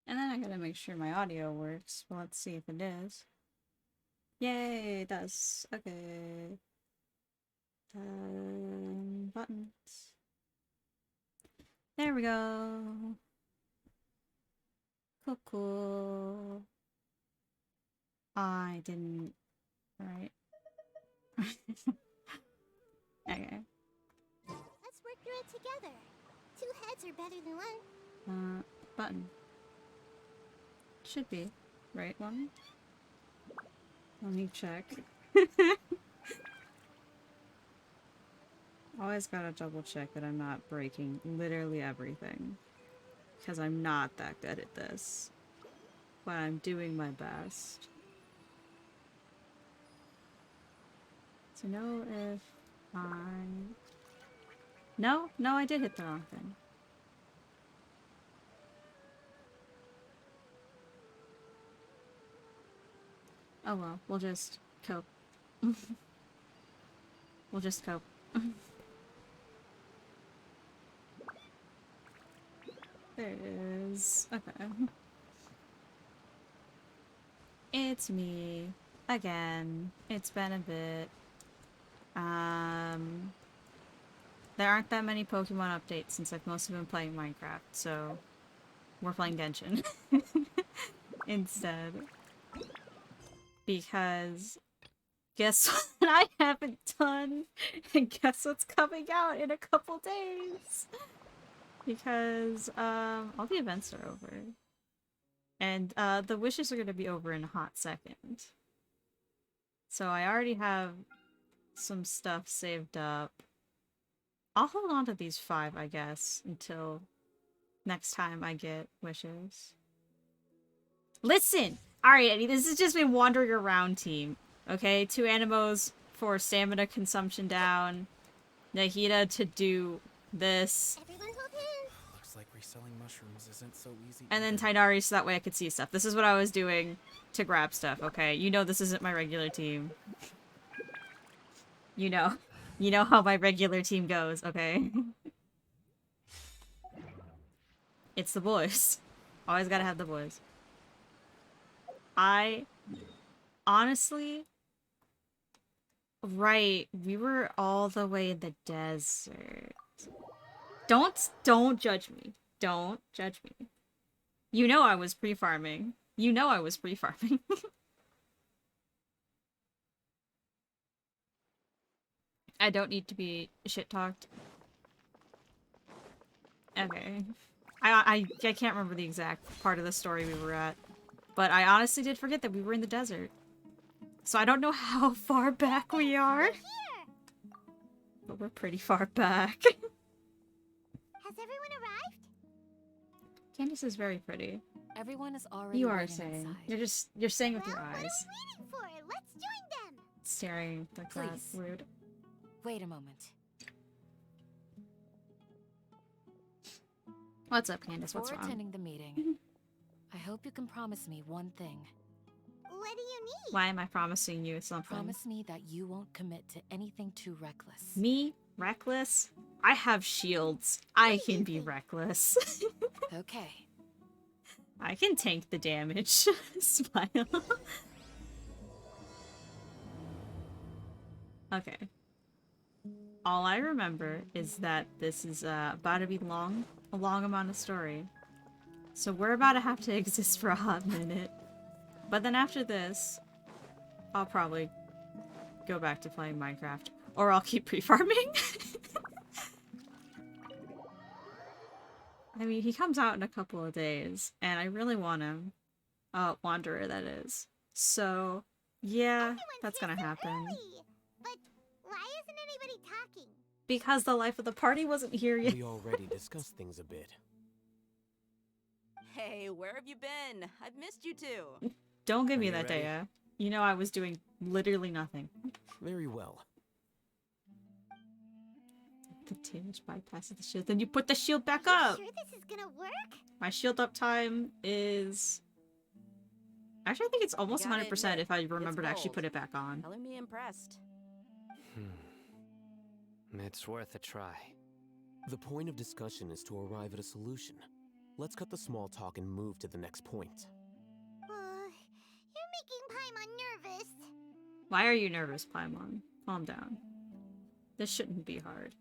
And then I gotta make sure my audio works. Well, let's see if it is. Yay, it does. Okay. Buttons. There we go. Cool, cool. I didn't... Right. Okay. Let's work through it together. Two heads are better than one. Button. Should be. Right one? Let me check. Always gotta double check that I'm not breaking literally everything. Because I'm not that good at this. But I'm doing my best. To know if I... No, I did hit the wrong thing. Oh well, we'll just cope. We'll just cope. There it is. Okay. It's me. Again. It's been a bit. There aren't that many Pokemon updates since I've mostly been playing Minecraft, so we're playing Genshin instead. Because guess what I haven't done? And guess what's coming out in a couple days? Because all the events are over. And the wishes are gonna be over in a hot second. So I already have some stuff saved up. I'll hold on to these 5, I guess, until next time I get wishes. Listen! Alright, Eddie, this has just been wandering around team. Okay, 2 Animos for stamina consumption down. Nahida to do this. Everyone hold hands. Looks like reselling mushrooms isn't so easy. And then Tainari so that way I could see stuff. This is what I was doing to grab stuff, okay? You know this isn't my regular team. You know. You know how my regular team goes, okay? It's the boys. Always gotta have the boys. Honestly... Right, we were all the way in the desert. Don't judge me. Don't judge me. You know I was pre-farming. You know I was pre-farming. I don't need to be shit-talked. Okay. I can't remember the exact part of the story we were at. But I honestly did forget that we were in the desert. So I don't know how far back we are. But we're pretty far back. Has everyone arrived? Candace is very pretty. Everyone is already You are waiting saying. inside. You're saying with your Well, what are eyes. we waiting for? Let's join them. Staring like that. Please. Rude. Wait a moment. What's up, Candace? What's Before wrong? attending the meeting, I hope you can promise me one thing. What do you need? Why am I promising you something? Promise me that you won't commit to anything too reckless. Me? Reckless? I have shields. I can be reckless. Okay. I can tank the damage. Smile. Okay. All I remember is that this is about to be a long amount of story. So we're about to have to exist for a hot minute. But then after this, I'll probably go back to playing Minecraft. Or I'll keep pre-farming. I mean, he comes out in a couple of days, and I really want him. Wanderer, that is. So, yeah, Everyone's that's here gonna so happen. early. But why isn't anybody talking? Because the life of the party wasn't here yet. We already discussed things a bit. Hey, where have you been? I've missed you too. Don't give Are me you that, ready? Daya. You know I was doing literally nothing. Very well. The damage bypasses the shield. Then you put the shield back You up! sure this is gonna work? My shield up time is... Actually, I think it's almost Gotta 100% admit, if I remember to actually bold. put it back on. Color me impressed. It's worth a try. The point of discussion is to arrive at a solution. Let's cut the small talk and move to the next point. You're making Paimon nervous. Why are you nervous, Paimon? Calm down. This shouldn't be hard.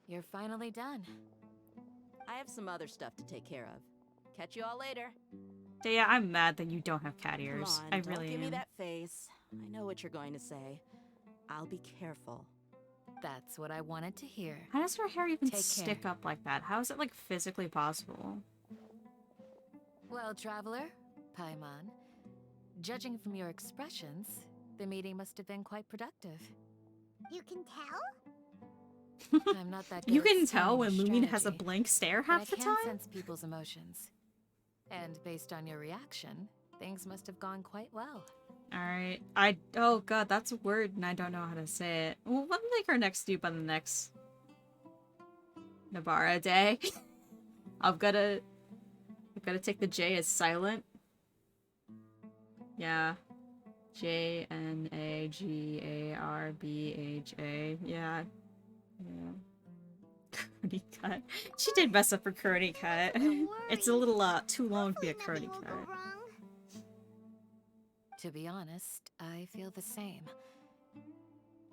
You're finally done. I have some other stuff to take care of. Catch you all later. Yeah, I'm mad that you don't have cat Come ears. on, I don't really give me am. that face. I know what you're going to say. I'll be careful. That's what I wanted to hear. How does her hair even Take stick care. up like that? How is it, like, physically possible? Well, traveler, Paimon, judging from your expressions, the meeting must have been quite productive. You can tell? I'm not that good You at can tell scheming when or Lumine has a strategy, blank stare but I half the can time? sense people's emotions. And based on your reaction, things must have gone quite well. Alright. Oh god, that's a word and I don't know how to say it. Well, we'll make our next dupe on the next Nabara day. I've gotta take the J as silent. Yeah. Jnagarbha. Yeah. Yeah. Curdy cut. She did mess up her curdy cut. Don't It's a worry. little too long to be a Hopefully curdy nothing will cut. go wrong. To be honest, I feel the same.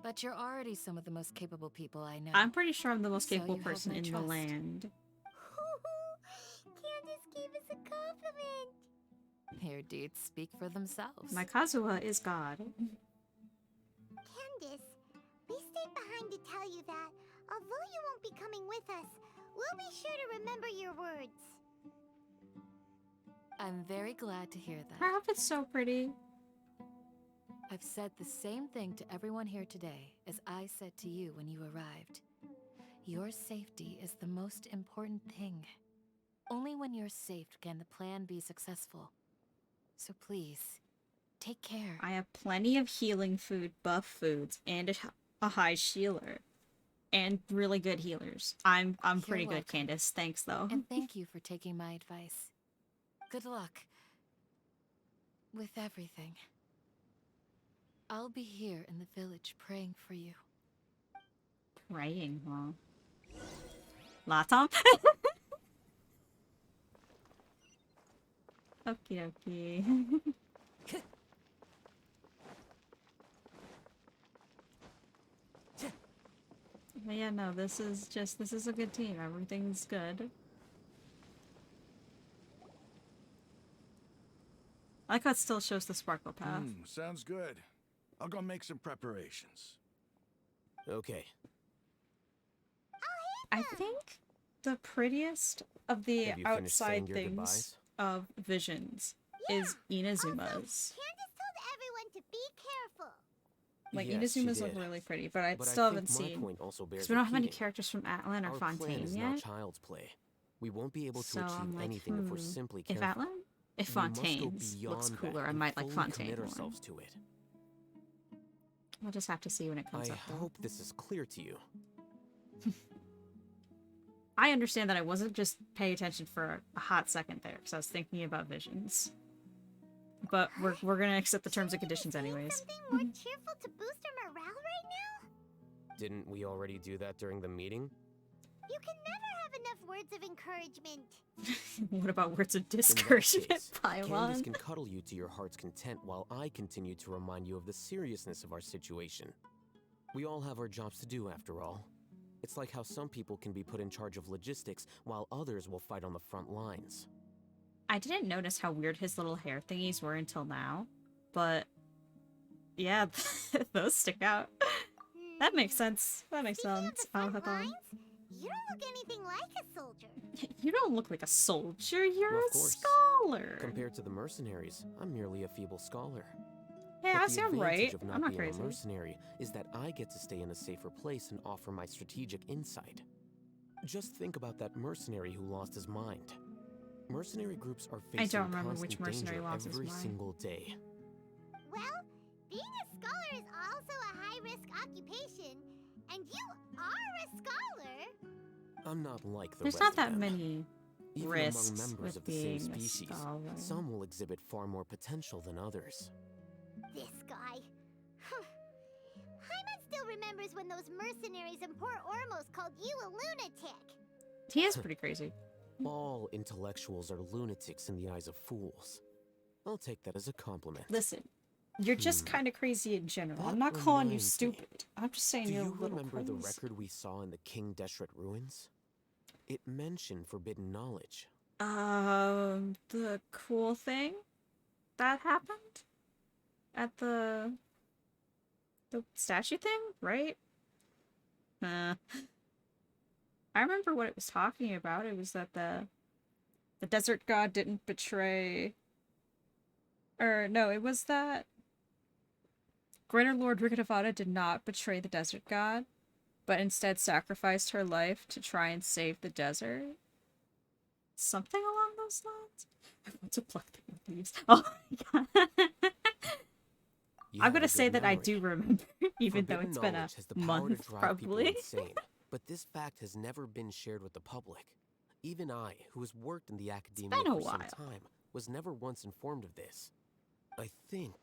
But you're already some of the most capable people I know. I'm pretty sure I'm the most So capable you have person my in the trust. land. Candace gave us a compliment. Your deeds speak for themselves. My Kazuha is God. Candace, we stayed behind to tell you that, although you won't be coming with us, we'll be sure to remember your words. I'm very glad to hear that. Her outfit's so pretty. I've said the same thing to everyone here today as I said to you when you arrived. Your safety is the most important thing. Only when you're safe can the plan be successful. So please, take care. I have plenty of healing food, buff foods, and a high healer. And really good healers. I'm pretty good, welcome. Candace. Thanks, though. And thank you for taking my advice. Good luck. With everything. I'll be here in the village praying for you. Praying, huh? Latom? Okie dokie. But yeah, no, this is a good team. Everything's good. I like how it still shows the sparkle path. Sounds good. I'll go make some preparations. Okay. I think the prettiest of the Have you finished outside saying your things goodbyes? of Visions is Inazuma's. Candace told everyone to be careful. Like, Yes, she Inazuma's look did. really pretty, but I But still I haven't think my seen. point also bears Because we don't have any repeating. characters from Atlan or Our plan Fontaine is yet. not child's play. We won't be able to So achieve I'm like, anything if we're simply if careful. Atlan? If We must go Fontaine's looks beyond cooler, that I and might like fully Fontaine commit more. ourselves to it. We'll just have to see when it comes I up, though. hope this is clear to you. I understand that I wasn't just paying attention for a hot second there, because I was thinking about Visions. But we're gonna accept the terms and conditions anyways. Something more cheerful to boost our morale right now? Didn't we already do that during the meeting? You can never have enough words of encouragement. What about words of In that discouragement, case, Candace Pylon? can cuddle you to your heart's content while I continue to remind you of the seriousness of our situation. We all have our jobs to do after all. It's like how some people can be put in charge of logistics while others will fight on the front lines. I didn't notice how weird his little hair thingies were until now, but yeah, those stick out. That makes sense. That makes Speaking of sense. the I'll front have on. lines, you don't look anything like a soldier. You don't look like a soldier. You're Of a course. scholar. Compared to the mercenaries, I'm merely a feeble scholar. Yeah, But I the see I'm advantage right. of not I'm not being crazy. a mercenary is that I get to stay in a safer place and offer my strategic insight. Just think about that mercenary who lost his mind. Mercenary groups are I facing don't remember which constant mercenary danger lost his every mind. single day. Well, being a scholar is also a high-risk occupation, and you are a scholar. I'm not like the There's rest not of that them. many Even risks among members with of the same being a species, scholar. some will exhibit far more potential than others. This guy. Hyman still remembers when those mercenaries in Port Ormos called you a lunatic. He is pretty crazy. All intellectuals are lunatics in the eyes of fools. I'll take that as a compliment. Listen, you're just kind of crazy in general. I'm That not calling you reminds me. stupid. I'm just saying Do you're a you little remember the crazy. record we saw in the King Deshret ruins? It mentioned forbidden knowledge. The cool thing that happened at the statue thing, right? I remember what it was talking about. It was that the desert god didn't betray, or no, it was that Greater Lord Rikadavada did not betray the desert god, but instead sacrificed her life to try and save the desert. Something along those lines. I want to pluck the leaves. Oh my god. You I'm have gonna a say good that I memory. do remember, even though Forbidden it's been a knowledge has the power month, to drive people probably. insane, but this fact has never been shared with the public. Even I, who has worked in the academia been a for some while. time, was never once informed of this. I think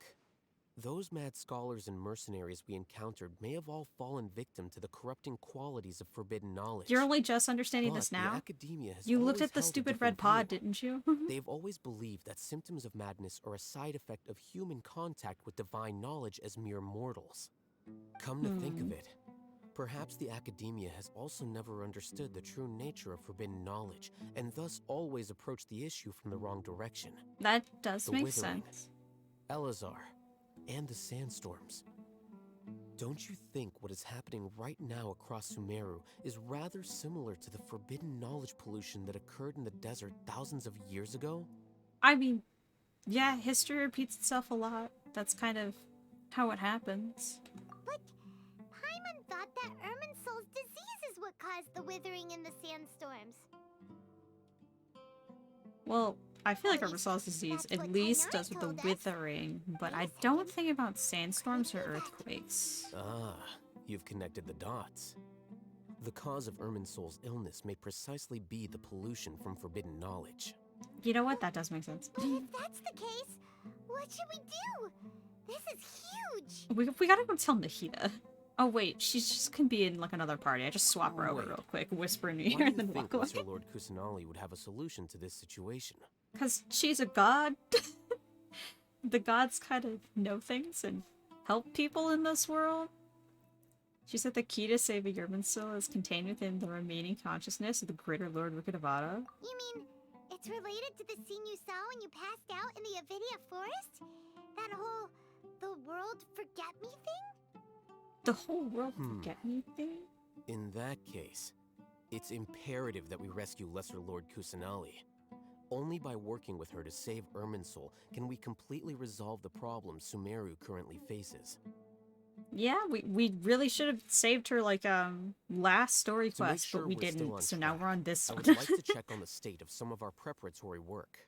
those mad scholars and mercenaries we encountered may have all fallen victim to the corrupting qualities of forbidden knowledge. You're only just understanding But this the now? academia has You looked always at the held a stupid different red pod, view. didn't you? They've always believed that symptoms of madness are a side effect of human contact with divine knowledge as mere mortals. Come to think of it, perhaps the academia has also never understood the true nature of forbidden knowledge, and thus always approached the issue from the wrong direction. That does The make Withering, sense. Elazar, and the sandstorms. Don't you think what is happening right now across Sumeru is rather similar to the forbidden knowledge pollution that occurred in the desert thousands of years ago? I mean, yeah, history repeats itself a lot. That's kind of how it happens. But Paimon thought that Irminsul's disease is what caused the withering in the sandstorms. Well, I feel like At least Urbasol's disease that's at what least Tainari does with the told us. withering, but Wait a I don't second. think about sandstorms or earthquakes. Ah, you've connected the dots. The cause of Irminsul's illness may precisely be the pollution from forbidden knowledge. You know what? That does make sense. But if that's the case, what should we do? This is huge! We gotta go tell Nahida. Oh wait, she's just gonna be in like another party. I just swap her over Wait. real quick, whisper in her Why ear, do and you then think walk away. Lesser Lord Kusanali would have a solution to this situation? Because she's a god. The gods kind of know things and help people in this world. She said the key to saving Irminsul is contained within the remaining consciousness of the Greater Lord Rikadavada. You mean it's related to the scene you saw when you passed out in the Avidia forest? That whole the world forget me thing? The whole world Hmm. forget me thing? In that case, it's imperative that we rescue Lesser Lord Kusanali. Only by working with her to save Irminsul can we completely resolve the problems Sumeru currently faces. Yeah, we really should have saved her like last story To make quest, sure but we we're still didn't. on So now track, we're on this I one. would like to check on the state of some of our preparatory work.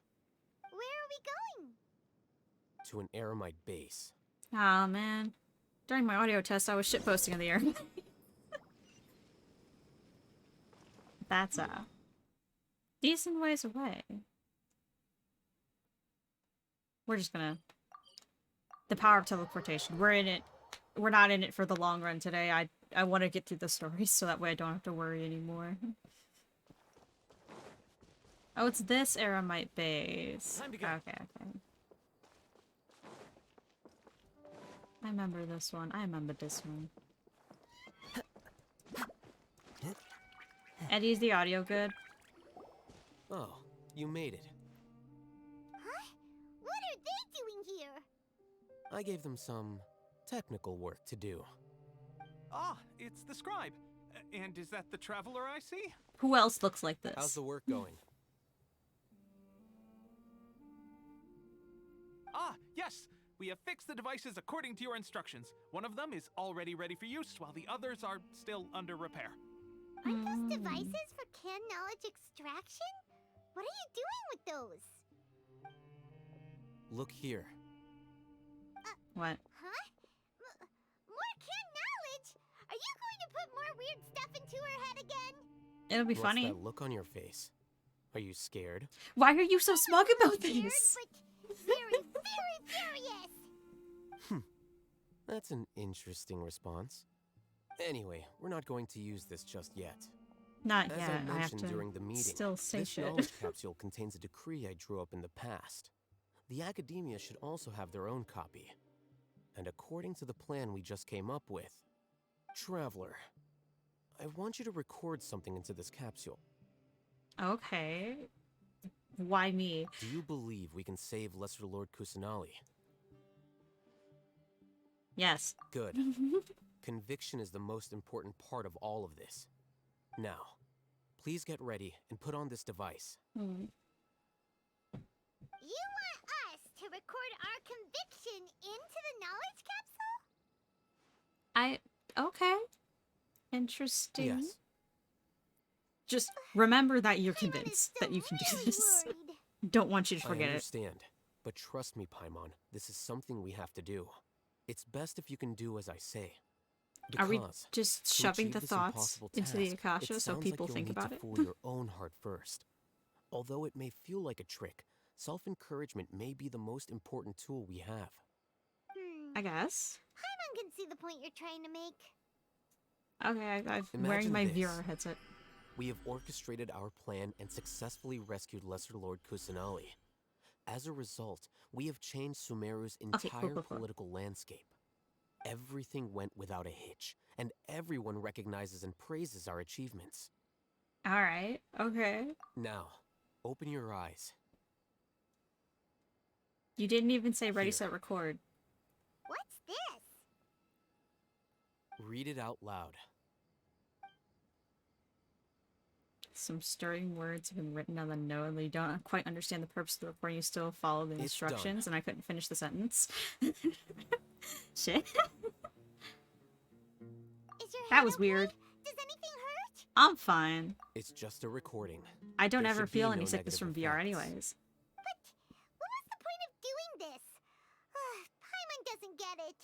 Where are we going? To an Aramite base. Aw, man. During my audio test, I was shitposting in the air. That's a decent ways away. We're just gonna... The power of teleportation. We're in it. We're not in it for the long run today. I want to get through the story so that way I don't have to worry anymore. Oh, it's this Aramite base. Time to go. Okay, okay. I remember this one. I remember this one. Eddie, is the audio good? Oh, you made it. Huh? What are they doing here? I gave them some technical work to do. Ah, it's the scribe. And is that the traveler I see? Who else looks like this? How's the work going? Ah, yes! We have fixed the devices according to your instructions. One of them is already ready for use, while the others are still under repair. Aren't those devices for can knowledge extraction? What are you doing with those? Look here. What? Huh? More can knowledge? Are you going to put more weird stuff into her head again? It'll be What's funny. that look on your face? Are you scared? Why are you so smug about Weird, this? but very, very furious! That's an interesting response. Anyway, we're not going to use this just yet. Not As yet. I I have mentioned to during the meeting, still say this shit. knowledge capsule contains a decree I drew up in the past. The academia should also have their own copy. And according to the plan we just came up with, Traveler, I want you to record something into this capsule. Okay. Why me? Do you believe we can save Lesser Lord Kusanali? Yes. Good. Conviction is the most important part of all of this. Now, please get ready and put on this device. You want us to record our conviction into the knowledge capsule? Okay. Interesting. Yes. Just remember that you're Paimon is convinced still that you can do really this. worried. Don't want you to I forget it. understand, but trust me, Paimon, this is something we have to do. It's best if you can do as I say. Are we Because just to shoving achieve the this thoughts impossible into the task, Akasha it so sounds people like you'll think need about to it? fool your own heart first. Although it may feel like a trick, self-encouragement may be the most important tool we have. I guess. Paimon can see the point you're trying to make. Okay, I'm wearing Imagine my this. VR headset. We have orchestrated our plan and successfully rescued Lesser Lord Kusanali. As a result, we have changed Sumeru's Okay, entire cool. political landscape. Everything went without a hitch, and everyone recognizes and praises our achievements. Alright, okay. Now, open your eyes. You didn't even say ready, Here. set, record. What's this? Read it out loud. Some stirring words have been written on the note, and you don't quite understand the purpose of the recording. You still follow the It's instructions, done. and I couldn't finish the sentence. Shit. Is your That head was okay? weird. Does anything hurt? I'm fine. It's just a recording. I don't There ever should be feel any no sickness from negative VR effects. anyways. But what was the point of doing this? Paimon doesn't get it.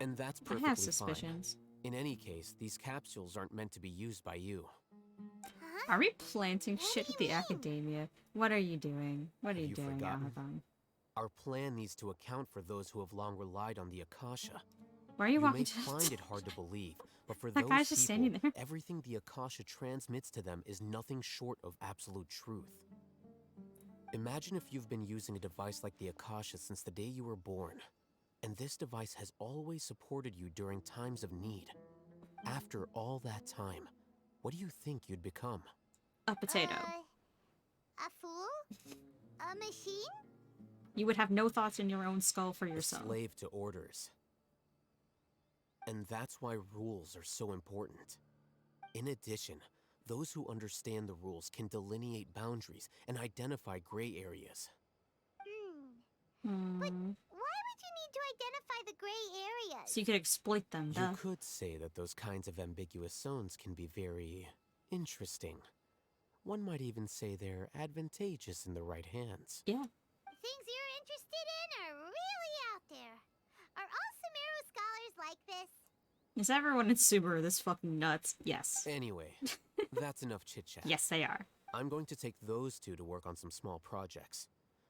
And that's I perfectly have fine. suspicions. In any case, these capsules aren't meant to be used by you. Huh? Are we planting What shit do with you the mean? academia? What are you doing? What are Have you you doing, forgotten? Alhathon? Our plan needs to account for those who have long relied on the Akasha. Why are you You walking may to find it hard to believe, but for That those guy's just people, standing there. everything the Akasha transmits to them is nothing short of absolute truth. Imagine if you've been using a device like the Akasha since the day you were born, and this device has always supported you during times of need. After all that time, what do you think you'd become? A potato. A fool? A machine? You would have no thoughts in your own skull for A yourself. slave to orders. And that's why rules are so important. In addition, those who understand the rules can delineate boundaries and identify gray areas. But Hmm. why would you need to identify the gray areas? So you could exploit them, You duh. could say that those kinds of ambiguous zones can be very interesting. One might even say they're advantageous in the right hands. Yeah. Things you're interested in are really out there. Are all Sumeru scholars like this? Is everyone in Sumeru this fucking nuts? Yes. Anyway, that's enough chit-chat. Yes, they are. I'm going to take those two to work on some small projects.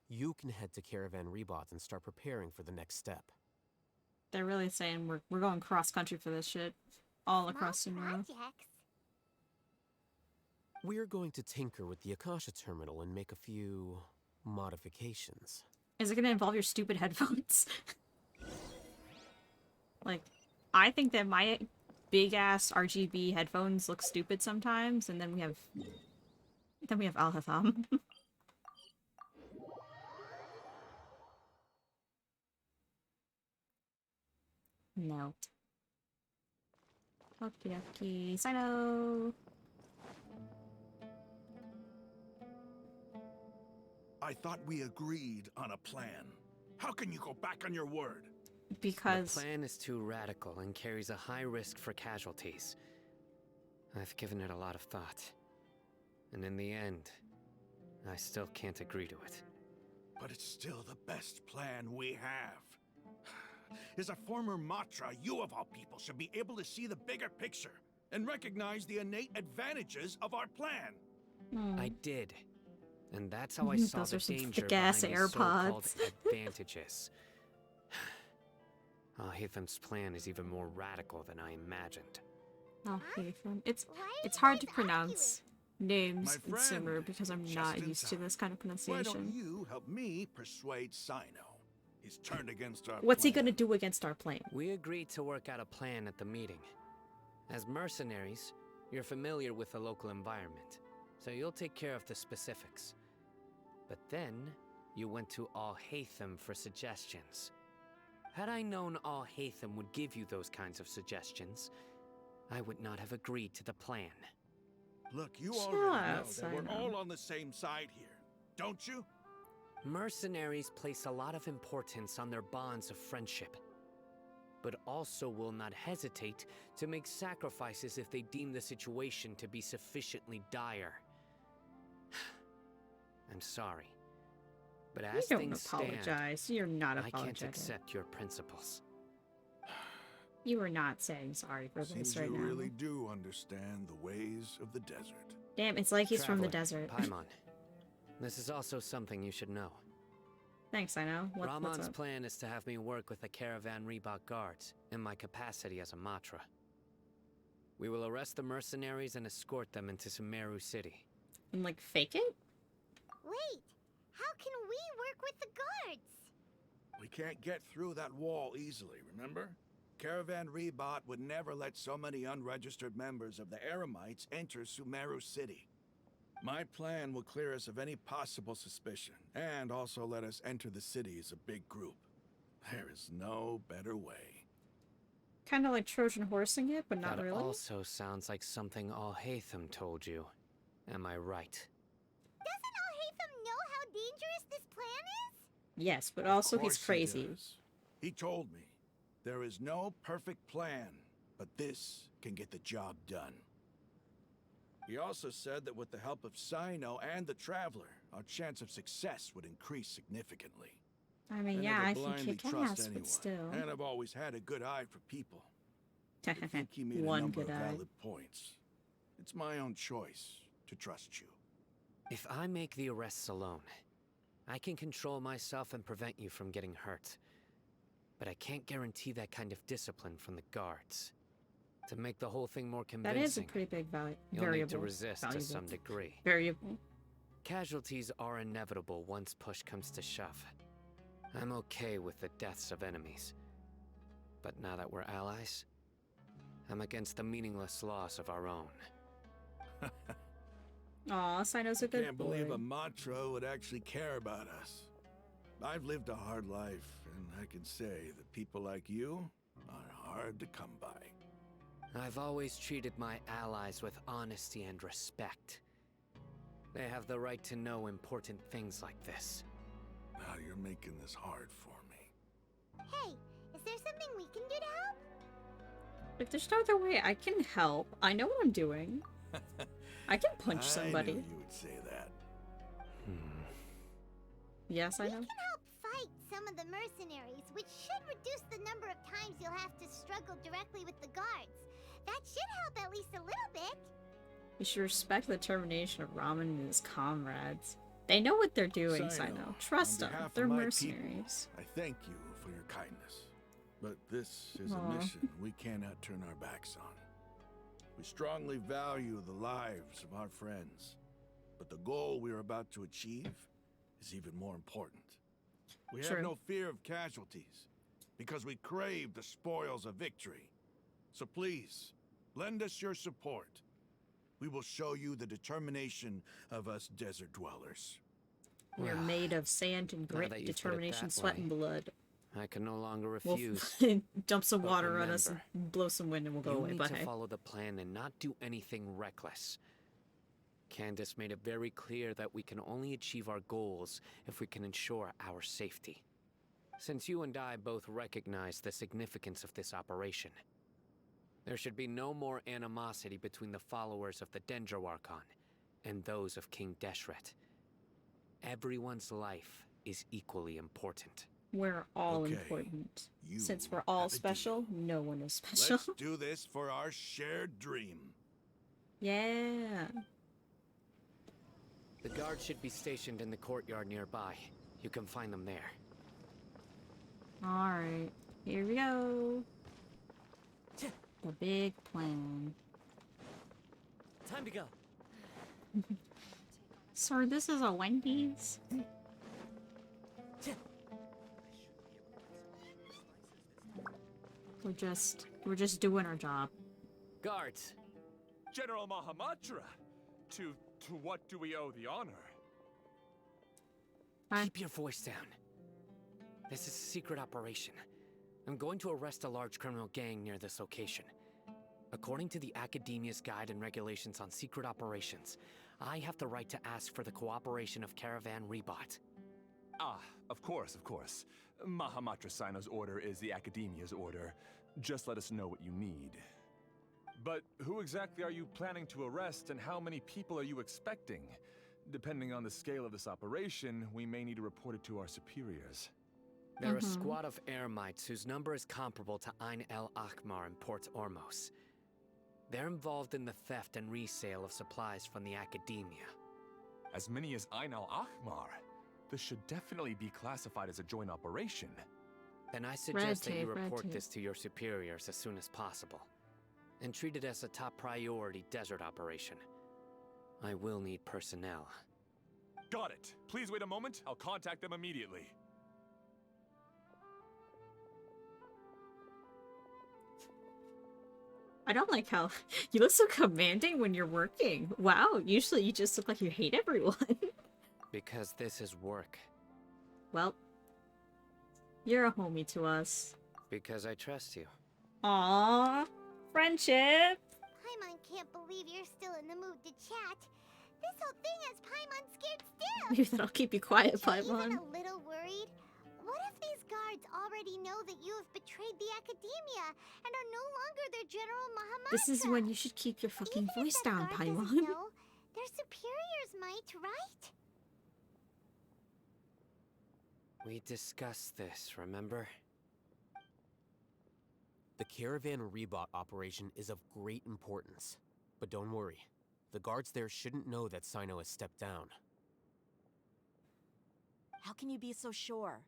You can head to Caravan Rebot and start preparing for the next step. They're really saying we're going cross-country for this shit. All across Small Sumeru. projects. We're going to tinker with the Akasha terminal and make a few modifications. Is it gonna involve your stupid headphones? Like, I think that my big-ass RGB headphones look stupid sometimes, and then we have Alhatham. No. Okie dokie. Sino! I thought we agreed on a plan. How can you go back on your word? Because The plan is too radical and carries a high risk for casualties. I've given it a lot of thought. And in the end, I still can't agree to it. But it's still the best plan we have. As a former Matra, you of all people should be able to see the bigger picture and recognize the innate advantages of our plan. I did. And that's how I saw Those the are some danger thick-ass behind these so-called AirPods. advantages. Alhatham's plan is even more radical than I imagined. Oh, Hatham. It's Why are you hard to guys pronounce names My in friend, Sumeru because I'm just not in used to time. this kind of Why don't pronunciation. you help me persuade Sino? He's turned against our What's he plan. gonna do against our plane? We agreed to work out a plan at the meeting. As mercenaries, you're familiar with the local environment, so you'll take care of the specifics. But then, you went to Alhatham for suggestions. Had I known Alhatham would give you those kinds of suggestions, I would not have agreed to the plan. Look, you Chill already know out, that we're Sino. all on the same side here, don't you? Mercenaries place a lot of importance on their bonds of friendship, but also will not hesitate to make sacrifices if they deem the situation to be sufficiently dire. I'm sorry, but You as don't things apologize. You're not stand, I can't apologetic. accept your principles. You are not saying sorry for Seems this right you now. really do understand the ways of the desert. Damn, it's like he's from the Traveler, desert. Paimon, this is also something you should know. Thanks, I know. What's Ramon's up? plan is to have me work with the Caravan Reebok guards in my capacity as a Matra. We will arrest the mercenaries and escort them into Sumeru City. And like fake it? Wait, how can we work with the guards? We can't get through that wall easily, remember? Caravan Rebot would never let so many unregistered members of the Eremites enter Sumeru City. My plan will clear us of any possible suspicion, and also let us enter the city as a big group. There is no better way. Kind of like Trojan horsing it, but not That really. also sounds like something Alhatham told you. Am I right? Doesn't Alhatham know how dangerous this plan is? Yes, but Of also he's course he crazy. does. He told me, there is no perfect plan, but this can get the job done. He also said that with the help of Sino and the Traveler, our chance of success would increase significantly. I mean, I yeah, never I can blindly kick trust ass, anyone, but still. and I've always had a good eye for people. I think he made a One number good of eye. valid points. It's my own choice to trust you. If I make the arrests alone, I can control myself and prevent you from getting hurt. But I can't guarantee that kind of discipline from the guards. To make the whole thing more That convincing, is a pretty big you'll variable. need to resist to Valuable. some degree. Variable. Casualties are inevitable once push comes to shove. I'm okay with the deaths of enemies. But now that we're allies, I'm against the meaningless loss of our own. Aw, Sino's a good Can't boy. believe a Matra would actually care about us. I've lived a hard life, and I can say that people like you are hard to come by. I've always treated my allies with honesty and respect. They have the right to know important things like this. Now you're making this hard for me. Hey, is there something we can do to help? If there's no other way I can help, I know what I'm doing. I can punch somebody. I knew you would say that. Yes, I We know. can help fight some of the mercenaries, which should reduce the number of times you'll have to struggle directly with the guards. That should help at least a little bit. You should respect the determination of Ramen and his comrades. They know what they're doing, Sino, Sino. Trust on them. behalf of They're my mercenaries. People, I thank you for your kindness. But this is Aw. a mission we cannot turn our backs on. We strongly value the lives of our friends, but the goal we are about to achieve is even more important. We True. have no fear of casualties, because we crave the spoils of victory. So please, lend us your support. We will show you the determination of us desert dwellers. We're Well, made of sand and now grit, that you've put it determination, that sweat, way, and blood. I can no longer We'll refuse. dump some But water on us and remember, blow some wind and we'll go You away. need But to hey. follow the plan and not do anything reckless. Candace made it very clear that we can only achieve our goals if we can ensure our safety. Since you and I both recognize the significance of this operation, there should be no more animosity between the followers of the Dendro Archon and those of King Deshret. Everyone's life is equally important. We're all Okay, important. you Since we're all have a special, deal. no one is special. Let's do this for our shared dream. Yeah. The guards should be stationed in the courtyard nearby. You can find them there. Alright. Here we go. The big plan. Time to go. Sir, this is a Wendy's. We're just doing our job. Guards, General Mahamatra, to what do we owe the honor? keep your voice down. This is a secret operation. I'm going to arrest a large criminal gang near this location. According to the Academia's Guide and Regulations on Secret Operations, I have the right to ask for the cooperation of Caravan Rebot. Ah, of course, of course. Mahamatra Sino's order is the Academia's order. Just let us know what you need. But who exactly are you planning to arrest, and how many people are you expecting? Depending on the scale of this operation, we may need to report it to our superiors. They're a squad of Eremites whose number is comparable to Ain el Akmar in Port Ormos. They're involved in the theft and resale of supplies from the Academia. As many as Ain al-Ahmar. This should definitely be classified as a joint operation. Then I suggest that you red report tape. this to your superiors as soon as possible, and treat it as a top priority desert operation. I will need personnel. Got it. Please wait a moment. I'll contact them immediately. I don't like how you look so commanding when you're working. Wow, usually you just look like you hate everyone. Because this is work. Well, you're a homie to us. Because I trust you. Aww, friendship. Paimon can't believe you're still in the mood to chat. This whole thing has Paimon scared stiff. Maybe that'll keep you quiet, You're even Paimon. a little worried. What if these guards already know that you have betrayed the Academia and are no longer their General Mahamatra? This is when you should keep your fucking Even voice if that down, guard doesn't Paimon. know, their superiors might, right? We discussed this, remember? The Caravan Rebot operation is of great importance. But don't worry, the guards there shouldn't know that Sino has stepped down. How can you be so sure?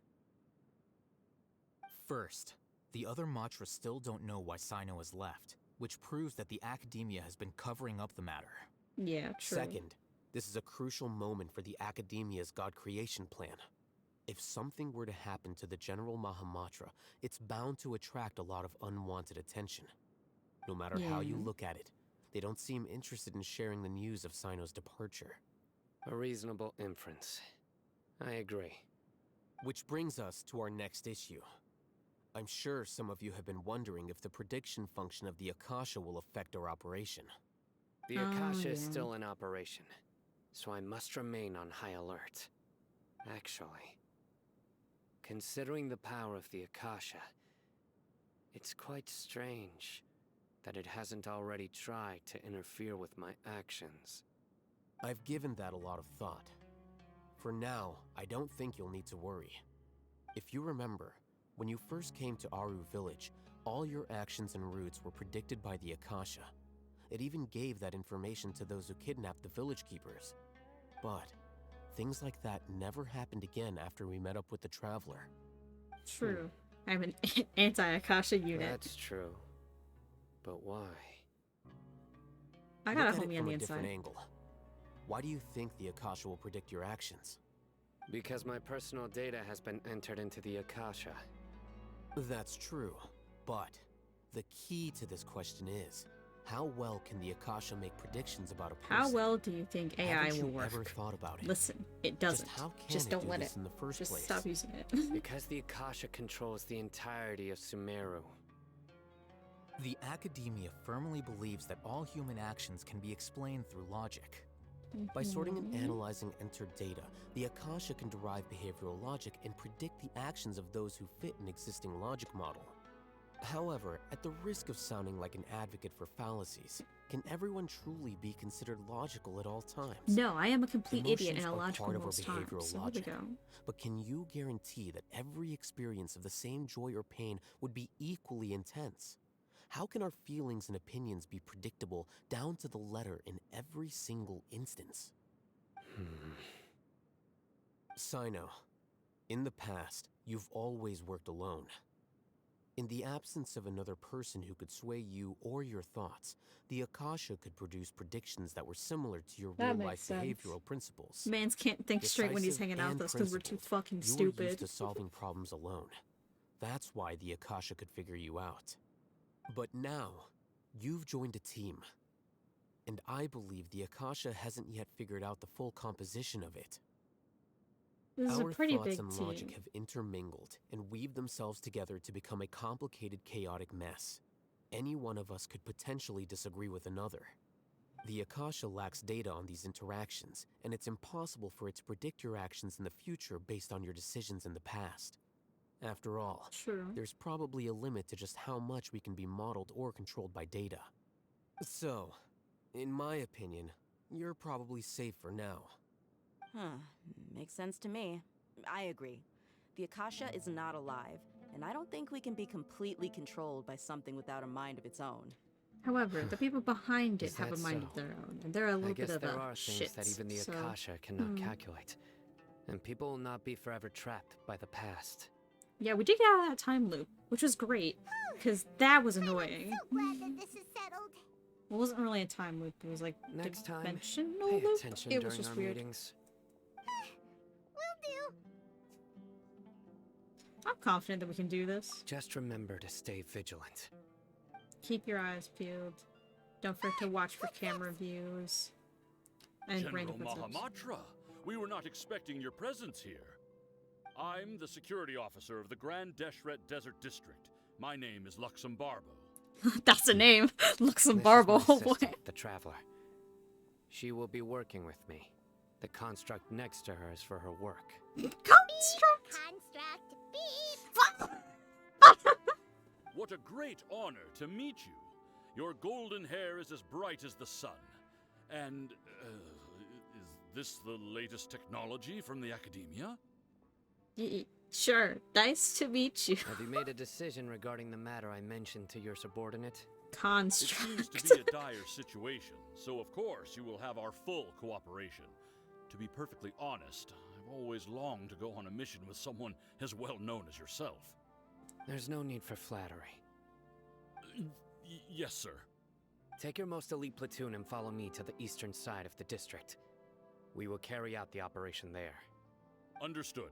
First, the other Matra still don't know why Sino has left, which proves that the Academia has been covering up the matter. Yeah, true. Second, this is a crucial moment for the Academia's God creation plan. If something were to happen to the General Mahamatra, it's bound to attract a lot of unwanted attention. No matter how you Yeah. look at it, they don't seem interested in sharing the news of Sino's departure. A reasonable inference. I agree. Which brings us to our next issue. I'm sure some of you have been wondering if the prediction function of the Akasha will affect our operation. The Oh, Akasha is yeah. still in operation, so I must remain on high alert. Actually, considering the power of the Akasha, it's quite strange that it hasn't already tried to interfere with my actions. I've given that a lot of thought. For now, I don't think you'll need to worry. If you remember, when you first came to Aru Village, all your actions and routes were predicted by the Akasha. It even gave that information to those who kidnapped the village keepers. But things like that never happened again after we met up with the Traveler. True. I'm an anti-Akasha unit. That's true. But why? I got a Look at homie it on from the a different inside. angle. Why do you think the Akasha will predict your actions? Because my personal data has been entered into the Akasha. That's true, but the key to this question is, how well can the Akasha make predictions about a person? How well do you think AI Haven't will you work? ever thought about it? Listen, it doesn't. Just how can Just it don't do let this it. in the first Just place? stop using it. Because the Akasha controls the entirety of Sumeru. The Academia firmly believes that all human actions can be explained through logic. By sorting and Mhm. analyzing entered data, the Akasha can derive behavioral logic and predict the actions of those who fit an existing logic model. However, at the risk of sounding like an advocate for fallacies, can everyone truly be considered logical at all times? No, I am a complete idiot and Emotions are illogical part of our most times. behavioral So here we logic. go. But can you guarantee that every experience of the same joy or pain would be equally intense? How can our feelings and opinions be predictable down to the letter in every single instance? Sino, in the past, you've always worked alone. In the absence of another person who could sway you or your thoughts, the Akasha could produce predictions that were similar to your That real-life makes sense. behavioral principles. Mans can't think straight when he's Decisive hanging out and with us because we're too principled, fucking you were stupid. used to solving problems alone. That's why the Akasha could figure you out. But now, you've joined a team. And I believe the Akasha hasn't yet figured out the full composition of it. This is a Our pretty thoughts big and team. logic have intermingled and weaved themselves together to become a complicated, chaotic mess. Any one of us could potentially disagree with another. The Akasha lacks data on these interactions, and it's impossible for it to predict your actions in the future based on your decisions in the past. After all, True. there's probably a limit to just how much we can be modeled or controlled by data. So, in my opinion, you're probably safe for now. Huh. Makes sense to me. I agree. The Akasha is not alive, and I don't think we can be completely controlled by something without a mind of its own. However, the people behind it Is have a that mind so? of their own, and they're a little I guess bit of there a are things shit. that even the So, Akasha cannot calculate. And people will not be forever trapped by the past. yeah, we did get out of that time loop, which was great, because that was annoying. So glad that this is settled. It wasn't really a time loop, it was like Next time, dimensional pay loop. attention It was during just our weird. meetings. Will do. I'm confident that we can do this. Just remember to stay vigilant. Keep your eyes peeled. Don't forget to watch for camera views. And General random footsteps. Mahamatra, we were not expecting your presence here. I'm the security officer of the Grand Deshret Desert District. My name is Luxembarbo. That's a name. This Luxembarbo. is my Oh boy. sister, the Traveler. She will be working with me. The construct next to her is for her work. Construct. Construct. Beep. What a great honor to meet you. Your golden hair is as bright as the sun. And, is this the latest technology from the Academia? Sure. Nice to meet you. Have you made a decision regarding the matter I mentioned to your subordinate? It Construct. seems to be a dire situation, so of course you will have our full cooperation. To be perfectly honest, I've always longed to go on a mission with someone as well known as yourself. There's no need for flattery. Yes, sir. Take your most elite platoon and follow me to the eastern side of the district. We will carry out the operation there. Understood.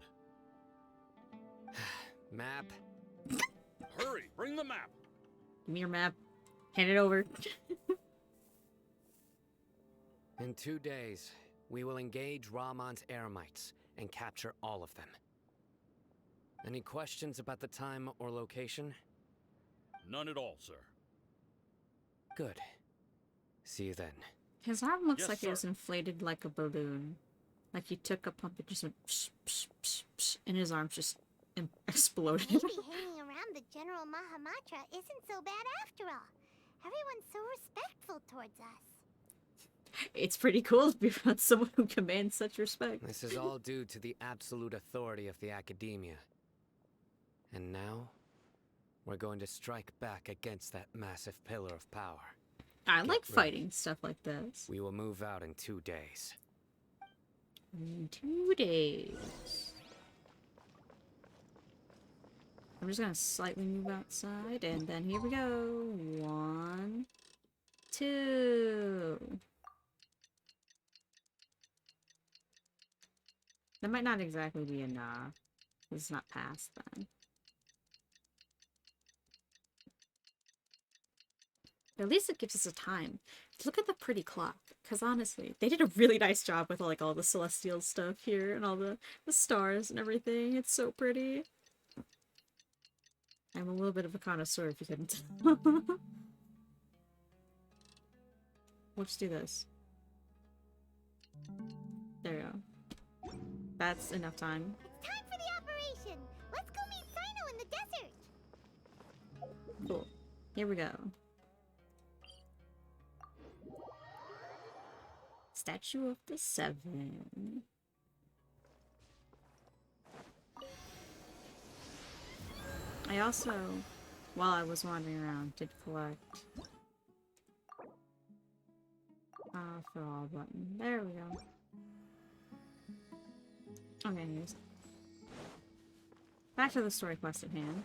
Map. Hurry, bring the map. Give me your map. Hand it over. In 2 days, we will engage Rahman's Eremites and capture all of them. Any questions about the time or location? None at all, sir. Good. See you then. His arm looks Yes, like it was sir. inflated like a balloon. Like he took a pump and just went psh, psh, psh, psh, and his arms just exploded. Maybe hanging around the General Mahamatra isn't so bad after all. Everyone's so respectful towards us. It's pretty cool to be around someone who commands such respect. This is all due to the absolute authority of the Academia. And now, we're going to strike back against that massive pillar of power. I Get like ready. fighting stuff like this. We will move out in 2 days. In 2 days. I'm just gonna slightly move outside, and then here we go. 1, 2. That might not exactly be a nah. It's not past then. At least it gives us a time. Look at the pretty clock. Because honestly, they did a really nice job with like all the celestial stuff here and all the stars and everything. It's so pretty. I'm a little bit of a connoisseur if you couldn't tell. We'll just do this. There we go. That's enough time. It's time for the operation. Let's go meet Sino in the desert. Cool. Here we go. Statue of the Seven. I also, while I was wandering around, did collect for all button. There we go. Okay, anyways. Back to the story quest at hand.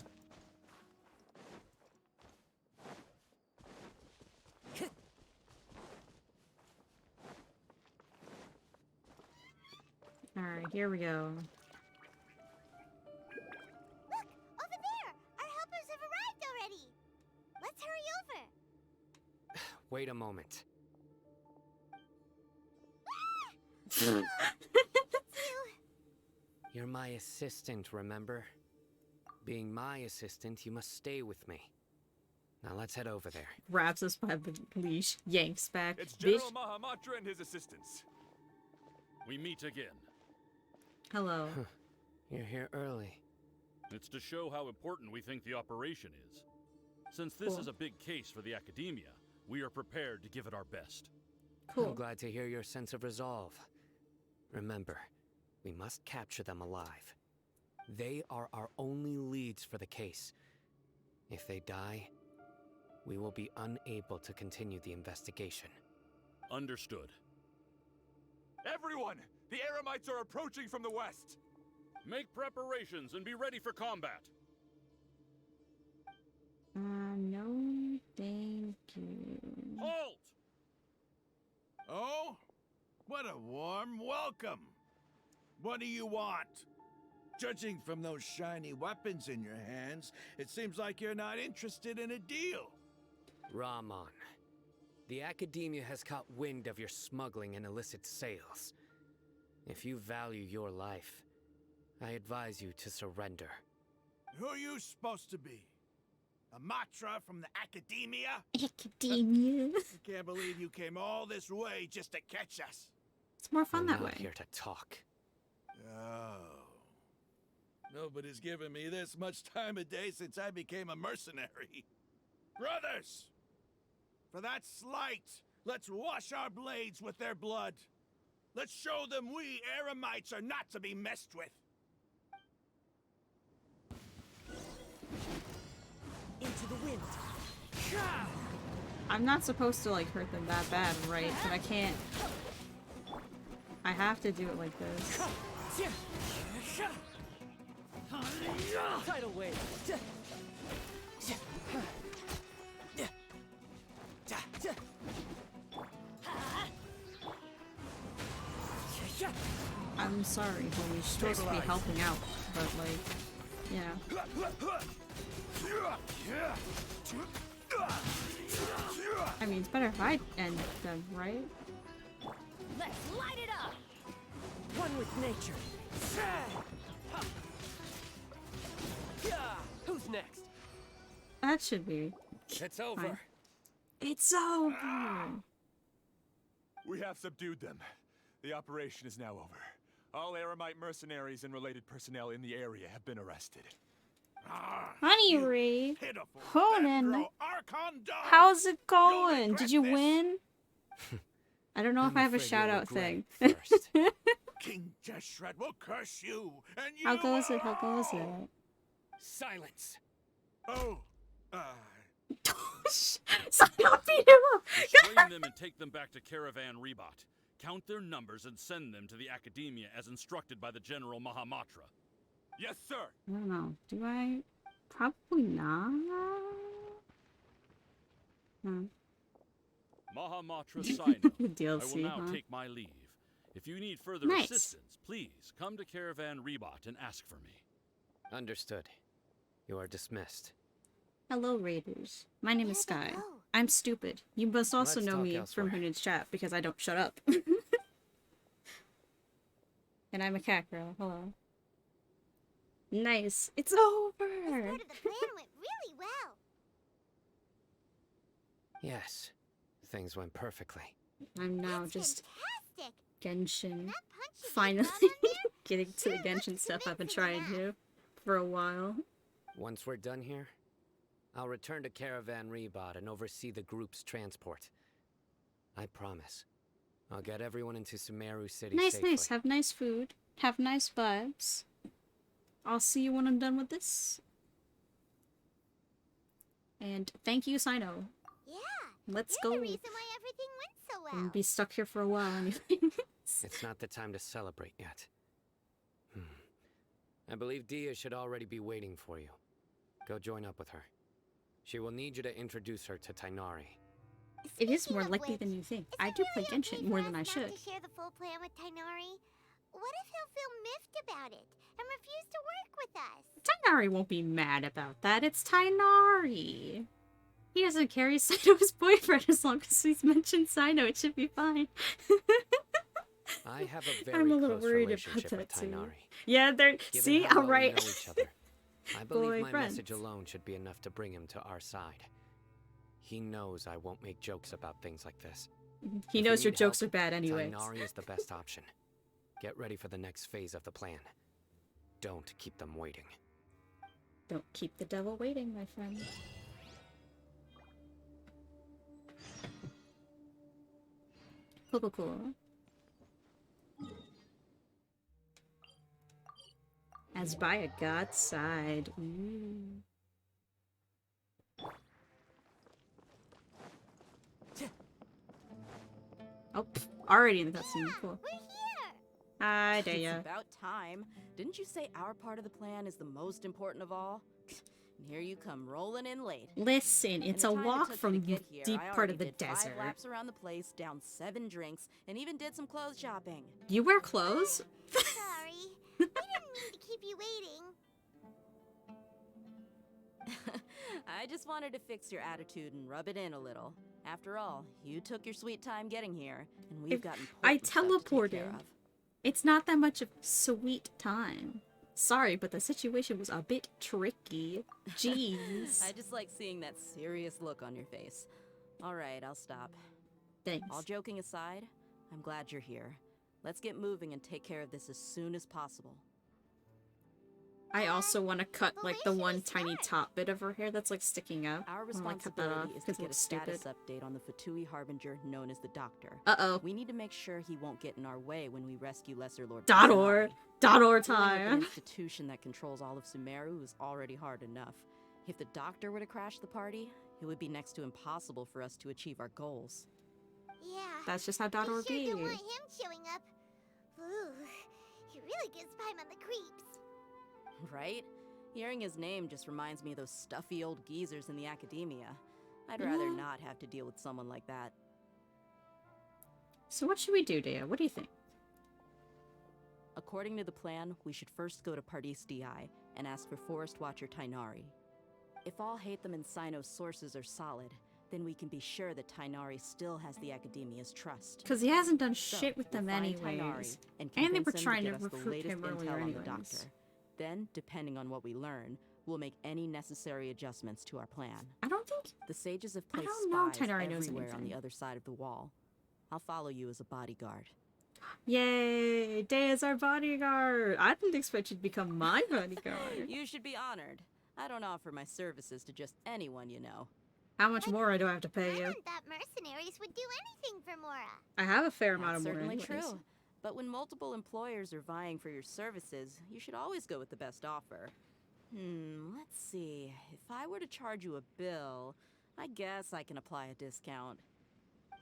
here we go. Look, over there! Our helpers have arrived already! Let's hurry over! Wait a moment. You're my assistant, remember? Being my assistant, you must stay with me. Now let's head over there. Grabs us by the leash, yanks back. It's Bitch. General Mahamatra and his assistants. We meet again. Hello. You're here early. It's to show how important we think the operation is. Since this Cool. is a big case for the Academia, we are prepared to give it our best. Cool. I'm glad to hear your sense of resolve. Remember, we must capture them alive. They are our only leads for the case. If they die, we will be unable to continue the investigation. Understood. Everyone! The Eremites are approaching from the west! Make preparations and be ready for combat. No, thank you. Halt! Oh? What a warm welcome. What do you want? Judging from those shiny weapons in your hands, it seems like you're not interested in a deal. Rahman, the Academia has caught wind of your smuggling and illicit sales. If you value your life, I advise you to surrender. Who are you supposed to be? A Matra from the Academia? Academia. I can't believe you came all this way just to catch us. It's more fun I'm that not way. here to talk. Oh. Nobody's given me this much time of day since I became a mercenary. Brothers! For that slight, let's wash our blades with their blood. Let's show them we Eremites are not to be messed with. Into the wind. I'm not supposed to like hurt them that bad, right? But I can't. I have to do it like this. Tidal wave. I'm sorry, homie. You're supposed to be helping out, but like, yeah. I mean, it's better if I end them, right? Let's light it up. One with nature. Who's next? That should be. It's over. Fine. It's over. We have subdued them. The operation is now over. All Eremite mercenaries and related personnel in the area have been arrested. Honey Ray, Pitiful Conan, Fembro Archon dog. how's it going? regret Did you this. win? I don't know if I'm I have a afraid shout you'll out thing. regret first. King Jeshred will curse you, and you. How goes it? How goes it? Silence! Oh, Sign up, beat him up. Restrain them and take them back to Caravan Rebat. Count their numbers and send them to the Academia as instructed by the General Mahamatra. Yes, sir! I don't know. Do I? Probably not. Mahamatra Sino, I DLC, will now huh? take my leave. If you need further Nice. assistance, please come to Caravan Rebat and ask for me. Understood. You are dismissed. Hello, Raiders. My name is Where'd they Sky. go? I'm stupid. You must also Let's know talk me elsewhere. from Hoonage Chat because I don't shut up. And I'm a cat girl. Hello. Nice. It's This over. part of the plan went really well. Yes, things went perfectly. I'm now That's just fantastic. Genshin. That punch you Finally gave Bob on there getting to the sure Genshin looks stuff I've been convincing trying enough. to for a while. Once we're done here, I'll return to Caravan Rebat and oversee the group's transport. I promise. I'll get everyone into Sumeru City Nice, safely. nice. Have nice food. Have nice vibes. I'll see you when I'm done with this. And thank you, Sino. Yeah. Let's You're go. the reason why everything went so I'm well. be stuck here for a while anyway. It's not the time to celebrate yet. I believe Dia should already be waiting for you. Go join up with her. She will need you to introduce her to Tainari. It is Speaking more of likely which, than you think. is I it do play really okay Genshin for more us than I not should. to share the full plan with Tainari? what if he'll feel miffed about it and refuse to work with us? Tainari won't be mad about that. It's Tainari. He doesn't care. He's Sino's boyfriend. As long as he's mentioned Sino, it should be fine. I have a very I'm a little close worried relationship about with that too. Tainari. Yeah, they're Given see, how all well we right. know each other, I believe my friends. message alone should be enough to bring him to our side. He knows I won't make jokes about things like this. He If knows we your need jokes help, are bad anyways. Tainari is the best option. Get ready for the next phase of the plan. Don't keep them waiting. Don't keep the devil waiting, my friend. Cool, cool, cool. As by a god's side. Ooh. Oh, already in the cutscene. Cool. We're here! Hi, It's Daya. about time. Didn't you say our part of the plan is the most important of all? And here you come rolling in late. Listen, it's a In the time it walk took you from to get here, deep I part already of the did desert. 5 laps around the place, down 7 drinks, and even did some clothes shopping. You wear clothes? Sorry. We didn't mean to keep you waiting. I just wanted to fix your attitude and rub it in a little. After all, you took your sweet time getting here, and we've got I important stuff to take care teleported. of. It's not that much of sweet time. Sorry, but the situation was a bit tricky. Jeez. I just like seeing that serious look on your face. All right, I'll stop. Thanks. All joking aside, I'm glad you're here. Let's get moving and take care of this as soon as possible. I also want to cut like the where should one we tiny start? top bit of her hair that's like sticking up. Our I wanna cut that responsibility off is to because it get a looks stupid. status update on the Fatui Harbinger known as the Doctor. Uh-oh. We need to make sure he won't get in our way when we rescue Lesser Lord Dottor. Kusanagi. Dottor Dealing with an time. institution that controls all of Sumeru is already hard enough. If the Doctor were to crash the party, it would be next to impossible for us to achieve our goals. Yeah. That's just how I Dottor sure would be. don't want him showing up. Ooh, he really gives Paimon the creeps. Right? Hearing his name just reminds me of those stuffy old geezers in the academia. I'd rather not have to deal with someone like that. So what should we do, Dea? What do you think? According to the plan, we should first go to Pardis DI and ask for Forest Watcher Tainari. If all Hatham and Sino's sources are solid, then we can be sure that Tainari still has the Academia's trust. Because he hasn't done So, shit with them we'll find anyways. Tainari and And they convince were him trying to get us the recruit latest him earlier intel on the anyways. Doctor. Then, depending on what we learn, we'll make any necessary adjustments to our plan. I don't think... The sages have I placed don't know spies Tainari knows everywhere on anything. the other side of the wall. I'll follow you as a bodyguard. Yay! Dea's our bodyguard! I didn't expect you to become my bodyguard. You should be honored. I don't offer my services to just anyone you know. How much more do I have to pay I you? meant that mercenaries would do anything for Mora. I have a fair amount That's of more certainly anyways. true. But when multiple employers are vying for your services, you should always go with the best offer. Let's see. If I were to charge you a bill, I guess I can apply a discount. How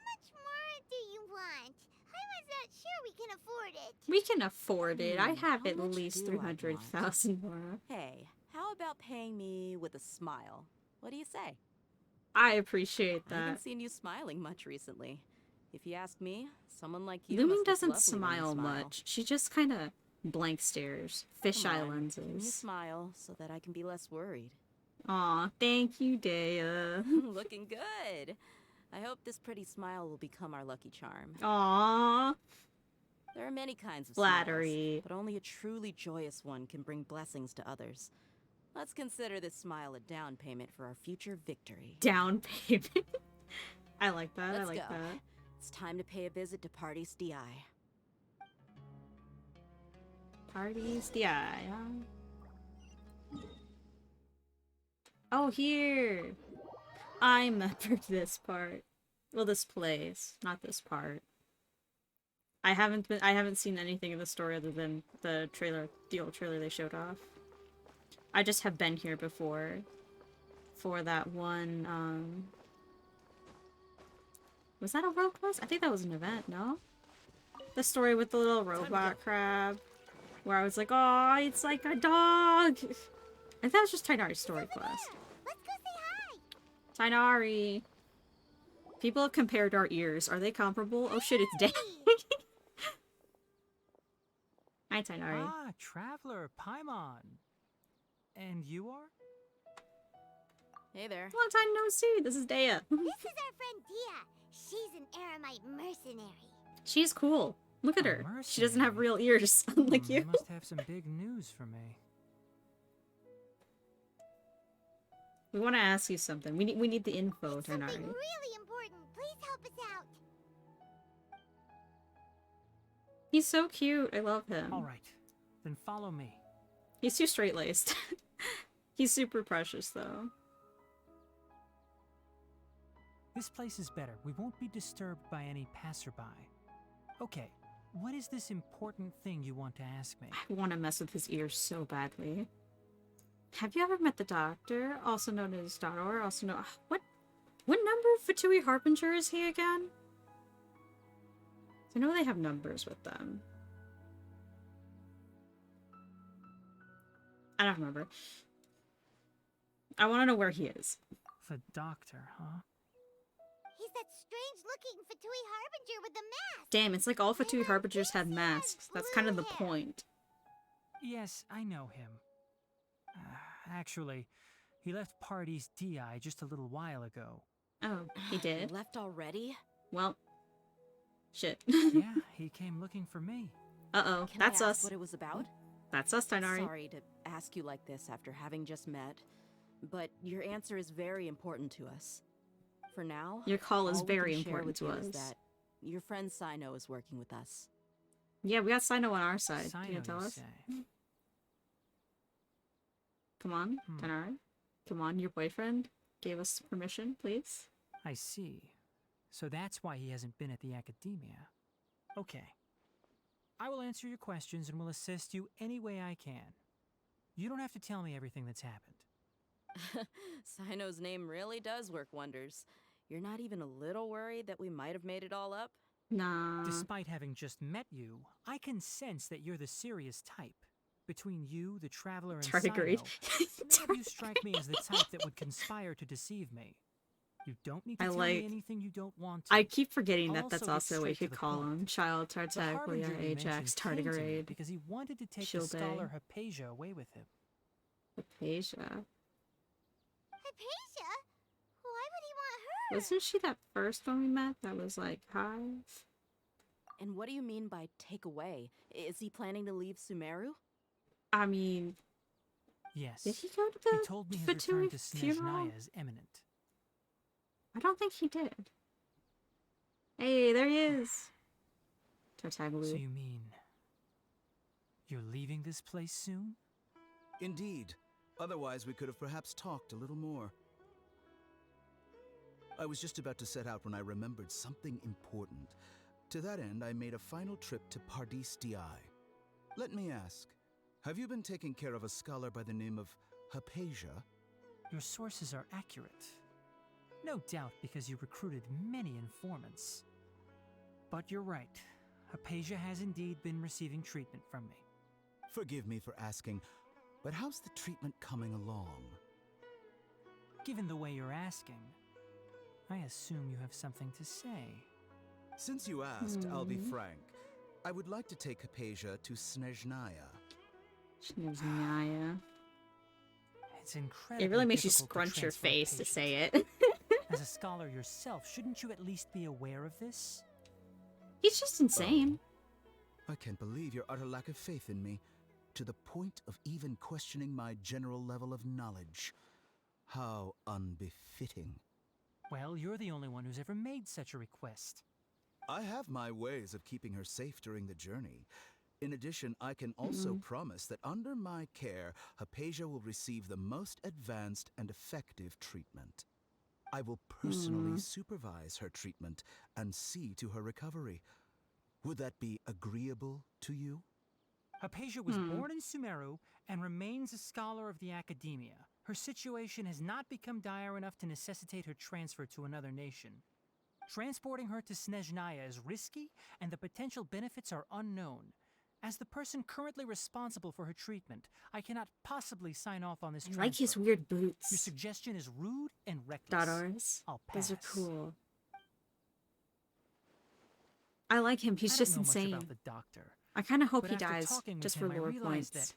much more do you want? I'm not sure we can afford it. We can afford it. I have how at much least do I 300,000 more. Hey, how about paying me with a smile? What do you say? I appreciate I haven't that. seen you smiling much recently. If you ask me, someone like you Lumin must look doesn't lovely when you smile smile. much. She just kind of blank stares. Fisheye Come on, give me a lenses. smile so that I can be less worried. Aw, thank you, Dea. Looking good. I hope this pretty smile will become our lucky charm. Aw. There are many kinds of Flattery. smiles, but only a truly joyous one can bring blessings to others. Let's consider this smile a down payment for our future victory. Down payment. I like that. I Let's like go. that. It's time to pay a visit to Pardis DI. Parties, yeah. Oh, here. I remembered this part. Well, this place, not this part. I haven't seen anything of the story other than the old trailer they showed off. I just have been here before. For that one, was that a road quest? I think that was an event, no? The story with the little robot crab. Where I was like, oh, it's like a dog! And that was just Tainari's story quest. Let's go say hi. Tainari! People have compared our ears. Are they comparable? Oh shit, it's dead. Hi, Tainari. Ah, Traveler, Paimon. And you are? Hey there. Long time no see. This is Dea. This is our friend Dia. She's an Aramite mercenary. She's cool. Look at A her. She doesn't have real ears, Hmm, unlike they you. must have some big news for me. We want to ask you something. We need the info, Something Tainari. really important. Please help us out. He's so cute. I love him. All right, then follow me. He's too straight-laced. He's super precious, though. This place is better. We won't be disturbed by any passerby. Okay, what is this important thing you want to ask me? I want to mess with his ears so badly. Have you ever met the Doctor, also known as Dador, also known... What number Fatui Harbinger is he again? I know they have numbers with them. I don't remember. I want to know where he is. The Doctor, huh? He's that strange-looking Fatui Harbinger with the mask. Damn, it's like all Fatui Harbingers had masks. That's kind of the point. Yes, I know him. Actually, he left Party's DI just a little while ago. Oh, he did? Left already? Well, shit. Yeah, he came looking for me. Uh-oh, Can that's I ask us. what it was about? That's us, Tainari. Sorry to ask you like this after having just met, but your answer is very important to us. For now, Your call is all we very can share important with to you us. is that your friend Sino is working with us. Yeah, we got Sino on our side. Sino, Can you tell you us? say? Come on, Tainari. Come on, your boyfriend gave us permission, please. I see. So that's why he hasn't been at the academia. Okay. I will answer your questions and will assist you any way I can. You don't have to tell me everything that's happened. Sino's name really does work wonders. You're not even a little worried that we might have made it all up? Nah. Despite having just met you, I can sense that you're the serious type. Between you, the Traveler, and Tardigrade. Sino, none of you strike me as the type that would conspire to deceive me. You don't need to tell me anything you don't want to. I keep forgetting that I'll that's also get also what you straight to could the call point. him. Child, The Tartaglia, Harbinger you Ajax, mentioned came to me Tardigrade. because he wanted to take the Shilde. scholar Hypatia away with him. Hypatia. Hypatia? Why would he want her? Wasn't she that first one we met that was like, hi? And what do you mean by take away? Is he planning to leave Sumeru? I mean... Yes. Did he go to the He told me his return Fatui to funeral? Snezhnaya is imminent. I don't think he did. Hey, there he is. Tartaglia. So you mean you're leaving this place soon? Indeed. Otherwise, we could have perhaps talked a little more. I was just about to set out when I remembered something important. To that end, I made a final trip to Pardis Di. Let me ask, have you been taking care of a scholar by the name of Hypatia? Your sources are accurate. No doubt because you recruited many informants. But you're right. Hypatia has indeed been receiving treatment from me. Forgive me for asking, but how's the treatment coming along? Given the way you're asking, I assume you have something to say. Since you asked, I'll be frank. I would like to take Hypatia to Snezhnaya. Snezhnaya. It's incredible. It really makes you scrunch your face to say it. As a scholar yourself, shouldn't you at least be aware of this? He's just insane. I can't believe your utter lack of faith in me, to the point of even questioning my general level of knowledge. How unbefitting. Well, you're the only one who's ever made such a request. I have my ways of keeping her safe during the journey. In addition, I can also promise that under my care, Hypatia will receive the most advanced and effective treatment. I will personally supervise her treatment and see to her recovery. Would that be agreeable to you? Hypatia was born in Sumeru and remains a scholar of the academia. Her situation has not become dire enough to necessitate her transfer to another nation. Transporting her to Snezhnaya is risky, and the potential benefits are unknown. As the person currently responsible for her treatment, I cannot possibly sign off on this transfer. I like his weird boots. Your suggestion is rude and reckless. Dadars. I'll pass. Those are cool. I like him. He's just I don't know insane. much about the Doctor, I kind of hope But he after dies talking with just him, for I lore realized points. that,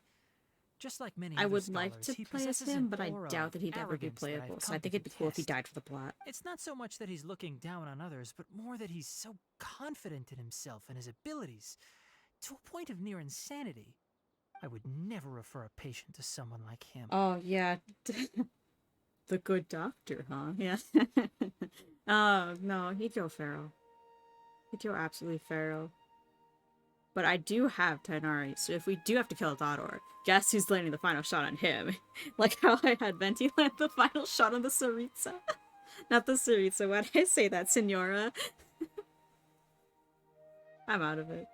just like many I other would like scholars, to he play as possesses him, an but I aura doubt of that he'd ever be arrogance that I've playable, so I come think to it'd be cool if he detest. died for the plot. It's not so much that he's looking down on others, but more that he's so confident in himself and his abilities, to a point of near insanity. I would never refer a patient to someone like him. Oh, yeah. The good doctor, huh? Yeah. Oh, no, he'd go feral. He'd go absolutely feral. But I do have Tainari, so if we do have to kill Dodor, guess who's landing the final shot on him? Like how I had Venti land the final shot on the Saritsa. Not the Saritsa, why did I say that, Senora? I'm out of it.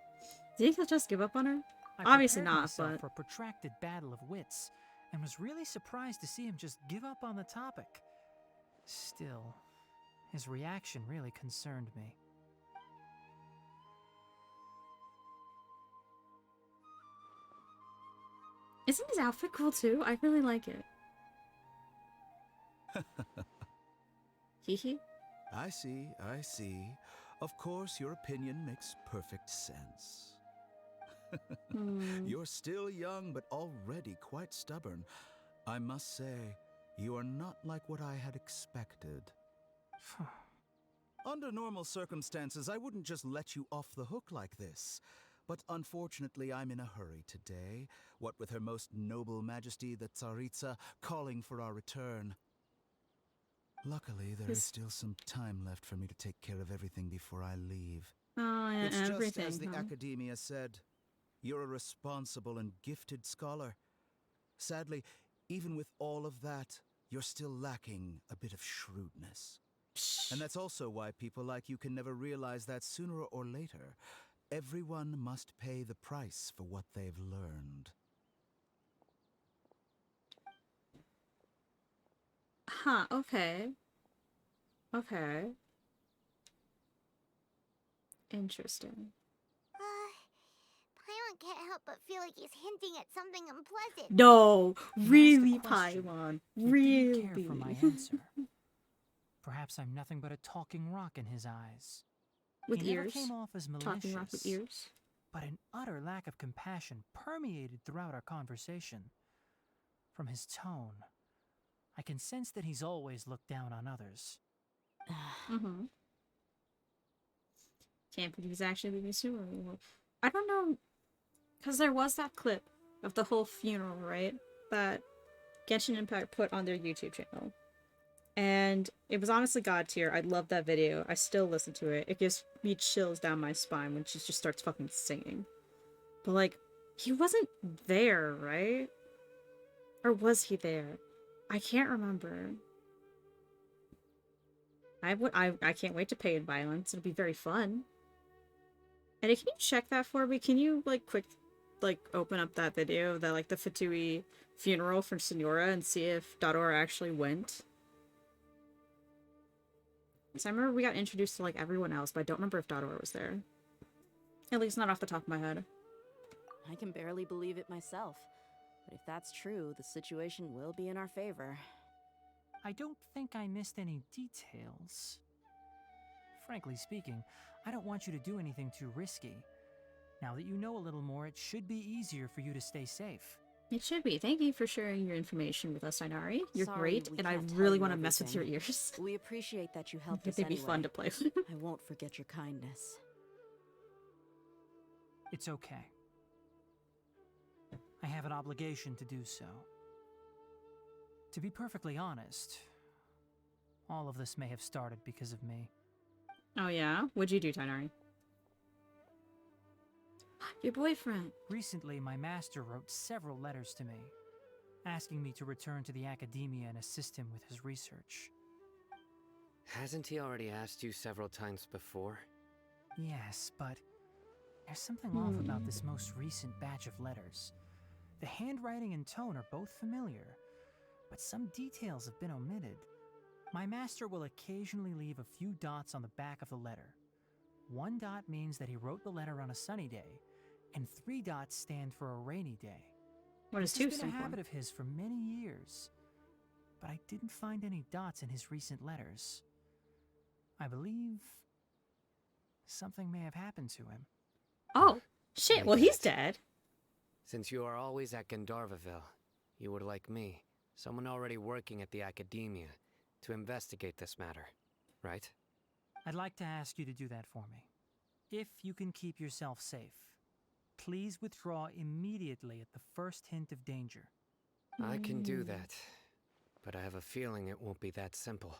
Do you think he'll just give up on her? I Obviously prepared not, myself but... for a protracted battle of wits, and was really surprised to see him just give up on the topic. Still, his reaction really concerned me. Isn't his outfit cool too? I really like it. Hehe. I see, I see. Of course, your opinion makes perfect sense. You're still young, but already quite stubborn. I must say, you are not like what I had expected. Under normal circumstances, I wouldn't just let you off the hook like this. But unfortunately, I'm in a hurry today, what with Her Most Noble Majesty the Tsaritsa calling for our return. Luckily, there is still some time left for me to take care of everything before I leave. Oh, yeah, It's everything, just as the huh? Academia said. You're a responsible and gifted scholar. Sadly, even with all of that, you're still lacking a bit of shrewdness. And that's also why people like you can never realize that sooner or later, everyone must pay the price for what they've learned. Huh, okay. Okay. Interesting. Paimon can't help but feel like he's hinting at something unpleasant. No! He Really, asked a question, Paimon. yet Really. didn't care for my answer. Perhaps I'm nothing but a talking rock in his eyes. With He never ears. came off as malicious, Talking rock with ears. but an utter lack of compassion permeated throughout our conversation. From his tone, I can sense that he's always looked down on others. Mm-hmm. Can't believe he's actually leaving Sumeru. I don't know, because there was that clip of the whole funeral, right? That Genshin Impact put on their YouTube channel. And it was honestly god tier. I love that video. I still listen to it. It gives me chills down my spine when she just starts fucking singing. But like, he wasn't there, right? Or was he there? I can't remember. I can't wait to pay in violence. It'll be very fun. And can you check that for me? Can you like open up that video, that like the Fatui funeral for Senora, and see if Dodor actually went? Because I remember we got introduced to like everyone else, but I don't remember if Dodor was there. At least not off the top of my head. I can barely believe it myself. But if that's true, the situation will be in our favor. I don't think I missed any details. Frankly speaking, I don't want you to do anything too risky. Now that you know a little more, it should be easier for you to stay safe. It should be. Thank you for sharing your information with us, Ainari. You're Sorry, great, we and I can't tell really you want to mess with your everything. ears. We appreciate that you helped us They'd be anyway. fun to play with. I won't forget your kindness. It's okay. I have an obligation to do so. To be perfectly honest, all of this may have started because of me. Oh yeah? What'd you do, Tainari? Your boyfriend! Recently, my master wrote several letters to me, asking me to return to the academia and assist him with his research. Hasn't he already asked you several times before? Yes, but there's something off about this most recent batch of letters. The handwriting and tone are both familiar, but some details have been omitted. My master will occasionally leave a few dots on the back of the letter. 1 dot means that he wrote the letter on a sunny day, and 3 dots stand for a rainy day. What does 2 This has been stand a for? habit of his for many years, but I didn't find any dots in his recent letters. I believe something may have happened to him. Oh! Shit, I well, he's bet. dead. Since you are always at Gandharvaville, you would like me, someone already working at the Academia, to investigate this matter, right? I'd like to ask you to do that for me. If you can keep yourself safe, please withdraw immediately at the first hint of danger. I can do that, but I have a feeling it won't be that simple.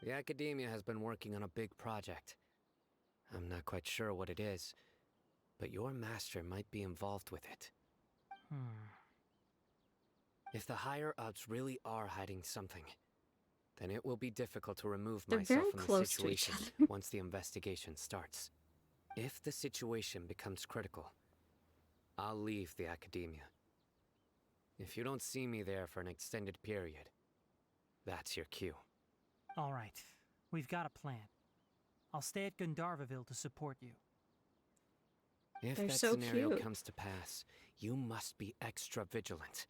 The Academia has been working on a big project. I'm not quite sure what it is, but your master might be involved with it. If the higher-ups really are hiding something, then it will be difficult to remove They're myself very from the close to each situation other. once the investigation starts. If the situation becomes critical, I'll leave the Academia. If you don't see me there for an extended period, that's your cue. All right, we've got a plan. I'll stay at Gandharvaville to support you. If They're that so scenario cute. comes to pass, you must be extra vigilant.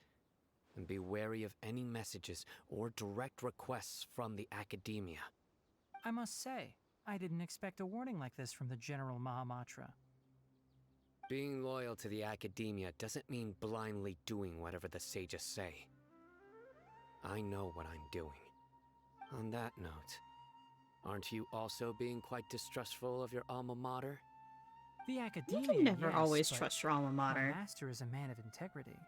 And be wary of any messages or direct requests from the Academia. I must say, I didn't expect a warning like this from the General Mahamatra. Being loyal to the Academia doesn't mean blindly doing whatever the sages say. I know what I'm doing. On that note, aren't you also being quite distrustful of your alma mater? The Academia, You can never yes, always but trust your alma mater. My master is a man of integrity.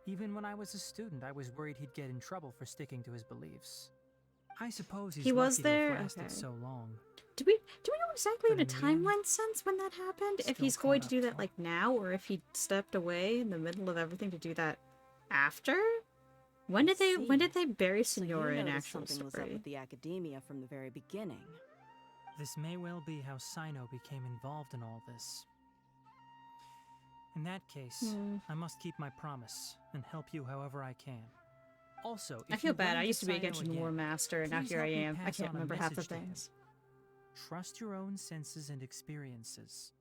Even when I was a student, I was worried he'd get in trouble for sticking to his beliefs. I suppose he's He was lucky there? to have lasted Okay. so long. Do we know exactly But in a in the end, timeline sense when that happened? If still he's going to caught do up that to like now, or if he stepped away in the middle of everything to do that after? When did they bury So you Signora in noticed actual something was up story? with the Academia from the very beginning. This may well be how Sino became involved in all this. In that case, I must keep my promise and help you however I can. Also, I if feel you bad. run I into used to be a Sino Genshin War again, Master, and now please here I help me am. I pass can't on a remember half the message to him. things. Trust your own senses and experiences.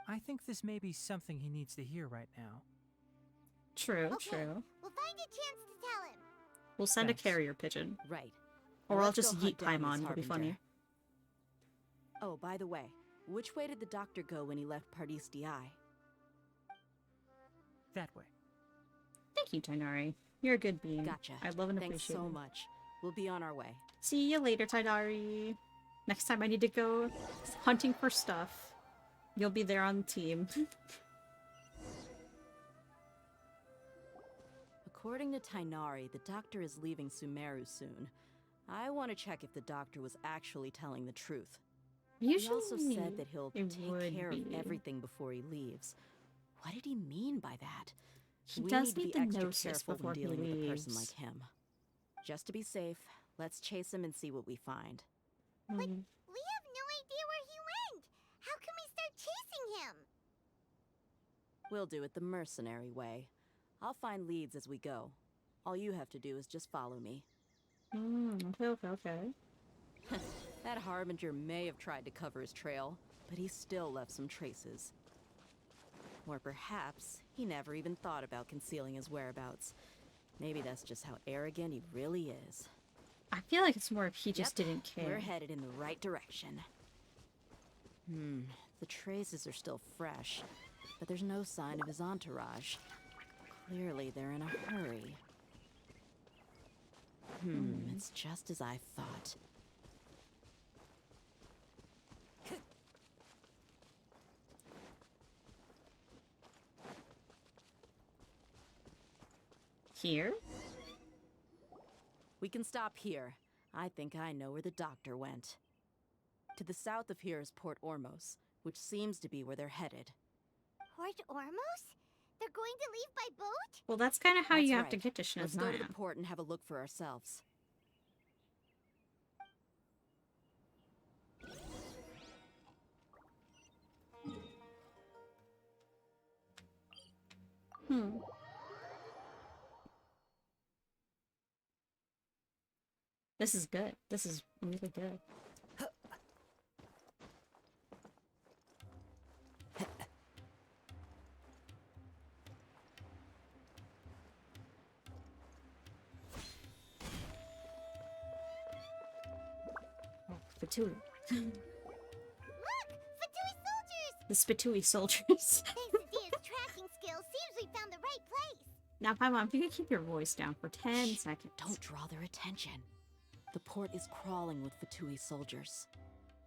I think this may be something he needs to hear right now. True, Okay, true. we'll find a chance to tell him. We'll send Thanks. a carrier pigeon. Right. Or Now I'll let's just go yeet hunt down Paimon. this It'll be harbinger. funny. Oh, by the way, which way did the doctor go when he left Pardis Di? That way. Thank you, Tainari. You're a good being. Gotcha. I love and Thanks appreciate so it. much. We'll be on our way. See you later, Tainari. Next time I need to go hunting for stuff, you'll be there on the team. According to Tainari, the doctor is leaving Sumeru soon. I want to check if the doctor was actually telling the truth. He also Usually said that he'll it take would care of be. everything before he leaves. What did he mean by that? He We does need need to the be extra gnosis careful before when he dealing with a person leaves. like him. Just to be safe, let's chase him and see what we find. But we have no idea where he went. How can we start chasing him? We'll do it the mercenary way. I'll find leads as we go. All you have to do is just follow me. Okay. That Harbinger may have tried to cover his trail, but he still left some traces. Or perhaps he never even thought about concealing his whereabouts. Maybe that's just how arrogant he really is. I feel like it's more if he just didn't care. We're headed in the right direction. The traces are still fresh, but there's no sign of his entourage. Clearly they're in a hurry. It's just as I thought. Here? We can stop here. I think I know where the doctor went. To the south of here is Port Ormos, which seems to be where they're headed. Port Ormos? They're going to leave by boat? Well, that's kind of how That's you have to right. get to Let's go to the Shinazaya. port and have a look for ourselves. This is good. This is really good. Oh, Fatui. Look! Fatui soldiers! The Spitui soldiers. Thanks to Dia's tracking skills, seems we found the right place. Now, Paimon, if you could keep your voice down for 10 seconds. Don't draw their attention. The port is crawling with Fatui soldiers.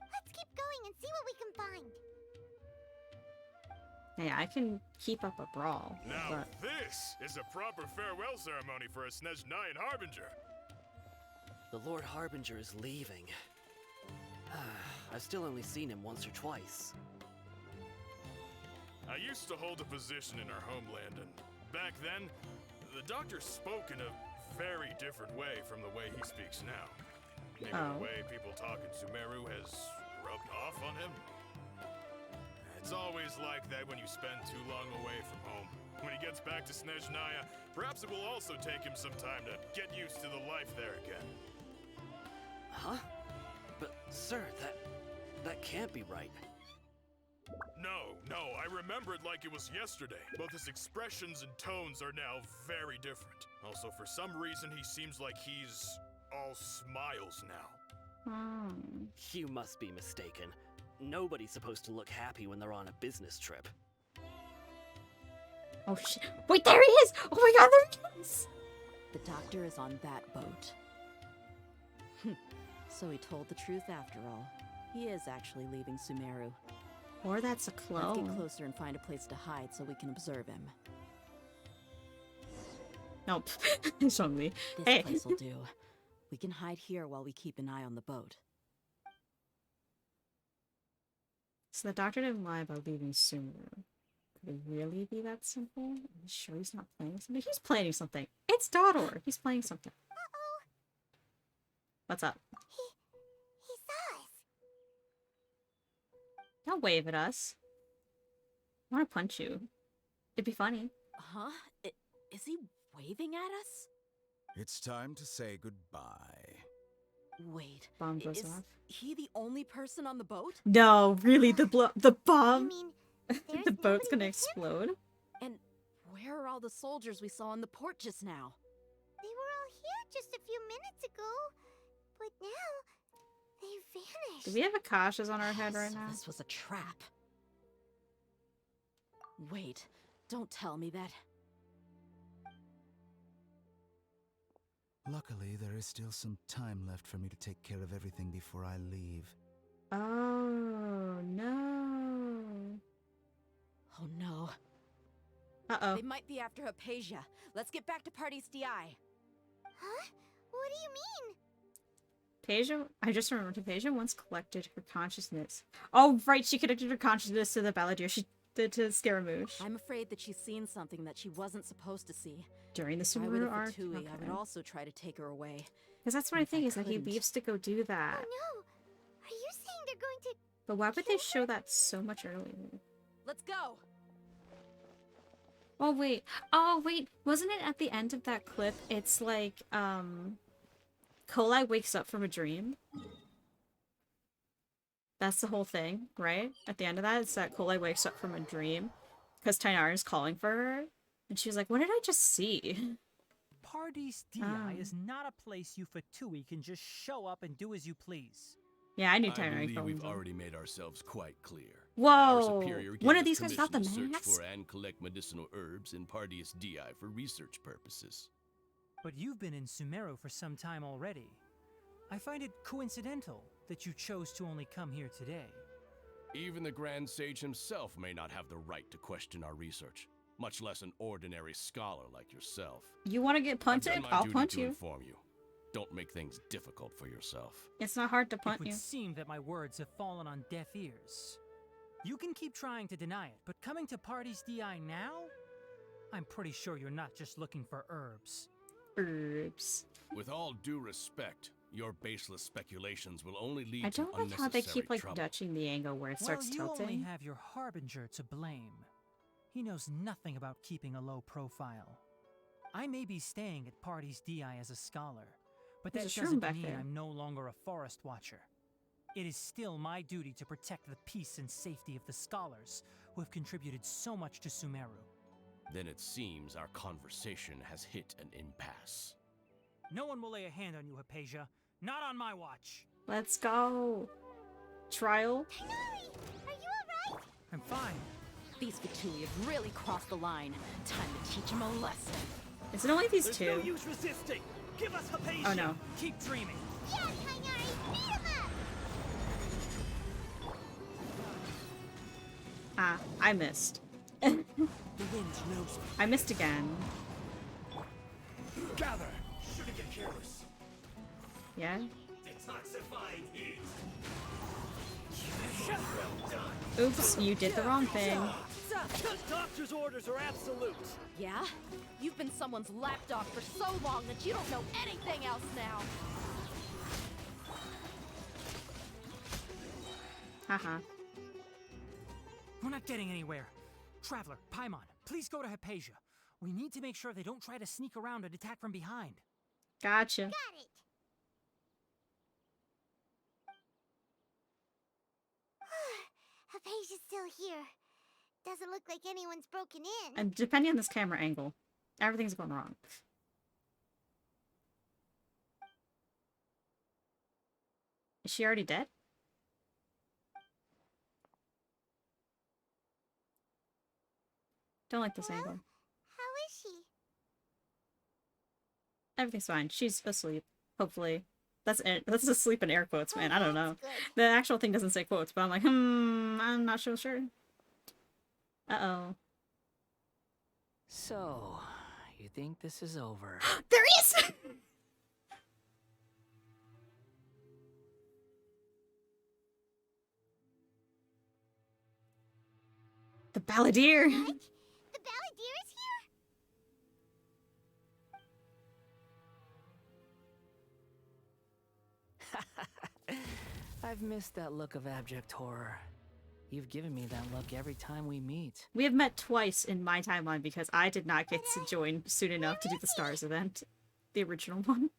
Let's keep going and see what we can find. Hey, I can keep up a brawl. Now But this is a proper farewell ceremony for a Snezhnayan Harbinger. The Lord Harbinger is leaving. I've still only seen him once or twice. I used to hold a position in our homeland, and back then, the doctor spoke in a very different way from the way he speaks now. Maybe the way people talk in Sumeru has rubbed off on him. It's always like that when you spend too long away from home. When he gets back to Snezhnaya, perhaps it will also take him some time to get used to the life there again. Huh? But, sir, that can't be right. No, I remember it like it was yesterday. Both his expressions and tones are now very different. Also, for some reason, he seems like he's all smiles now. You must be mistaken. Nobody's supposed to look happy when they're on a business trip. oh shit! Wait, there he is! Oh my god, there he is! The doctor is on that boat. So he told the truth after all. He is actually leaving Sumeru. Or that's a Let's clone. get closer and find a place to hide so we can observe him. Nope. It's on me. This Hey. place will do. We can hide here while we keep an eye on the boat. So the doctor didn't lie about leaving Sumeru. Could it really be that simple? Are you sure he's not playing something? He's playing something. It's Dodor. He's playing something. What's up? He saw us. Don't wave at us. I want to punch you. It'd be funny. Huh? Is he waving at us? It's time to say goodbye. Wait, Bomb goes is off. he the only person on the boat? No, really, the bomb. mean, The boat's gonna explode. And where are all the soldiers we saw in the port just now? They were all here just a few minutes ago, but now they vanished. Do we have Akashas on our head right So now? this was a trap. Wait, don't tell me that. Luckily, there is still some time left for me to take care of everything before I leave. Oh, no. Oh no. Uh-oh. They might be after Hypatia. Let's get back to Party's DI. Huh? What do you mean? Hypatia, I just remembered Hypatia once collected her consciousness. Oh, right, she connected her consciousness to the Balladeer. She did to Scaramouche. I'm afraid that she's seen something that she wasn't supposed to see. During the If I were the Sumeru arc? Fatui, I Okay. would also try to take her away. Because that's what I If think, I is that he couldn't. leaves to go do that. Oh no! Are you saying they're going to... But why would they show that so much earlier? Let's go! Oh, wait. Wasn't it at the end of that clip? It's like, Kolai wakes up from a dream. That's the whole thing, right? At the end of that, it's that Kolai wakes up from a dream. Because Tainara is calling for her. And she was like, what did I just see? Pardees DI is not a place you Fatui can just show up and do as you please. Yeah, I knew I Tainara believe calling we've for her. already made ourselves quite clear. Whoa! Our superior One gave of these us guys got the permission to mask? search for and collect medicinal herbs in Pardees DI for research purposes. But you've been in Sumeru for some time already. I find it coincidental that you chose to only come here today. Even the Grand Sage himself may not have the right to question our research, much less an ordinary scholar like yourself. You want to get I've punted? done my I'll duty punch to you. inform you. Don't make things difficult for yourself. It's not hard to It punt would you. seem that my words have fallen on deaf ears. You can keep trying to deny it, but coming to Pardees DI now? I'm pretty sure you're not just looking for herbs. Herbs. With all due respect, your baseless speculations will only lead I to don't like unnecessary how they keep, like, trouble. dutching the angle where it starts Well, you tilting. only have your Harbinger to blame. He knows nothing about keeping a low profile. I may be staying at Pardees DI as a scholar, but There's that a shroom doesn't back mean there. I'm no longer a forest watcher. It is still my duty to protect the peace and safety of the scholars who have contributed so much to Sumeru. Then it seems our conversation has hit an impasse. No one will lay a hand on you, Hypatia. Not on my watch. Let's go. Trial. Tighnari! Are you alright? I'm fine. These Vituli have really crossed the line. Time to teach them a lesson. Is it only these There's two? no use resisting. Give us Hypatia. Oh no. Keep dreaming. Yeah, Kainari, beat him up! Ah, I missed. The wind knows me. I missed again. Gather. Shouldn't get careless. Yeah? Detoxifying heat. Oops, you did the wrong thing. The doctor's orders are absolute. Yeah? You've been someone's lapdog for so long that you don't know anything else now. Haha. We're not getting anywhere. Traveler, Paimon, please go to Hypatia. We need to make sure they don't try to sneak around and attack from behind. Gotcha. Got it! Hypatia's still here. Doesn't look like anyone's broken in. And depending on this camera angle, everything's going wrong. Is she already dead? Don't like this angle. How is she? Everything's fine. She's asleep. Hopefully. That's asleep in air quotes, man. I don't know. Good. The actual thing doesn't say quotes, but I'm like, I'm not so sure. Uh-oh. So, you think this is over? There he is! The Balladeer! What? The Balladeer is here? I've missed that look of abject horror. You've given me that look every time we meet. We have met twice in my timeline because I did not get to join soon enough to do the Stars event. The original one.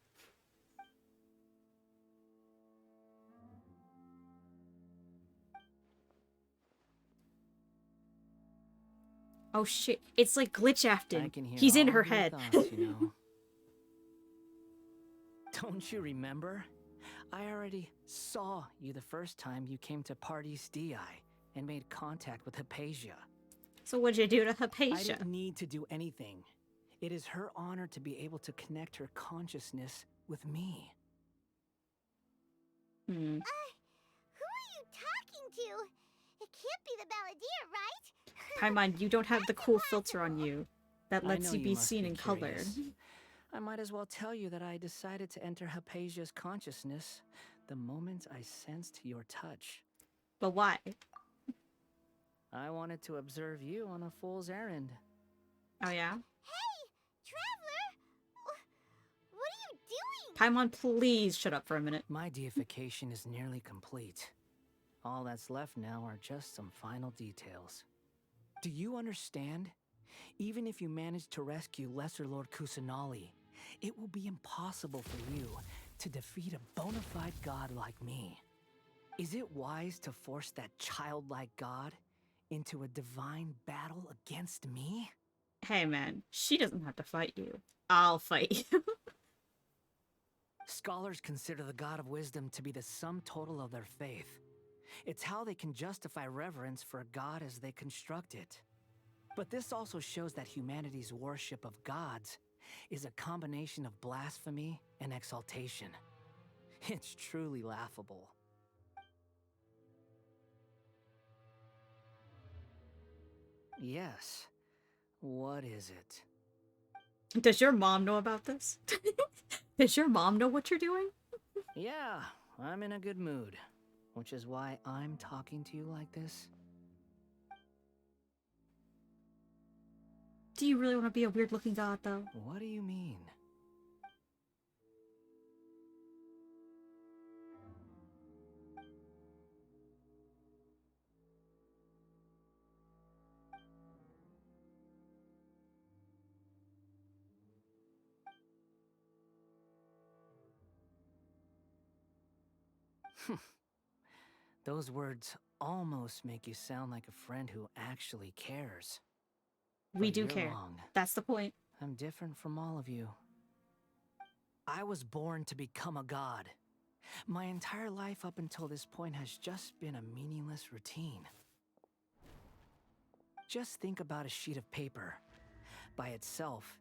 Oh shit, it's like glitch I Afton. can hear He's in all her of your head. thoughts, you know. Don't you remember? I already saw you the first time you came to Party's DI and made contact with Hypatia. So what'd you do to I Hypatia? didn't need to do anything. It is her honor to be able to connect her consciousness with me. Hmm. Who are you talking to? It can't be the Balladeer, right? Paimon, you don't have the cool filter on you that I lets know you be must seen be in color. curious. I might as well tell you that I decided to enter Hypatia's consciousness the moment I sensed your touch. But why? I wanted to observe you on a fool's errand. Oh yeah? Hey, Traveler! What are you doing? Paimon, please shut up for a minute. My deification is nearly complete. All that's left now are just some final details. Do you understand? Even if you manage to rescue Lesser Lord Kusanali, it will be impossible for you to defeat a bona fide god like me. Is it wise to force that childlike god into a divine battle against me? Hey man, she doesn't have to fight you. I'll fight you. Scholars consider the god of wisdom to be the sum total of their faith. It's how they can justify reverence for a god as they construct it. But this also shows that humanity's worship of gods is a combination of blasphemy and exaltation. It's truly laughable. Yes. What is it? Does your mom know about this? Does your mom know what you're doing? Yeah, I'm in a good mood, which is why I'm talking to you like this. Do you really want to be a weird looking god though? What do you mean? Those words almost make you sound like a friend who actually cares. We But do you're care. wrong. That's the point. I'm different from all of you. I was born to become a god. My entire life up until this point has just been a meaningless routine. Just think about a sheet of paper. By itself,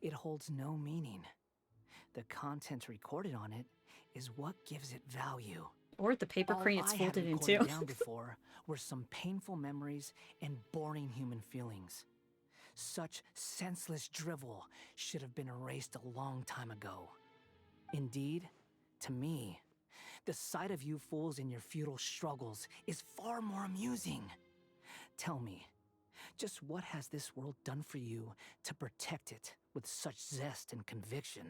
it holds no meaning. The content recorded on it is what gives it value. Or the paper crane it's folded in two. All I had recorded down before were some painful memories and boring human feelings. Such senseless drivel should have been erased a long time ago. Indeed, to me, the sight of you fools in your futile struggles is far more amusing. Tell me, just what has this world done for you to protect it with such zest and conviction?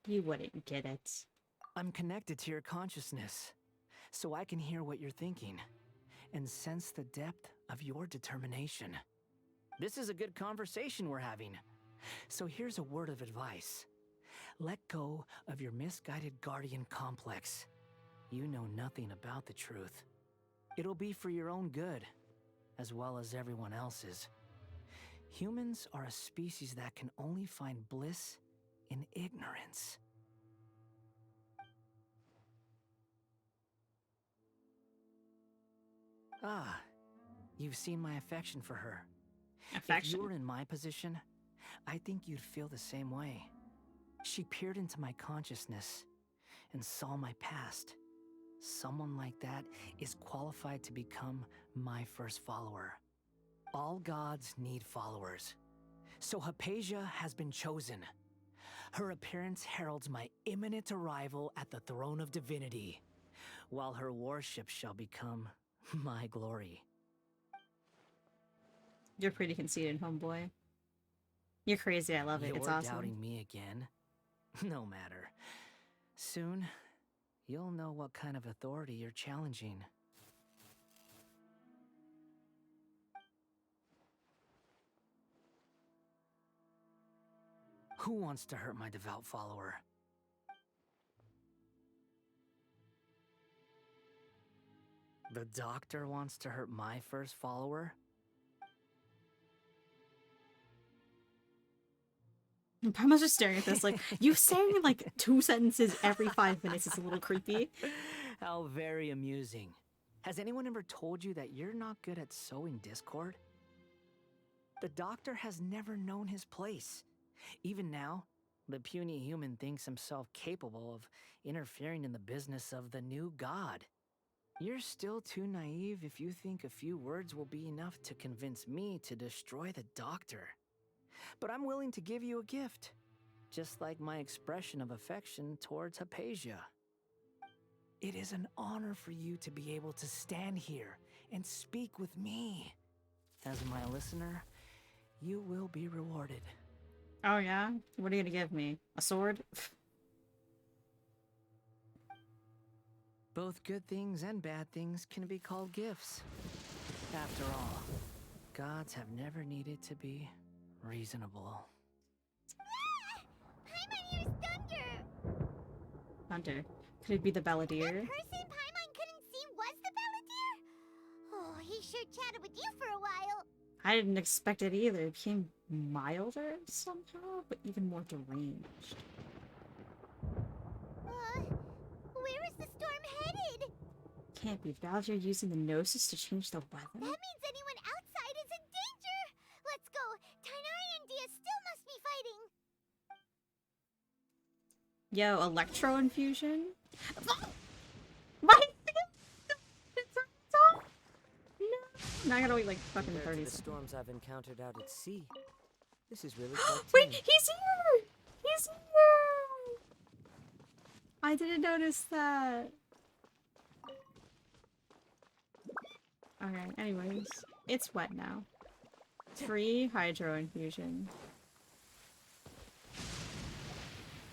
You wouldn't get it. I'm connected to your consciousness, so I can hear what you're thinking and sense the depth of your determination. This is a good conversation we're having. So here's a word of advice. Let go of your misguided guardian complex. You know nothing about the truth. It'll be for your own good, as well as everyone else's. Humans are a species that can only find bliss in ignorance. Ah, you've seen my affection for her. Affection? If you were in my position, I think you'd feel the same way. She peered into my consciousness and saw my past. Someone like that is qualified to become my first follower. All gods need followers. So Hypatia has been chosen. Her appearance heralds my imminent arrival at the throne of divinity, while her worship shall become my glory. You're pretty conceited, homeboy. You're crazy, I love it. It's awesome. You're doubting me again? No matter. Soon, you'll know what kind of authority you're challenging. Who wants to hurt my devout follower? The doctor wants to hurt my first follower? Paimon's just staring at this like, you saying like 2 sentences every 5 minutes is a little creepy. How very amusing. Has anyone ever told you that you're not good at sowing discord? The doctor has never known his place. Even now, the puny human thinks himself capable of interfering in the business of the new god. You're still too naive if you think a few words will be enough to convince me to destroy the doctor. But I'm willing to give you a gift, just like my expression of affection towards Hypatia. It is an honor for you to be able to stand here and speak with me. As my listener, you will be rewarded. Oh yeah? What are you gonna give me? A sword? Both good things and bad things can be called gifts. After all, gods have never needed to be reasonable. Paimon hears thunder! Thunder. Could it be the Balladeer? That person Paimon couldn't see was the Balladeer? Oh, he sure chatted with you for a while. I didn't expect it either. It became milder somehow, but even more deranged. Where is the storm headed? Can't be. Balladeer using the Gnosis to change the weather? That means anyone outside is in danger! Let's go! Tainari and Dia still must be fighting! Yo, electro infusion? My no! Now I gotta wait like fucking 30 the seconds. storms I've encountered out at sea. This is really quite Wait, tame. he's here! He's here! I didn't notice that. Okay, anyways. It's wet now. 3 hydro infusion.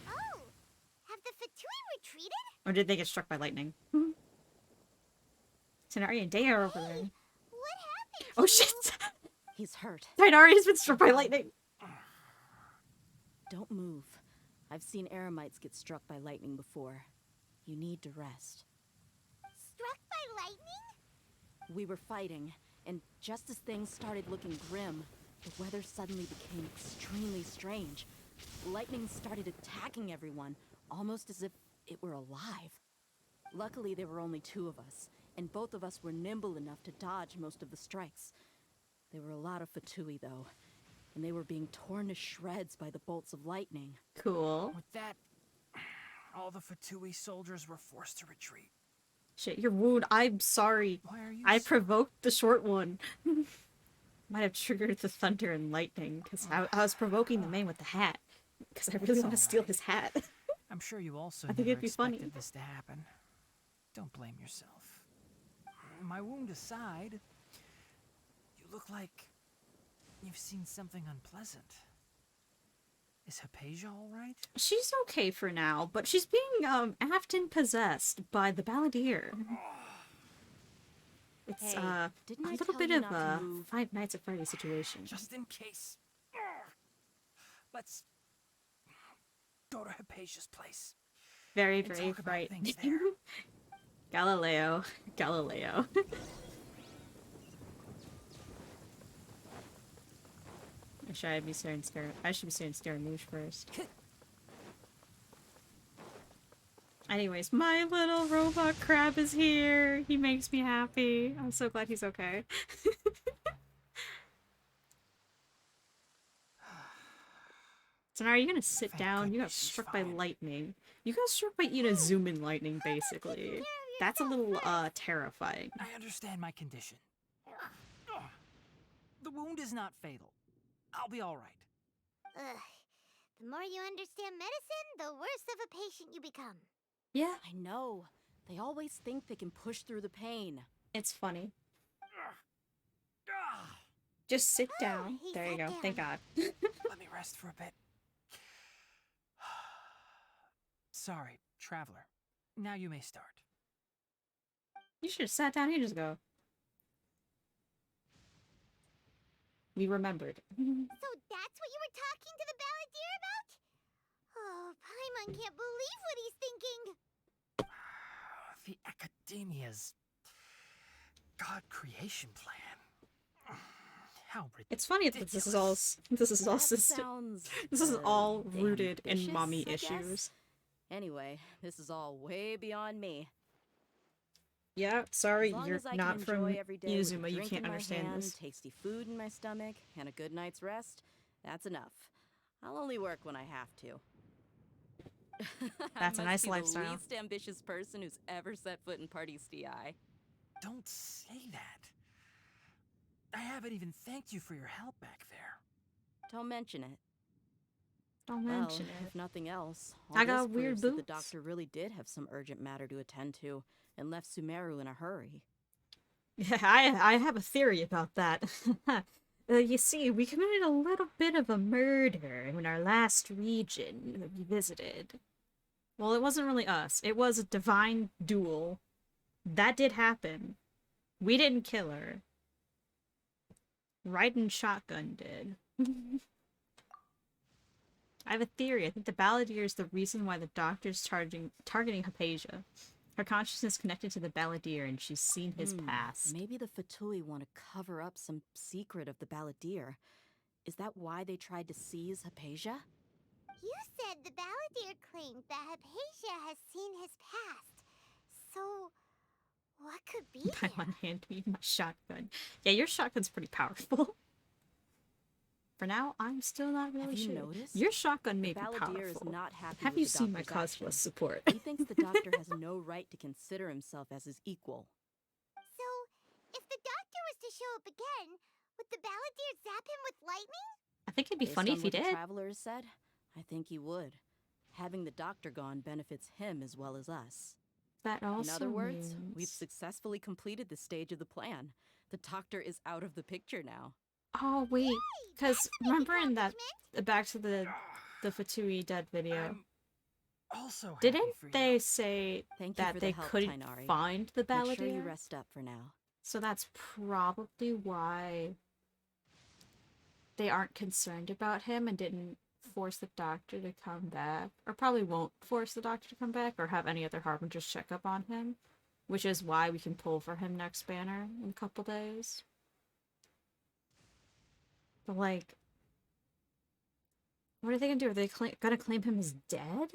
Oh! Have the Fatui retreated? Or did they get struck by lightning? Tainari and Dea are over there. What happened? Oh shit! He's hurt. Tainari has been struck by lightning! Don't move. I've seen eremites get struck by lightning before. You need to rest. Struck by lightning? We were fighting, and just as things started looking grim, the weather suddenly became extremely strange. Lightning started attacking everyone, almost as if it were alive. Luckily, there were only 2 of us, and both of us were nimble enough to dodge most of the strikes. There were a lot of Fatui, though, and they were being torn to shreds by the bolts of lightning. Cool. With that, all the Fatui soldiers were forced to retreat. Shit, your wound. I'm sorry. Why are you I sorry? provoked the short one. Might have triggered the thunder and lightning, because I was provoking the man with the hat. Because I really want to steal his hat. I'm sure you also I think never it'd be funny. expected this to happen. Don't blame yourself. My wound aside, you look like you've seen something unpleasant. Is Hypatia all right? She's okay for now, but she's being, often possessed by the Balladeer. It's, Hey, a didn't I little tell bit you of not to a move? Five Nights at Freddy's situation. Just in case. Let's go to Hypatia's place. Very, and very talk about right. things there. Galileo. Galileo. I should be staring Scaramouche first. Anyways, my little robot crab is here. He makes me happy. I'm so glad he's okay. So now are you gonna sit down? You got struck by lightning. You got struck by Inazuma lightning, basically. That's a little, terrifying. I understand my condition. The wound is not fatal. I'll be all right. Ugh. The more you understand medicine, the worse of a patient you become. Yeah. I know. They always think they can push through the pain. It's funny. Just sit down. he There you sat go. Thank God. Let me rest for a bit. Sorry, traveler. Now you may start. You should have sat down ages ago. We remembered. So that's what you were talking to the Balladeer about? Oh, Paimon can't believe what he's thinking. The Academia's God creation plan. How ridiculous. It's funny that this is all Sounds, this is all rooted ambitious, in mommy I guess. issues. Anyway, this is all way beyond me. Yeah, sorry, As long you're as I can not from enjoy every day with a Inazuma. You drink can't in my understand hand, this. tasty food in my stomach, and a good night's rest, that's enough. I'll only work when I have to. That's a I nice must be lifestyle. the least ambitious person who's ever set foot in Party's DI. Don't say that. I haven't even thanked you for your help back there. Don't mention it. Don't Well, mention it. if nothing else, I all got this weird proves that the boots. doctor really did have some urgent matter to attend to and left Sumeru in a hurry. Yeah, I have a theory about that. You see, we committed a little bit of a murder in our last region that we visited. Well, it wasn't really us. It was a divine duel. That did happen. We didn't kill her. Raiden Shotgun did. I have a theory. I think the Balladeer is the reason why the doctor's targeting Hypatia. Her consciousness connected to the Balladeer, and she's seen his past. Maybe the Fatui want to cover up some secret of the Balladeer. Is that why they tried to seize Hypatia? You said the Balladeer claimed that Hypatia has seen his past. So, what could be By one hand, me my shotgun. Yeah, your shotgun's pretty powerful. For now, I'm still not really Have you sure. noticed? Your shotgun may The be Balladeer is powerful. not happy Have with you the seen my doctor's cause actions. support? He thinks the doctor has no right to consider himself as his equal. So, if the doctor was to show up again, would the Balladeer zap him with lightning? I think it'd be Based funny on if he what the did. Traveler has said, I think he would. Having the doctor gone benefits him as well as us. That also In other words, means... we've successfully completed this stage of the plan. The doctor is out of the picture now. Oh, wait. Because remember in that... Back to the Fatui dead video. Also, Didn't they say Thank you that for the they help, couldn't Tainari. find the Balladeer? Make sure you rest up for now. So that's probably why they aren't concerned about him and didn't force the doctor to come back. Or probably won't force the doctor to come back or have any other Harbingers check up on him. Which is why we can pull for him next banner in a couple days. But like... what are they gonna do? Are they gonna claim him as dead?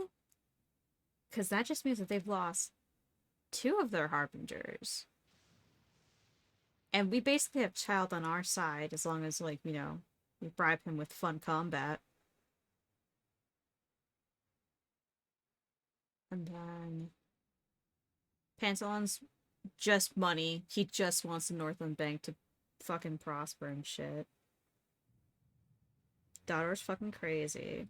Because that just means that they've lost 2 of their Harbingers. And we basically have Child on our side as long as, like, you know, we bribe him with fun combat. And then Pantalon's just money. He just wants the Northland Bank to fucking prosper and shit. Daughter's fucking crazy.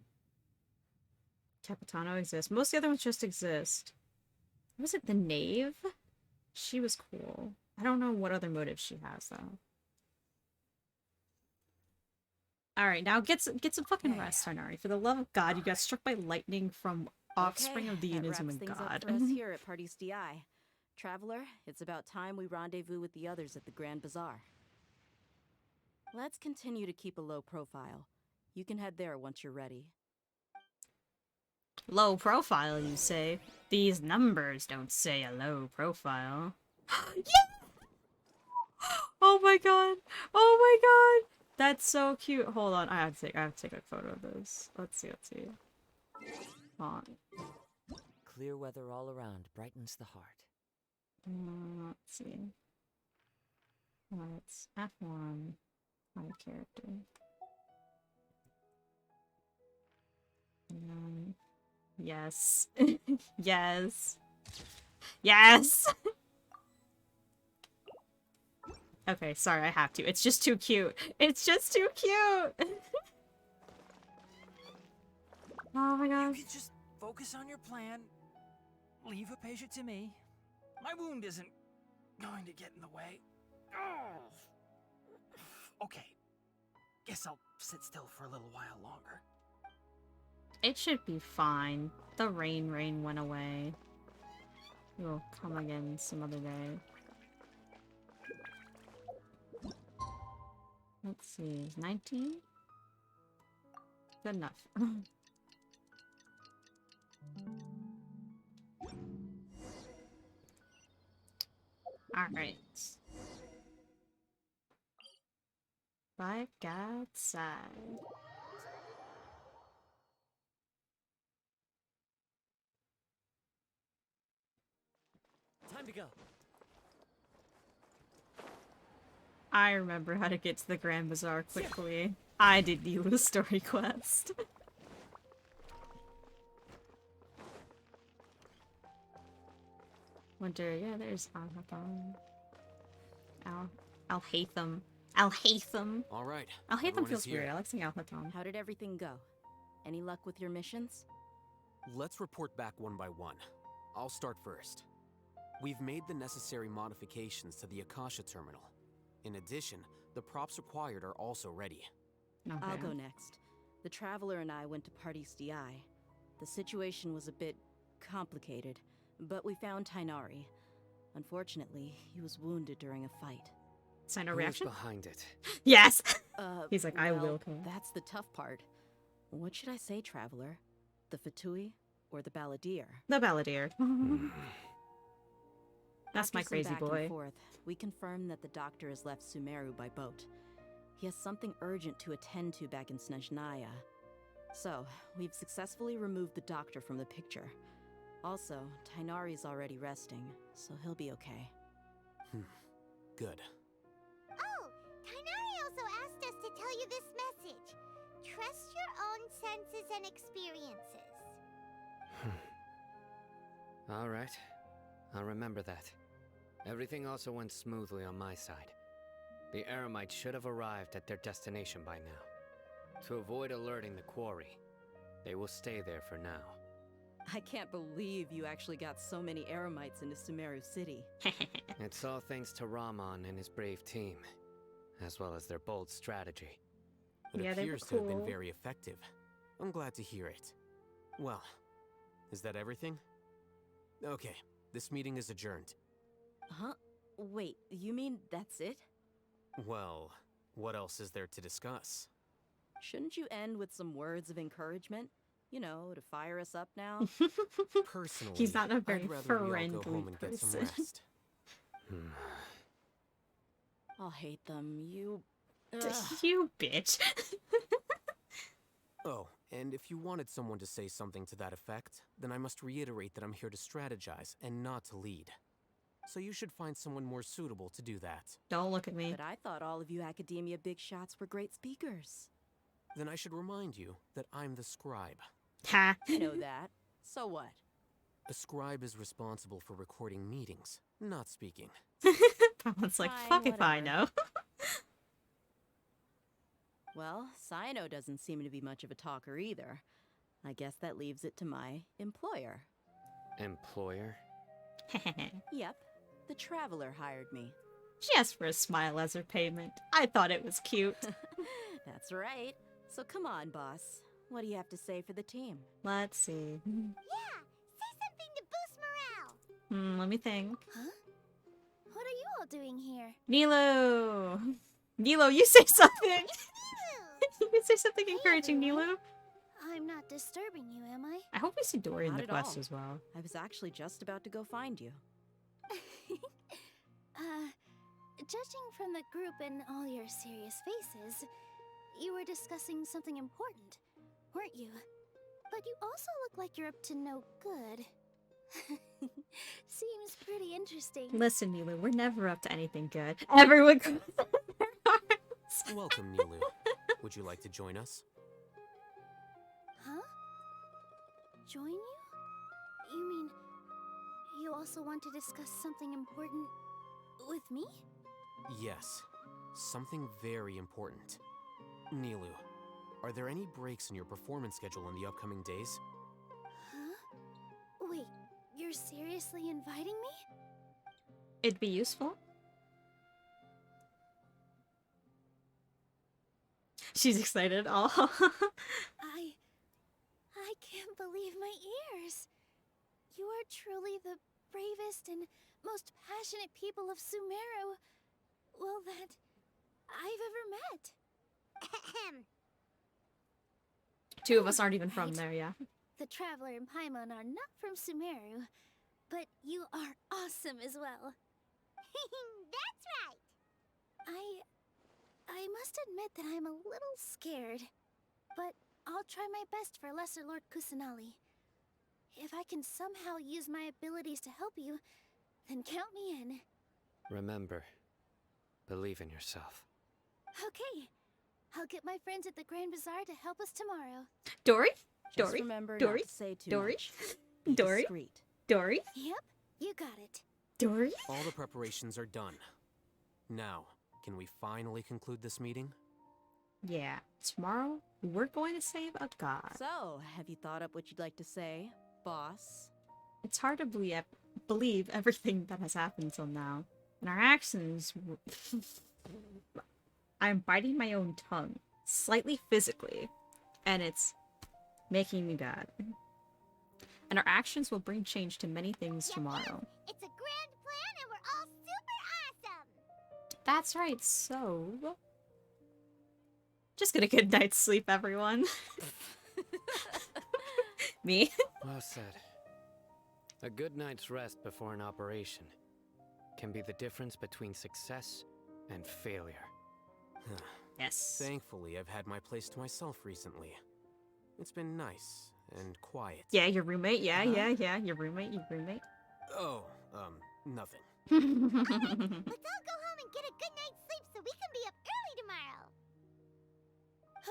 Capitano exists. Most of the other ones just exist. Was it the Knave? She was cool. I don't know what other motives she has, though. Alright, now get some fucking rest, Tighnari. For the love of God, you got struck by lightning from offspring of the that Inazuma wraps things God. up for us here at Party's DI. Traveler, it's about time we rendezvous with the others at the Grand Bazaar. Let's continue to keep a low profile. You can head there once you're ready. Low profile, you say? These numbers don't say a low profile. Yeah! Oh my god! Oh my god! That's so cute. Hold on, I have to take a photo of this. Let's see. Hold on. Clear weather all around brightens the heart. Let's see. It's F1. My character. Yes. Yes. Yes! Okay, sorry, I have to. It's just too cute. It's just too cute! Oh my god. You can just focus on your plan. Leave Hypatia to me. My wound isn't going to get in the way. Oh. Okay. Guess I'll sit still for a little while longer. It should be fine. The rain went away. We'll come again some other day. Let's see, 19? Good enough. Alright. By God's side. Time to go. I remember how to get to the Grand Bazaar quickly. I did Nilu's story quest. Wonder, yeah, there's Alhatham. Alhatham. Alhatham. All right. Alhatham feels weird. I like saying Alhatham. How did everything go? Any luck with your missions? Let's report back one by one. I'll start first. We've made the necessary modifications to the Akasha terminal. In addition, the props required are also ready. Okay. I'll go next. The Traveler and I went to Party's DI. The situation was a bit complicated, but we found Tighnari. Unfortunately, he was wounded during a fight. Sign no Who's reaction? behind it? Yes! He's like, I well, will come. That's the tough part. What should I say, Traveler? The Fatui or the Balladeer? The Balladeer. That's my After some crazy back boy. and forth, we confirmed that the doctor has left Sumeru by boat. He has something urgent to attend to back in Snezhnaya. So, we've successfully removed the doctor from the picture. Also, Tighnari's already resting, so he'll be okay. Good. Oh, Tighnari also asked us to tell you this message. Trust your own senses and experiences. All right. I'll remember that. Everything also went smoothly on my side. The Eremites should have arrived at their destination by now. To avoid alerting the quarry, they will stay there for now. I can't believe you actually got so many Eremites into Sumeru City. It's all thanks to Rahman and his brave team, as well as their bold strategy. It Yeah, they were appears to have been cool. very effective. I'm glad to hear it. Well, is that everything? Okay, this meeting is adjourned. Huh? Wait, you mean that's it? Well, what else is there to discuss? Shouldn't you end with some words of encouragement? You know, to fire us up now? Personally, He's not a very I'd rather we all friendly go home and get some person. rest. I'll hate them, you... You bitch. Oh, and if you wanted someone to say something to that effect, then I must reiterate that I'm here to strategize and not to lead. so you should find someone more suitable to do that. Don't look at me. But I thought all of you academia big shots were great speakers. Then I should remind you that I'm the scribe. Ha! I know that. So what? A scribe is responsible for recording meetings, not speaking. Paimon's like, Fine, fuck if I whatever. know. Well, Sino doesn't seem to be much of a talker either. I guess that leaves it to my employer. Employer? Yep, the Traveler hired me. She asked for a smile as her payment. I thought it was cute. That's right. So come on, boss. What do you have to say for the team? Let's see. Yeah, say something to boost morale. Let me think. Huh? What are you all doing here? Nilo! Nilo, you say something! You say something encouraging, Nilo. I'm not disturbing you, am I? I hope we see Dory in Not the at quest all. as well. I was actually just about to go find you. Judging from the group and all your serious faces, you were discussing something important, weren't you? But you also look like you're up to no good. Seems pretty interesting. Listen, Nilo, we're never up to anything good. Everyone goes in their hearts. Welcome, Nilu. Would you like to join us? Huh? Join you? You mean you also want to discuss something important with me? Yes, something very important. Nilu, are there any breaks in your performance schedule in the upcoming days? Huh? Wait, you're seriously inviting me? It'd be useful. She's excited. Oh. I can't believe my ears. You are truly the bravest and most passionate people of Sumeru, well, that I've ever met. Two of us aren't even from there, yeah. The Traveler and Paimon are not from Sumeru, but you are awesome as well. That's right. I must admit that I'm a little scared, but I'll try my best for Lesser Lord Kusanali. If I can somehow use my abilities to help you, then count me in. Remember, believe in yourself. Okay. I'll get my friends at the Grand Bazaar to help us tomorrow. Dory? Just Dory? remember Dory? not to say too Dory? much. Be Dory? discreet. Dory? Yep, you got it. Dory? All the preparations are done. Now, can we finally conclude this meeting? Yeah. Tomorrow, we're going to save a god. So, have you thought up what you'd like to say, boss? It's hard to believe everything that has happened till now. And our actions... I'm biting my own tongue. Slightly physically. And it's making me bad. And our actions will bring change to many things tomorrow. It's a grand plan and we're all super awesome! That's right, so... Just get a good night's sleep, everyone. Me? Well said. A good night's rest before an operation can be the difference between success and failure. Yes. Thankfully, I've had my place to myself recently. It's been nice and quiet. Yeah, your roommate. Yeah, your roommate, Oh, nothing. Let's all go home and get a good night's sleep so we can be up early tomorrow.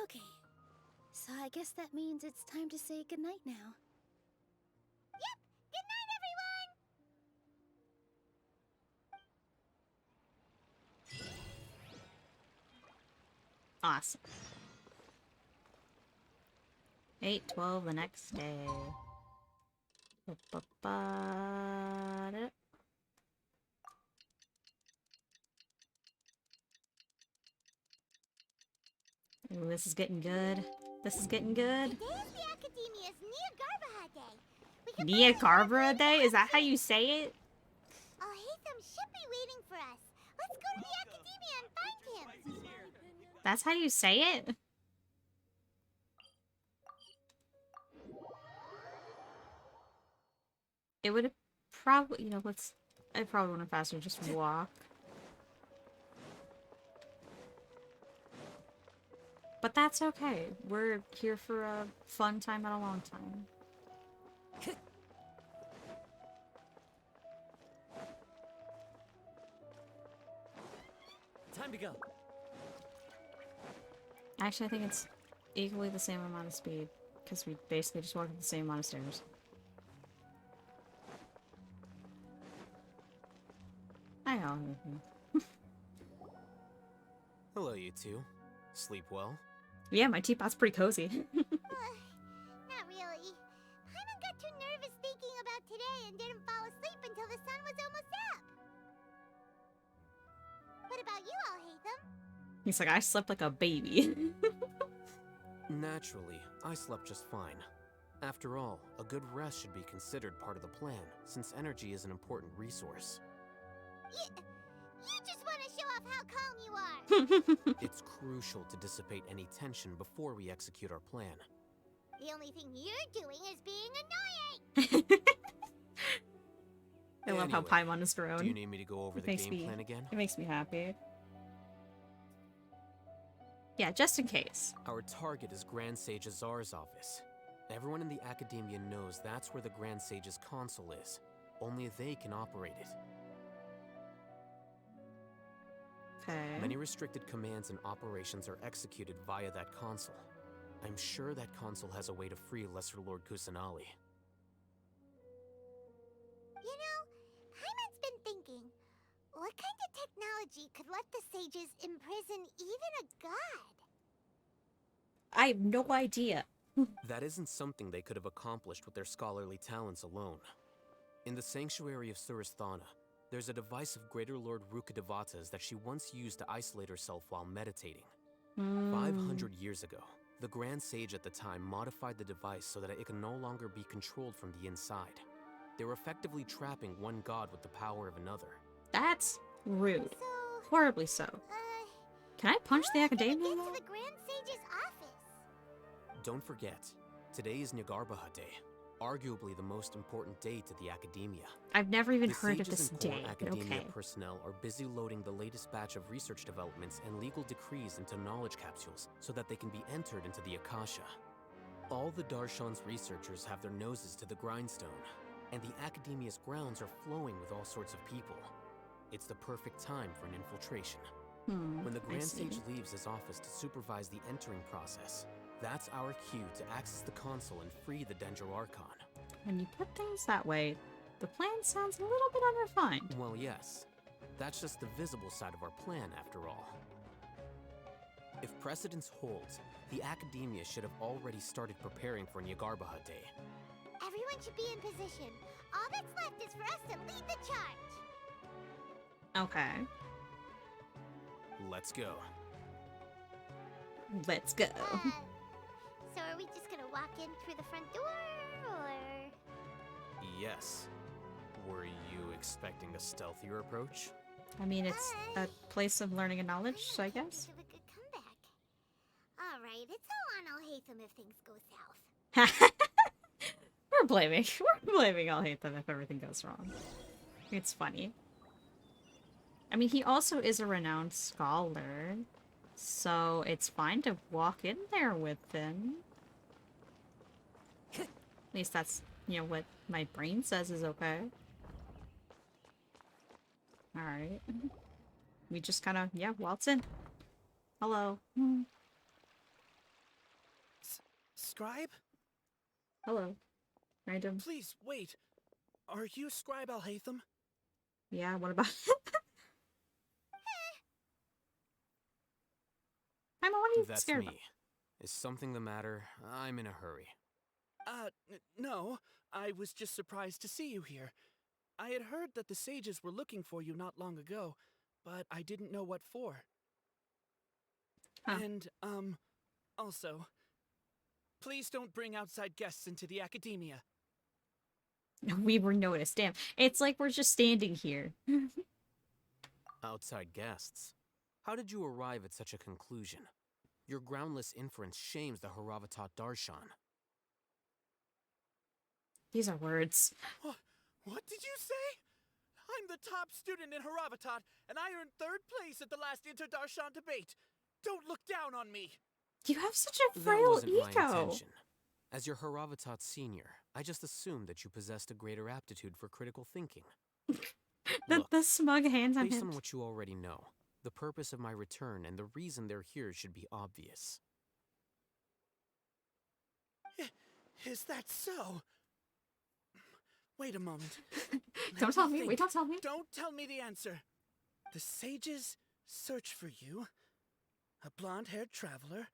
Okay. So I guess that means it's time to say goodnight now. Yep! Good night, everyone! Awesome. 8:12 the next day. Ba-ba-ba-da. Ooh, this is getting good. This is getting good. Today is the Academia's Nia Garbaha Day. We can Nia find Garbara Day? Is that how you say it? Oh, Haytham should be waiting for us. Let's go to the Academia and find him. That's how you say it? It would have probably, I probably would have faster just walk. But that's okay. We're here for a fun time and a long time. Time to go. Actually, I think it's equally the same amount of speed, because we basically just walked up the same amount of stairs. I know. Hello, you two. Sleep well? Yeah, my teapot's pretty cozy. Not really. Paimon got too nervous thinking about today and didn't fall asleep until the sun was almost up. What about you, Alhaitham? He's like, I slept like a baby. Naturally, I slept just fine. After all, a good rest should be considered part of the plan, since energy is an important resource. You just want to show off how calm you are. It's crucial to dissipate any tension before we execute our plan. The only thing you're doing is being annoying. I love how Paimon is grown. Do you need me to go over the game plan again? It makes me happy. Yeah, just in case. Our target is Grand Sage Azar's office. Everyone in the Academia knows that's where the Grand Sage's console is. Only they can operate it. Okay. Many restricted commands and operations are executed via that console. I'm sure that console has a way to free Lesser Lord Kusanali. You know, Paimon's been thinking, what kind of technology could let the sages imprison even a god? I have no idea. That isn't something they could have accomplished with their scholarly talents alone. In the Sanctuary of Suristhana, there's a device of Greater Lord Rukkhadevata's that she once used to isolate herself while meditating. 500 years ago, the Grand Sage at the time modified the device so that it could no longer be controlled from the inside. They were effectively trapping one god with the power of another. That's rude. Horribly so. Can I punch the Academia? Get to the Grand Sage's office. Don't forget, today is Nyargarbaha Day, arguably the most important day to the Academia. I've never even The heard of sages this and core day, but Academia okay. personnel are busy loading the latest batch of research developments and legal decrees into knowledge capsules so that they can be entered into the Akasha. All the Darshan's researchers have their noses to the grindstone, and the Academia's grounds are flowing with all sorts of people. It's the perfect time for an infiltration. When the Grand Sage leaves his office to supervise the entering process, that's our cue to access the console and free the Dendro Archon. When you put things that way, the plan sounds a little bit unrefined. Well, yes. That's just the visible side of our plan, after all. If precedence holds, the Academia should have already started preparing for Nyargarbaha Day. Everyone should be in position. All that's left is for us to lead the charge. Okay. Let's go. Let's go. So are we just gonna walk in through the front door, or...? Yes. Were you expecting a stealthier approach? I mean, it's a place of learning and knowledge, so I guess. Have a good comeback. All right, it's all on Alhaitham if things go south. We're blaming Alhaitham if everything goes wrong. It's funny. I mean, he also is a renowned scholar, so it's fine to walk in there with him. At least that's, you know, what my brain says is okay. Alright. We just kind of, yeah, waltz in. Hello. Scribe? Hello. Random. Please, wait. Are you Scribe Alhaitham? Yeah, what about I'm already That's scared me. about. Is something the matter? I'm in a hurry. No. I was just surprised to see you here. I had heard that the sages were looking for you not long ago, but I didn't know what for. And, also, please don't bring outside guests into the Academia. We were noticed, damn. It's like we're just standing here. Outside guests? How did you arrive at such a conclusion? Your groundless inference shames the Haravatat Darshan. These are words. What did you say? I'm the top student in Haravatat, and I earned 3rd place at the last Inter-Darshan debate. Don't look down on me. You have such a That frail wasn't my ego. intention. As your Haravatat senior, I just assumed that you possessed a greater aptitude for critical thinking. The smug hands on based him. on what you already know, The purpose of my return and the reason they're here should be obvious. Is that so? Wait a moment. Don't tell me. Wait, don't tell me. Don't tell me the answer. The sages search for you. A blonde-haired traveler.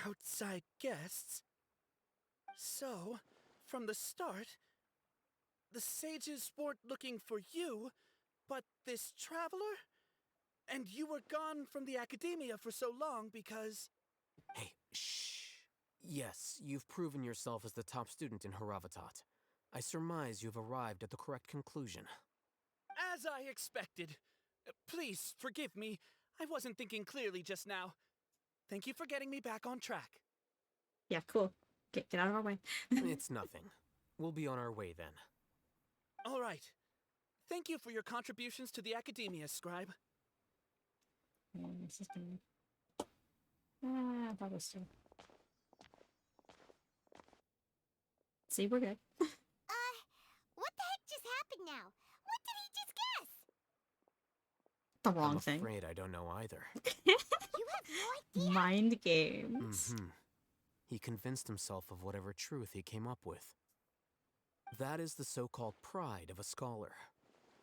Outside guests. So, from the start, the sages weren't looking for you, but this traveler? And you were gone from the academia for so long because... Hey, shh. Yes, you've proven yourself as the top student in Haravatat. I surmise you've arrived at the correct conclusion. As I expected. Please, forgive me. I wasn't thinking clearly just now. Thank you for getting me back on track. Yeah, cool. Get out of our way. It's nothing. We'll be on our way then. All right. Thank you for your contributions to the academia, Scribe. Probably still. See, we're good. What the heck just happened now? What did he just guess? The wrong thing. I'm afraid I don't know either. You have no idea. Mind games. He convinced himself of whatever truth he came up with. That is the so-called pride of a scholar.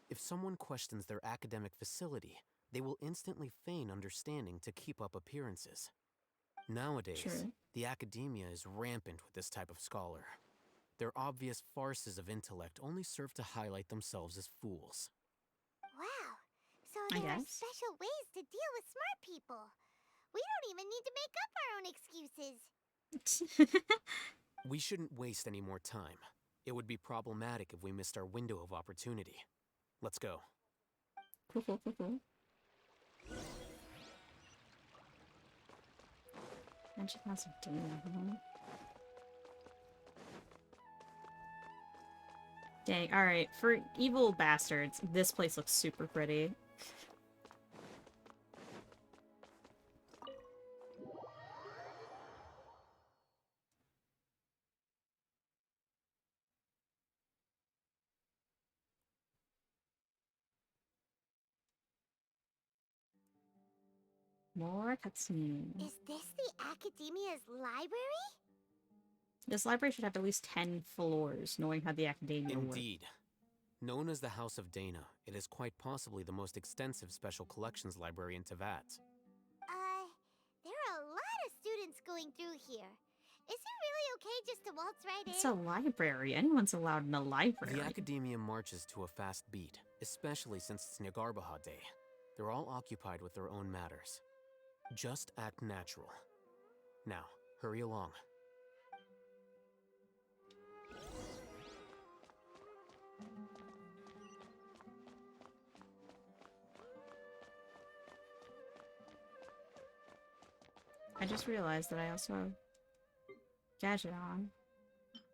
If someone questions their academic facility, they will instantly feign understanding to keep up appearances. Nowadays, the academia is rampant with this type of scholar. Their obvious farces of intellect only serve to highlight themselves as fools. Wow. So there are special ways to deal with smart people. We don't even need to make up our own excuses. We shouldn't waste any more time. It would be problematic if we missed our window of opportunity. Let's go. Cool. Genshin has a dinner. Dang, alright. For evil bastards, this place looks super pretty. More cutscenes. Is this the academia's library? This library should have at least 10 floors, knowing how the academia works. Indeed. Known as the House of Dana, it is quite possibly the most extensive special collections library in Teyvat. There are a lot of students going through here. Is it really okay just to waltz right in? It's a library. Anyone's allowed in a library. The academia marches to a fast beat, especially since it's Nyargarbaha Day. They're all occupied with their own matters. Just act natural. Now, hurry along. I just realized that I also have gadget on.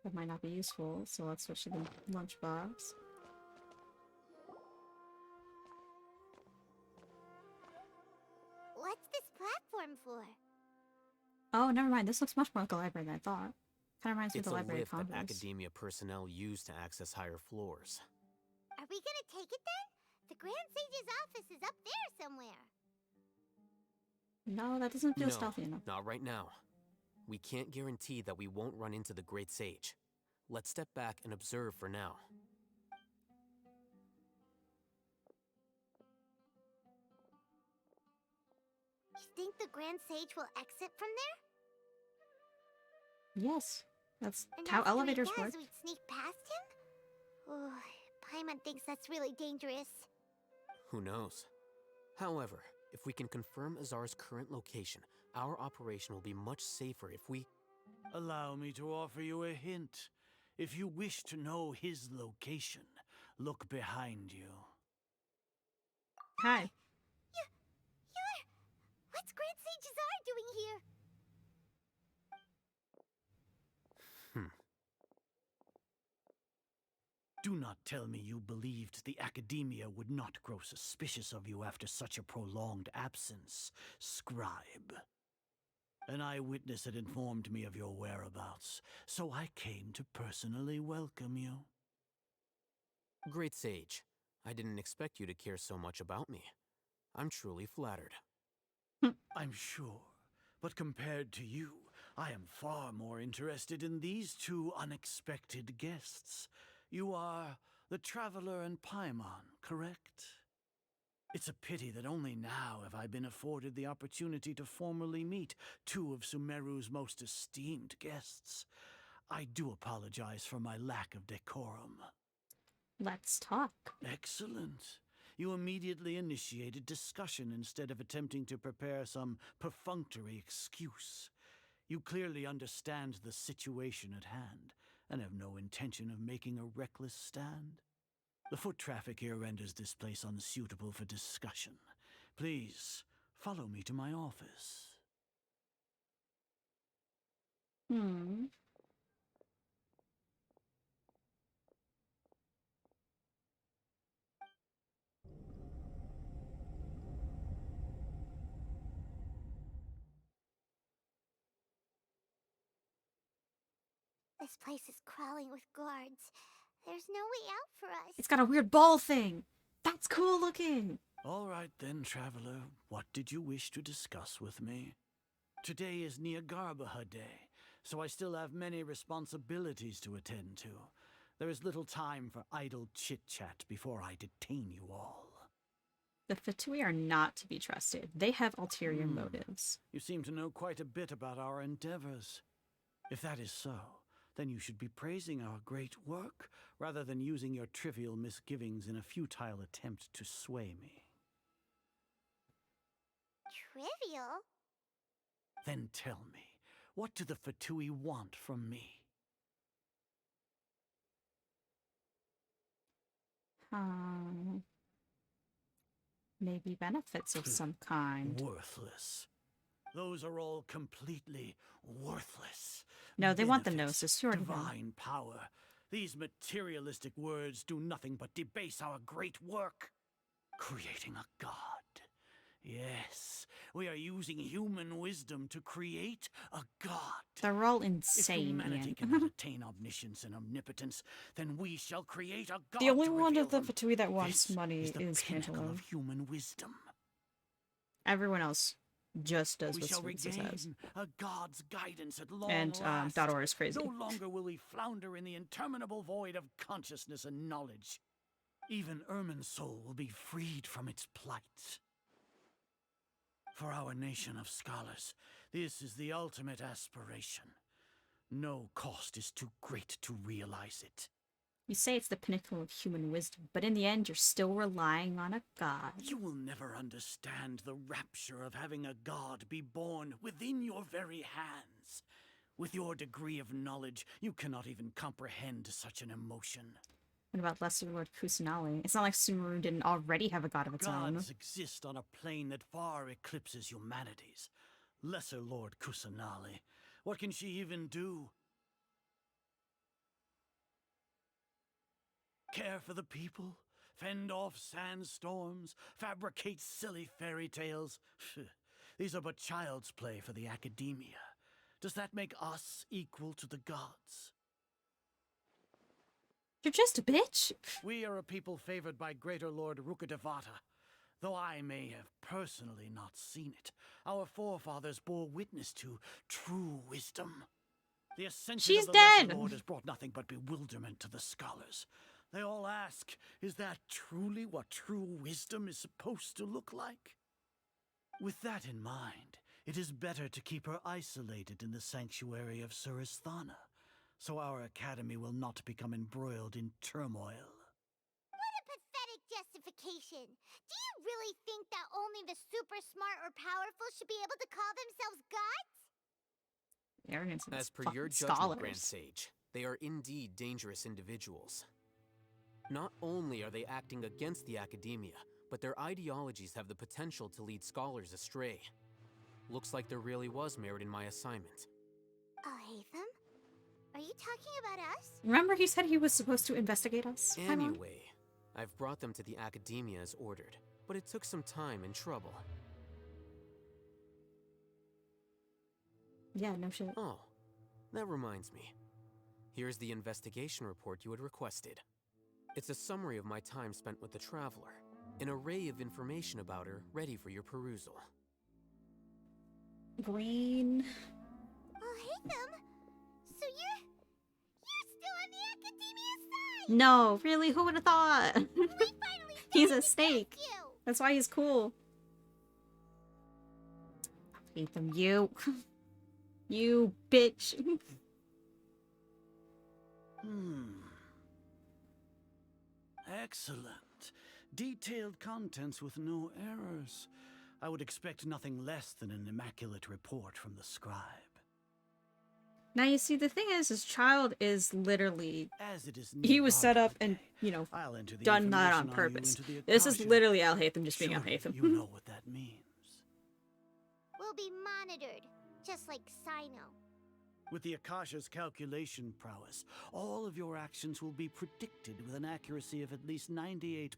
That might not be useful, so let's switch to the lunchbox. What's this platform for? Oh, never mind. This looks much more like a library than I thought. Kind of reminds me of It's the a Library of lift that Congress. academia personnel use to access higher floors. Are we gonna take it then? The Grand Sage's office is up there somewhere. No, that doesn't feel No, stealthy enough. not right now. We can't guarantee that we won't run into the Great Sage. Let's step back and observe for now. You think the Grand Sage will exit from there? Yes, that's And how after he elevators does, work. we'd sneak past him? Oh, Paimon thinks that's really dangerous. Who knows? However, if we can confirm Azar's current location, our operation will be much safer if we... Allow me to offer you a hint. If you wish to know his location, look behind you. Hi. What's Grand Sage Azar doing here? Do not tell me you believed the Academia would not grow suspicious of you after such a prolonged absence, Scribe. An eyewitness had informed me of your whereabouts, so I came to personally welcome you. Great Sage, I didn't expect you to care so much about me. I'm truly flattered. I'm sure, but compared to you, I am far more interested in these two unexpected guests. You are the Traveler and Paimon, correct? It's a pity that only now have I been afforded the opportunity to formally meet two of Sumeru's most esteemed guests. I do apologize for my lack of decorum. Let's talk. Excellent. You immediately initiated discussion instead of attempting to prepare some perfunctory excuse. You clearly understand the situation at hand and have no intention of making a reckless stand. The foot traffic here renders this place unsuitable for discussion. Please, follow me to my office. This place is crawling with guards. There's no way out for us. It's got a weird ball thing. That's cool looking. All right then, Traveler. What did you wish to discuss with me? Today is Niagarbaha Day, so I still have many responsibilities to attend to. There is little time for idle chit-chat before I detain you all. The Fatui are not to be trusted. They have ulterior motives. You seem to know quite a bit about our endeavors. If that is so, then you should be praising our great work, rather than using your trivial misgivings in a futile attempt to sway me. Trivial? Then tell me, what do the Fatui want from me? Maybe benefits of some kind. Worthless. Those are all completely worthless. No, they want the Benefits, gnosis. Sure. divine power. These materialistic words do nothing but debase our great work. Creating a god. Yes, we are using human wisdom to create a god. They're all insane, If humanity Ian. cannot attain omniscience and omnipotence, then we shall create a god. The only to one reveal of the them. Fatui that wants This money is the is pinnacle Pantaloon. of human wisdom. Everyone else just does We what shall Sumeru regain says. a god's guidance at long And last. Dottor is crazy. No longer will we flounder in the interminable void of consciousness and knowledge. Even Ermin's soul will be freed from its plight. For our nation of scholars, this is the ultimate aspiration. No cost is too great to realize it. You say it's the pinnacle of human wisdom, but in the end, you're still relying on a god. You will never understand the rapture of having a god be born within your very hands. With your degree of knowledge, you cannot even comprehend such an emotion. What about Lesser Lord Kusanali? It's not like Sumeru didn't already have a god of its own. Gods exist on a plane that far eclipses humanity's. Lesser Lord Kusanali. What can she even do? Care for the people? Fend off sandstorms? Fabricate silly fairy tales? These are but child's play for the academia. Does that make us equal to the gods? You're just a bitch. We are a people favored by Greater Lord Rukkhadevata. Though I may have personally not seen it, our forefathers bore witness to true wisdom. The ascension She's of the Lesser dead. Lord has brought nothing but bewilderment to the scholars. They all ask, is that truly what true wisdom is supposed to look like? With that in mind, it is better to keep her isolated in the sanctuary of Suristhana, so our academy will not become embroiled in turmoil. What a pathetic justification. Do you really think that only the super smart or powerful should be able to call themselves gods? Arrogance of As its per fucking your judgment, scholars. Grand Sage, they are indeed dangerous individuals. Not only are they acting against the academia, but their ideologies have the potential to lead scholars astray. Looks like there really was merit in my assignment. Hatham? Are you talking about us? Remember he said he was supposed to investigate us? Paimon? Anyway, I've brought them to the academia as ordered, but it took some time and trouble. Yeah, no shit. Oh, that reminds me. Here's the investigation report you had requested. It's a summary of my time spent with the Traveler. An array of information about her ready for your perusal. Green. Oh, Haytham! So you're still on the Academia side! No, really, who would have thought? He's a snake. That's why he's cool. I hate them, you. You bitch. Excellent. Detailed contents with no errors. I would expect nothing less than an immaculate report from the scribe. Now you see, the thing is, his child is literally, As it is he was set up and, you know, done that on purpose. This is literally Al Haytham just being Al Haytham. You know what that means. We'll be monitored, just like Sino. With the Akasha's calculation prowess, all of your actions will be predicted with an accuracy of at least 98%.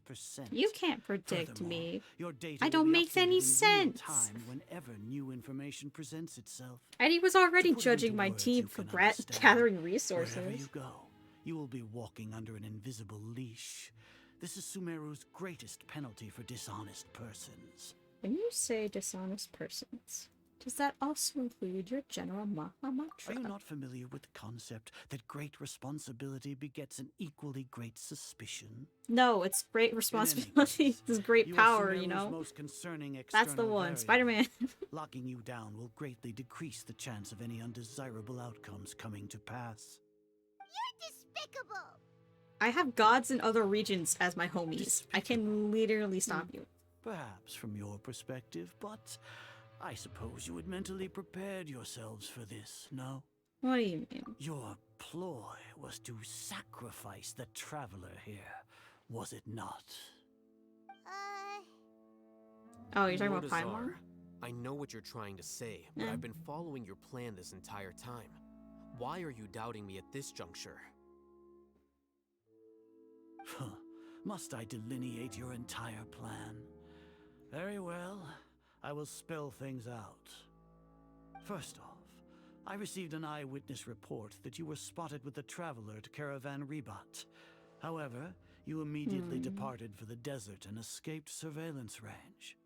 You can't predict me. Your data I will don't be make updated any in sense. real time whenever new information presents itself. And he was already To put it judging into my words team you for can understand, gathering resources. Wherever you go, you will be walking under an invisible leash. This is Sumeru's greatest penalty for dishonest persons. When you say dishonest persons, does that also include your General Mahamatra? Are you not familiar with the concept that great responsibility begets an equally great suspicion? No, it's great responsibility. This is great power, you know? Most concerning That's the one, Spider-Man. Locking you down will greatly decrease the chance of any undesirable outcomes coming to pass. You're despicable! I have gods in other regions as my homies. I can literally stop you. Perhaps from your perspective, but I suppose you had mentally prepared yourselves for this, no? What do you mean? Your ploy was to sacrifice the traveler here, was it not? Oh, you're talking about Mortazar, Paimon? I know what you're trying to say, but Yeah. I've been following your plan this entire time. Why are you doubting me at this juncture? Must I delineate your entire plan? Very well. I will spell things out. First off, I received an eyewitness report that you were spotted with the traveler at Caravan Rebat. However, you immediately departed for the desert and escaped surveillance range.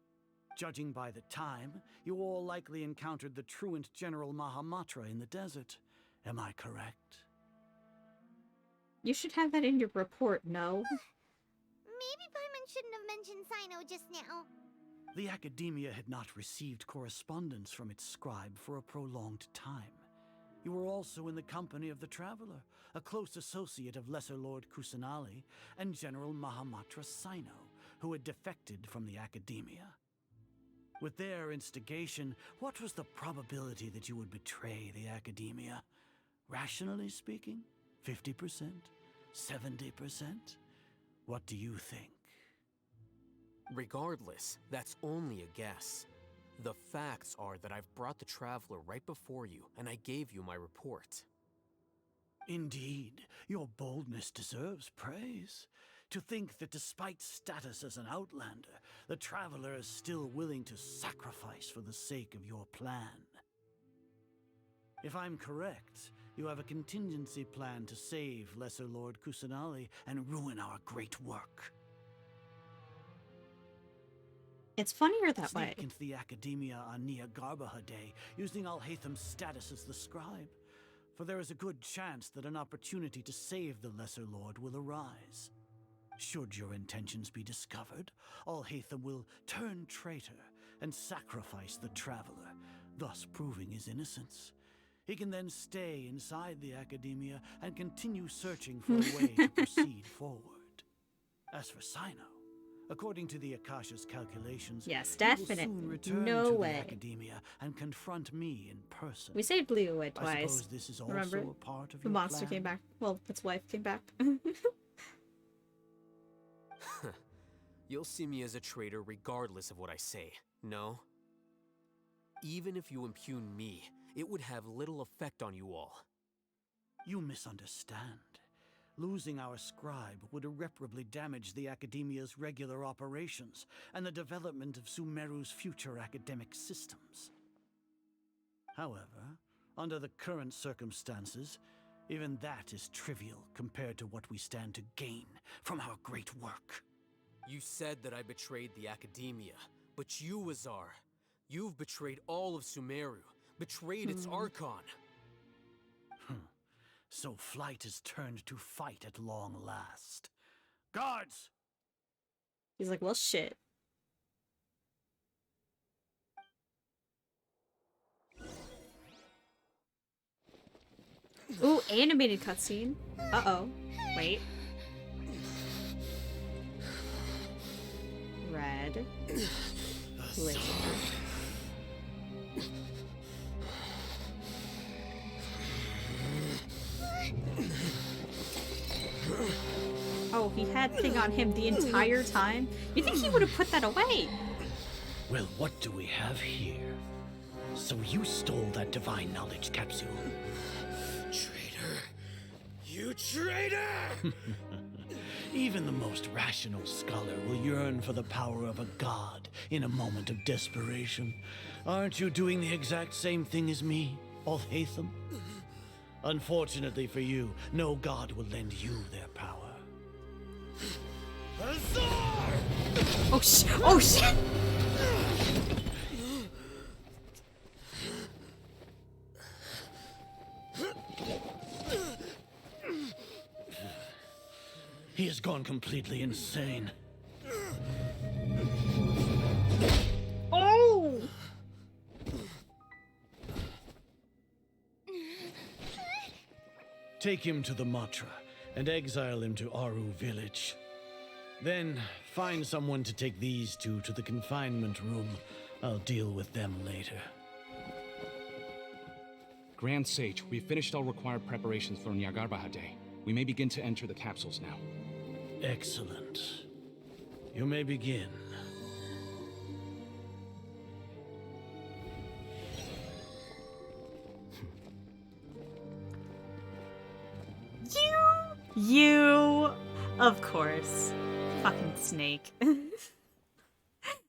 Judging by the time, you all likely encountered the truant General Mahamatra in the desert. Am I correct? You should have that in your report, no? Maybe Paimon shouldn't have mentioned Sino just now. The Academia had not received correspondence from its scribe for a prolonged time. You were also in the company of the Traveler, a close associate of Lesser Lord Kusanali and General Mahamatra Sino, who had defected from the Academia. With their instigation, what was the probability that you would betray the Academia? Rationally speaking, 50%? 70%? What do you think? Regardless, that's only a guess. The facts are that I've brought the Traveler right before you, and I gave you my report. Indeed, your boldness deserves praise. To think that despite status as an outlander, the Traveler is still willing to sacrifice for the sake of your plan. If I'm correct, you have a contingency plan to save Lesser Lord Kusanali and ruin our great work. It's funnier that way. Sneak into the Academia on Nia Garbaha Day, using Al Haytham's status as the scribe. For there is a good chance that an opportunity to save the Lesser Lord will arise. Should your intentions be discovered, Al Haytham will turn traitor and sacrifice the Traveler, thus proving his innocence. He can then stay inside the Academia and continue searching for a way to proceed forward. As for Sino, according to the Akasha's calculations, yes, he will soon definitely. return No to way. the Academia and confront me in person. We saved Blue Eye I twice. suppose this is also Remember? a part of The your monster plan? came back. Well, its wife came back. You'll see me as a traitor regardless of what I say, no? Even if you impugn me, it would have little effect on you all. You misunderstand. Losing our scribe would irreparably damage the Academia's regular operations and the development of Sumeru's future academic systems. However, under the current circumstances, even that is trivial compared to what we stand to gain from our great work. You said that I betrayed the Academia, but you, Azar, you've betrayed all of Sumeru, betrayed its Archon. So flight has turned to fight at long last. Guards! He's like, well, shit. Ooh, animated cutscene. Uh-oh. Wait. Red. Laser. Oh, he had thing on him the entire time? You think he would have put that away? Well, what do we have here? So you stole that divine knowledge capsule. Traitor! You traitor! Even the most rational scholar will yearn for the power of a god in a moment of desperation. Aren't you doing the exact same thing as me, Alhaitham? Unfortunately for you, no god will lend you their power. Azar! Oh shit! Oh shit! He has gone completely insane. Oh! Take him to the Matra and exile him to Aru village. Then find someone to take these two to the confinement room. I'll deal with them later. Grand Sage, we've finished all required preparations for Nyagarbha Day. We may begin to enter the capsules now. Excellent. You may begin. You, of course. Fucking snake.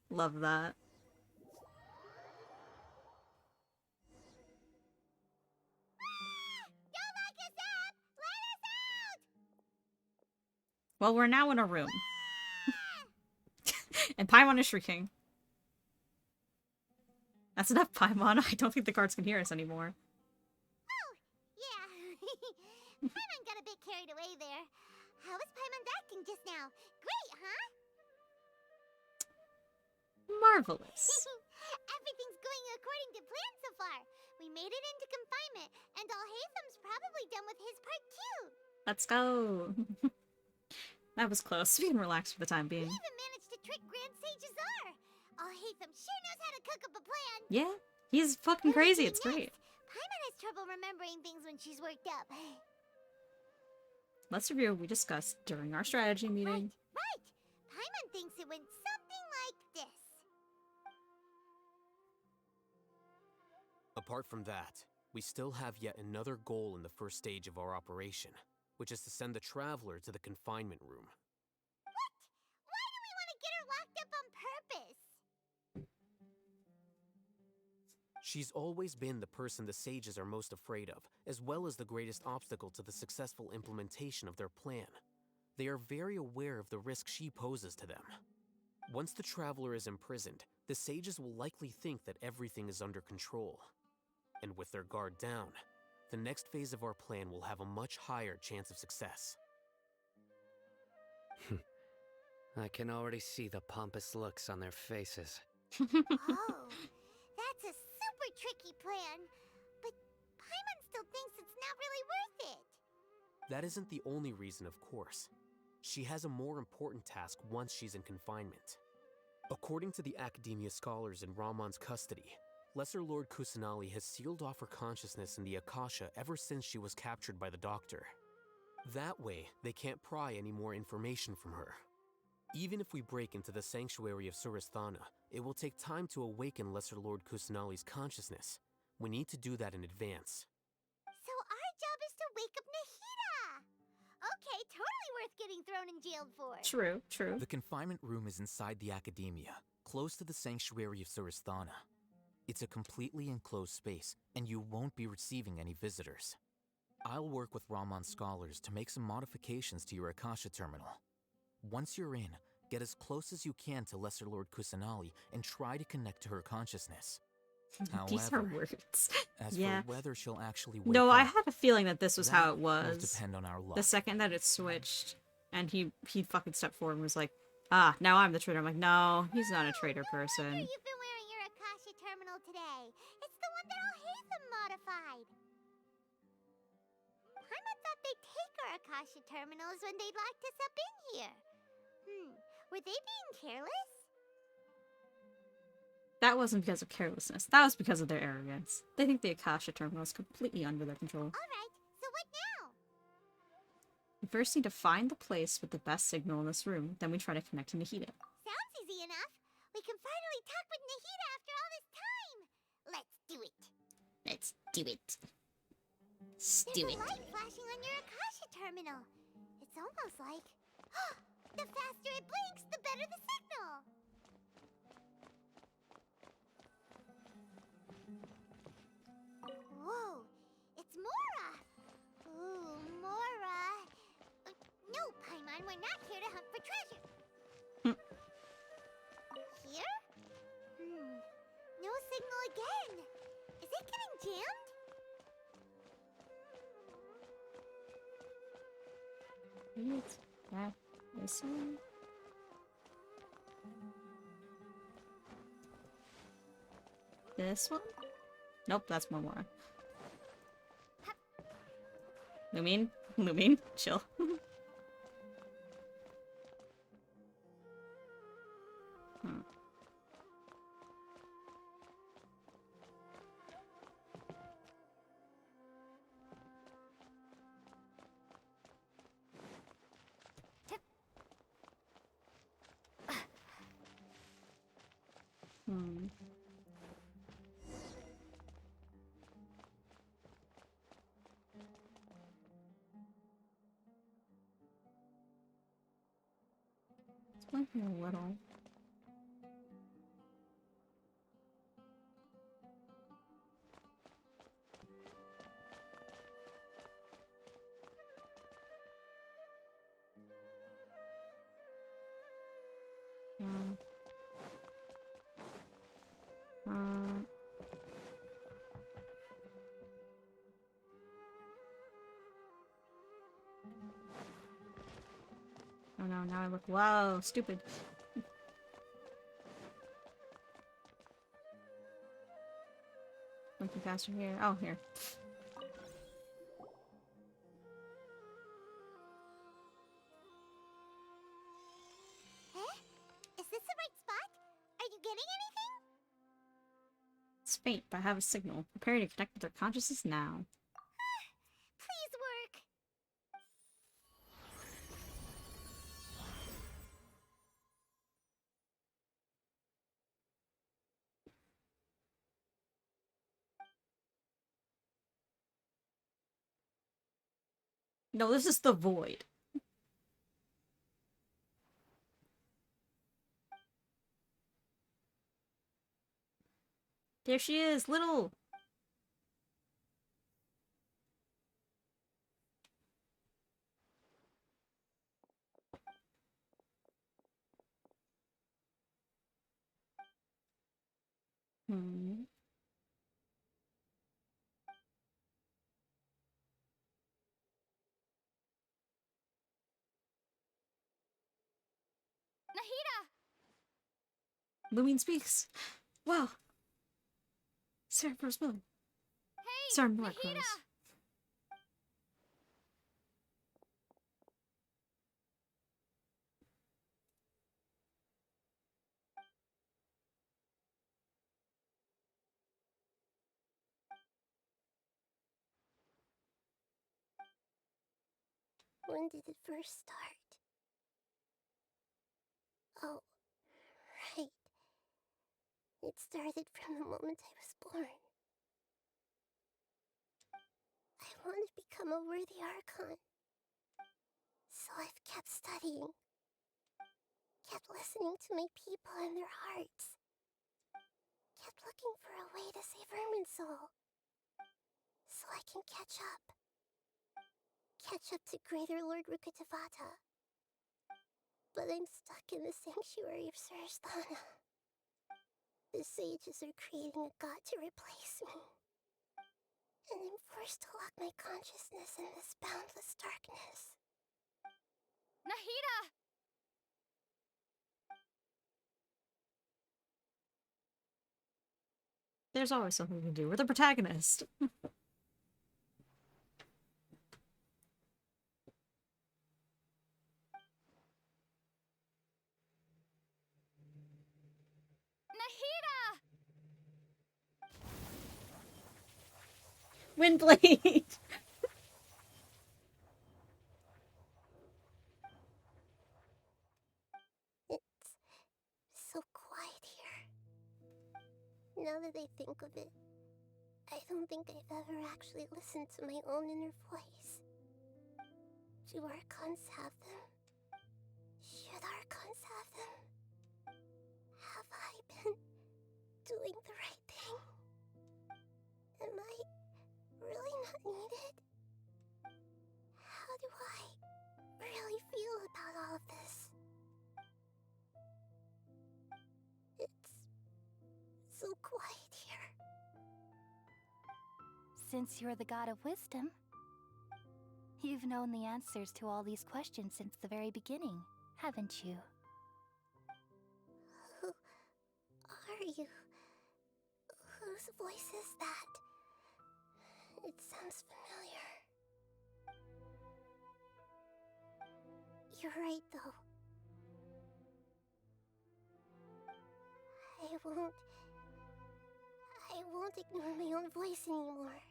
Love that. Well, we're now in a room. And Paimon is shrieking. That's enough, Paimon. I don't think the guards can hear us anymore. Paimon got a bit carried away there. How was Paimon acting just now? Great, huh? Marvelous. Everything's going according to plan so far. We made it into confinement, and Alhaitham's probably done with his part too. Let's go. That was close. We can relax for the time being. We even managed to trick Grand Sage Azar. Alhaitham sure knows how to cook up a plan. Yeah, he's fucking crazy. It's great. Paimon has trouble remembering things when she's worked up. Let's review what we discussed during our strategy meeting. Right! Paimon thinks it went something like this. Apart from that, we still have yet another goal in the first stage of our operation, which is to send the Traveler to the confinement room. What? Why do we want to get her locked up on purpose? She's always been the person the sages are most afraid of, as well as the greatest obstacle to the successful implementation of their plan. They are very aware of the risk she poses to them. Once the Traveler is imprisoned, the sages will likely think that everything is under control. And with their guard down, the next phase of our plan will have a much higher chance of success. I can already see the pompous looks on their faces. Oh, that's a super tricky plan. But Paimon still thinks it's not really worth it. That isn't the only reason, of course. She has a more important task once she's in confinement. According to the Academia scholars in Ramon's custody, Lesser Lord Kusanali has sealed off her consciousness in the Akasha ever since she was captured by the Doctor. That way, they can't pry any more information from her. Even if we break into the sanctuary of Suristhana, it will take time to awaken Lesser Lord Kusanali's consciousness. We need to do that in advance. So our job is to wake up Nahida! Okay, totally worth getting thrown in jail for. True, true. The confinement room is inside the Academia, close to the sanctuary of Suristhana. It's a completely enclosed space, and you won't be receiving any visitors. I'll work with Ramon's scholars to make some modifications to your Akasha terminal. Once you're in, get as close as you can to Lesser Lord Kusanali and try to connect to her consciousness. These are However, words. as Yeah. for whether she'll actually wake No, up, I had a feeling that this was how it that will was. depend on our luck. The second that it switched, and he fucking stepped forward and was like, "Ah, now I'm the traitor." I'm like, no, he's not a traitor person. You've been wearing your Akasha terminal today. It's the one that Alhazen modified. Paimon thought they'd take our Akasha terminals when they locked us up in here. Were they being careless? That wasn't because of carelessness. That was because of their arrogance. They think the Akasha terminal is completely under their control. Alright, so what now? We first need to find the place with the best signal in this room, then we try to connect to Nahida. Sounds easy enough. We can finally talk with Nahida after all this time. Let's do it. Let's do it. There's a light flashing on your Akasha terminal. It's almost like... the faster it blinks, the better the signal. Whoa, it's Mora. Ooh, Mora. No, Paimon, we're not here to hunt for treasure. Here? No signal again. Is it getting jammed? Maybe it's that this one? This one? Nope, that's Momora. Lumine? Lumine? Chill. It's blinking a little. Oh no, now I look, whoa, stupid. Looking faster here. Oh, here. Is this the right spot? Are you getting anything? It's faint, but I have a signal. Prepare to connect with their consciousness now. Please work. No, this is the void. There she is, little. Nahida! Lumine speaks. Wow. Sarah Rose Miller. Hey, Sarah Miller Nahida! Rose. When did it first start? Oh, right. It started from the moment I was born. I want to become a worthy archon. So I've kept studying. Kept listening to my people and their hearts. Kept looking for a way to save Irminsul. So I can catch up. Catch up to Greater Lord Rukkhadevata. But But I'm stuck in the sanctuary of Surasthana. The sages are creating a god to replace me. And I'm forced to lock my consciousness in this boundless darkness. Nahida! There's always something we can do. We're the protagonist. Nahida! Windblade! It's so quiet here. Now that I think of it, I don't think I've ever actually listened to my own inner voice. Do archons have them? Should archons have them? Have I been doing the right thing? Am I really not needed? How do I really feel about all of this? It's so quiet here. Since you're the god of wisdom, you've known the answers to all these questions since the very beginning, haven't you? Who are you? Whose voice is that? It sounds familiar. You're right, though. I won't ignore my own voice anymore.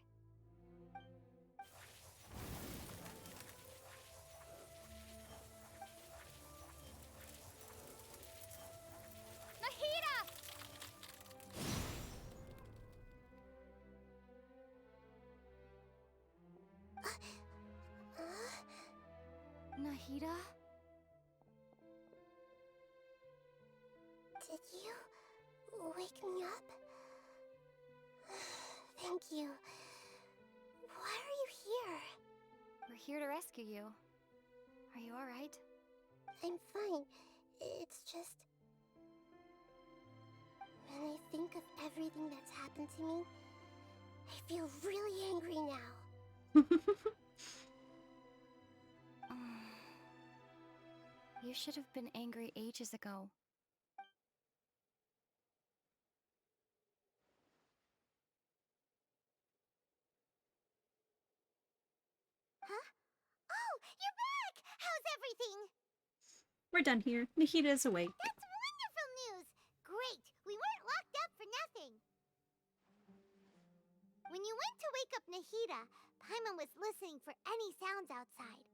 Nahida! Nahida? Did you wake me up? Thank you. Why are you here? We're here to rescue you. Are you alright? I'm fine. It's just... when I think of everything that's happened to me, I feel really angry now. You should have been angry ages ago. Huh? Oh, you're back! How's everything? We're done here. Nahida is awake. That's wonderful news! Great! We weren't locked up for nothing! When you went to wake up Nahida, Paimon was listening for any sounds outside.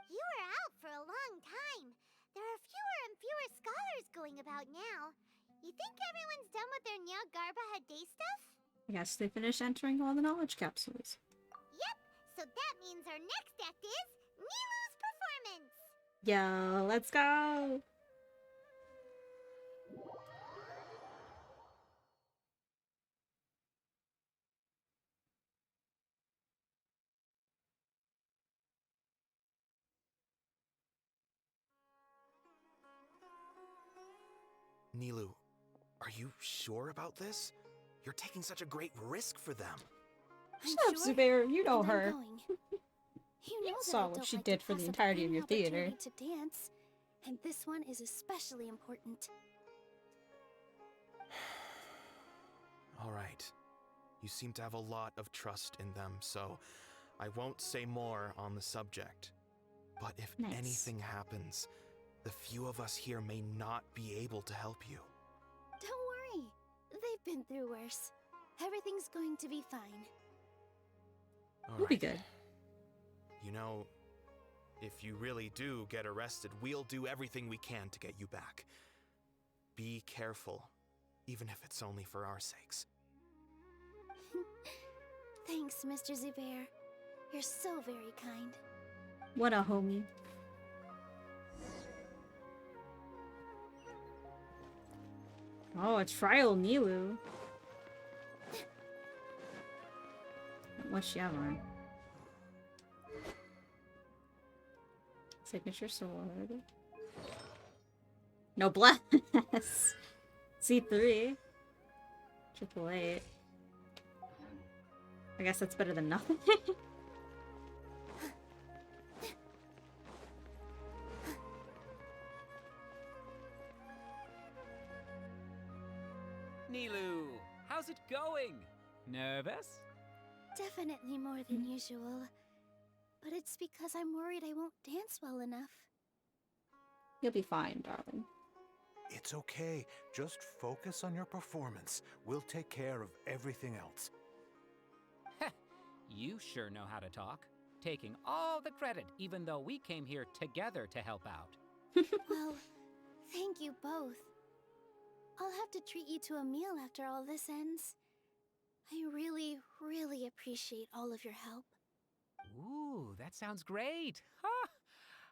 You were out for a long time. There are fewer and fewer scholars going about now. You think everyone's done with their Nyagarbaha day stuff? I guess they finished entering all the knowledge capsules. Yep, so that means our next act is Nilu's performance! Yo, let's go! Nilu, are you sure about this? You're taking such a great risk for them. Shut up, Sumeru. You know her. You saw what she did for the entirety of your theater. To dance, and this one is especially important. All right. You seem to have a lot of trust in them, so I won't say more on the subject. But if anything happens, the few of us here may not be able to help you. Don't worry. They've been through worse. Everything's going to be fine. We'll be good. You know, if you really do get arrested, we'll do everything we can to get you back. Be careful, even if it's only for our sakes. Thanks, Mr. Zubair. You're so very kind. What a homie. Oh, a trial Nilu. What's she have on? Signature sword. Noblesse. C3. Triple 8. I guess that's better than nothing. Nilu, how's it going? Nervous? Definitely more than usual. But it's because I'm worried I won't dance well enough. You'll be fine, darling. It's okay. Just focus on your performance. We'll take care of everything else. You sure know how to talk. Taking all the credit, even though we came here together to help out. Well, thank you both. I'll have to treat you to a meal after all this ends. I really, really appreciate all of your help. Ooh, that sounds great. Ha!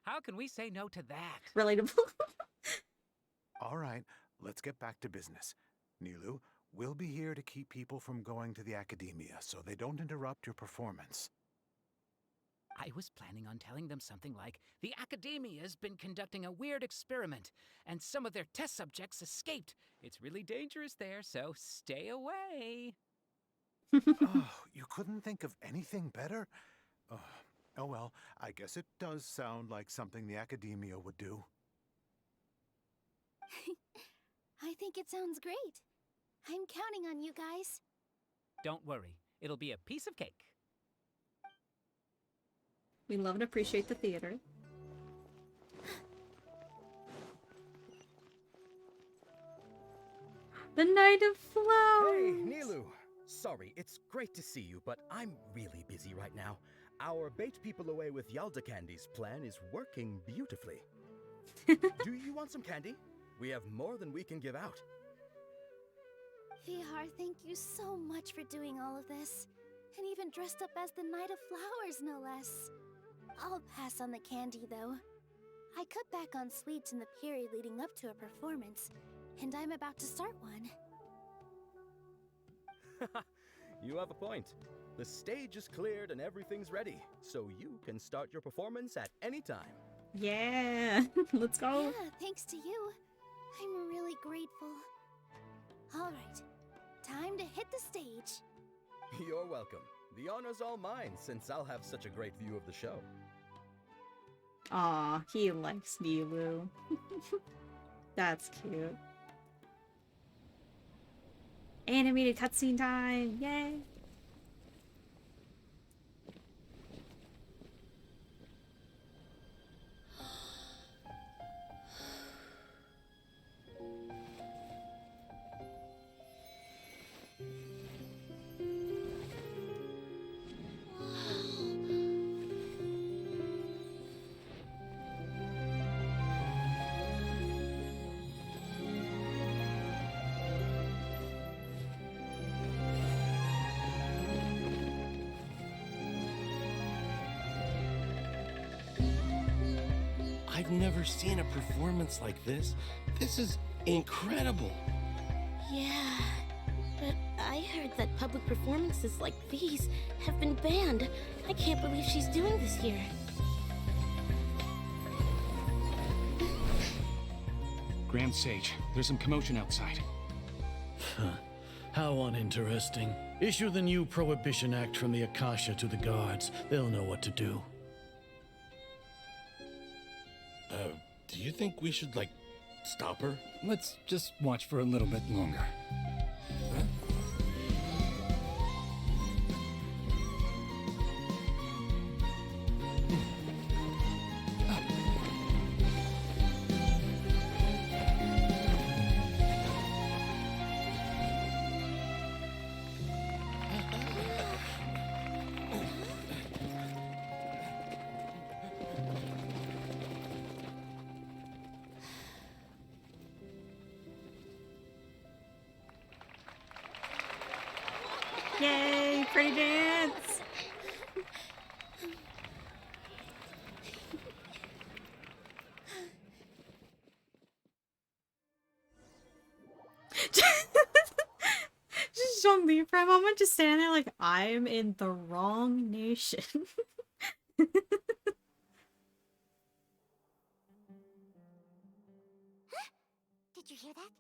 How can we say no to that? Relatable. All right, let's get back to business. Nilu, we'll be here to keep people from going to the academia so they don't interrupt your performance. I was planning on telling them something like, the academia's been conducting a weird experiment, and some of their test subjects escaped. It's really dangerous there, so stay away. Oh, you couldn't think of anything better? Oh well, I guess it does sound like something the academia would do. I think it sounds great. I'm counting on you guys. Don't worry, it'll be a piece of cake. We love and appreciate the theater. The Night of Flowers! Hey, Nilu! Sorry, it's great to see you, but I'm really busy right now. Our bait people away with Yalda Candy's plan is working beautifully. Do you want some candy? We have more than we can give out. Vihar, thank you so much for doing all of this. And even dressed up as the Night of Flowers, no less. I'll pass on the candy, though. I cut back on sweets in the period leading up to a performance, and I'm about to start one. You have a point. The stage is cleared and everything's ready, so you can start your performance at any time. Yeah, let's go. Yeah, thanks to you. I'm really grateful. All right, time to hit the stage. You're welcome. The honor's all mine, since I'll have such a great view of the show. Aw, he likes Nilu. That's cute. Animated cutscene time! Yay! I've never seen a performance like this. This is incredible. Yeah, but I heard that public performances like these have been banned. I can't believe she's doing this here. Grand Sage, there's some commotion outside. How uninteresting. Issue the new Prohibition Act from the Akasha to the guards. They'll know what to do. Do you think we should, like, stop her? Let's just watch for a little bit longer. Huh? Yay! Pretty dance! Just Zhongli for a moment, just standing there like, I'm in the wrong nation. Did you hear that?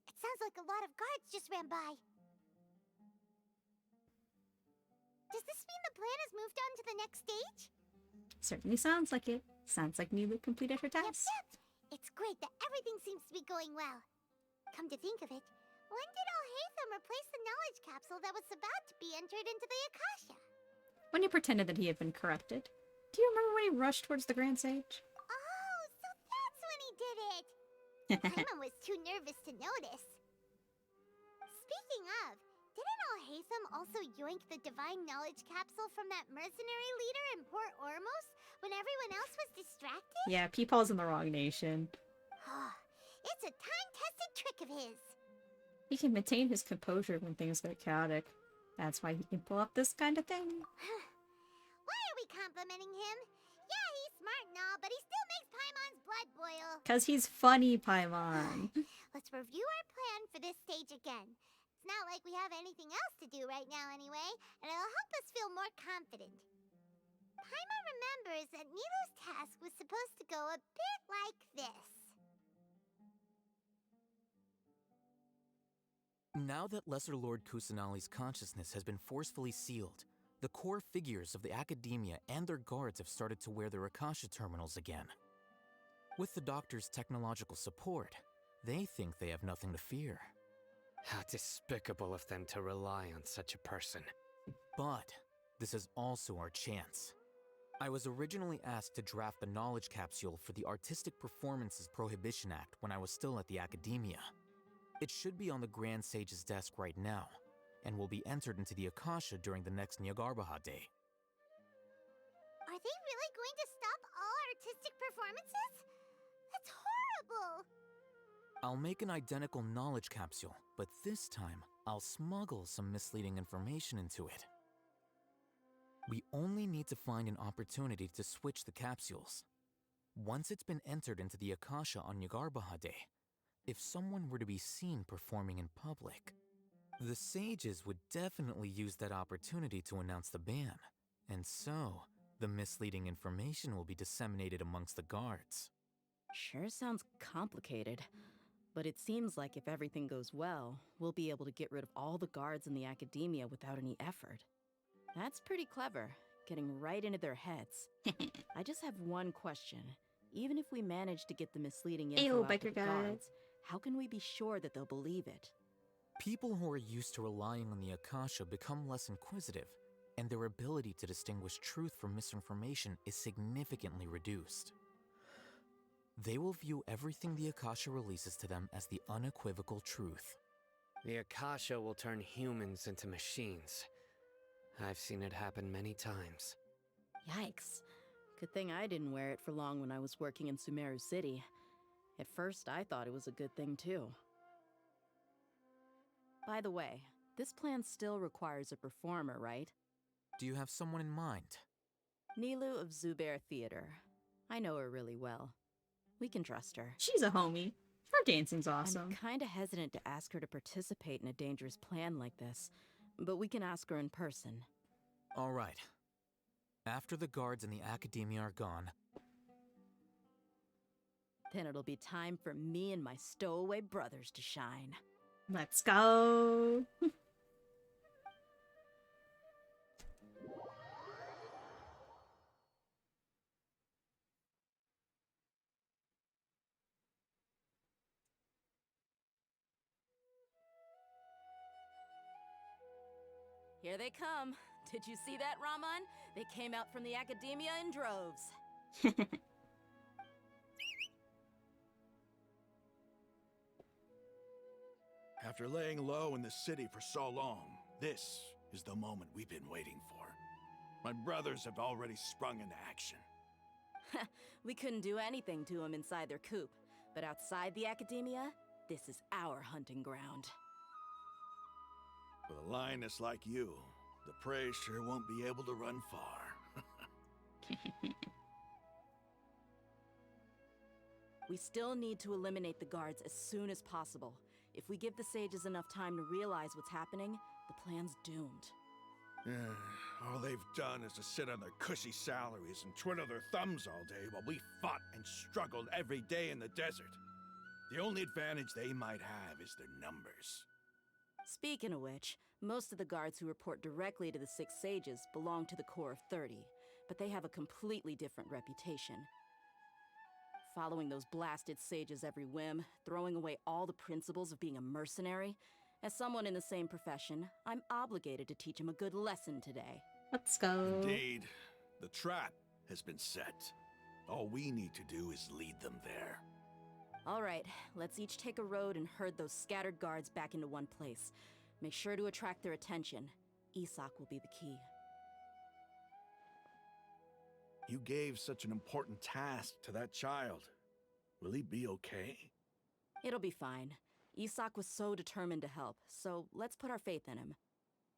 It sounds like a lot of guards just ran by. Does this mean the plan has moved on to the next stage? Certainly sounds like it. Sounds like Nilu completed her task. Yep. It's great that everything seems to be going well. Come to think of it, when did Alhaitham replace the knowledge capsule that was about to be entered into the Akasha? When he pretended that he had been corrupted. Do you remember when he rushed towards the Grand Sage? Oh, so that's when he did it! Paimon was too nervous to notice. Speaking of, didn't Alhaitham also yoink the divine knowledge capsule from that mercenary leader in Port Ormos when everyone else was distracted? Yeah, Peepaw's in the wrong nation. It's a time-tested trick of his. He can maintain his composure when things get chaotic. That's why he can pull up this kind of thing. Why are we complimenting him? Yeah, he's smart and all, but he still makes Paimon's blood boil. Because he's funny, Paimon. Let's review our plan for this stage again. It's not like we have anything else to do right now anyway, and it'll help us feel more confident. Paimon remembers that Nilu's task was supposed to go a bit like this. Now that Lesser Lord Kusanali's consciousness has been forcefully sealed, the core figures of the Academia and their guards have started to wear their Akasha terminals again. With the Doctor's technological support, they think they have nothing to fear. How despicable of them to rely on such a person. But this is also our chance. I was originally asked to draft the knowledge capsule for the Artistic Performances Prohibition Act when I was still at the Academia. It should be on the Grand Sage's desk right now, and will be entered into the Akasha during the next Nyargarbaha Day. Are they really going to stop all artistic performances? That's horrible! I'll make an identical knowledge capsule, but this time, I'll smuggle some misleading information into it. We only need to find an opportunity to switch the capsules. Once it's been entered into the Akasha on Nyargarbaha Day, if someone were to be seen performing in public, the sages would definitely use that opportunity to announce the ban, and so the misleading information will be disseminated amongst the guards. Sure sounds complicated, but it seems like if everything goes well, we'll be able to get rid of all the guards in the Academia without any effort. That's pretty clever, getting right into their heads. I just have one question. Even if we manage to get the misleading info out to the guards, how can we be sure that they'll believe it? People who are used to relying on the Akasha become less inquisitive, and their ability to distinguish truth from misinformation is significantly reduced. They will view everything the Akasha releases to them as the unequivocal truth. The Akasha will turn humans into machines. I've seen it happen many times. Yikes. Good thing I didn't wear it for long when I was working in Sumeru City. At first, I thought it was a good thing too. By the way, this plan still requires a performer, right? Do you have someone in mind? Nilu of Zubair Theater. I know her really well. We can trust her. She's a homie. Her dancing's awesome. I'm kinda hesitant to ask her to participate in a dangerous plan like this, but we can ask her in person. All right. After the guards in the Academia are gone, then it'll be time for me and my stowaway brothers to shine. Let's go! Here they come. Did you see that, Raman? They came out from the Academia in droves. After laying low in the city for so long, this is the moment we've been waiting for. My brothers have already sprung into action. We couldn't do anything to them inside their coop, but outside the Academia, this is our hunting ground. With a lioness like you, the prey sure won't be able to run far. We still need to eliminate the guards as soon as possible. If we give the sages enough time to realize what's happening, the plan's doomed. All they've done is to sit on their cushy salaries and twiddle their thumbs all day while we fought and struggled every day in the desert. The only advantage they might have is their numbers. Speaking of which, most of the guards who report directly to the Six Sages belong to the Corps of 30, but they have a completely different reputation. Following those blasted sages every whim, throwing away all the principles of being a mercenary. As someone in the same profession, I'm obligated to teach them a good lesson today. Let's go. Indeed. The trap has been set. All we need to do is lead them there. All right, let's each take a road and herd those scattered guards back into one place. Make sure to attract their attention. Isak will be the key. You gave such an important task to that child. Will he be okay? It'll be fine. Isak was so determined to help, so let's put our faith in him.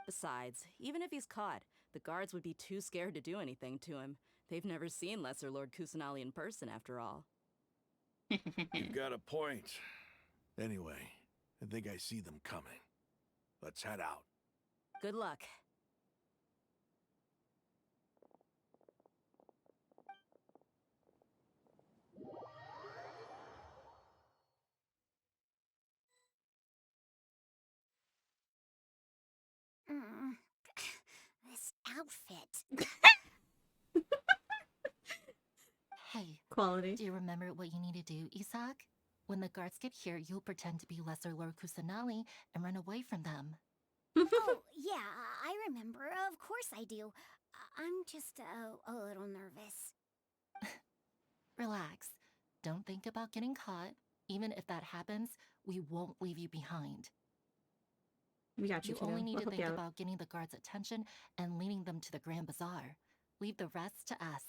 Besides, even if he's caught, the guards would be too scared to do anything to him. They've never seen Lesser Lord Kusanali in person, after all. You've got a point. Anyway, I think I see them coming. Let's head out. Good luck. This outfit. Hey, quality. Do you remember what you need to do, Isak? When the guards get here, you'll pretend to be Lesser Lord Kusanali and run away from them. Oh, yeah, I remember. Of course I do. I'm just a little nervous. Relax. Don't think about getting caught. Even if that happens, we won't leave you behind. We got you. You only need We'll to help you think out. about getting the guards' attention and leading them to the Grand Bazaar. Leave the rest to us.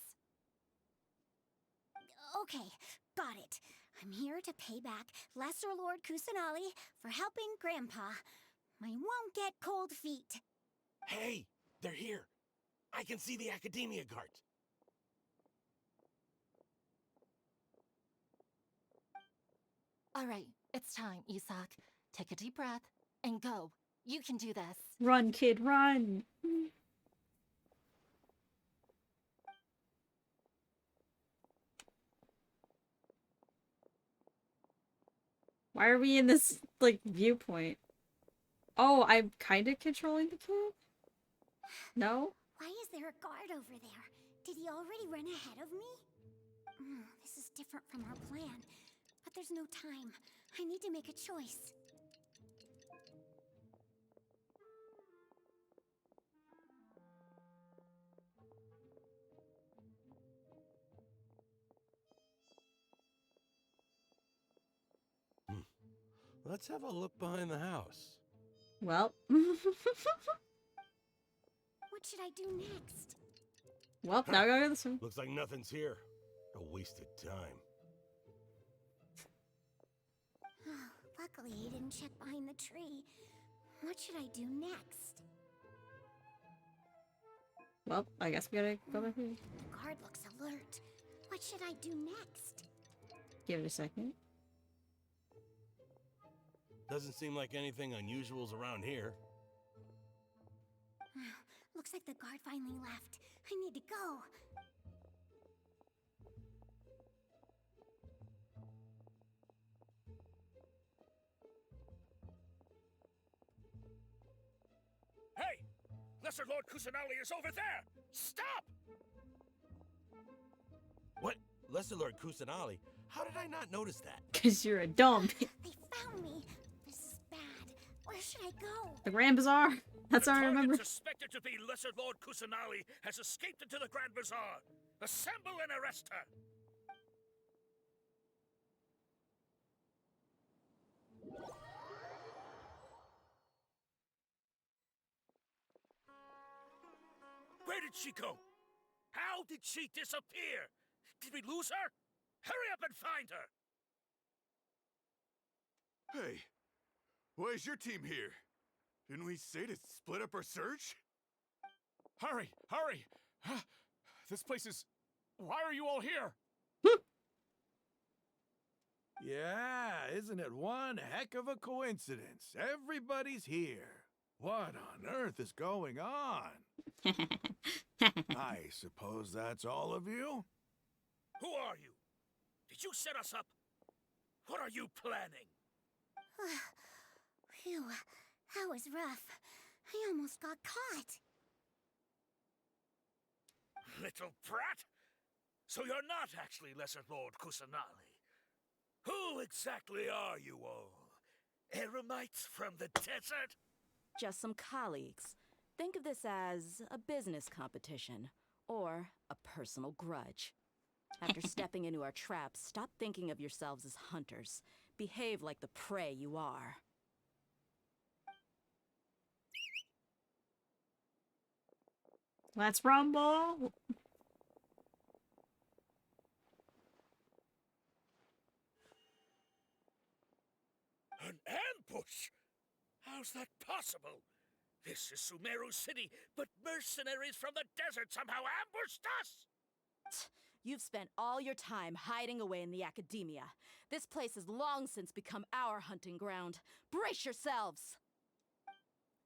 Okay, got it. I'm here to pay back Lesser Lord Kusanali for helping Grandpa. I won't get cold feet. Hey, they're here. I can see the Academia guards. All right, it's time, Isak. Take a deep breath and go. You can do this. Run, kid, run! Why are we in this, like, viewpoint? Oh, I'm kind of controlling the kid? No? Why is there a guard over there? Did he already run ahead of me? This is different from our plan. But there's no time. I need to make a choice. Let's have a look behind the house. Well. What should I do next? Well, now I gotta go this way. Looks like nothing's here. A wasted time. Luckily, he didn't check behind the tree. What should I do next? Well, I guess we gotta go back here. The guard looks alert. What should I do next? Give it a second. Doesn't seem like anything unusual's around here. Looks like the guard finally left. I need to go. Hey! Lesser Lord Kusanali is over there! Stop! What? Lesser Lord Kusanali? How did I not notice that? Because you're a dumb. They found me. This is bad. Where should I go? The Grand Bazaar. That's the all I remember. suspected to be Lesser Lord Kusanali has escaped into the Grand Bazaar. Assemble and arrest her. Where did she go? How did she disappear? Did we lose her? Hurry up and find her! Hey, why is your team here? Didn't we say to split up our search? Hurry! Hurry! This place is... Why are you all here? Yeah, isn't it one heck of a coincidence? Everybody's here. What on earth is going on? I suppose that's all of you? Who are you? Did you set us up? What are you planning? Phew, that was rough. I almost got caught. Little brat? So you're not actually Lesser Lord Kusanali. Who exactly are you all? Eremites from the desert? Just some colleagues. Think of this as a business competition, or a personal grudge. After stepping into our traps, stop thinking of yourselves as hunters. Behave like the prey you are. Let's rumble! An ambush? How's that possible? This is Sumeru City, but mercenaries from the desert somehow ambushed us! You've spent all your time hiding away in the academia. This place has long since become our hunting ground. Brace yourselves!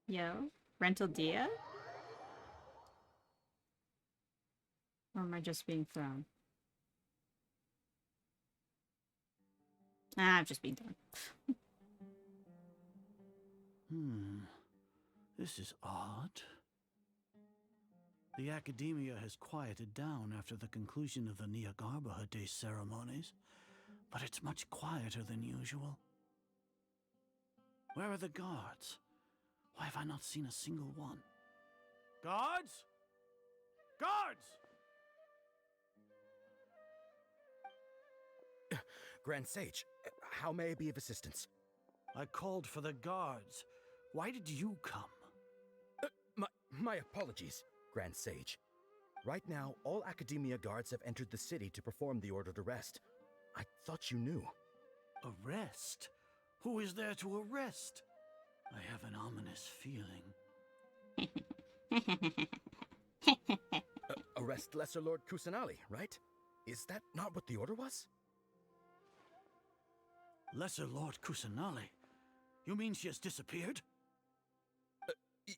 Yo, rental Dia? Or am I just being thrown? I'm just being thrown. This is odd. The academia has quieted down after the conclusion of the Niagarbaha Day ceremonies, but it's much quieter than usual. Where are the guards? Why have I not seen a single one? Guards? Guards! Grand Sage, how may I be of assistance? I called for the guards. Why did you come? My apologies, Grand Sage. Right now, all Academia guards have entered the city to perform the ordered arrest. I thought you knew. Arrest? Who is there to arrest? I have an ominous feeling. Arrest Lesser Lord Kusanali, right? Is that not what the order was? Lesser Lord Kusanali? You mean she has disappeared?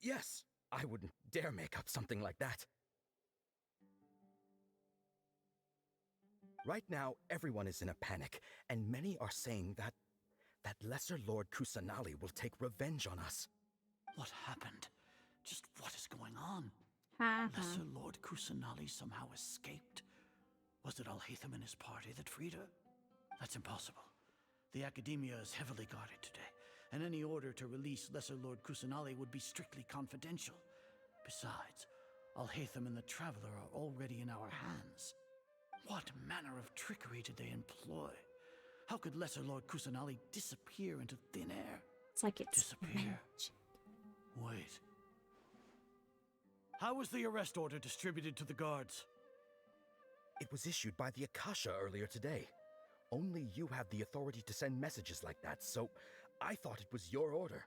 Yes. I wouldn't dare make up something like that. Right now, everyone is in a panic, and many are saying that Lesser Lord Kusanali will take revenge on us. What happened? Just what is going on? Uh-huh. Lesser Lord Kusanali somehow escaped? Was it Alhaitham and his party that freed her? That's impossible. The Academia is heavily guarded today, and any order to release Lesser Lord Kusanali would be strictly confidential. Besides, Alhaitham and the Traveler are already in our hands. What manner of trickery did they employ? How could Lesser Lord Kusanali disappear into thin air? It's like it's disappear. Wait. How was the arrest order distributed to the guards? It was issued by the Akasha earlier today. Only you have the authority to send messages like that, so I thought it was your order.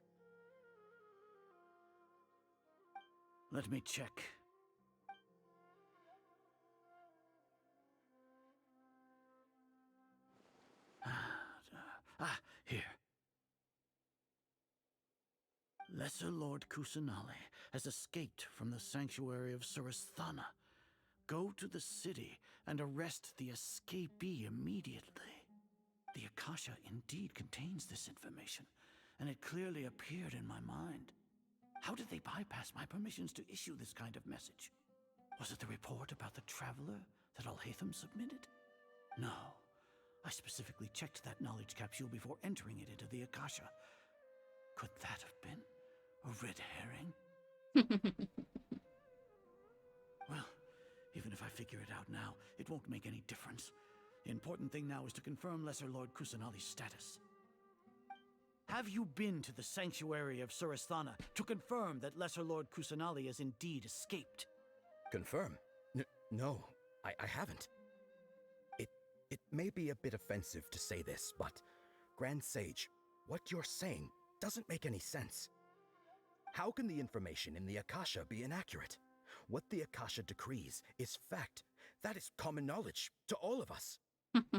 Let me check. Here. Lesser Lord Kusanali has escaped from the sanctuary of Surasthana. Go to the city and arrest the escapee immediately. The Akasha indeed contains this information, and it clearly appeared in my mind. How did they bypass my permissions to issue this kind of message? Was it the report about the Traveler that Alhaitham submitted? No. I specifically checked that knowledge capsule before entering it into the Akasha. Could that have been a red herring? Well, even if I figure it out now, it won't make any difference. The important thing now is to confirm Lesser Lord Kusanali's status. Have you been to the sanctuary of Surasthana to confirm that Lesser Lord Kusanali has indeed escaped? Confirm? No, I haven't. It may be a bit offensive to say this, but Grand Sage, what you're saying doesn't make any sense. How can the information in the Akasha be inaccurate? What the Akasha decrees is fact. That is common knowledge to all of us.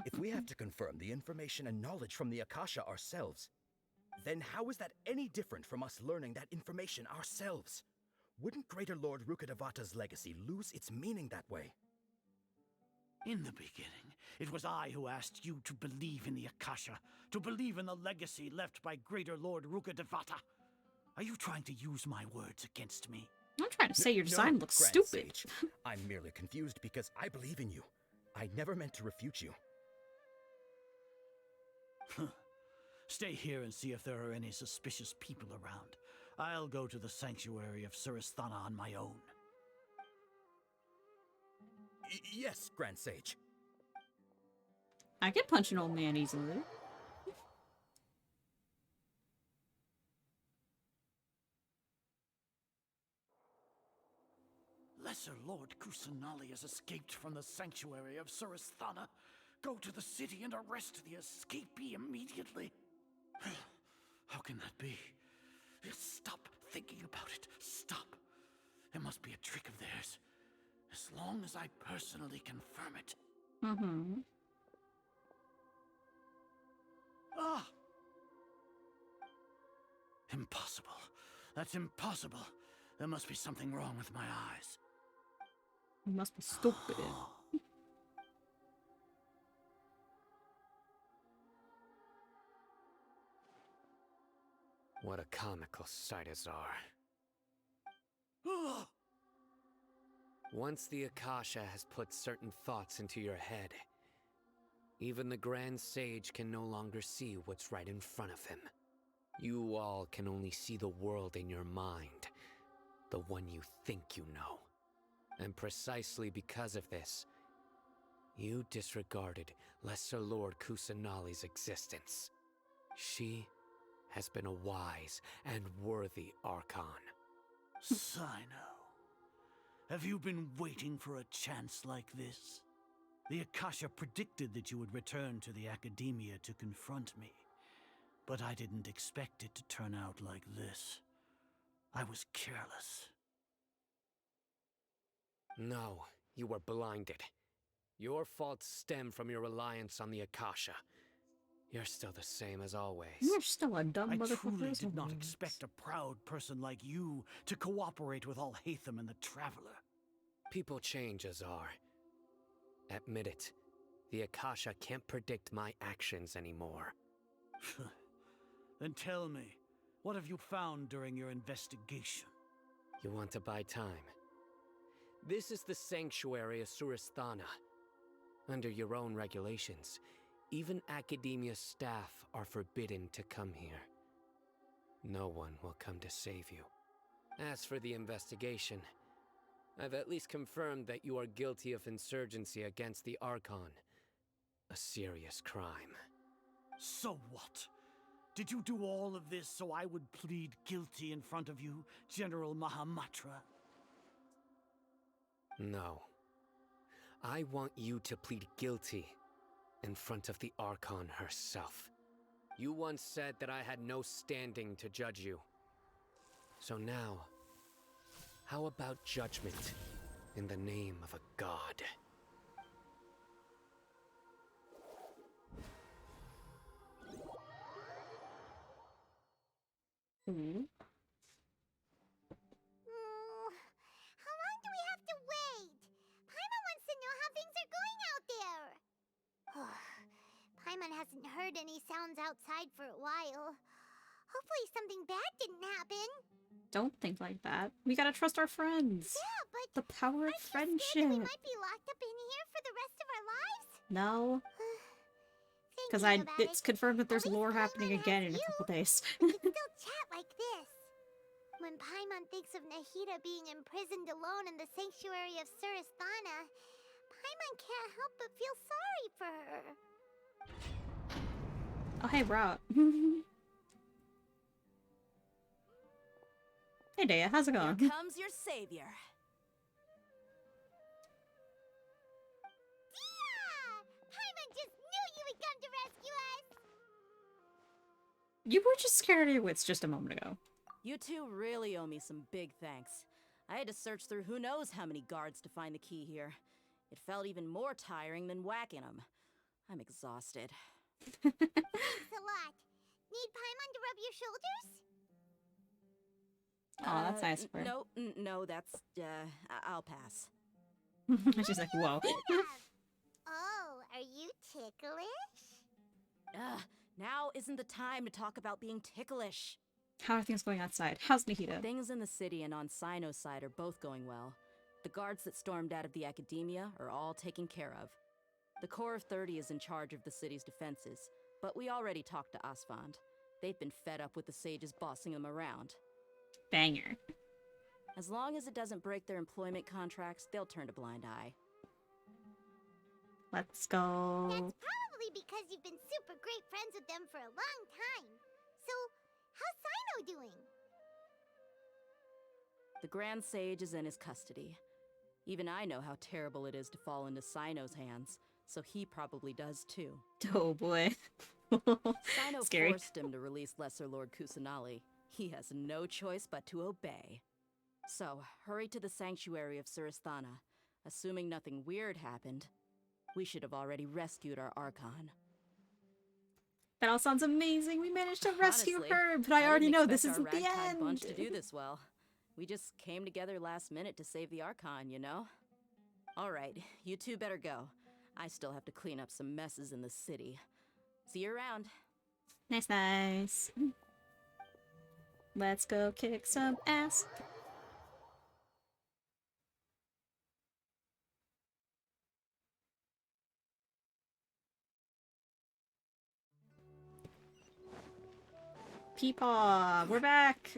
If we have to confirm the information and knowledge from the Akasha ourselves, then how is that any different from us learning that information ourselves? Wouldn't Greater Lord Rukkhadevata's legacy lose its meaning that way? In the beginning, it was I who asked you to believe in the Akasha, to believe in the legacy left by Greater Lord Rukkhadevata. Are you trying to use my words against me? I'm trying to say your design No, looks Grand stupid. Sage. I'm merely confused because I believe in you. I never meant to refute you. Stay here and see if there are any suspicious people around. I'll go to the sanctuary of Surasthana on my own. Yes, Grand Sage. I can punch an old man easily. Lesser Lord Kusanali has escaped from the sanctuary of Surasthana. Go to the city and arrest the escapee immediately. How can that be? Stop thinking about it. Stop. It must be a trick of theirs. As long as I personally confirm it. Mm-hmm. Ah! Impossible. That's impossible. There must be something wrong with my eyes. You must be stupid. What a comical sight is are. Once the Akasha has put certain thoughts into your head, even the Grand Sage can no longer see what's right in front of him. You all can only see the world in your mind, the one you think you know. And precisely because of this, you disregarded Lesser Lord Kusanali's existence. She has been a wise and worthy archon. Sino, have you been waiting for a chance like this? The Akasha predicted that you would return to the Academia to confront me, but I didn't expect it to turn out like this. I was careless. No, you were blinded. Your faults stem from your reliance on the Akasha. You're still the same as always. You're still a dumb I motherfucker. truly did not expect a proud person like you to cooperate with Alhaitham and the Traveler. People change, Azar. Admit it. The Akasha can't predict my actions anymore. Then tell me, what have you found during your investigation? You want to buy time? This is the sanctuary of Surasthana. Under your own regulations, even Academia staff are forbidden to come here. No one will come to save you. As for the investigation, I've at least confirmed that you are guilty of insurgency against the Archon. A serious crime. So what? Did you do all of this so I would plead guilty in front of you, General Mahamatra? No. I want you to plead guilty in front of the Archon herself. You once said that I had no standing to judge you. So now, how about judgment in the name of a god? How long do we have to wait? Paimon wants to know how things are going out there. Paimon hasn't heard any sounds outside for a while. Hopefully something bad didn't happen. Don't think like that. We gotta trust our friends. Yeah, but the power of friendship. we might be locked up in here for the rest of our lives. No. Because it's confirmed that there's lore happening again in a couple days. We can still chat like this. When Paimon thinks of Nahida being imprisoned alone in the sanctuary of Surasthana, Paimon can't help but feel sorry for her. Oh, hey, Route. Hey, Dea, how's it going? Here comes your savior. Paimon just knew you would come to rescue us! You were just scared of your wits just a moment ago. You two really owe me some big thanks. I had to search through who knows how many guards to find the key here. It felt even more tiring than whacking them. I'm exhausted. Thanks a lot. Need Paimon to rub your shoulders? Oh, that's nice of her. No, that's, I'll pass. She's like, whoa. Oh, are you ticklish? Ugh, now isn't the time to talk about being ticklish. How are things going outside? How's Nahida? Things in the city and on Sino's side are both going well. The guards that stormed out of the academia are all taken care of. The Corps of 30 is in charge of the city's defenses, but we already talked to Asfand. They've been fed up with the sages bossing them around. Banger. As long as it doesn't break their employment contracts, they'll turn a blind eye. Let's go. That's probably because you've been super great friends with them for a long time. So, how's Sino doing? The Grand Sage is in his custody. Even I know how terrible it is to fall into Sino's hands, so he probably does too. Oh boy. Sino Scary. forced him to release Lesser Lord Kusanali. He has no choice but to obey. So, hurry to the sanctuary of Surasthana. Assuming nothing weird happened, we should have already rescued our archon. That all sounds amazing. We managed to rescue Honestly, her, but I already didn't know this expect isn't our the ragtag end. bunch to do this well. We just came together last minute to save the archon, you know? All right, you two better go. I still have to clean up some messes in the city. See you around. Nice, nice. Let's go kick some ass. Peepaw, we're back.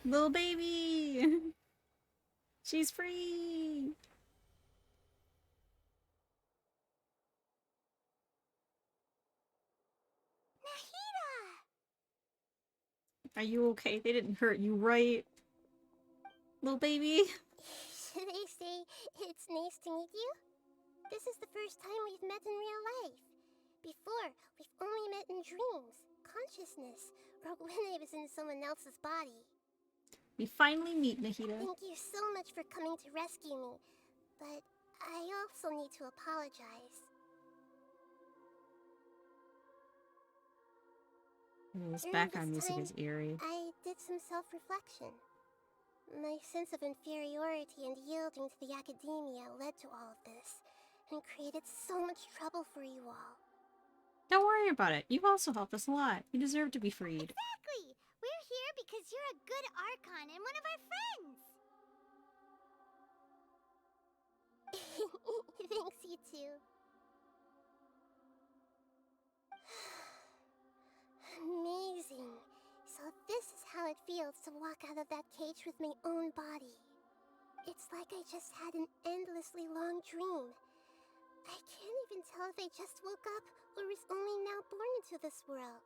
Little baby! She's free! Are you okay? They didn't hurt you, right? Little baby? Should I say it's nice to meet you? This is the first time we've met in real life. Before, we've only met in dreams, consciousness, or when I was in someone else's body. We finally meet, Nahida. Thank you so much for coming to rescue me, but I also need to apologize. This During background this music time, is eerie. I did some self-reflection. My sense of inferiority and yielding to the academia led to all of this, and created so much trouble for you all. Don't worry about it. You've also helped us a lot. You deserve to be freed. Exactly! We're here because you're a good archon and one of our friends! Thanks, you too. Amazing. So this is how it feels to walk out of that cage with my own body. It's like I just had an endlessly long dream. I can't even tell if I just woke up or was only now born into this world.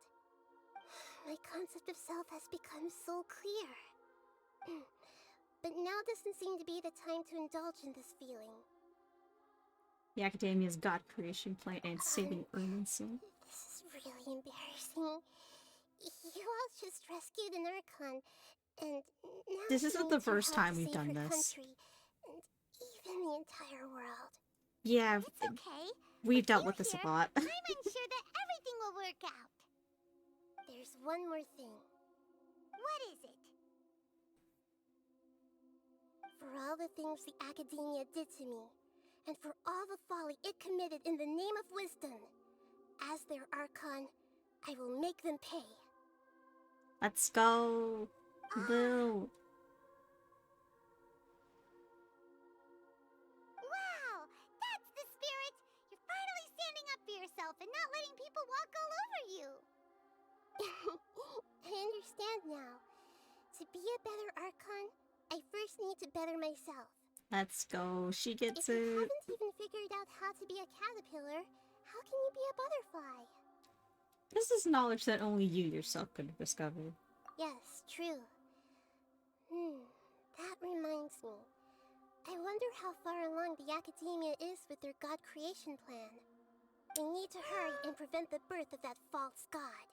My concept of self has become so clear. But now doesn't seem to be the time to indulge in this feeling. The Academia's God creation plan and saving Erminson. This is really embarrassing. You all just rescued an archon, and now This she isn't needs the your first help time to we've save done her this. country, and even the entire world. Yeah, It's okay. we've With dealt you with this a here, lot. I'm unsure that everything will work out. There's one more thing. What is it? For all the things the Academia did to me, and for all the folly it committed in the name of wisdom, as their archon, I will make them pay. Let's go, Lil. Wow! That's the spirit! You're finally standing up for yourself and not letting people walk all over you! I understand now. To be a better archon, I first need to better myself. Let's go. She gets If you it. haven't even figured out how to be a caterpillar, how can you be a butterfly? This is knowledge that only you yourself could have discovered. Yes, true. That reminds me. I wonder how far along the Academia is with their god creation plan. We need to hurry and prevent the birth of that false god.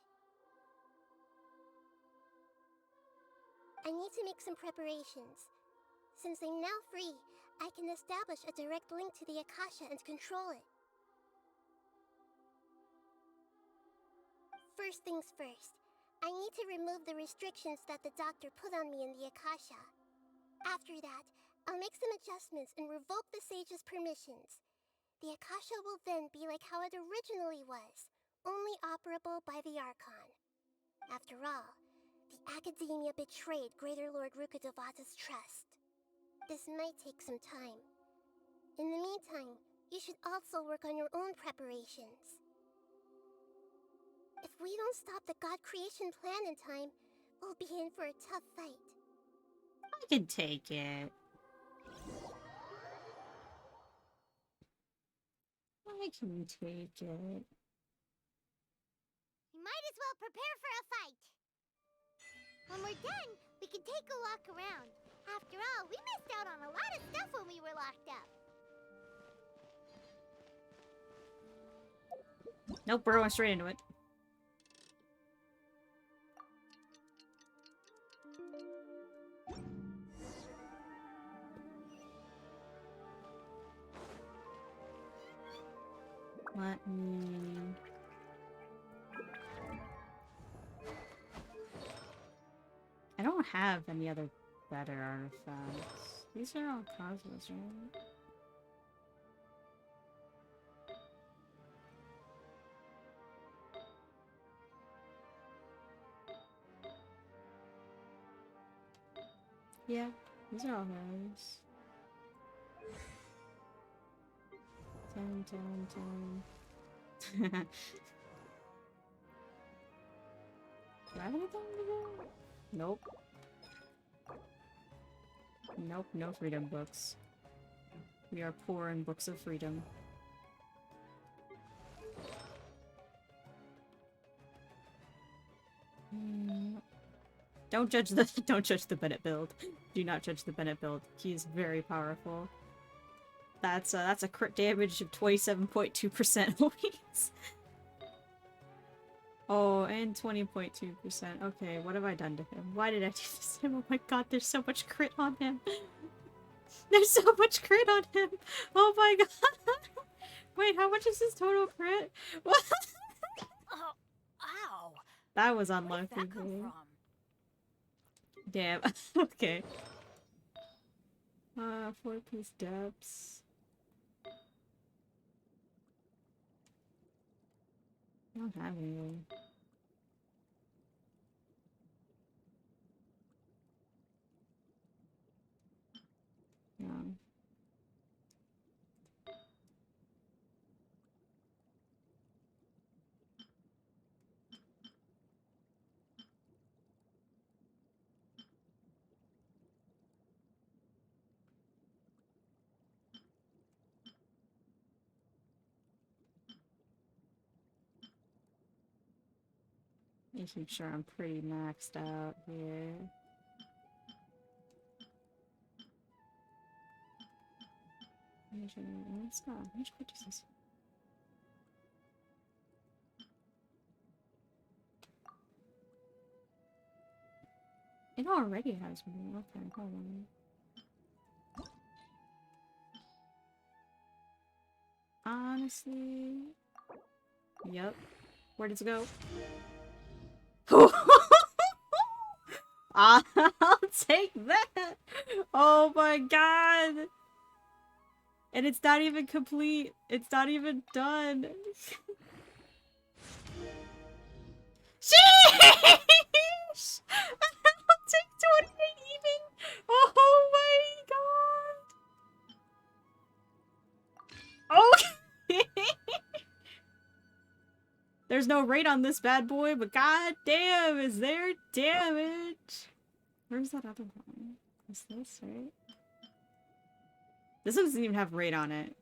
I need to make some preparations. Since I'm now free, I can establish a direct link to the Akasha and control it. First things first, I need to remove the restrictions that the doctor put on me in the Akasha. After that, I'll make some adjustments and revoke the sage's permissions. The Akasha will then be like how it originally was, only operable by the archon. After all, the Academia betrayed Greater Lord Rukkhadevata's trust. This might take some time. In the meantime, you should also work on your own preparations. If we don't stop the God creation plan in time, we'll be in for a tough fight. I can take it. I can take it. We might as well prepare for a fight. When we're done, we can take a walk around. After all, we missed out on a lot of stuff when we were locked up. Nope, we're going straight into it. Let me... I don't have any other better artifacts. These are all cosmos, right? Yeah, these are all hers. 10. Do I have anything to do? Nope. Nope, no freedom books. We are poor in books of freedom. Don't judge the Bennett build. Do not judge the Bennett build. He is very powerful. That's a crit damage of 27.2% always. Oh, and 20.2%. Okay, what have I done to him? Why did I do this to him? Oh my god, there's so much crit on him. There's so much crit on him. Oh my god. Wait, how much is his total crit? What? Oh, ow. That was unlucky. Where did that come from? Damn. Okay. 4-piece depths. I don't have any. No. Making sure I'm pretty maxed out here. Let's go. How much crit is this? It already has me. Okay, hold on. Honestly... Yep. Where did it go? I'll take that! Oh my god! And it's not even complete. It's not even done. Sheesh! I'll take 28 even! Oh my god! Okay! There's no rate on this bad boy, but god damn, is there damage? Where's that other one? Is this right? This one doesn't even have rate on it.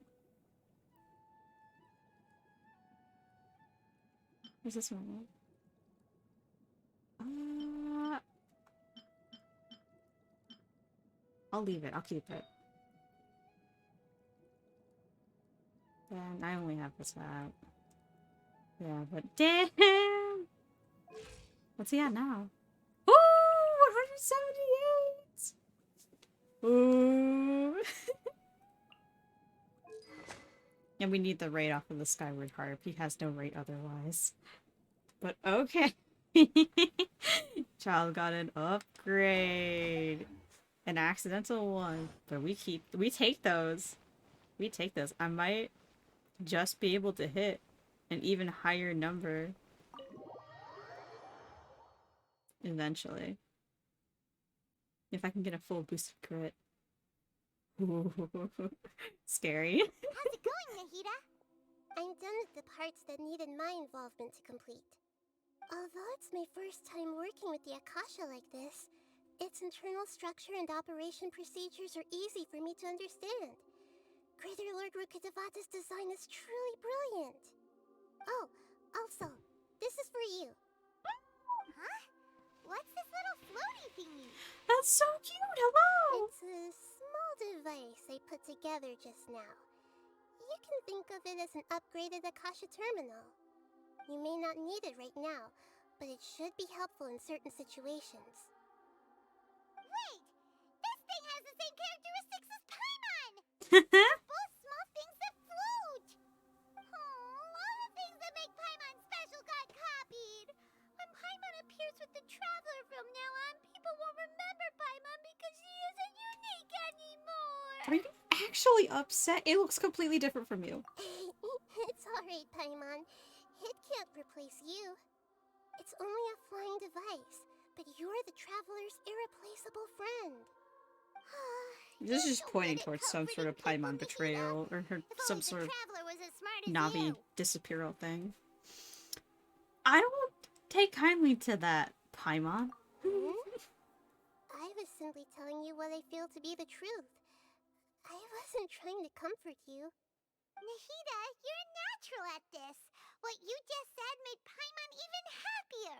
Where's this one? I'll leave it. I'll keep it. Then I only have this hat. Yeah, but damn! What's he at now? Ooh! 178! Ooh. And we need the rate off of the Skyward Harp. He has no rate otherwise. But okay. Child got an upgrade. An accidental one. But we take those. We take those. I might just be able to hit an even higher number. Eventually. If I can get a full boosted crit. Ooh. Scary. How's it going, Nahida? I'm done with the parts that needed my involvement to complete. Although it's my first time working with the Akasha like this, its internal structure and operation procedures are easy for me to understand. Greater Lord Rukkhadevata's design is truly brilliant. Oh, also, this is for you. Huh? What's this little floaty thingy? That's so cute! Hello! It's a small device I put together just now. You can think of it as an upgraded Akasha terminal. You may not need it right now, but it should be helpful in certain situations. Wait! This thing has the same characteristics as Paimon! They're both small things that float! Oh, all the things that make Paimon special got copied! When Paimon appears with the Traveler from now on, people won't remember Paimon because she isn't unique anymore! Are you actually upset? It looks completely different from you. It's alright, Paimon. It can't replace you. It's only a flying device, but you're the Traveler's irreplaceable friend. This is pointing towards some sort of Paimon betrayal, or some sort of Navi disappearal thing. I don't take kindly to that, Paimon. I was simply telling you what I feel to be the truth. I wasn't trying to comfort you. Nahida, you're natural at this. What you just said made Paimon even happier.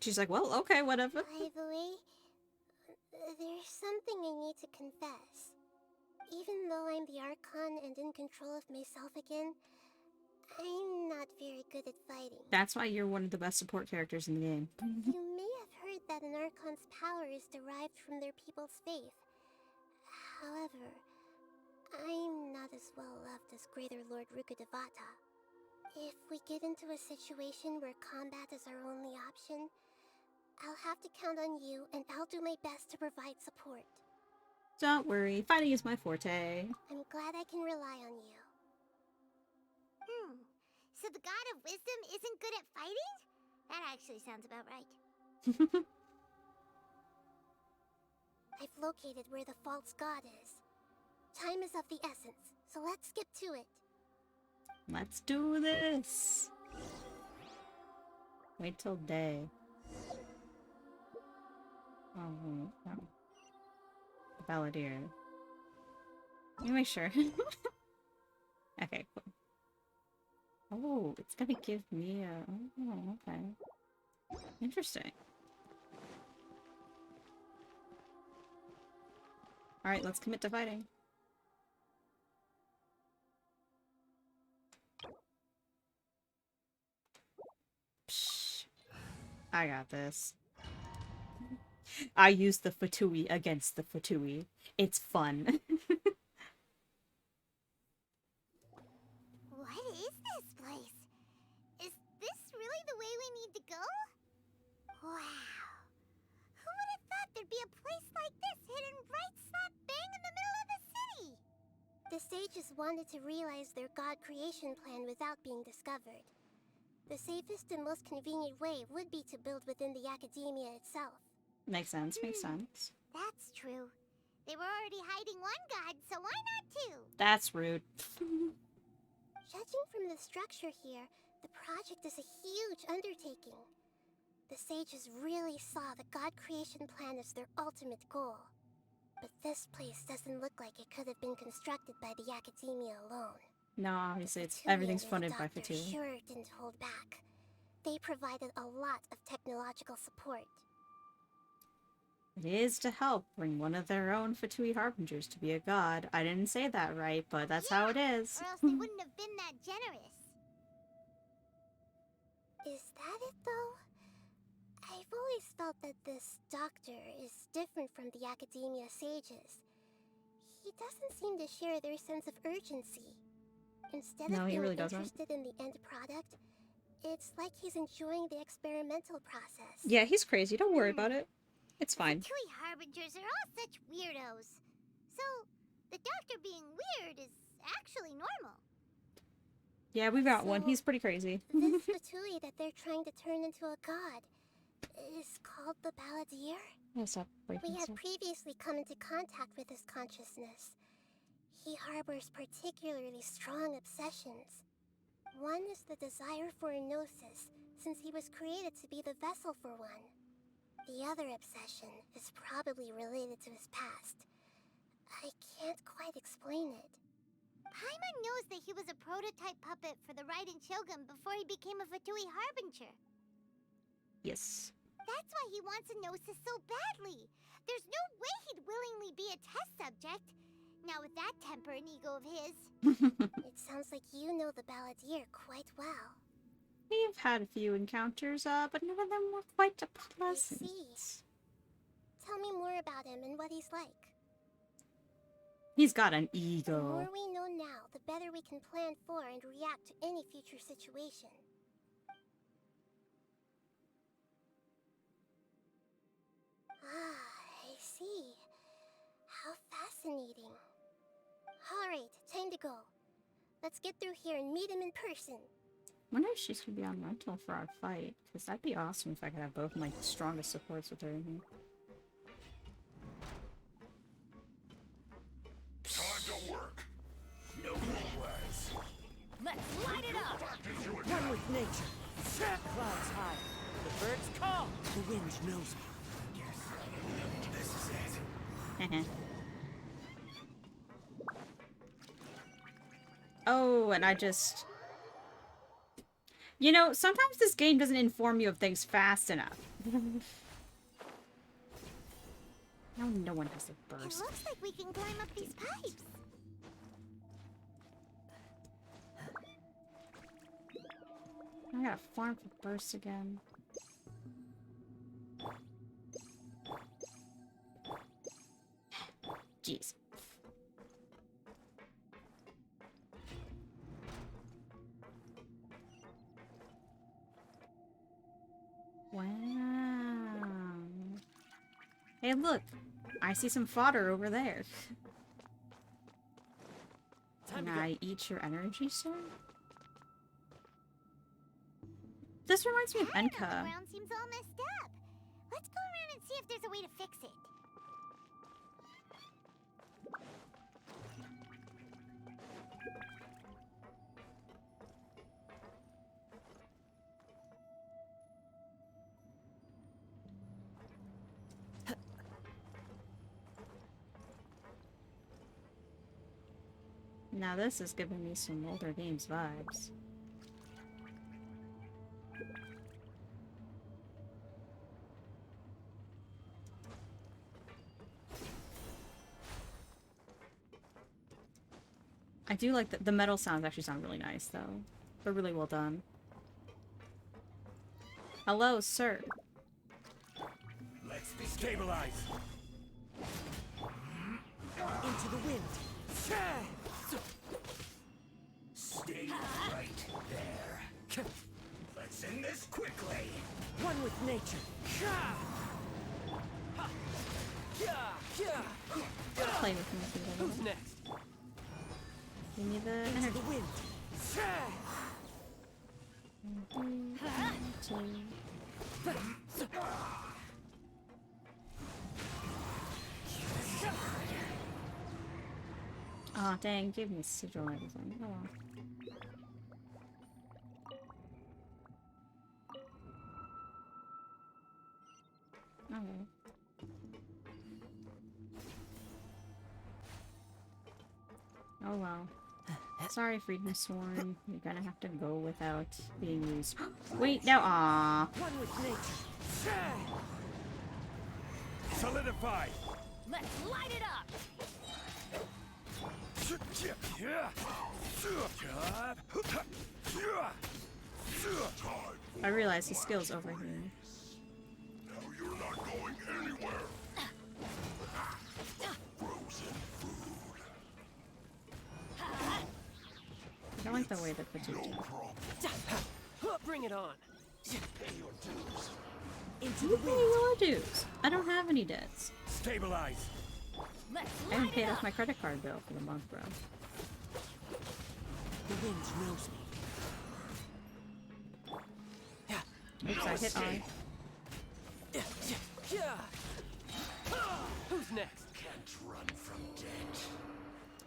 She's like, well, okay, whatever. By the way, there's something I need to confess. Even though I'm the Archon and in control of myself again, I'm not very good at fighting. That's why you're one of the best support characters in the game. You may have heard that an Archon's power is derived from their people's faith. However, I'm not as well loved as Greater Lord Rukkhadevata. If we get into a situation where combat is our only option, I'll have to count on you, and I'll do my best to provide support. Don't worry, fighting is my forte. I'm glad I can rely on you. So the God of Wisdom isn't good at fighting? That actually sounds about right. I've located where the false god is. Time is of the essence, so let's skip to it. Let's do this. Wait till day. Oh, wait, no. Balladeer. Let me make sure. Okay, cool. Oh, it's gonna give me a... Oh, okay. Interesting. Alright, let's commit to fighting. Psh, I got this. I use the Fatui against the Fatui. It's fun. What is this place? Is this really the way we need to go? Wow. Who would have thought there'd be a place like this hidden right slap bang in the middle of the city? The sages wanted to realize their god creation plan without being discovered. The safest and most convenient way would be to build within the academia itself. Makes sense, makes sense. That's true. They were already hiding one god, so why not two? That's rude. Judging from the structure here, the project is a huge undertaking. The sages really saw the god creation plan as their ultimate goal. But this place doesn't look like it could have been constructed by the academia alone. No, obviously everything's funded by Fatui. Sure didn't hold back. They provided a lot of technological support. It is to help bring one of their own Fatui Harbingers to be a god. I didn't say that right, but that's how it is. Or else they wouldn't have been that generous. Is that it, though? I I've always felt that this doctor is different from the academia sages. He doesn't seem to share their sense of urgency. Instead No, of he being really doesn't. interested in the end product, it's like he's enjoying the experimental process. Yeah, he's crazy. Don't worry about it. It's fine. Fatui harbingers are all such weirdos. So, the doctor being weird is actually normal. Yeah, we've got one. He's pretty crazy. This Fatui that they're trying to turn into a god is called the Balladeer? Yeah, stop breaking We had stuff. previously come into contact with his consciousness. He harbors particularly strong obsessions. One is the desire for a gnosis, since he was created to be the vessel for one. The other obsession is probably related to his past. I can't quite explain it. Paimon knows that he was a prototype puppet for the Raiden Shogun before he became a Fatui Harbinger. Yes. That's why he wants a gnosis so badly. There's no way he'd willingly be a test subject. Now with that temper and ego of his. It sounds like you know the Balladeer quite well. We've had a few encounters, but none of them were quite pleasant. I see. Tell me more about him and what he's like. He's got an The ego. more we know now, the better we can plan for and react to any future situation. Ah, I see. How fascinating. Alright, time to go. Let's get through here and meet him in person. Wonder if she should be on rental for our fight, because that'd be awesome if I could have both my strongest supports with her in here. Time to work. No more words. Let's light it up! One with nature. Clouds high. The birds call. The wind knows me. This is it. Oh, and I just... You know, sometimes this game doesn't inform you of things fast enough. Now no one has a burst. It looks like we can climb up these pipes. I gotta farm for bursts again. Jeez. Wow. Hey, look. I see some fodder over there. Can I eat your energy, sir? This reminds me of The Enka. ground seems all messed up. Let's go around and see if there's a way to fix it. Now this is giving me some older games vibes. I do like the metal sounds actually sound really nice though. They're really well done. Hello, sir. Let's be stabilized. Into the wind. Stay right there. Let's end this quickly. One with nature. Play with me if you Who's next? Give me the Into energy. the wind. Aw, dang, give me sigil and everything. Oh well. Okay. Oh well. Sorry, Freedom Sworn. You're gonna have to go without being used. Wait, no, aw. One with nature. Solidify. Let's light it up! I realize his skill's over here. I don't like the way that the two Bring it on. Into the wind. Your dues. I don't have any debts. Stabilize. I haven't paid off my credit card bill for the month, bro. The wind knows me. Oops, I hit on. Who's next? Can't run from debt.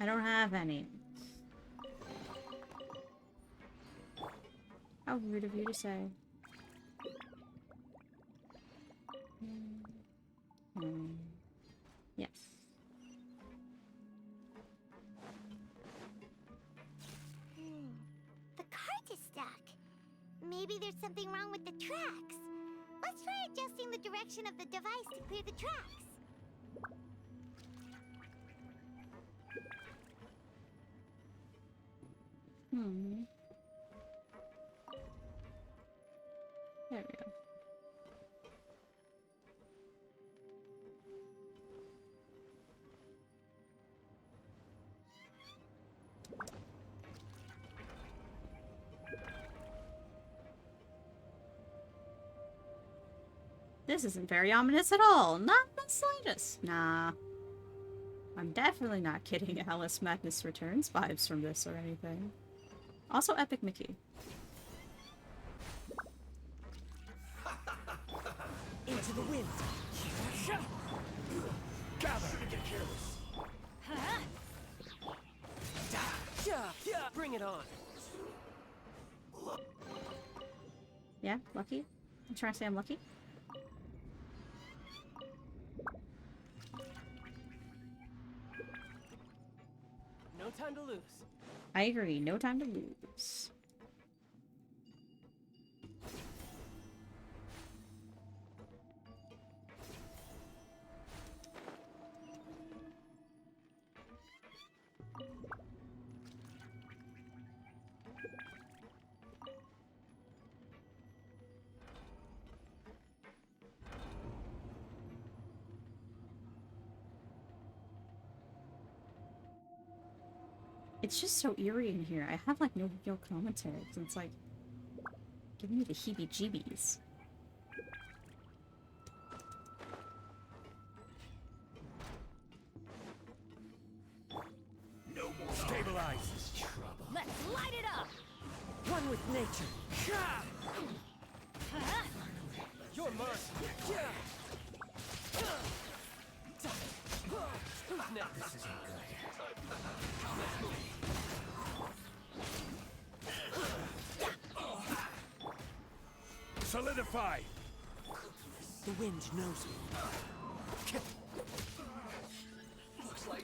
I don't have any. How rude of you to say. Yes. The cart is stuck. Maybe there's something wrong with the tracks. Let's try adjusting the direction of the device to clear the tracks. There we go. This isn't very ominous at all. Not the slightest. Nah. I'm definitely not getting Alice Madness Returns vibes from this or anything. Also, Epic Mickey. Into the wind. Gather. Get careless. Bring it on. Yeah, lucky? You trying to say I'm lucky? No time to lose. I agree. No time to lose. It's just so eerie in here. I have like no real commentary because it's like giving me the heebie-jeebies. No more. Stabilize. Trouble. Let's light it up. One with nature. Your mercy. Who's next? This isn't good. Solidify. The wind knows me.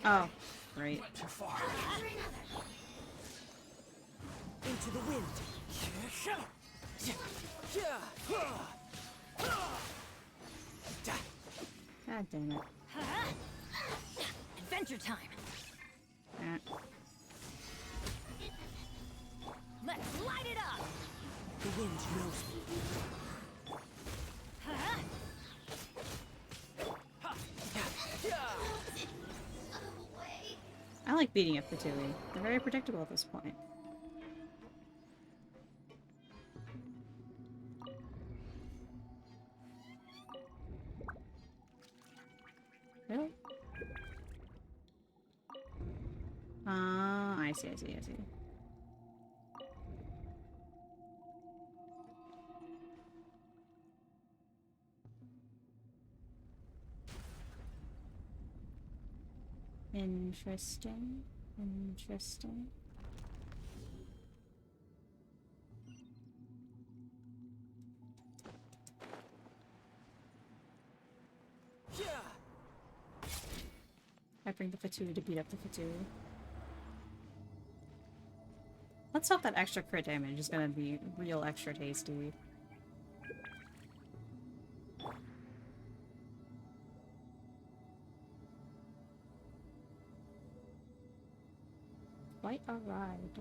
Oh, right. Too far. Into the wind. God damn it. Adventure time. Let's light it up. The wind knows me. I like beating up the Tui. They're very predictable at this point. Really? I see. Interesting. I bring the Fatui to beat up the Fatui. Let's hope that extra crit damage is gonna be real extra tasty. Quite a ride.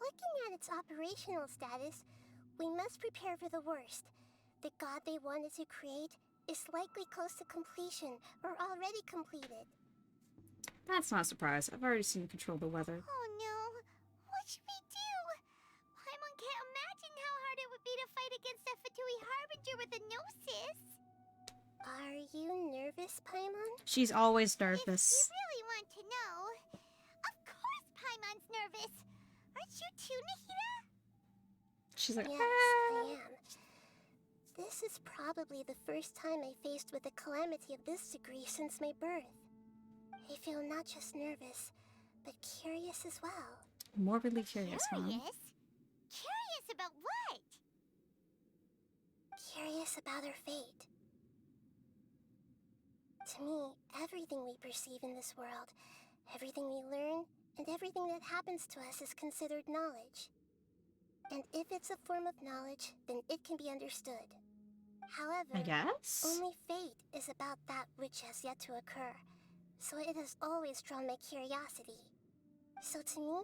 Looking at its operational status, we must prepare for the worst. The god they wanted to create is likely close to completion or already completed. That's not a surprise. I've already seen you control the weather. Oh no! What should we do? Paimon can't imagine how hard it would be to fight against a Fatui Harbinger with a Gnosis. Are you nervous, Paimon? She's always If nervous. you really want to know, of course Paimon's nervous. Aren't you too, Nahida? She's like, yes, I am. This is probably the first time I faced with a calamity of this degree since my birth. I feel not just nervous, but curious as well. Morbidly curious, huh? Curious about what? Curious about our fate. To me, everything we perceive in this world, everything we learn, and everything that happens to us is considered knowledge. And if it's a form of knowledge, then it can be understood. However, I guess? only fate is about that which has yet to occur, so it has always drawn my curiosity. So to me,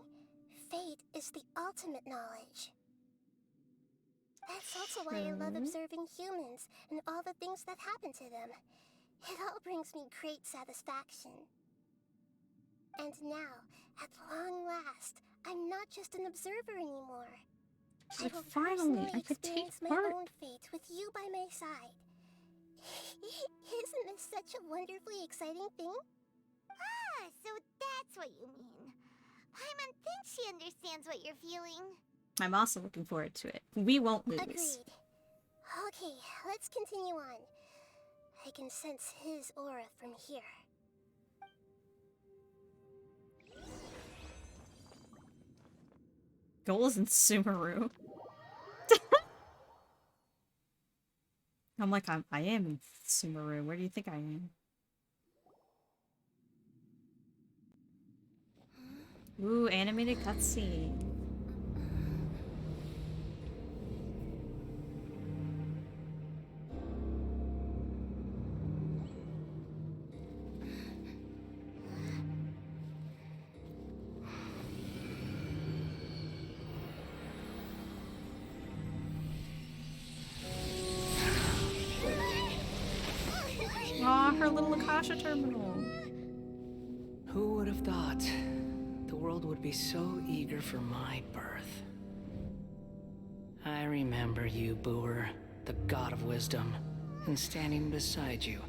fate is the ultimate knowledge. That's also why I love observing humans and all the things that happen to them. It all brings me great satisfaction. And now, at long last, I'm not just an observer anymore. She's I like, will finally, personally I could take experience my part. own fate with you by my side. Isn't this such a wonderfully exciting thing? Ah, so that's what you mean. Paimon thinks she understands what you're feeling. I'm also looking forward to it. We won't lose. Agreed. Okay, let's continue on. I can sense his aura from here. Goals in Sumeru. I'm like, I am in Sumeru. Where do you think I am? Ooh, animated cutscene. Aw, her little Akasha terminal. Who would have thought the world would be so eager for my birth? I remember you, Booer, the god of wisdom, and standing beside you,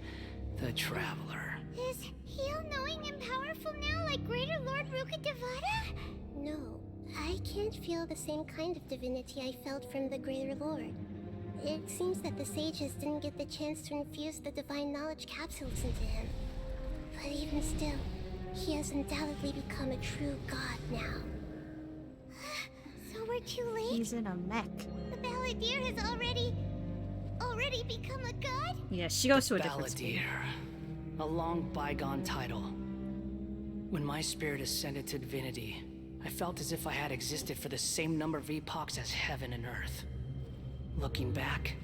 the traveler. Is he all-knowing and powerful now like Greater Lord Rukkhadevata? No, I can't feel the same kind of divinity I felt from the Greater Lord. It seems that the sages didn't get the chance to infuse the divine knowledge capsules into him. But even still, he has undoubtedly become a true god now. So we're too late? He's in a mech. The Balladeer has already become a god? Yeah, she goes to a different Balladeer. A long bygone title. When my spirit ascended to divinity, I felt as if I had existed for the same number of epochs as heaven and earth. Looking back,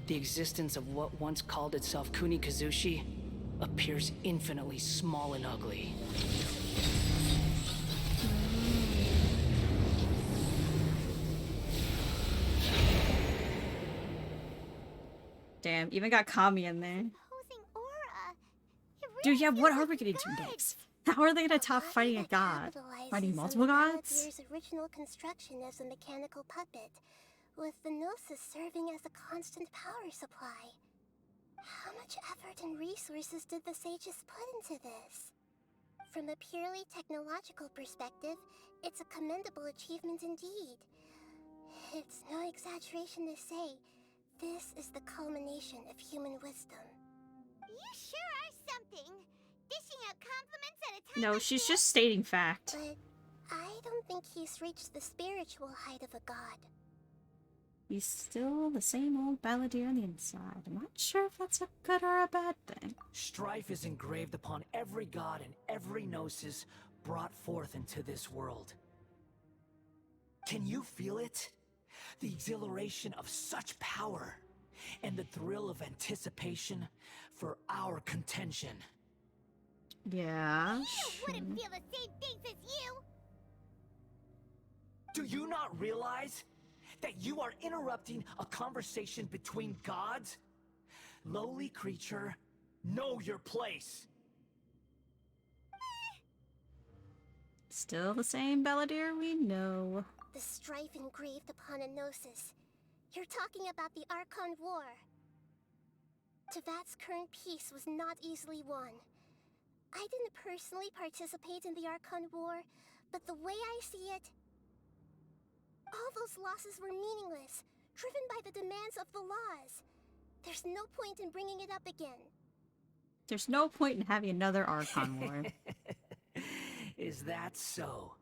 the existence of what once called itself Kunikazushi appears infinitely small and ugly. Damn, even got Kami in there. Really Dude, yeah, what are we gonna do next? How are they gonna top fighting a god? Fighting multiple gods? Balladier's original construction as a mechanical puppet, with the Gnosis serving as a constant power supply. How much effort and resources did the sages put into this? From a purely technological perspective, it's a commendable achievement indeed. It's no exaggeration to say, this is the culmination of human wisdom. You sure are something. Dishing out compliments at a time. No, she's just stating fact. But I don't think he's reached the spiritual height of a god. He's still the same old Balladeer on the inside. I'm not sure if that's a good or a bad thing. Strife is engraved upon every god and every gnosis brought forth into this world. Can you feel it? The exhilaration of such power, and the thrill of anticipation for our contention. Yeah. You wouldn't feel the same things as you. Do you not realize that you are interrupting a conversation between gods? Lowly creature, know your place. Still the same Balladeer we know. The strife engraved upon a gnosis. You're talking about the Archon War. Tevat's current peace was not easily won. I didn't personally participate in the Archon War, but the way I see it, all those losses were meaningless, driven by the demands of the laws. There's no point in bringing it up again. There's no point in having another Archon War. Is that so?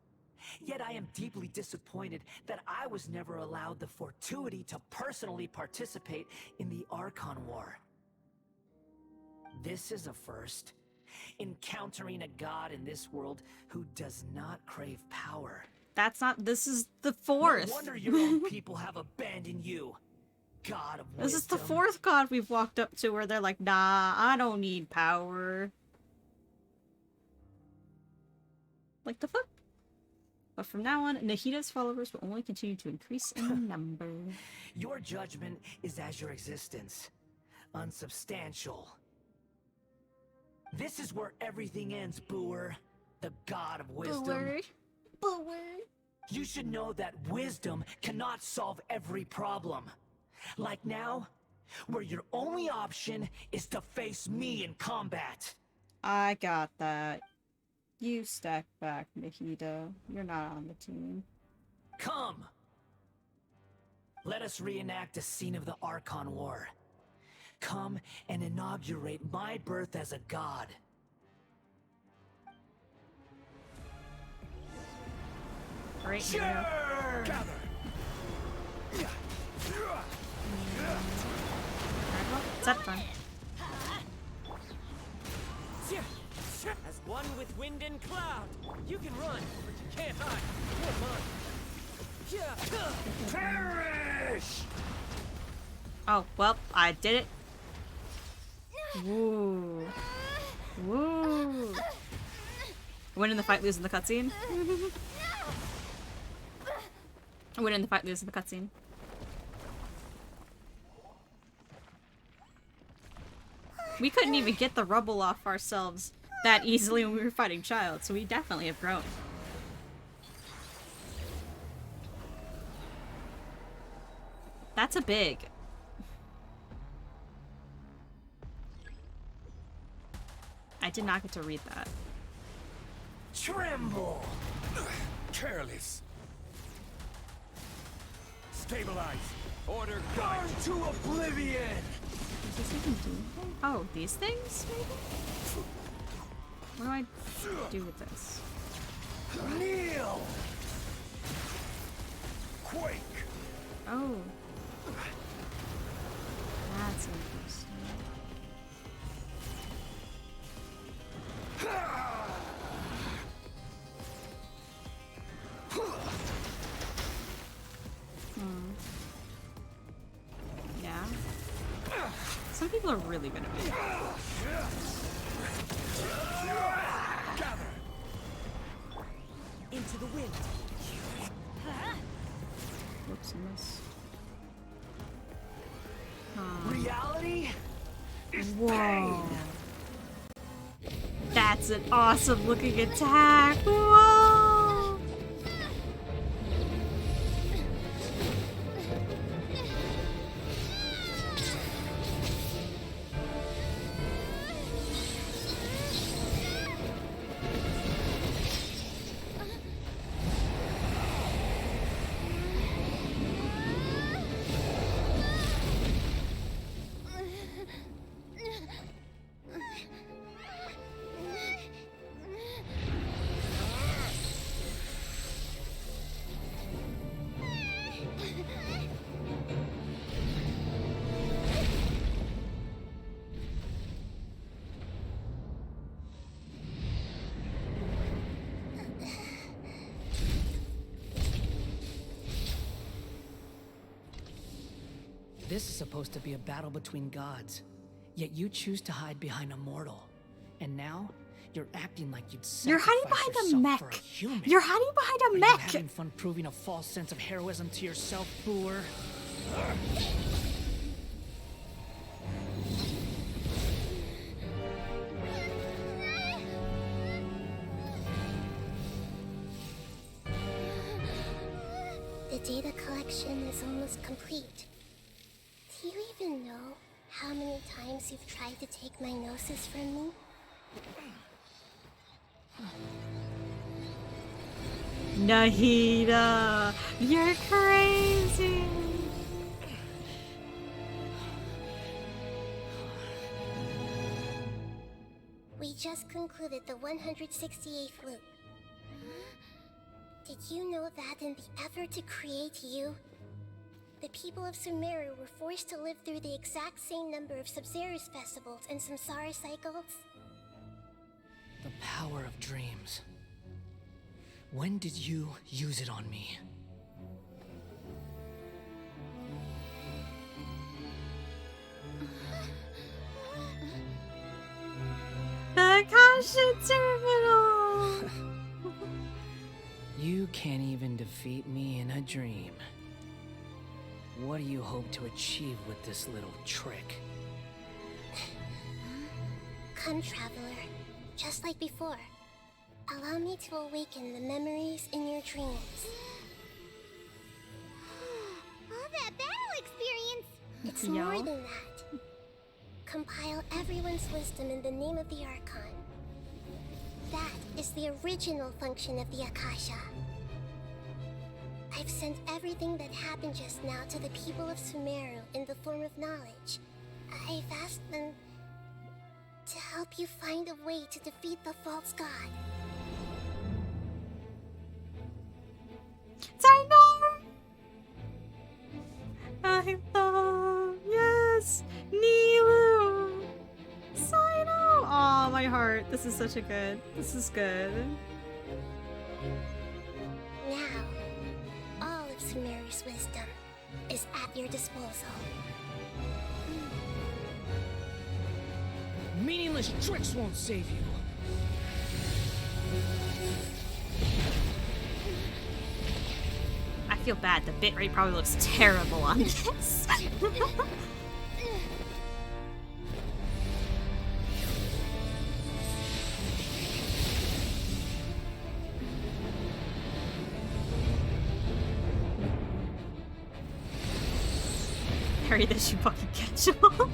Yet I am deeply disappointed that I was never allowed the fortuity to personally participate in the Archon War. This is a first. Encountering a god in this world who does not crave power. That's not. This is the fourth. No wonder your own people have abandoned you. God of wisdom. This is the fourth god we've walked up to where they're like, nah, I don't need power. Like the fuck? But from now on, Nahida's followers will only continue to increase in number. Your judgment is as your existence. Unsubstantial. This is where everything ends, Booer. The god of wisdom. Booer. Booer. You should know that wisdom cannot solve every problem. Like now, where your only option is to face me in combat. I got that. You stack back, Nahida. You're not on the team. Come! Let us reenact a scene of the Archon War. Come and inaugurate my birth as a god. Great. Sure! Alright, well, it's that fun. As one with wind and cloud, you can run, but you can't hide. Come on. Perish! Oh, well, I did it. Woo. Woo. Winning the fight, losing the cutscene. Winning the fight, losing the cutscene. We couldn't even get the rubble off ourselves that easily when we were fighting Child, so we definitely have grown. That's a big. I did not get to read that. Tremble! Careless. Stabilize. Order Guard to oblivion! Does this even do anything? Oh, these things, maybe? What do I do with this? Kneel! Quake! Oh. That's interesting. Yeah. Some people are really good at it. Gather. Into the wind. Whoops, I missed. Reality is Whoa. pain. That's an awesome looking attack. Whoa. This is supposed to be a battle between gods, yet you choose to hide behind a mortal. And now, You're acting like you'd You're hiding sacrifice behind a yourself for mech. a human. You're hiding behind a Are mech. you having fun proving a false sense of heroism to yourself, Boor? The data collection is almost complete. Do you even know how many times you've tried to take my gnosis from me? Nahida, you're crazy. We just concluded the 168th loop. Did you know that in the effort to create you, the people of Sumeru were forced to live through the exact same number of Sub-Zerus festivals and Samsara cycles? The power of dreams. When did you use it on me? The Genshin terminal. You can't even defeat me in a dream. What do you hope to achieve with this little trick? Come, Traveler. Just like before. Allow me to awaken the memories in your dreams. All that battle experience! It's more than that. Compile everyone's wisdom in the name of the Archon. That is the original function of the Akasha. I've sent everything that happened just now to the people of Sumeru in the form of knowledge. I've asked them to help you find a way to defeat the false god. I love, yes, Nilu, Saino. Oh, my heart. This is such a good. This is good. Now, all of Sumeru's wisdom is at your disposal. Meaningless tricks won't save you. I feel bad. The bitrate probably looks terrible on this. Harry, that you fucking catch him.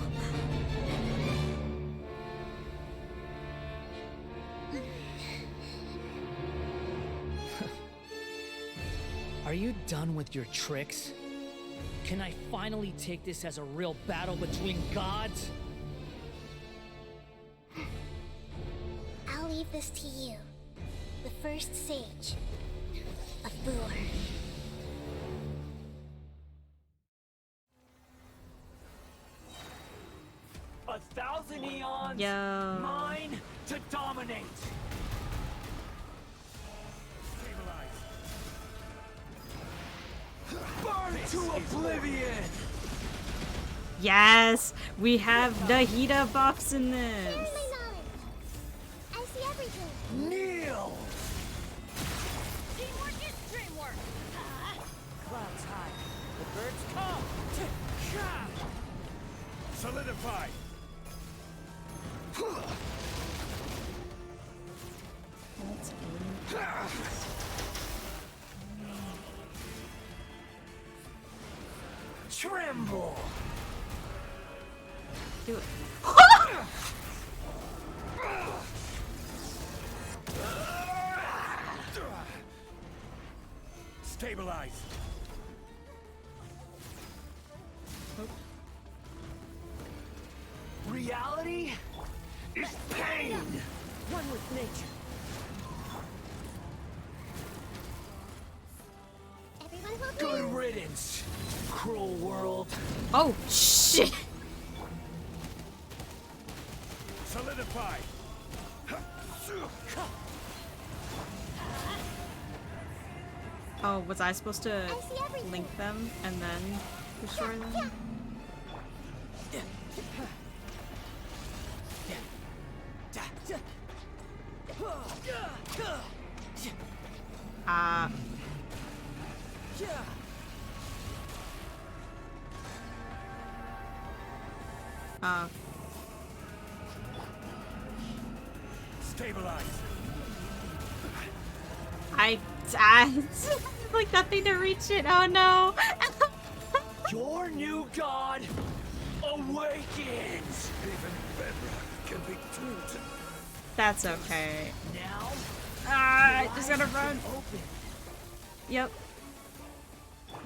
Are you done with your tricks? Can I finally take this as a real battle between gods? I'll leave this to you, the first sage of Boor. A thousand eons, Yo. mine to dominate. Burn to oblivion! Yes, we have Nahida buffs in this. I see everything. Kneel! Teamwork is dreamwork! Clouds high. The birds come. Solidify! Tremble! Do it. Stabilize! Reality is pain! One with nature. Everyone will Good riddance, cruel world. Oh, shit. Solidify! Oh, was I supposed to link them and then destroy them? Stabilize. I like nothing to reach it. Oh no. Your new god awakens. Even bedrock can be tuned. That's okay. Now, I just gotta run. Yep.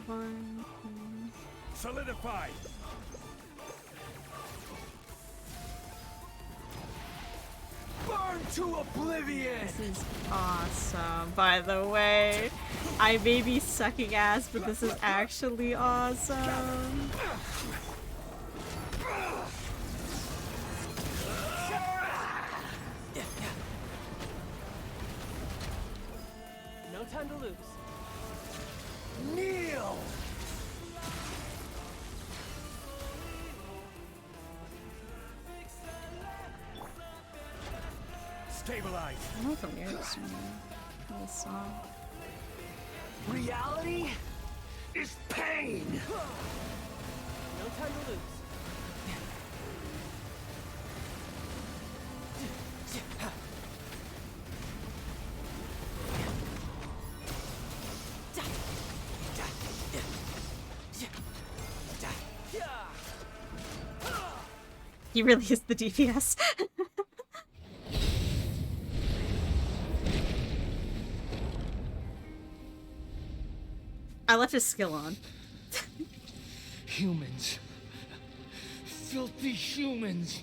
One. Solidify. Burn to oblivion. This is awesome, by the way. I may be sucking ass, but this is actually awesome. No time to lose. Kneel. Stabilize. I don't know the lyrics from this song. Reality is pain. No time to lose. He really is the DPS. I left his skill on. Humans. Filthy humans.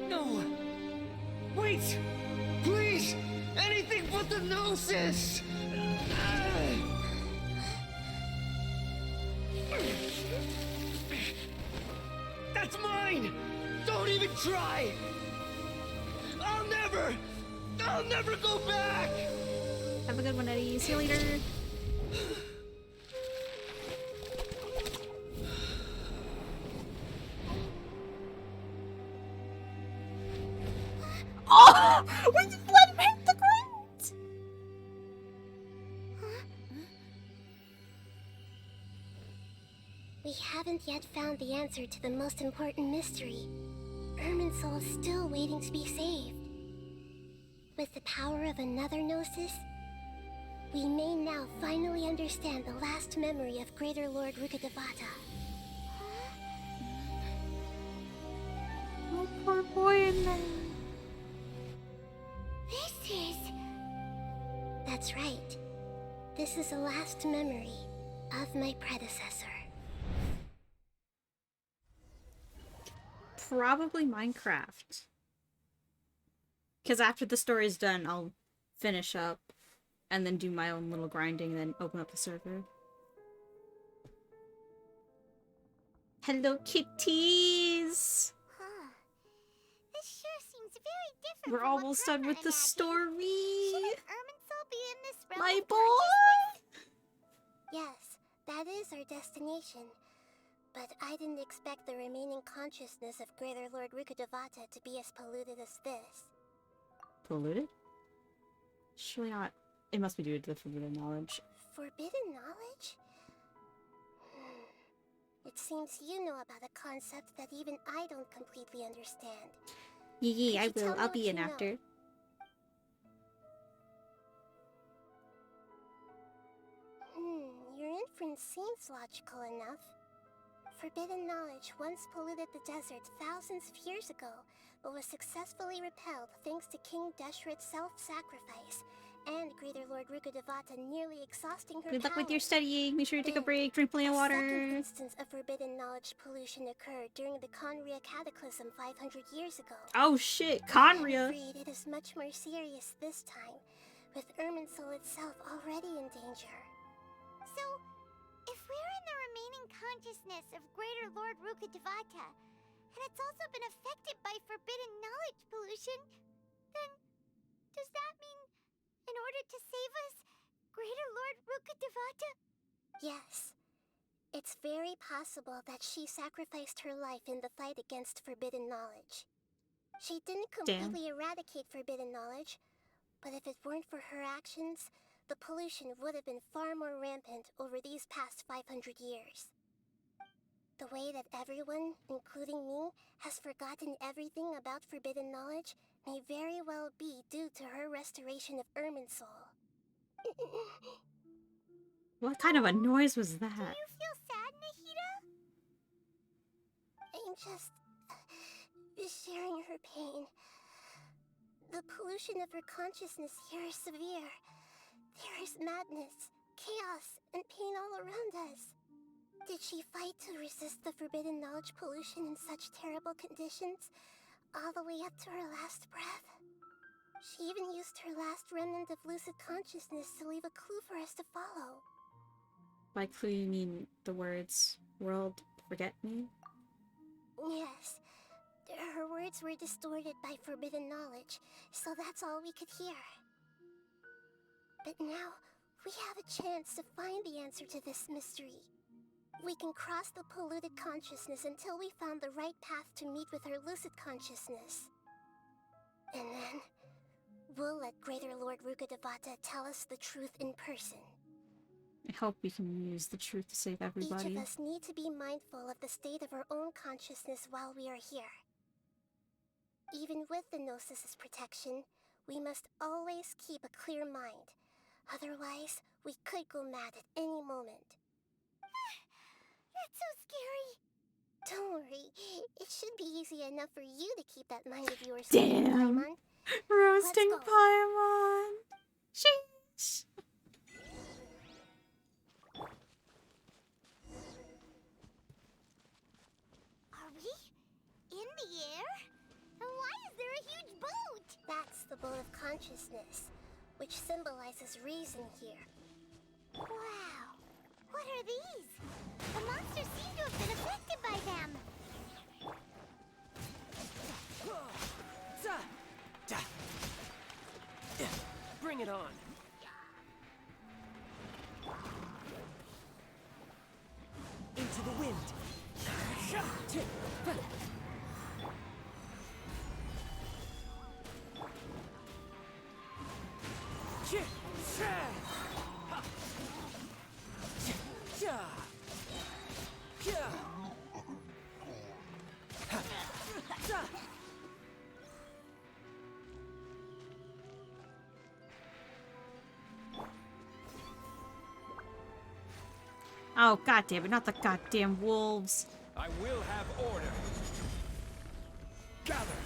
No! Wait! Please! Anything but the Gnosis! That's mine! Don't even try! I'll never go back! Have a good one, Eddie. See you later. Oh! We just let him hit the ground! We haven't yet found the answer to the most important mystery. Irminsul is still waiting to be saved. With the power of another Gnosis, we may now finally understand the last memory of Greater Lord Rukkhadevata. Oh, poor boy in there. This is... That's right. This is the last memory of my predecessor. Probably Minecraft. Because after the story's done, I'll finish up and then do my own little grinding and then open up the server. Hello, kitties! Huh. This sure seems very different. We're from what almost done Papa with the imagined. story! Shouldn't Irminsul be in this realm My of boy! Yes, that is our destination. But I didn't expect the remaining consciousness of Greater Lord Rukkhadevata to be as polluted as this. Polluted? Surely not. It must be due to the forbidden knowledge. Forbidden knowledge? It seems you know about a concept that even I don't completely understand. Yeah, I Could you will. tell me I'll what be you in know? after. Your inference seems logical enough. Forbidden knowledge once polluted the desert thousands of years ago, but was successfully repelled thanks to King Deshret's self-sacrifice, and Greater Lord Rukkhadevata nearly exhausting her Good luck with power. your studying. Make sure to take a Then, break, drink plenty of a water. second instance of forbidden knowledge pollution occurred during the Conria Cataclysm 500 years ago. Oh shit, I'm Conria. afraid it is much more serious this time, with Irminsul itself already in danger. So, if we're in the remaining consciousness of Greater Lord Rukkhadevata, and it's also been affected by forbidden knowledge pollution, then does that mean, in order to save us, Greater Lord Rukkhadevata? Yes. It's very possible that she sacrificed her life in the fight against forbidden knowledge. She didn't completely eradicate forbidden knowledge, but if it weren't for her actions, the pollution would have been far more rampant over these past 500 years. The way that everyone, including me, has forgotten everything about forbidden knowledge may very well be due to her restoration of Irminsul. What kind of a noise was that? Do you feel sad, Nahida? I'm just sharing her pain. The pollution of her consciousness here is severe. There is madness, chaos, and pain all around us. Did she fight to resist the forbidden knowledge pollution in such terrible conditions, all the way up to her last breath? She even used her last remnant of lucid consciousness to leave a clue for us to follow. By clue, you mean the words, "World, forget me"? Yes. Her words were distorted by forbidden knowledge, so that's all we could hear. But now, we have a chance to find the answer to this mystery. We can cross the polluted consciousness until we found the right path to meet with her lucid consciousness. And then, we'll let Greater Lord Rukkhadevata tell us the truth in person. I hope we can use the truth to save everybody. Each of us need to be mindful of the state of our own consciousness while we are here. Even with the Gnosis' protection, we must always keep a clear mind. Otherwise, we could go mad at any moment. That's so scary. Don't worry, it should be easy enough for you to keep that mind of yours. Damn! Paimon. Roasting Paimon! Sheesh! Are we in the air? And why is there a huge boat? That's the boat of consciousness, which symbolizes reason here. Wow. What are these? The monsters seem to have been affected by them. Bring it on. Into the wind. Oh, goddammit, not the goddamn wolves. I will have order. Gather.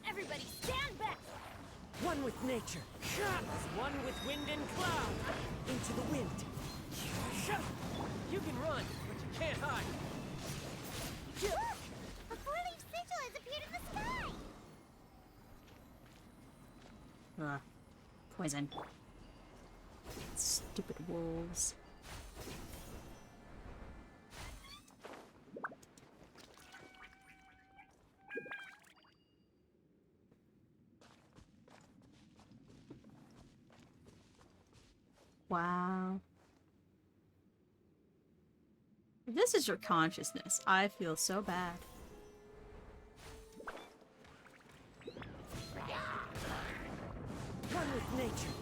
Everybody stand back. One with nature. One with wind and cloud. Into the wind. You can run, but you can't hide. Look! A four-leaf sigil has appeared in the sky. Ugh. Poison. Stupid wolves. Wow. If this is your consciousness, I feel so bad. One with nature.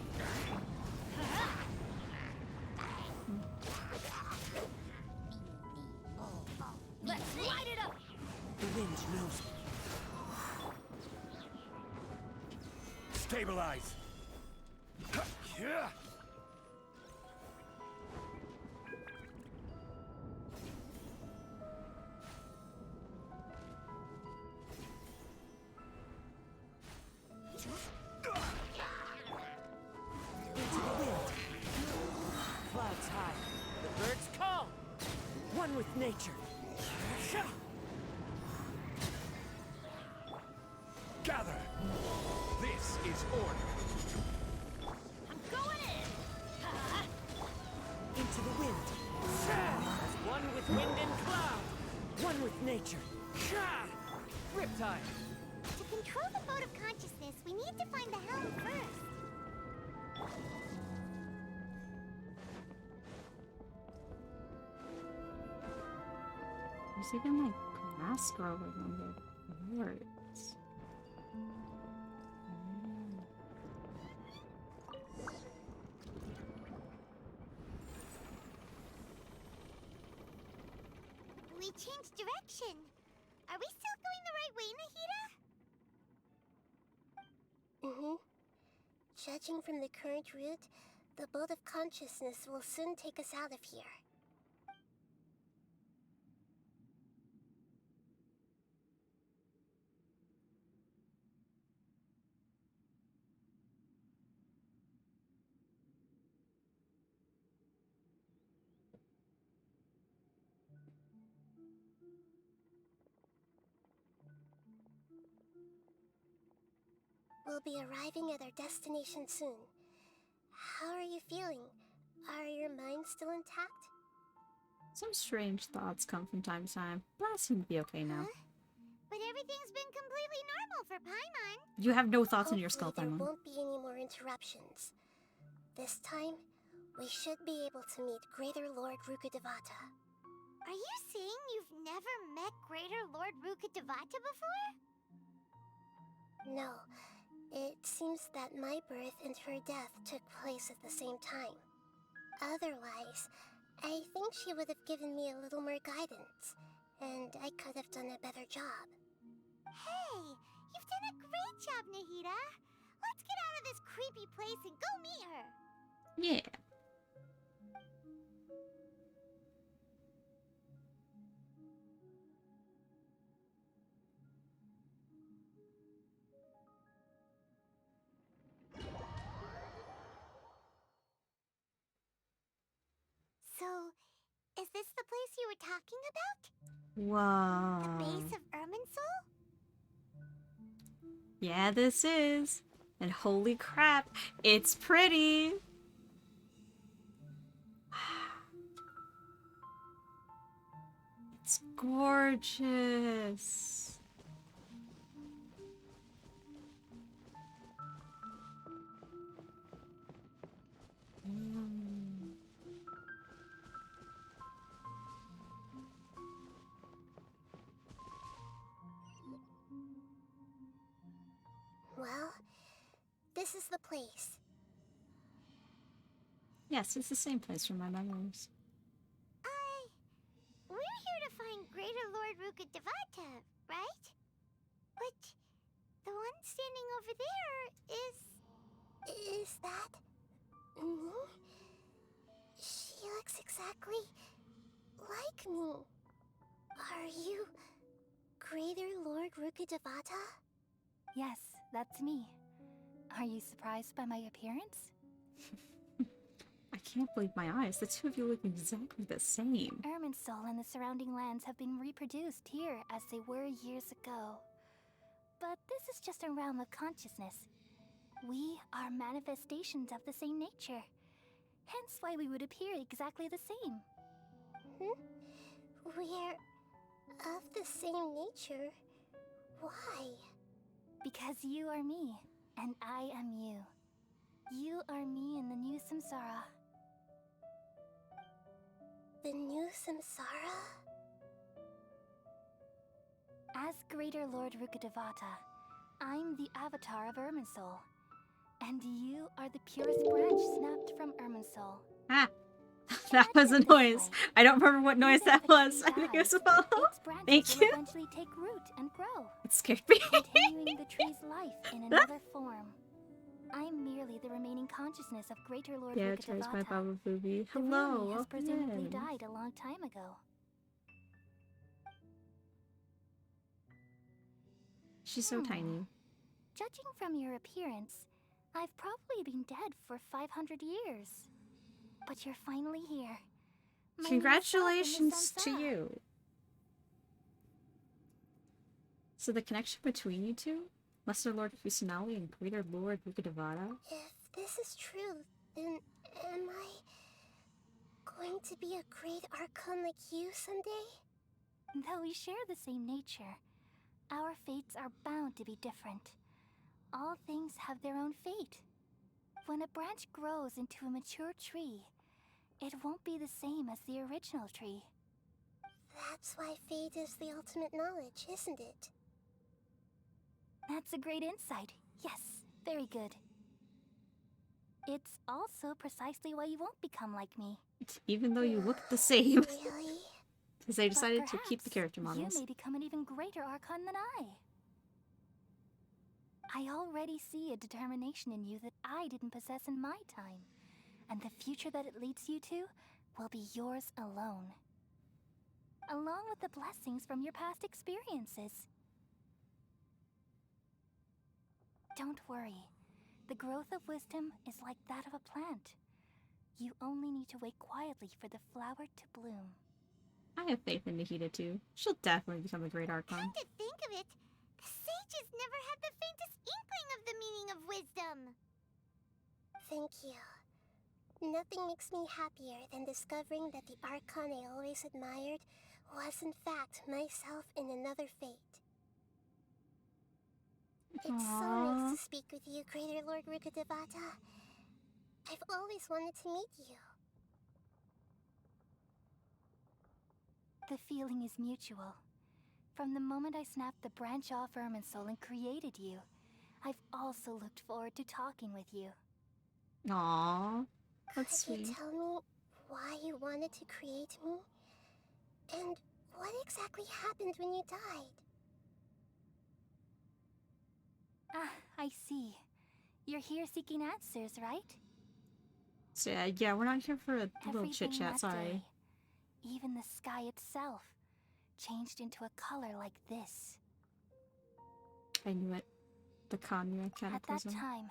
Let's light it up. The wind knows me. Stabilize. Clouds high. The birds call. One with nature. Gather! This is order! I'm going in! Into the wind. One with wind and cloud. One with nature. Riptide. To control the boat of consciousness, we need to find the helm first. There's even like grass growing on the boards. We changed direction. Are we still going the right way, Nahida? Mm-hmm. Judging from the current route, the boat of consciousness will soon take us out of here. We'll be arriving at our destination soon. How are you feeling? Are your minds still intact? Some strange thoughts come from time to time, but I seem to be okay now. Huh? But everything's been completely normal for Paimon. You have no thoughts in your skull, Hopefully there Paimon. won't be any more interruptions. This time, we should be able to meet Greater Lord Rukkhadevata. Are you saying you've never met Greater Lord Rukkhadevata before? No. It seems that my birth and her death took place at the same time. Otherwise, I think she would have given me a little more guidance, and I could have done a better job. Hey, you've done a great job, Nahida. Let's get out of this creepy place and go meet her. Yeah. So, is this the place you were talking about? Wow. The base of Irminsul? Yeah, this is. And holy crap, it's pretty. It's gorgeous. Well, this is the place. Yes, it's the same place from my memories. We're here to find Greater Lord Rukkhadevata, right? But the one standing over there is... Is that... me? She looks exactly like me. Are you Greater Lord Rukkhadevata? Yes, that's me. Are you surprised by my appearance? I can't believe my eyes. The two of you look exactly the same. Irminsul and the surrounding lands have been reproduced here as they were years ago. But this is just a realm of consciousness. We are manifestations of the same nature. Hence why we would appear exactly the same. We're of the same nature? Why? Because you are me, and I am you. You are me in the new samsara. The new samsara? As Greater Lord Rukkhadevata, I'm the avatar of Irminsul. And you are the purest branch snapped from Irminsul. Ah! That was a noise. I don't remember what noise that was. I think it was a bell. Thank you. Eventually take root and grow. It scared me. Continuing the tree's life in another form. I'm merely the remaining consciousness of Greater Lord Yeah, Rukkhadevata. cheers, my Baba Booby. The Hello, Rumi has presumably welcome in. died a long time ago. She's so tiny. Judging from your appearance, I've probably been dead for 500 years. But you're finally here. My new self in the Congratulations to samsara. you. So the connection between you two Lesser Lord Kusanali and Greater Lord Rukadevata? If this is true, then am I going to be a great archon like you someday? Though we share the same nature, our fates are bound to be different. All things have their own fate. When a branch grows into a mature tree, it won't be the same as the original tree. That's why fate is the ultimate knowledge, isn't it? That's a great insight. Yes, very good. It's also precisely why you won't become like me. Even though you look the same. Really? Because they But decided to keep the perhaps character models. you may become an even greater archon than I already see a determination in you that I didn't possess in my time. And the future that it leads you to will be yours alone. Along with the blessings from your past experiences. Don't worry. The growth of wisdom is like that of a plant. You only need to wait quietly for the flower to bloom. I have faith in Nikita too. She'll definitely become a great archon. Come to think of it, the sages never had the faintest inkling of the meaning of wisdom. Thank you. Nothing makes me happier than discovering that the archon I always admired was in fact myself in another fate. It's so nice to speak with you, Greater Lord Rukadevata. I've always wanted to meet you. The feeling is mutual. From the moment I snapped the branch off Irminsul and created you, I've also looked forward to talking with you. Aww, that's Could sweet. you tell me why you wanted to create me? And what exactly happened when you died? Ah, I see. You're here seeking answers, right? So yeah, we're not here for a little Everything chit chat, that sorry. day, even the sky itself, changed into a color like this. I knew it. The Kanya At Cataclysm. that time,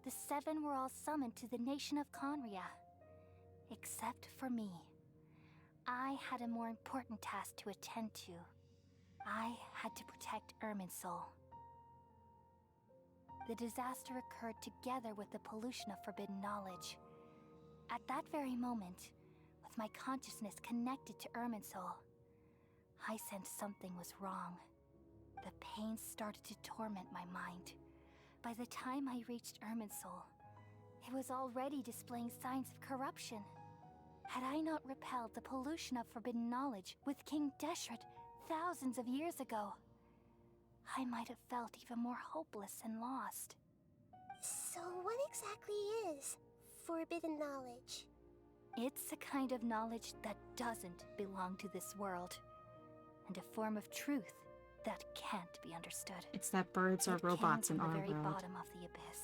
the seven were all summoned to the nation of Conria. Except for me. I had a more important task to attend to. I had to protect Irminsul. The disaster occurred together with the pollution of forbidden knowledge. At that very moment, with my consciousness connected to Irminsul, I sensed something was wrong. The pain started to torment my mind. By the time I reached Irminsul, it was already displaying signs of corruption. Had I not repelled the pollution of forbidden knowledge with King Deshret thousands of years ago, I might have felt even more hopeless and lost. So what exactly is forbidden knowledge? It's a kind of knowledge that doesn't belong to this world, and a form of truth that can't be understood. It's that birds are It robots came in from our the very world. bottom of the abyss.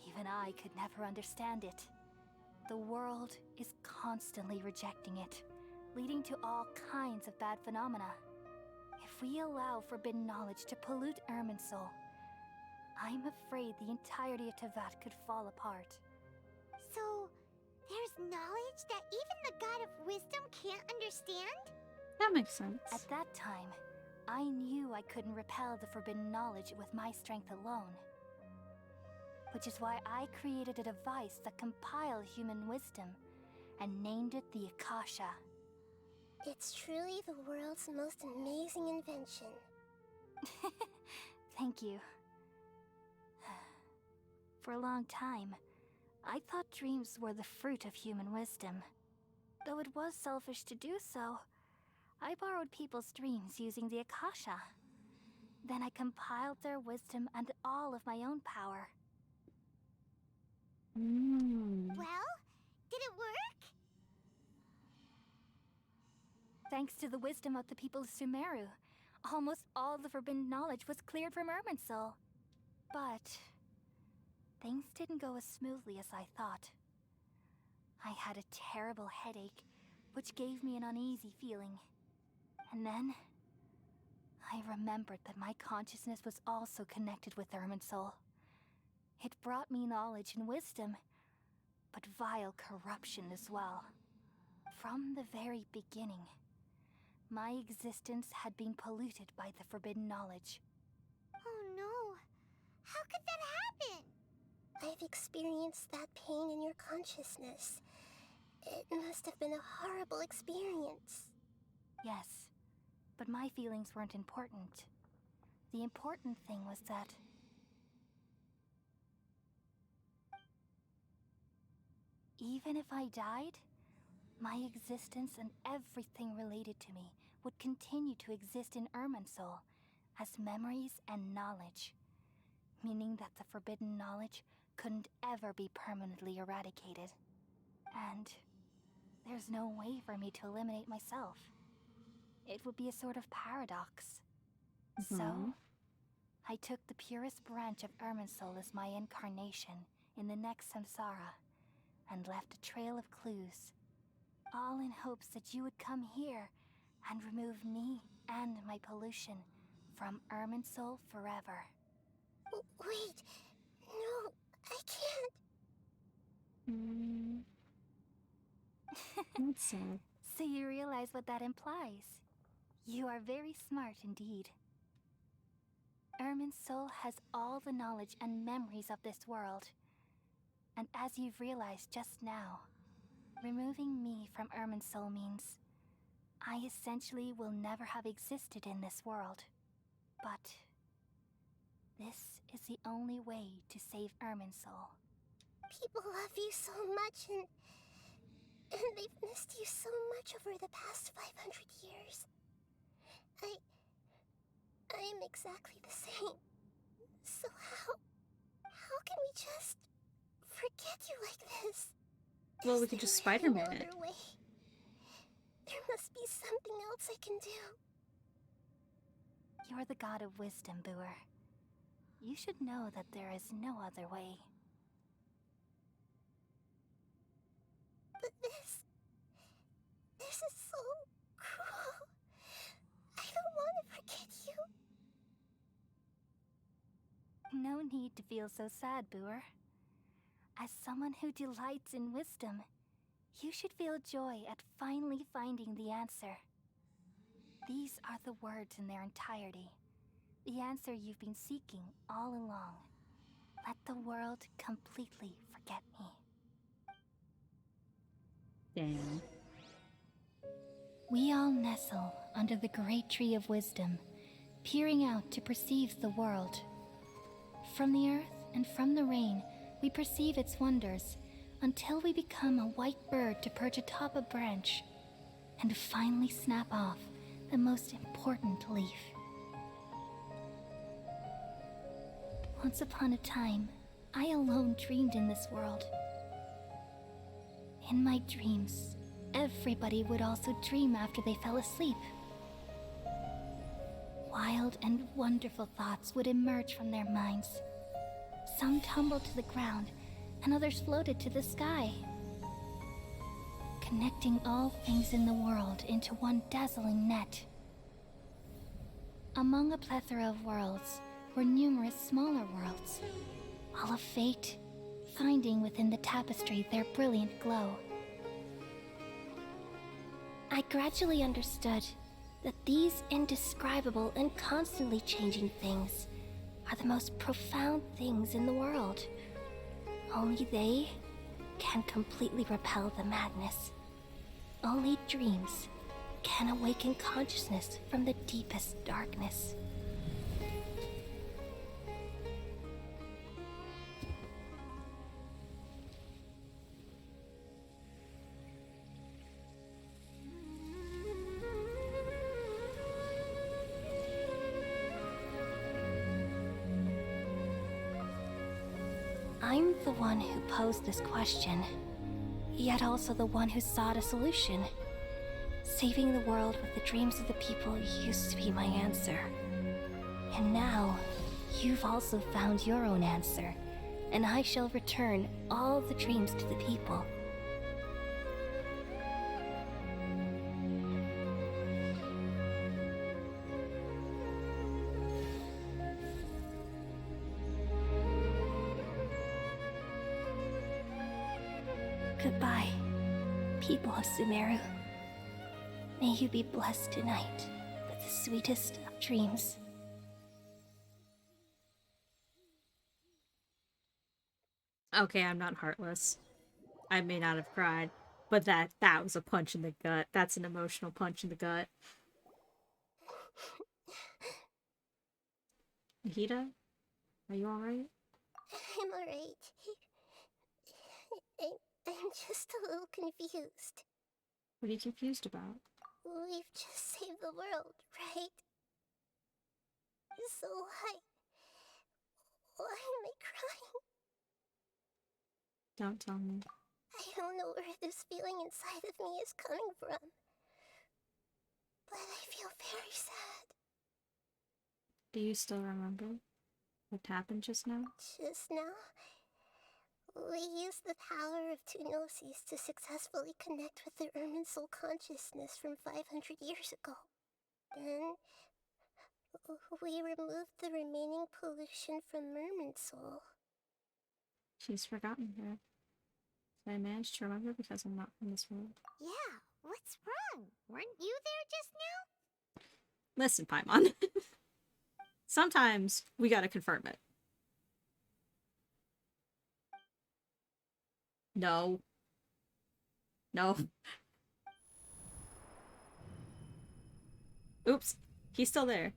Even I could never understand it. The world is constantly rejecting it, leading to all kinds of bad phenomena. If we allow forbidden knowledge to pollute Irminsul, I'm afraid the entirety of Tevat could fall apart. So, there's knowledge that even the God of Wisdom can't understand? That makes sense. At that time, I knew I couldn't repel the forbidden knowledge with my strength alone. Which is why I created a device that compiled human wisdom and named it the Akasha. It's truly the world's most amazing invention. Thank you. For a long time, I thought dreams were the fruit of human wisdom. Though it was selfish to do so, I borrowed people's dreams using the Akasha. Then I compiled their wisdom and all of my own power. Well, did it work? Thanks to the wisdom of the people of Sumeru, almost all the forbidden knowledge was cleared from Irminsul. But things didn't go as smoothly as I thought. I had a terrible headache, which gave me an uneasy feeling. And then I remembered that my consciousness was also connected with Irminsul. It brought me knowledge and wisdom, but vile corruption as well. From the very beginning, my existence had been polluted by the forbidden knowledge. Oh no. How could that happen? I've experienced that pain in your consciousness. It must have been a horrible experience. Yes, but my feelings weren't important. The important thing was that even if I died, my existence and everything related to me would continue to exist in Irminsul as memories and knowledge, meaning that the forbidden knowledge couldn't ever be permanently eradicated. And there's no way for me to eliminate myself. It would be a sort of paradox. So, I took the purest branch of Irminsul as my incarnation in the next samsara, and left a trail of clues, all in hopes that you would come here and remove me and my pollution from Irminsul forever. Wait, no, I can't. That's sad. So you realize what that implies. You are very smart indeed. Irminsul has all the knowledge and memories of this world. And as you've realized just now, removing me from Irminsul means I essentially will never have existed in this world. But this is the only way to save Irminsul. People love you so much, and they've missed you so much over the past 500 years. I am exactly the same. So how can we just forget you like this? Well, we could just Spider-Man it. There must be something else I can do. You're the god of wisdom, Booer. You should know that there is no other way. But this is so cruel. I don't want to forget you. No need to feel so sad, Booer. As someone who delights in wisdom, you should feel joy at finally finding the answer. These are the words in their entirety. The answer you've been seeking all along. Let the world completely forget me. Damn. We all nestle under the great tree of wisdom, peering out to perceive the world. From the earth and from the rain, we perceive its wonders, until we become a white bird to perch atop a branch, and finally snap off the most important leaf. Once upon a time, I alone dreamed in this world. In my dreams, everybody would also dream after they fell asleep. Wild and wonderful thoughts would emerge from their minds. Some tumbled to the ground, and others floated to the sky, connecting all things in the world into one dazzling net. Among a plethora of worlds were numerous smaller worlds, all of fate, finding within the tapestry their brilliant glow. I gradually understood that these indescribable and constantly changing things are the most profound things in the world. Only they can completely repel the madness. Only dreams can awaken consciousness from the deepest darkness. I'm the one who posed this question, yet also the one who sought a solution. Saving the world with the dreams of the people used to be my answer. And now, you've also found your own answer, and I shall return all the dreams to the people. Goodbye, people of Sumeru. May you be blessed tonight with the sweetest of dreams. Okay, I'm not heartless. I may not have cried, but that was a punch in the gut. That's an emotional punch in the gut. Nahida, are you alright? I'm alright. I'm just a little confused. What are you confused about? We've just saved the world, right? So why am I crying? Don't tell me. I don't know where this feeling inside of me is coming from, but I feel very sad. Do you still remember what happened just now? Just now, we used the power of two gnosis to successfully connect with the Ermin soul consciousness from 500 years ago. Then, we removed the remaining pollution from Merman soul. She's forgotten her. So I managed to remember because I'm not from this world. Yeah, what's wrong? Weren't you there just now? Listen, Paimon. Sometimes we gotta confirm it. No. No. Oops. He's still there.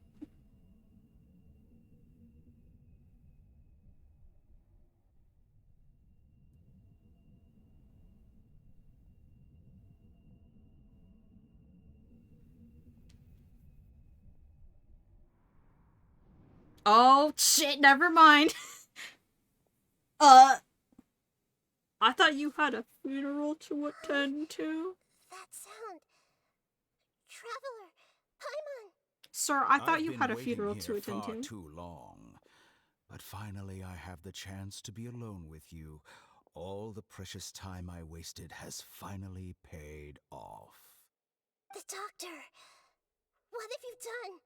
Oh, shit, never mind. I thought you had a funeral to attend to. That sound. Traveler, Paimon. Sir, I thought I've you been had a waiting funeral here to attend far to. too long. But finally I have the chance to be alone with you. All the precious time I wasted has finally paid off. The doctor. What have you done?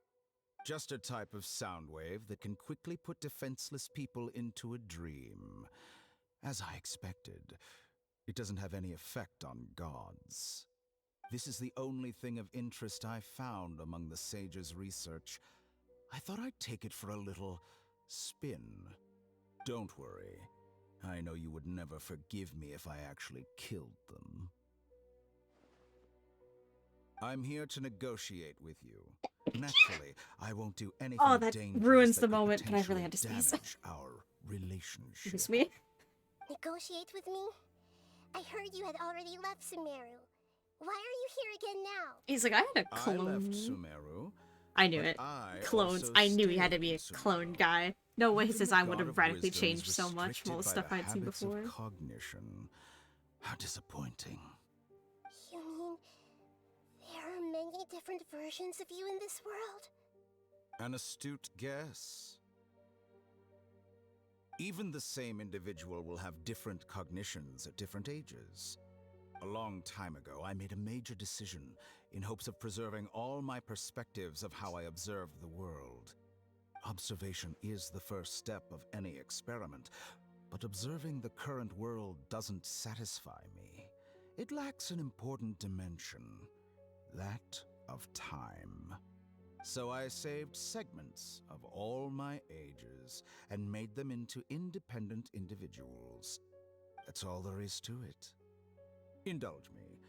Just a type of sound wave that can quickly put defenseless people into a dream. As I expected, it doesn't have any effect on gods. This is the only thing of interest I found among the sage's research. I thought I'd take it for a little spin. Don't worry. I know you would never forgive me if I actually killed them. I'm here to negotiate with you. Naturally, I won't do anything that dangerous ruins that the could moment, but I really potentially had to sneeze. damage our relationship. Excuse me? Negotiate with me? I heard you had already left Sumeru. Why are you here again now? He's like, I had a clone. I left Sumeru. I knew it. Clones. I knew he had to be a clone guy. No way his design would have radically changed so much from all the stuff I'd seen before. Cognition. How disappointing. You mean there are many different versions of you in this world? An astute guess. Even the same individual will have different cognitions at different ages. A long time ago, I made a major decision in hopes of preserving all my perspectives of how I observe the world. Observation is the first step of any experiment, but observing the current world doesn't satisfy me. It lacks an important dimension, that of time. So I saved segments of all my ages and made them into independent individuals. That's all there is to it. Indulge me.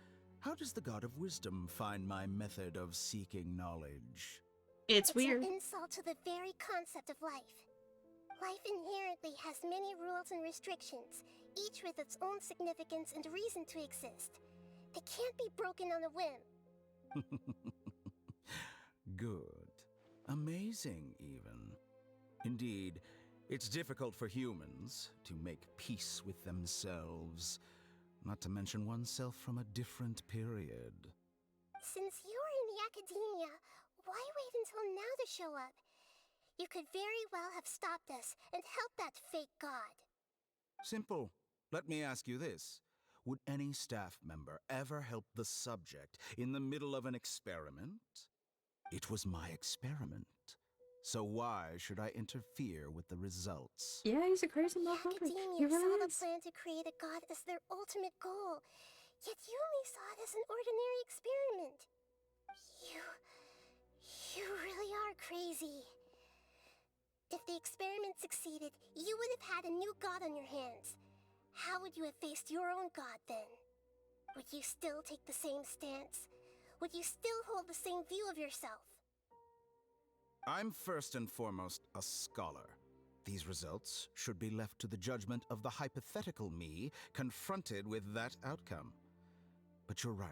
How does the God of Wisdom find my method of seeking knowledge? It's weird. An insult to the very concept of life. Life inherently has many rules and restrictions, each with its own significance and reason to exist. They can't be broken on a whim. Good. Amazing, even. Indeed, it's difficult for humans to make peace with themselves, not to mention oneself from a different period. Since you're in the academia, why wait until now to show up? You could very well have stopped us and helped that fake god. Simple. Let me ask you this. Would any staff member ever help the subject in the middle of an experiment? It was my experiment. So why should I interfere with the results? Yeah, he's a crazy motherfucker. He Academia saw really the is. plan to create a god as their ultimate goal, yet you only saw it as an ordinary experiment. You really are crazy. If the experiment succeeded, you would have had a new god on your hands. how would you have faced your own god then? Would you still take the same stance? Would you still hold the same view of yourself? I'm first and foremost a scholar. These results should be left to the judgment of the hypothetical me confronted with that outcome. But you're right.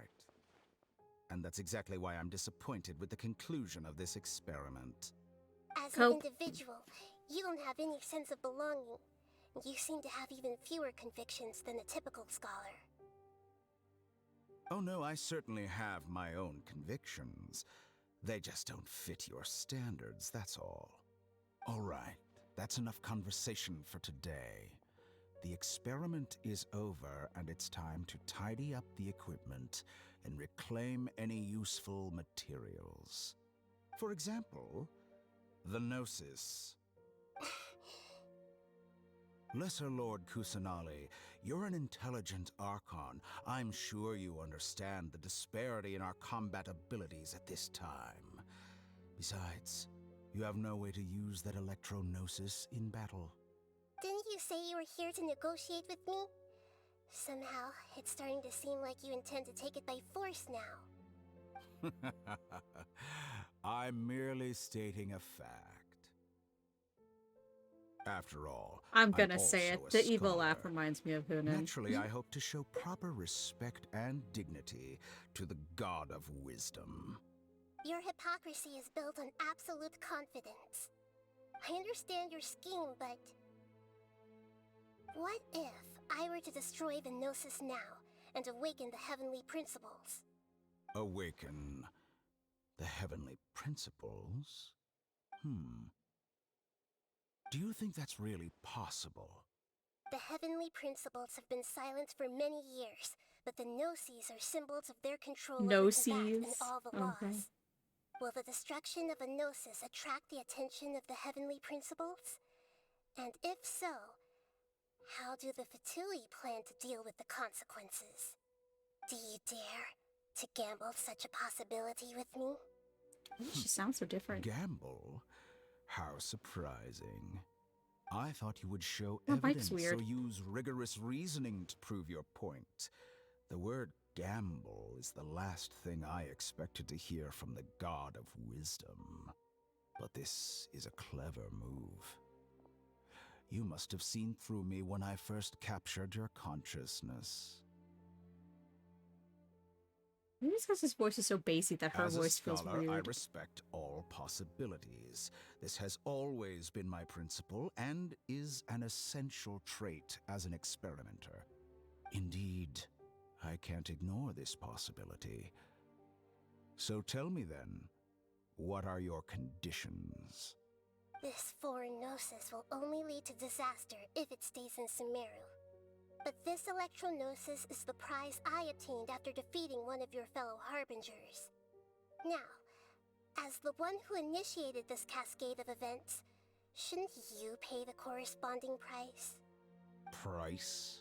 And that's exactly why I'm disappointed with the conclusion of this experiment. As an individual, you don't have any sense of belonging. You seem to have even fewer convictions than a typical scholar. Oh no, I certainly have my own convictions. They just don't fit your standards, that's all. All right, that's enough conversation for today. The experiment is over, and it's time to tidy up the equipment and reclaim any useful materials. For example, the Gnosis. Lesser Lord Kusanali, you're an intelligent archon. I'm sure you understand the disparity in our combat abilities at this time. Besides, you have no way to use that electro-gnosis in battle. Didn't you say you were here to negotiate with me? Somehow, it's starting to seem like you intend to take it by force now. I'm merely stating a fact. After all, I'm gonna say it. The evil laugh reminds me of Hunan. Naturally, I hope to show proper respect and dignity to the god of wisdom. Your hypocrisy is built on absolute confidence. I understand your scheme, but... what if I were to destroy the Gnosis now and awaken the heavenly principles? Awaken the heavenly principles? Do you think that's really possible? The heavenly principles have been silent for many years, but the Gnosis are symbols of their control over Teyvat and all the laws. Will the destruction of a Gnosis attract the attention of the heavenly principles? And if so, how do the Fatui plan to deal with the consequences? Do you dare to gamble such a possibility with me? She sounds so different. Gamble? How surprising. I thought you would show Her mic's evidence weird. or use rigorous reasoning to prove your point. The word gamble is the last thing I expected to hear from the god of wisdom. But this is a clever move. You must have seen through me when I first captured your consciousness. Maybe it's because his voice is so basic that her As voice a scholar, feels weird. I respect all possibilities. This has always been my principle and is an essential trait as an experimenter. Indeed, I can't ignore this possibility. So tell me then, what are your conditions? This foreign Gnosis will only lead to disaster if it stays in Sumeru. But this electro-gnosis is the prize I obtained after defeating one of your fellow Harbingers. Now, as the one who initiated this cascade of events, shouldn't you pay the corresponding price? Price?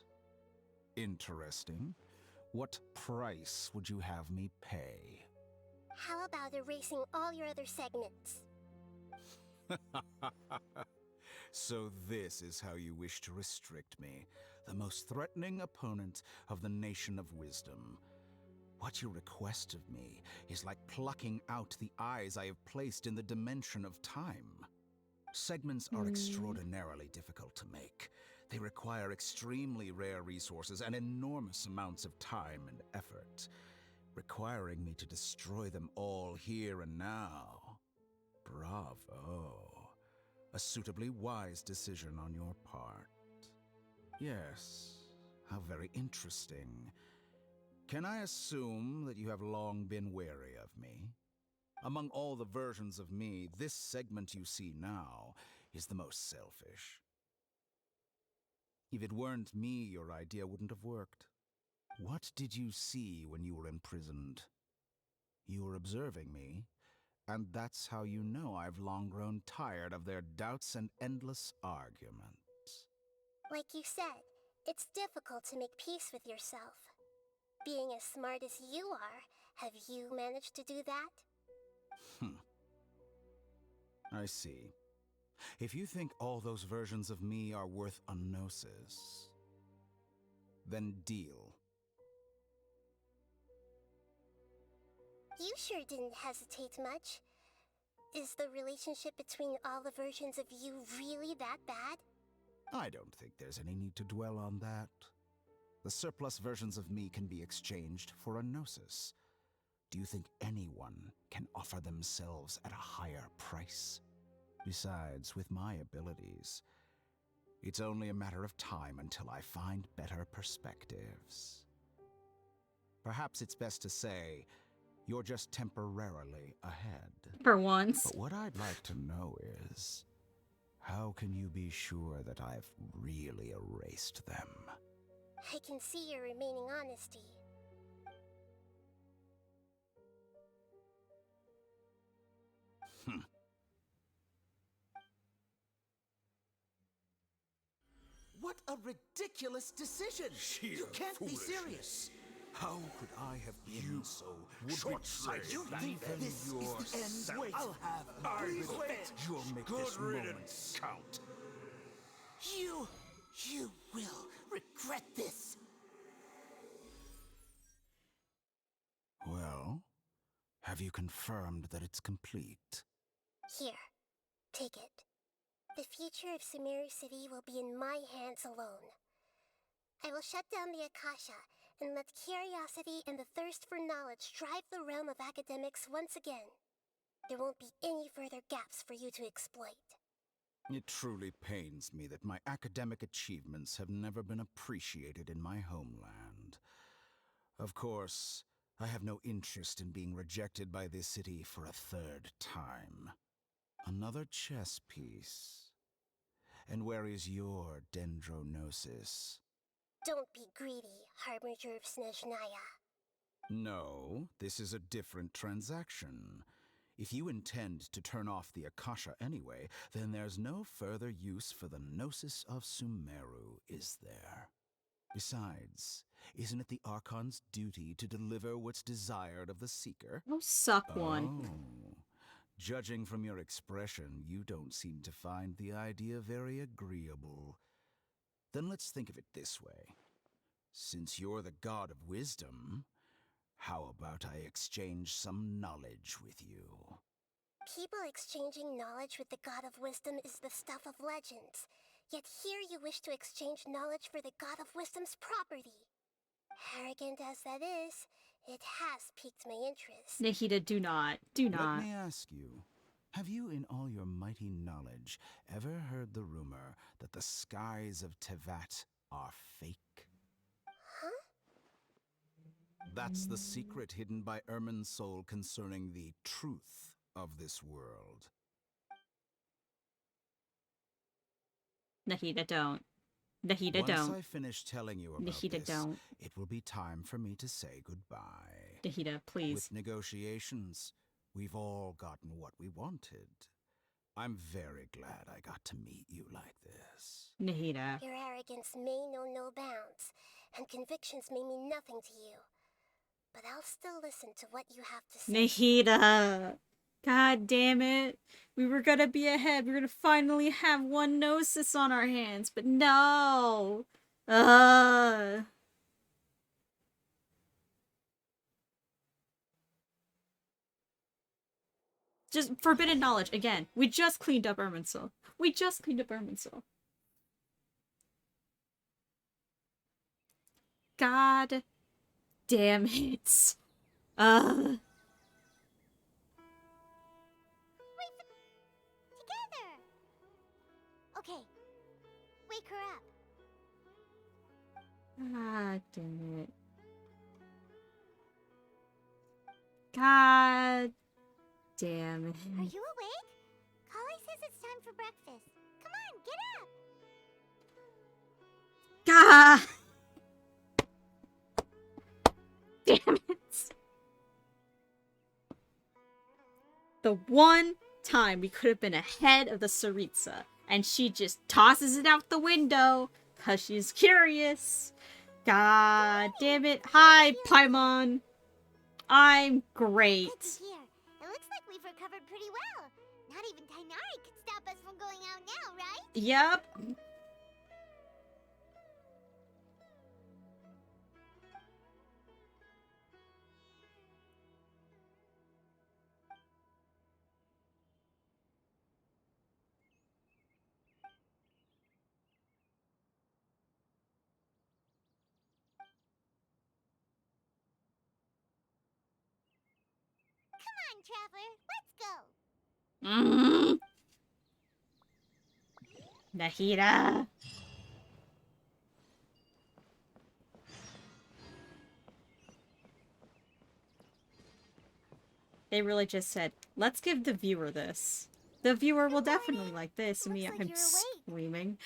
Interesting. What price would you have me pay? How about erasing all your other segments? So this is how you wish to restrict me, the most threatening opponent of the Nation of Wisdom. What you request of me is like plucking out the eyes I have placed in the dimension of time. Segments are extraordinarily difficult to make. They require extremely rare resources and enormous amounts of time and effort, requiring me to destroy them all here and now. Bravo. A suitably wise decision on your part. Yes, how very interesting. Can I assume that you have long been wary of me? Among all the versions of me, this segment you see now is the most selfish. If it weren't me, your idea wouldn't have worked. What did you see when you were imprisoned? You were observing me, and that's how you know I've long grown tired of their doubts and endless arguments. Like you said, it's difficult to make peace with yourself. Being as smart as you are, have you managed to do that? I see. If you think all those versions of me are worth a gnosis, Then deal. You sure didn't hesitate much. Is the relationship between all the versions of you really that bad? I don't think there's any need to dwell on that. The surplus versions of me can be exchanged for a gnosis. Do you think anyone can offer themselves at a higher price? Besides, with my abilities, it's only a matter of time until I find better perspectives. Perhaps it's best to say, you're just temporarily ahead. For once. But what I'd like to know is, how can you be sure that I've really erased them? I can see your remaining honesty. What a ridiculous decision! You can't be serious! How could I have been so short-sighted? You think this is the end? Wait, I'll have revenge. You'll make this moment count. You will regret this. Well, have you confirmed that it's complete? Here, take it. The future of Sumeru City will be in my hands alone. I will shut down the Akasha and let curiosity and the thirst for knowledge drive the realm of academics once again. There won't be any further gaps for you to exploit. It truly pains me that my academic achievements have never been appreciated in my homeland. Of course, I have no interest in being rejected by this city for a third time. Another chess piece. And where is your dendronosis? Don't be greedy, Harbinger of Snezhnaya. No, this is a different transaction. If you intend to turn off the Akasha anyway, then there's no further use for the Gnosis of Sumeru, is there? Besides, isn't it the Archon's duty to deliver what's desired of the Seeker? Oh, suck one. Oh. Judging from your expression, you don't seem to find the idea very agreeable. Then let's think of it this way. Since you're the god of wisdom, how about I exchange some knowledge with you? People exchanging knowledge with the god of wisdom is the stuff of legends. Yet here you wish to exchange knowledge for the god of wisdom's property. Arrogant as that is, it has piqued my interest. Nahida, do not. Do not. Let me ask you, have you in all your mighty knowledge ever heard the rumor that the skies of Tevat are fake? Huh? That's the secret hidden by Irminsul concerning the truth of this world. Nahida, don't. Nahida, don't. Once I finish telling you about Nahida, this, don't. it will be time for me to say goodbye. Nahida, please. With negotiations, we've all gotten what we wanted. I'm very glad I got to meet you like this. Nahida. Your arrogance may know no bounds, and convictions may mean nothing to you. But I'll still listen to what you have to say. Nahida. God damn it. We were gonna be ahead. We were gonna finally have one Gnosis on our hands, but no. Just forbidden knowledge again. We just cleaned up Irminsul. We just cleaned up Irminsul. God damn it. Together! Okay, wake her up. God damn it. God damn it. Are you awake? Kali says it's time for breakfast. Come on, get up! God damn it. The one time we could have been ahead of the Tsaritsa, and she just tosses it out the window because she's curious. God damn it. Hi, Paimon. I'm great. Good to hear. It looks like we've recovered pretty well. Not even Tainari could stop us from going out now, right? Yep. on, Traveler. Let's go. Nahida. They really just said, let's give the viewer this. The viewer will definitely like this. Me, I'm screaming.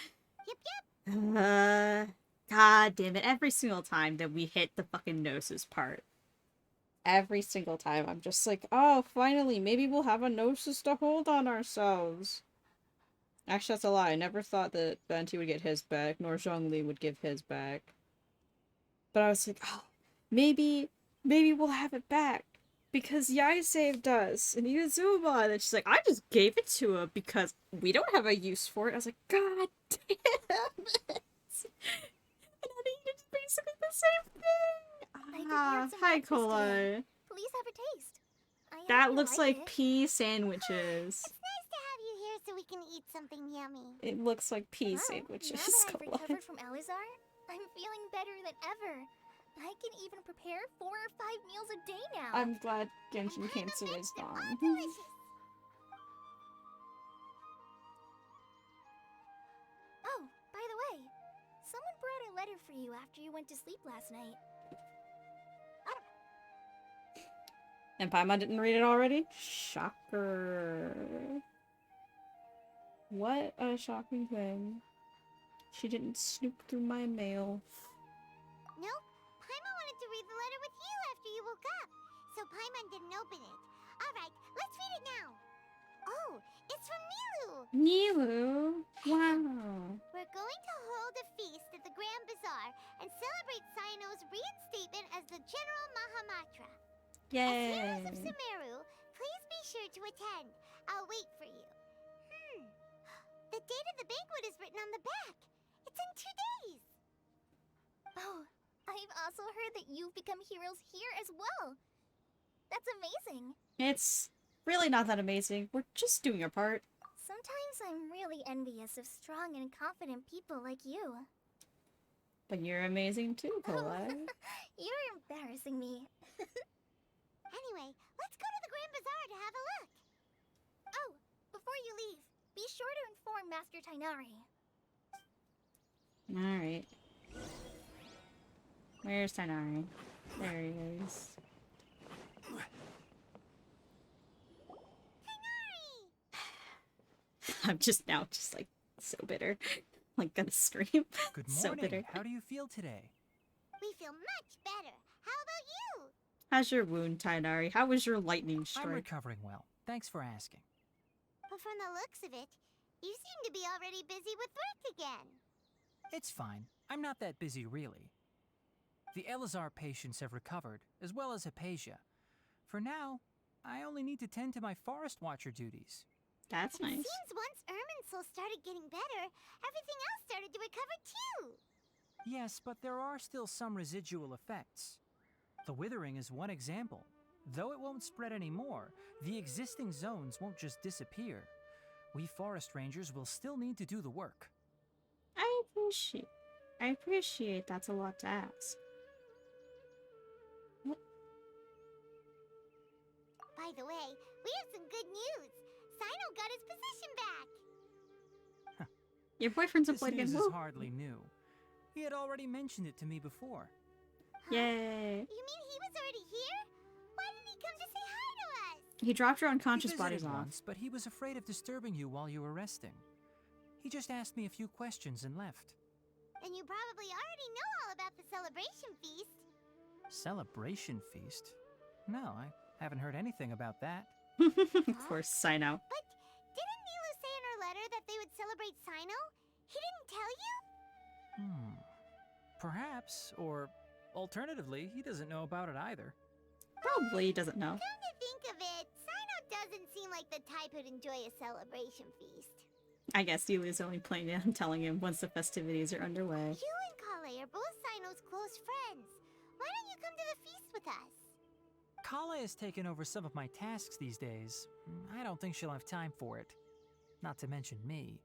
God damn it. Every single time that we hit the fucking Gnosis part. Every single time I'm just like, oh, finally, maybe we'll have a Gnosis to hold on ourselves. Actually, that's a lie. I never thought that Venti would get his back, nor Zhongli would give his back. But I was like, oh, maybe we'll have it back. Because Yai saved us, and Yuzuma, and she's like, I just gave it to her because we don't have a use for it. I was like, God damn it! And I think it's basically the same thing! Hi, Cola. Please have a taste. That looks like pea sandwiches. It's nice to have you here so we can eat something yummy. It looks like pea sandwiches. Now that I've recovered from Alizar, I'm feeling better than ever. I can even prepare 4 or 5 meals a day now. I'm glad Genshin Cancer is gone. Oh, by the way, someone brought a letter for you after you went to sleep last night. And Paimon didn't read it already? Shocker. What a shocking thing. She didn't snoop through my mail. Nope. Paimon wanted to read the letter with you after you woke up, so Paimon didn't open it. Alright, let's read it now. Oh, it's from Nilu! Nilu? Wow. We're going to hold a feast at the Grand Bazaar and celebrate Sino's reinstatement as the General Mahamatra. Yay! As heroes of Sumeru, please be sure to attend. I'll wait for you. The date of the banquet is written on the back. It's in 2 days. Oh, I've also heard that you've become heroes here as well. That's amazing. It's really not that amazing. We're just doing our part. Sometimes I'm really envious of strong and confident people like you. But you're amazing too, Cola. You're embarrassing me. Anyway, let's go to the Grand Bazaar to have a look. Oh, before you leave, be sure to inform Master Tainari. Alright. Where's Tainari? There he is. I'm just now like so bitter. Like gonna scream. Good So morning. bitter. How do you feel today? We feel much better. How about you? How's your wound, Tainari? How was your lightning strike? I'm recovering well. Thanks for asking. But from the looks of it, you seem to be already busy with work again. It's fine. I'm not that busy, really. The Elazar patients have recovered, as well as Hypatia. For now, I only need to tend to my Forest Watcher duties. That's It seems once Irminsul started getting better, everything else started to recover too. Yes, but there are still some residual effects. The withering is one example. Though it won't spread anymore, the existing zones won't just disappear. We forest rangers will still need to do the work. I appreciate that's a lot to ask. What? By the way, we have some good news. Sino got his position back. Your boyfriend's a This blade news again. is Woo. hardly new. He had already mentioned it to me before. Yay. You mean he was already here? Why didn't he come to say hi to us? He dropped your unconscious He bodies visited off. once, but he was afraid of disturbing you while you were resting. He just asked me a few questions and left. Then you probably already know all about the celebration feast. Celebration feast? No, I haven't heard anything about that. Of course, Sino. But didn't Nilu say in her letter that they would celebrate Sino? He didn't tell you? Perhaps, or alternatively, he doesn't know about it either. Probably he doesn't know. Come to think of it, Sino doesn't seem like the type who'd enjoy a celebration feast. I guess Yuli's only planning on telling him once the festivities are underway. You and Kale are both Sino's close friends. Why don't you come to the feast with us? Kala has taken over some of my tasks these days. I don't think she'll have time for it. Not to mention me.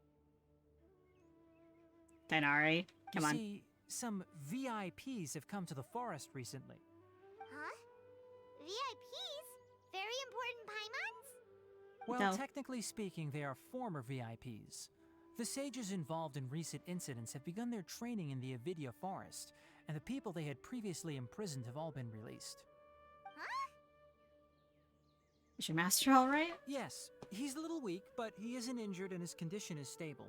Tainari, come you on. See, some VIPs have come to the forest recently. Huh? VIPs? Very important Well, No. technically speaking, they are former VIPs. The sages involved in recent incidents have begun their training in the Avidia Forest, and the people they had previously imprisoned have all been released. Is your master alright? Yes, he's a little weak, but he isn't injured and his condition is stable.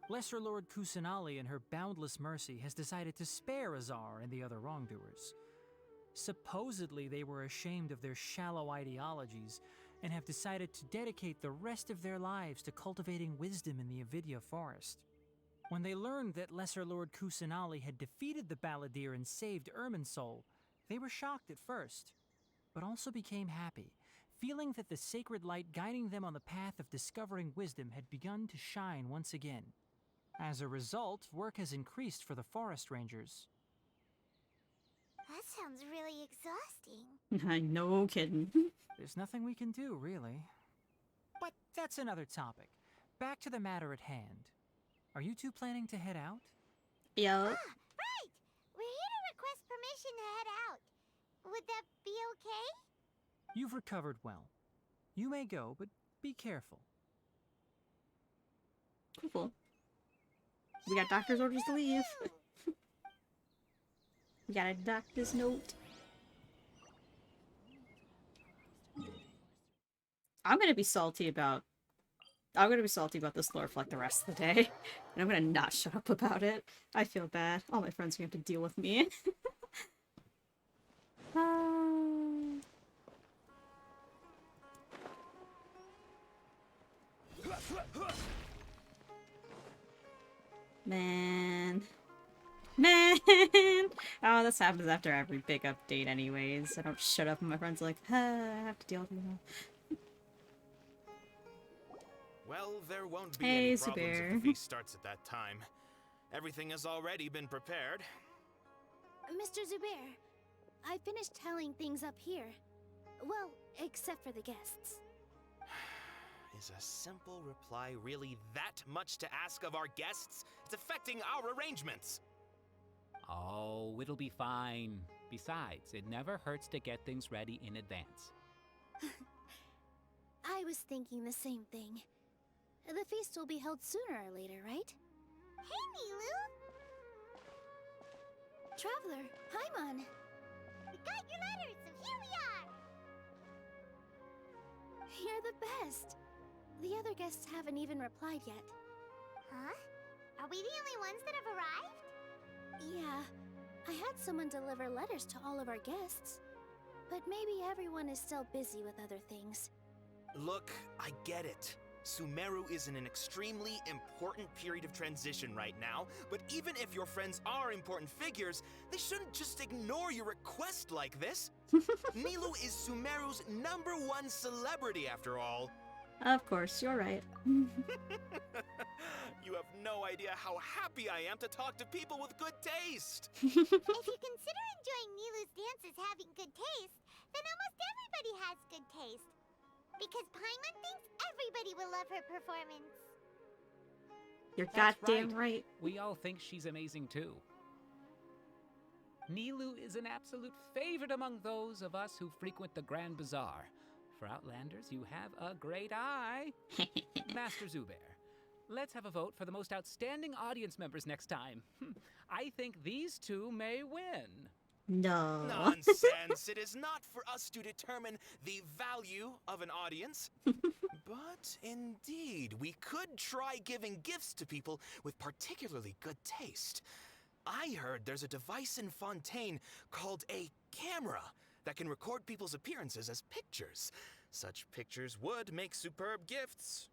Lesser Lord Kusanali, in her boundless mercy, has decided to spare Azar and the other wrongdoers. Supposedly, they were ashamed of their shallow ideologies and have decided to dedicate the rest of their lives to cultivating wisdom in the Avidia Forest. When they learned that Lesser Lord Kusanali had defeated the Balladeer and saved Irminsul, they were shocked at first, but also became happy, feeling that the sacred light guiding them on the path of discovering wisdom had begun to shine once again. As a result, work has increased for the forest rangers. That sounds really exhausting. No kidding. There's nothing we can do, really. But that's another topic. Back to the matter at hand. Are you two planning to head out? Yo. Right! We're here to request permission to head out. Would that be okay? You've recovered well. You may go, but be careful. Cool. We got doctor's orders to leave. We got a doctor's note. I'm gonna be salty about this lore for like the rest of the day. And I'm gonna not shut up about it. I feel bad. All my friends are gonna have to deal with me. Man. Oh, this happens after every big update anyways. I don't shut up and my friends are like, I have to deal with you now. Well, there won't be Hey, any problems if Sumeru. the feast starts at that time. Everything has already been prepared. Mr. Zubair, I finished telling things up here. Well, except for the guests. Is a simple reply really that much to ask of our guests? It's affecting our arrangements. Oh, it'll be fine. Besides, it never hurts to get things ready in advance. I was thinking the same thing. The feast will be held sooner or later, right? Hey, Milu! Traveler, Paimon! We got your letter, so here we are! You're the best! The other guests haven't even replied yet. Huh? Are we the only ones that have arrived? Yeah, I had someone deliver letters to all of our guests. But maybe everyone is still busy with other things. Look, I get it. Sumeru is in an extremely important period of transition right now, but even if your friends are important figures, they shouldn't just ignore your request like this. Nilou is Sumeru's #1 celebrity after all. Of course, you're right. You have no idea how happy I am to talk to people with good taste. If you consider enjoying Nilu's dances having good taste, then almost everybody has good taste. Because Paimon thinks everybody will love her performance. You're That's goddamn right. We all think she's amazing too. Nilou is an absolute favorite among those of us who frequent the Grand Bazaar. For Outlanders, you have a great eye. Master Zubair, let's have a vote for the most outstanding audience members next time. I think these two may win. No. Nonsense. It is not for us to determine the value of an audience. But indeed, we could try giving gifts to people with particularly good taste. I heard there's a device in Fontaine called a camera that can record people's appearances as pictures. Such pictures would make superb gifts.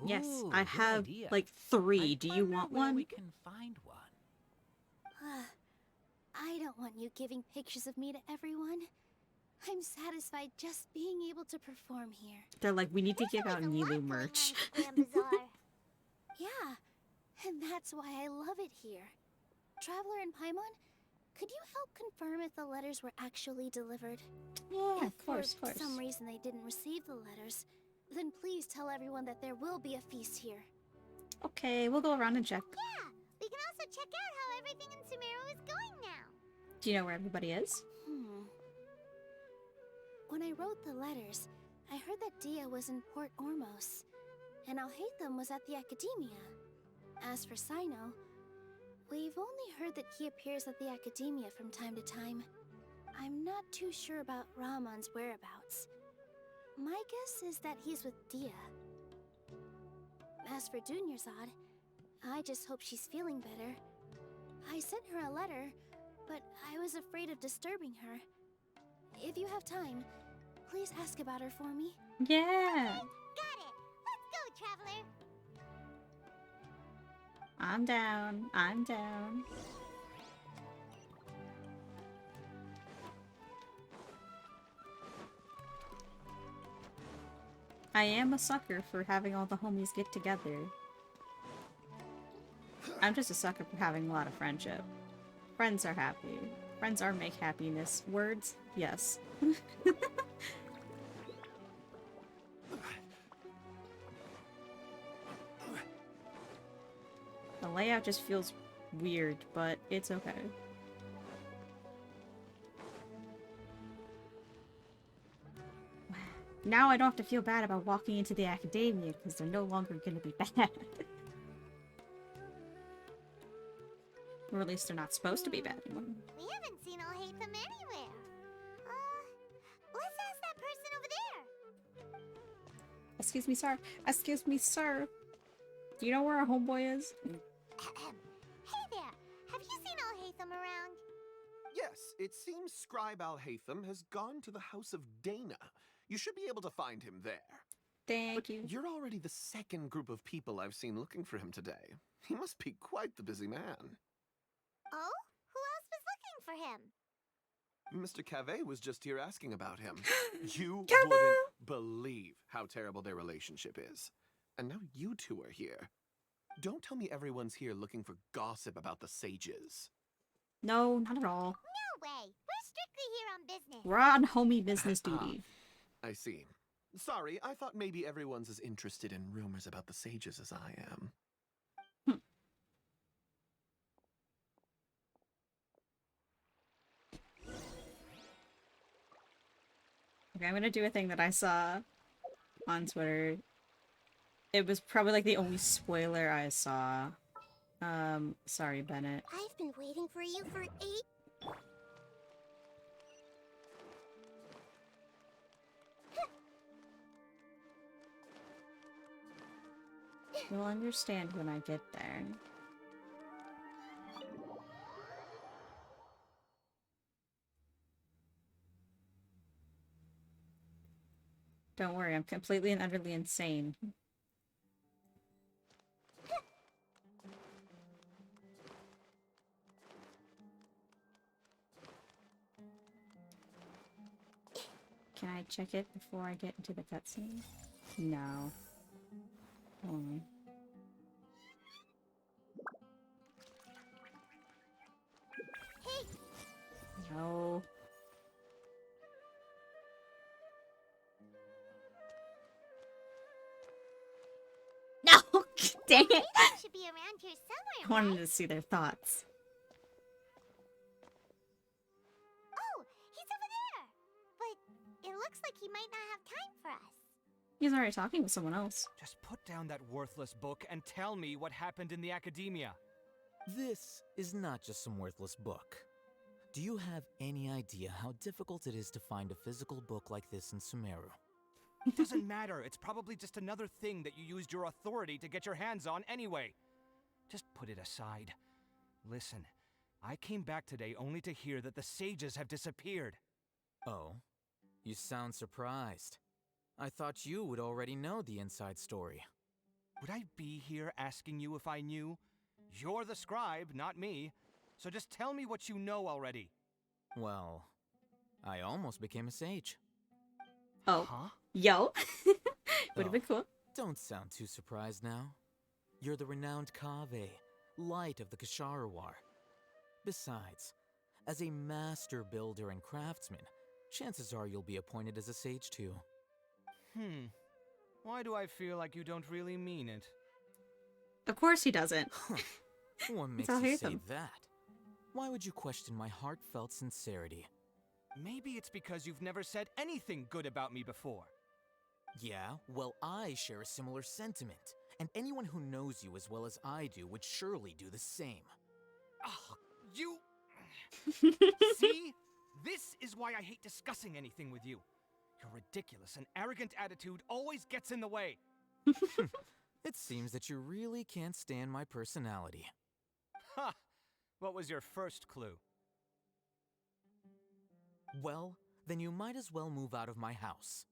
Yes, Ooh, I good have idea. like 3. Do you want Where one? we can find one. I don't want you giving pictures of me to everyone. I'm satisfied just being able to perform here. They're like, we need to give out Nilou merch. Yeah, and that's why I love it here. Traveler and Paimon, could you help confirm if the letters were actually delivered? Yeah, if of course, for some reason they didn't receive the letters, then please tell everyone that there will be a feast here. Okay, we'll go around and check. Yeah, we can also check out how everything in Sumeru is going now. Do you know where everybody is? When I wrote the letters, I heard that Dia was in Port Ormos, and Alhaitham was at the Academia. As for Sino, we've only heard that he appears at the Academia from time to time. I'm not too sure about Ramon's whereabouts. My guess is that he's with Dia. As for Dunyarzad, I just hope she's feeling better. I sent her a letter, but I was afraid of disturbing her. If you have time, please ask about her for me. Yeah. Got it. Let's go, Traveler. I'm down. I'm down. I am a sucker for having all the homies get together. I'm just a sucker for having a lot of friendship. Friends are happy. Friends are make happiness. Words? Yes. The layout just feels weird, but it's okay. Now I don't have to feel bad about walking into the academia because they're no longer going to be bad. Or at least they're not supposed to be bad anymore. We haven't seen Alhaitham anywhere. Let's ask that person over there. Excuse me, sir. Excuse me, sir. Do you know where our homeboy is? Hey there. Have you seen Alhaitham around? Yes, it seems Scribe Alhaitham has gone to the House of Dana. You should be able to find him there. Thank you. You're already the second group of people I've seen looking for him today. He must be quite the busy man. Oh? Who else was looking for him? Mr. Cave was just here asking about him. You Cave! wouldn't believe how terrible their relationship is. And now you two are here. Don't tell me everyone's here looking for gossip about the sages. No, not at all. No way. We're strictly here on business. We're on homie business duty. I see. Sorry, I thought maybe everyone's as interested in rumors about the sages as I am. Okay, I'm gonna do a thing that I saw on Twitter. It was probably like the only spoiler I saw. Sorry, Bennett. I've been waiting for you for 8... You'll understand when I get there. Don't worry, I'm completely and utterly insane. Can I check it before I get into the cutscene? No. Hold on. Hey! No. No! Dang it! Should be around here somewhere, I wanted right? to see their thoughts. Oh, he's over there! But it looks like he might not have time for us. He's already talking with someone else. Just put down that worthless book and tell me what happened in the academia. This is not just some worthless book. Do you have any idea how difficult it is to find a physical book like this in Sumeru? It doesn't matter. It's probably just another thing that you used your authority to get your hands on anyway. Just put it aside. Listen, I came back today only to hear that the sages have disappeared. Oh? You sound surprised. I thought you would already know the inside story. Would I be here asking you if I knew? You're the scribe, not me. So just tell me what you know already. Well, I almost became a sage. Oh. Huh? Yo. Would have been cool. Don't sound too surprised now. You're the renowned Kaveh, light of the Kasharawar. Besides, as a master builder and craftsman, chances are you'll be appointed as a sage too. Why do I feel like you don't really mean it? Of course he doesn't. What makes you say that? Why would you question my heartfelt sincerity? Maybe it's because you've never said anything good about me before. Yeah, well, I share a similar sentiment. And anyone who knows you as well as I do would surely do the same. Oh, you... See? This is why I hate discussing anything with you. Your ridiculous and arrogant attitude always gets in the way. It seems that you really can't stand my personality. Ha! What was your first clue? Well, then you might as well move out of my house.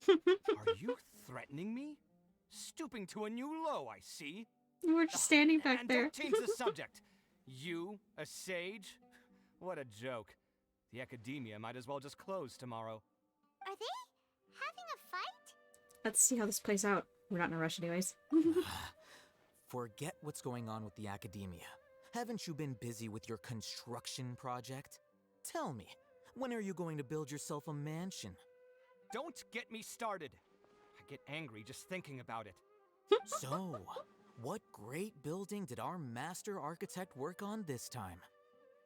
Are you threatening me? Stooping to a new low, I see. You were just standing back and there. Don't change the subject. You, a sage? What a joke. The academia might as well just close tomorrow. Are they having a fight? Let's see how this plays out. We're not in a rush anyways. Forget what's going on with the academia. Haven't you been busy with your construction project? Tell me, when are you going to build yourself a mansion? Don't get me started. I get angry just thinking about it. So, what great building did our master architect work on this time?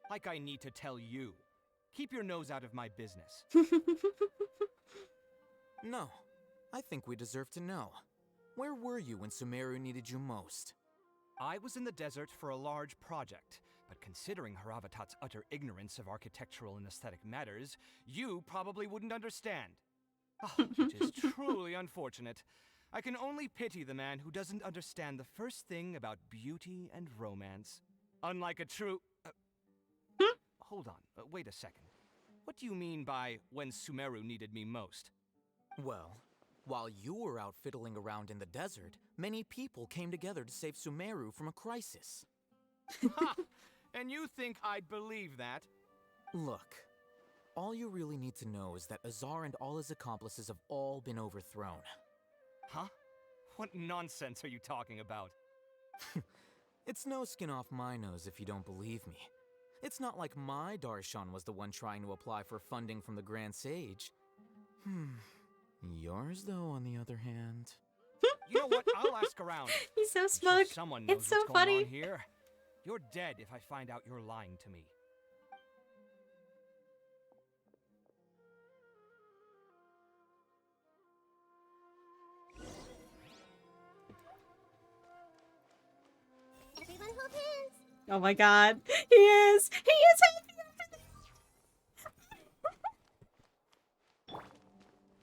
Like I need to tell you. Keep your nose out of my business. No, I think we deserve to know. Where were you when Sumeru needed you most? I was in the desert for a large project, but considering Haravatat's utter ignorance of architectural and aesthetic matters, you probably wouldn't understand. Oh, which is truly unfortunate. I can only pity the man who doesn't understand the first thing about beauty and romance. Unlike a true... Hold on, wait a second. What do you mean by when Sumeru needed me most? Well, while you were out fiddling around in the desert, many people came together to save Sumeru from a crisis. Ha! And you think I'd believe that? Look, all you really need to know is that Azar and all his accomplices have all been overthrown. Huh? What nonsense are you talking about? It's no skin off my nose if you don't believe me. It's not like my Darshan was the one trying to apply for funding from the Grand Sage. Yours, though, on the other hand... You know what? I'll ask around. He's so I'm smug. sure someone knows It's so what's going funny. on here. You're dead if I find out you're lying to me. Everyone hold hands. Oh my god. He is! He is happy after this!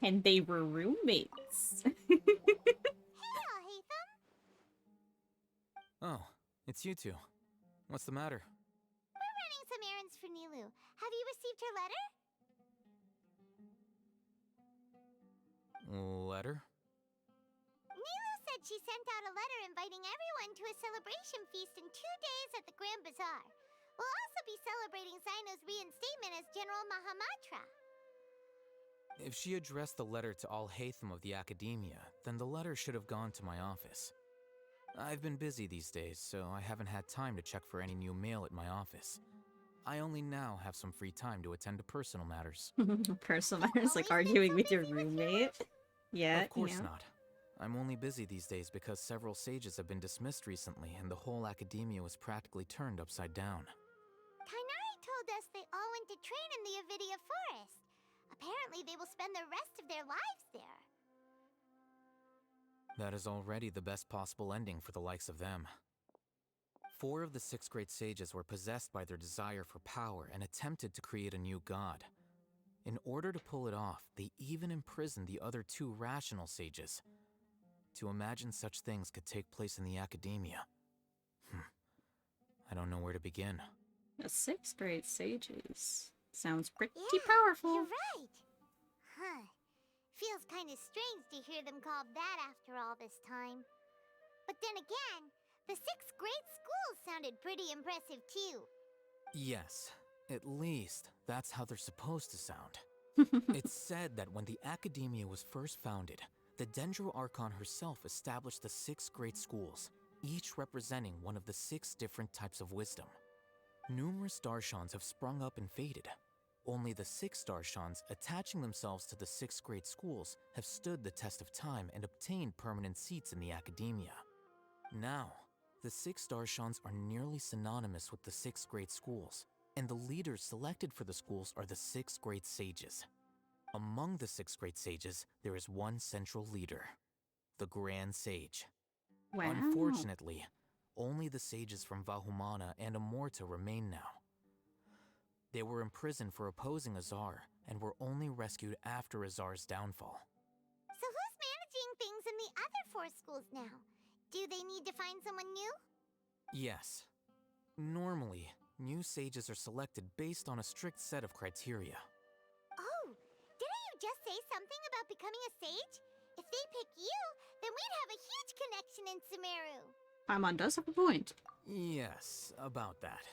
And they were roommates. Oh, it's you two. What's the matter? We're running some errands for Nilu. Have you received her letter? Letter? Nilu said she sent out a letter inviting everyone to a celebration feast in 2 days at the Grand Bazaar. We'll also be celebrating Zaino's reinstatement as General Mahamatra. If she addressed the letter to all Hatham of the Academia, then the letter should have gone to my office. I've been busy these days, so I haven't had time to check for any new mail at my office. I only now have some free time to attend to personal matters. Personal matters, like arguing with your roommate? Yeah, Of course yeah. not. I'm only busy these days because several sages have been dismissed recently and the whole academia was practically turned upside down. Kainari told us they all went to train in the Avidia Forest. Apparently they will spend the rest of their lives there. That is already the best possible ending for the likes of them. 4 of the 6 great sages were possessed by their desire for power and attempted to create a new god. In order to pull it off, they even imprisoned the other 2 rational sages. To imagine such things could take place in the academia. I don't know where to begin. The 6 great sages. Sounds pretty Yeah, powerful. You're right. Huh. Feels kind of strange to hear them called that after all this time. But then again, the 6 great schools sounded pretty impressive too. Yes, at least that's how they're supposed to sound. It's said that when the academia was first founded, the Dendro Archon herself established the 6 great schools, each representing one of the 6 different types of wisdom. Numerous Darshans have sprung up and faded. Only the 6 Darshans attaching themselves to the 6 great schools have stood the test of time and obtained permanent seats in the academia. Now, the 6 Darshans are nearly synonymous with the 6 great schools, and the leaders selected for the schools are the 6 great sages. Among the 6 great sages, there is one central leader, the Grand Sage. Wow. Unfortunately, only the sages from Vahumana and Amorta remain now. They were imprisoned for opposing Azar, and were only rescued after Azar's downfall. So who's managing things in the other 4 schools now? Do they need to find someone new? Yes. Normally, new sages are selected based on a strict set of criteria. Oh, didn't you just say something about becoming a sage? If they pick you, then we'd have a huge connection in Sumeru. Paimon does have a point. Yes, about that.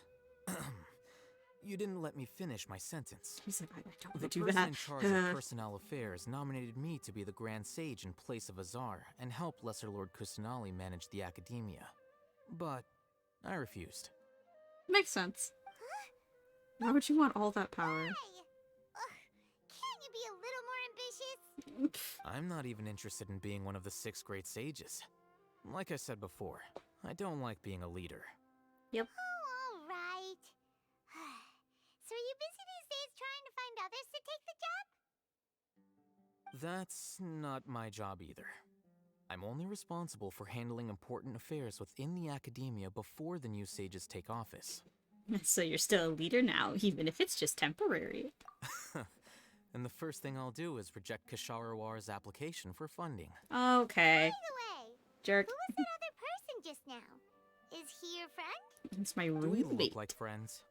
You didn't let me finish my sentence. He's like, I don't want The to do person that. in charge of personnel affairs nominated me to be the Grand Sage in place of Azar and help Lesser Lord Kusanali manage the academia. But I refused. Makes sense. Why would you want all that power? Can't you be a little more ambitious? I'm not even interested in being one of the 6 great sages. Like I said before, I don't like being a leader. Yep. Oh, all right. So are you busy these days trying to find others to take the job? That's not my job either. I'm only responsible for handling important affairs within the academia before the new sages take office. So you're still a leader now, even if it's just temporary. And the first thing I'll do is reject Kasharawar's application for funding. Okay. By the way, Jerk. who was that other person just now? Is he your friend? It's my Do we roommate. look like friends?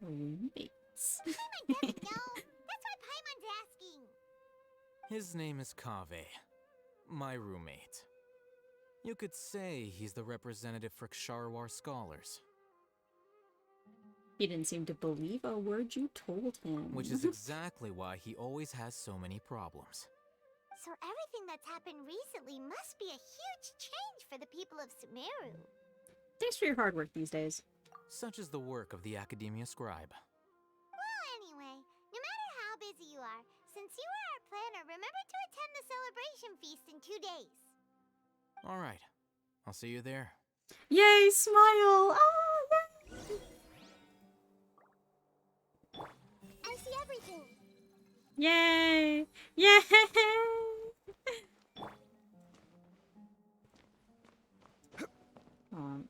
Roommates. Paimon doesn't know. That's why Paimon's asking. His name is Kaveh, my roommate. You could say he's the representative for Ksharawar scholars. He didn't seem to believe a word you told him. Which is exactly why he always has so many problems. So everything that's happened recently must be a huge change for the people of Sumeru. Thanks for your hard work these days. Such is the work of the Academia Scribe. Well, anyway, no matter how busy you are, since you are our planner, remember to attend the celebration feast in 2 days. Alright, I'll see you there. Yay, smile! Oh, yay! I see everything. Yay! Yay!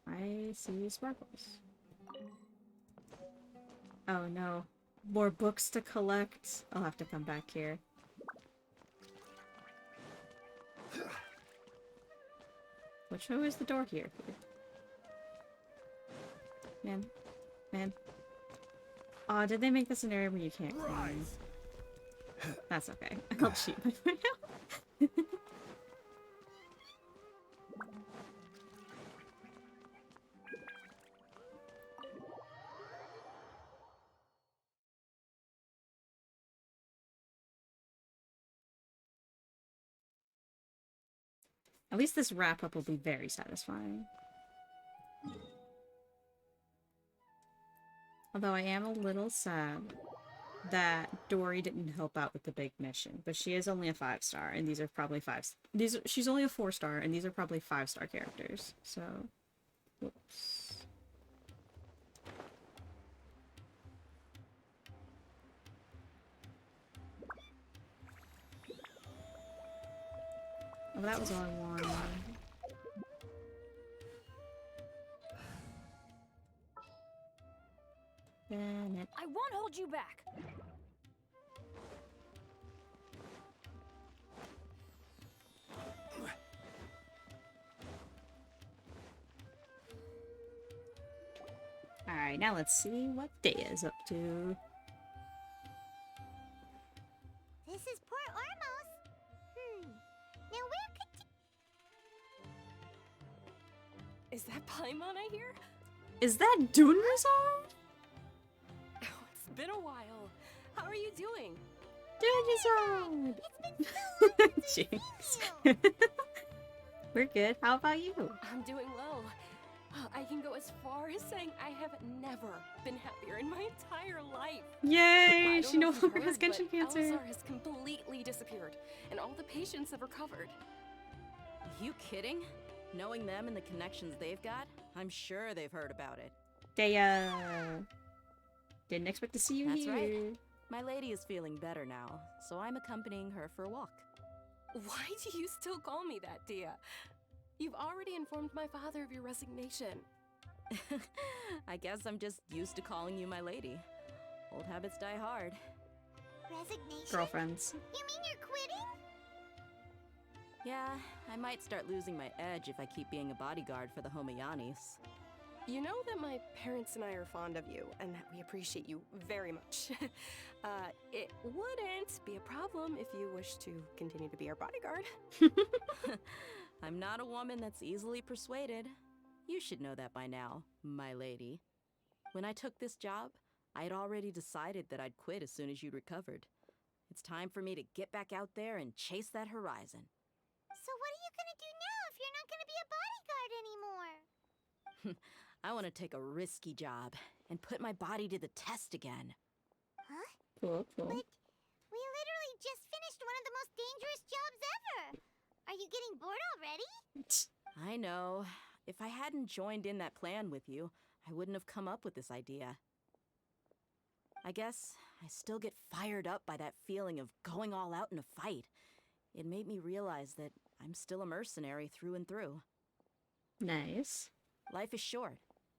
I see sparkles. Oh no. More books to collect. I'll have to come back here. Which way is the door here? Man. Man. Aw, did they make this an area where you can't climb? That's okay. I'll cheat my way out. At least this wrap-up will be very satisfying. Although I am a little sad that Dory didn't help out with the big mission, but she is only a 5-star, and these are probably she's only a 4-star, and these are probably 5-star characters. So, whoops. Oh, that was all I wanted. Bennett. I won't hold you back. Alright, now let's see what Daya's up to. This is Port Ormos. Now where could Is that Paimon I hear? Is that Dunrazar? Oh, it's been a while. How are you doing? Dunrazar! It's been so long since Jinx. We're good. How about you? I'm doing well. I can go as far as saying I have never been happier in my entire life. Yay! I She don't no know if you've longer has heard, Genshin but cancer. Elazar has completely disappeared, and all the patients have recovered. You kidding? Knowing them and the connections they've got, I'm sure they've heard about it. Daya. Didn't expect to see you That's here. right. My lady is feeling better now, so I'm accompanying her for a walk. Why do you still call me that, Dia? You've already informed my father of your resignation. I guess I'm just used to calling you my lady. Old habits die hard. Resignation? Girlfriends. You mean you're quitting? Yeah, I might start losing my edge if I keep being a bodyguard for the Homayanis. You know that my parents and I are fond of you, and that we appreciate you very much. It wouldn't be a problem if you wish to continue to be our bodyguard. I'm not a woman that's easily persuaded. You should know that by now, my lady. When I took this job, I had already decided that I'd quit as soon as you'd recovered. It's time for me to get back out there and chase that horizon. So what are you gonna do now if you're not gonna be a bodyguard anymore? I want to take a risky job and put my body to the test again. Huh? Cool, cool. But we literally just finished one of the most dangerous jobs ever. Are you getting bored already? I know. If I hadn't joined in that plan with you, I wouldn't have come up with this idea. I guess I still get fired up by that feeling of going all out in a fight. It made me realize that I'm still a mercenary through and through. Nice. Life is short,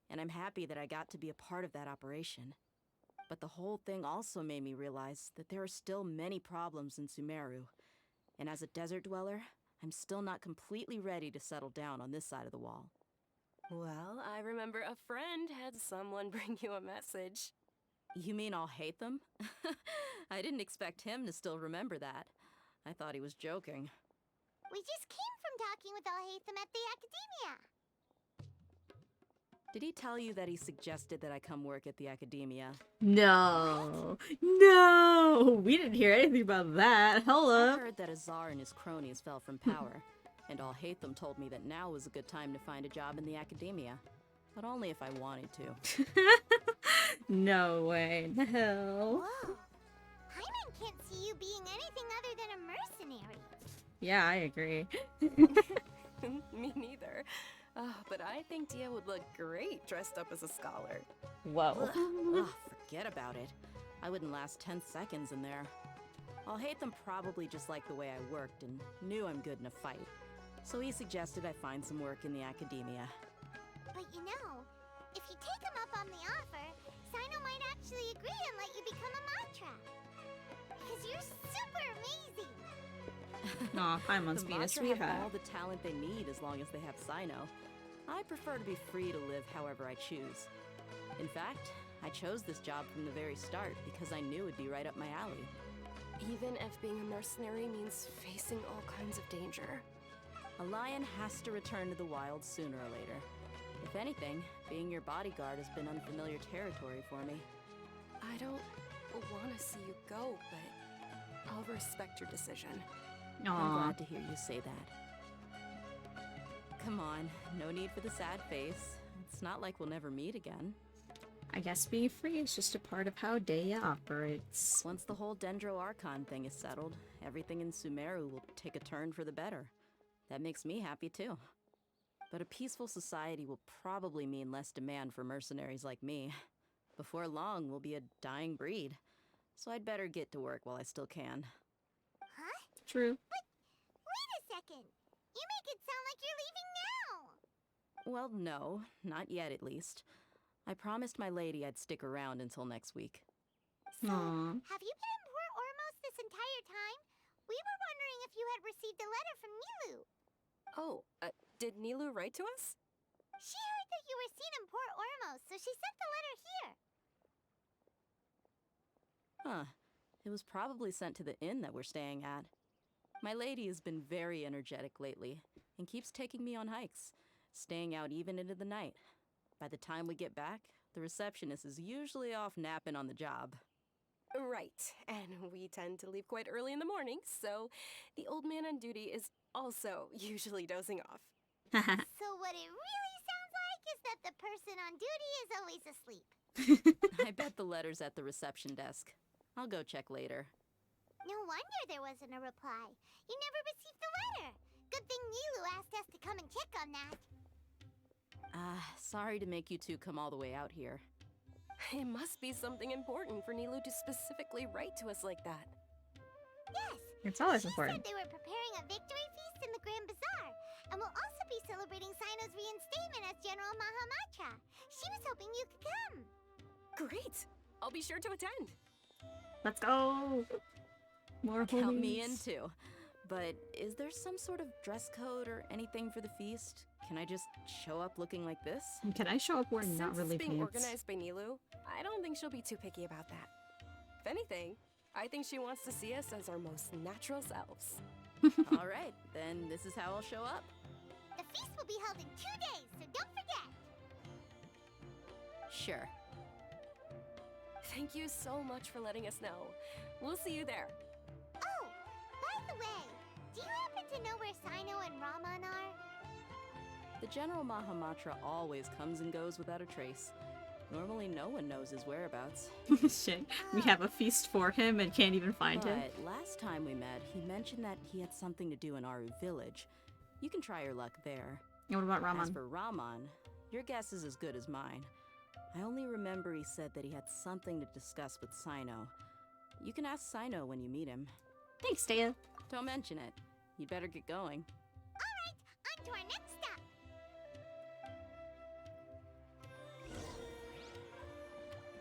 and I'm happy that I got to be a part of that operation. But the whole thing also made me realize that there are still many problems in Sumeru. And as a desert dweller, I'm still not completely ready to settle down on this side of the wall. Well, I remember a friend had someone bring you a message. You mean I'll hate them? I didn't expect him to still remember that. I thought he was joking. We just came from talking with Alhaitham at the Academia. Did he tell you that he suggested that I come work at the Academia? No. No! We didn't hear anything about that. Hold I up. heard that Azar and his cronies fell from power, and Alhaitham told me that now was a good time to find a job in the Academia. But only if I wanted to. No way in hell. Whoa. Hyman can't see you being anything other than a mercenary. Yeah, I agree. Me neither. But I think Dia would look great dressed up as a scholar. Whoa. Ugh, forget about it. I wouldn't last 10 seconds in there. Alhaitham probably just liked the way I worked and knew I'm good in a fight. So he suggested I find some work in the Academia. But you know, if you take him up on the offer, Sino might actually agree and let you become a mantra. Because you're super amazing. Aw, Paimon's being a Matra have all sweetheart. the talent they need as long as they have Sino. I prefer to be free to live however I choose. In fact, I chose this job from the very start because I knew it'd be right up my alley. Even if being a mercenary means facing all kinds of danger. A lion has to return to the wild sooner or later. If anything, being your bodyguard has been unfamiliar territory for me. I don't want to see you go, but I'll respect your decision. I'm Aw. glad to hear you say that. Come on, no need for the sad face. It's not like we'll never meet again. I guess being free is just a part of how Deya operates. Once the whole Dendro Archon thing is settled, everything in Sumeru will take a turn for the better. That makes me happy too. But a peaceful society will probably mean less demand for mercenaries like me. Before long, we'll be a dying breed. So I'd better get to work while I still can. Huh? True. But wait a second. You make it sound like you're leaving now. Well, no, not yet at least. I promised my lady I'd stick around until next week. So, Aw. have you been in Port Ormos this entire time? We were wondering if you had received a letter from Nilu. Oh, did Nilu write to us? She heard that you were seen in Port Ormos, so she sent the letter here. Huh. It was probably sent to the inn that we're staying at. My lady has been very energetic lately and keeps taking me on hikes, staying out even into the night. By the time we get back, the receptionist is usually off napping on the job. Right, and we tend to leave quite early in the morning, so the old man on duty is also usually dozing off. So what it really sounds like is that the person on duty is always asleep. I bet the letter's at the reception desk. I'll go check later. No wonder there wasn't a reply. You never received the letter. Good thing Nilu asked us to come and check on that. Sorry to make you two come all the way out here. It must be something important for Nilu to specifically write to us like that. Yes! It's always She important. said they were preparing a victory feast in the Grand Bazaar, and will also be celebrating Sino's reinstatement as General Mahamatra. She was hoping you could come. Great! I'll be sure to attend. Let's go! More Count me homies. in too. But is there some sort of dress code or anything for the feast? Can I just show up looking like this? Can I show up wearing not Since really it's being pants? organized by Nilu, I don't think she'll be too picky about that. If anything, I think she wants to see us as our most natural selves. All right, then this is how I'll show up. The feast will be held in 2 days, so don't forget. Sure. Thank you so much for letting us know. We'll see you there. Oh, by the way, do you happen to know where Sino and Raman are? The General Mahamatra always comes and goes without a trace. Normally no one knows his whereabouts. Shit, we have a feast for him and can't even find him. But last time we met, he mentioned that he had something to do in Aru village. You can try your luck there. And what about Raman? As for Raman, your guess is as good as mine. I only remember he said that he had something to discuss with Sino. You can ask Sino when you meet him. Thanks, Dea. Don't mention it. You'd better get going. Alright, on to our next stop.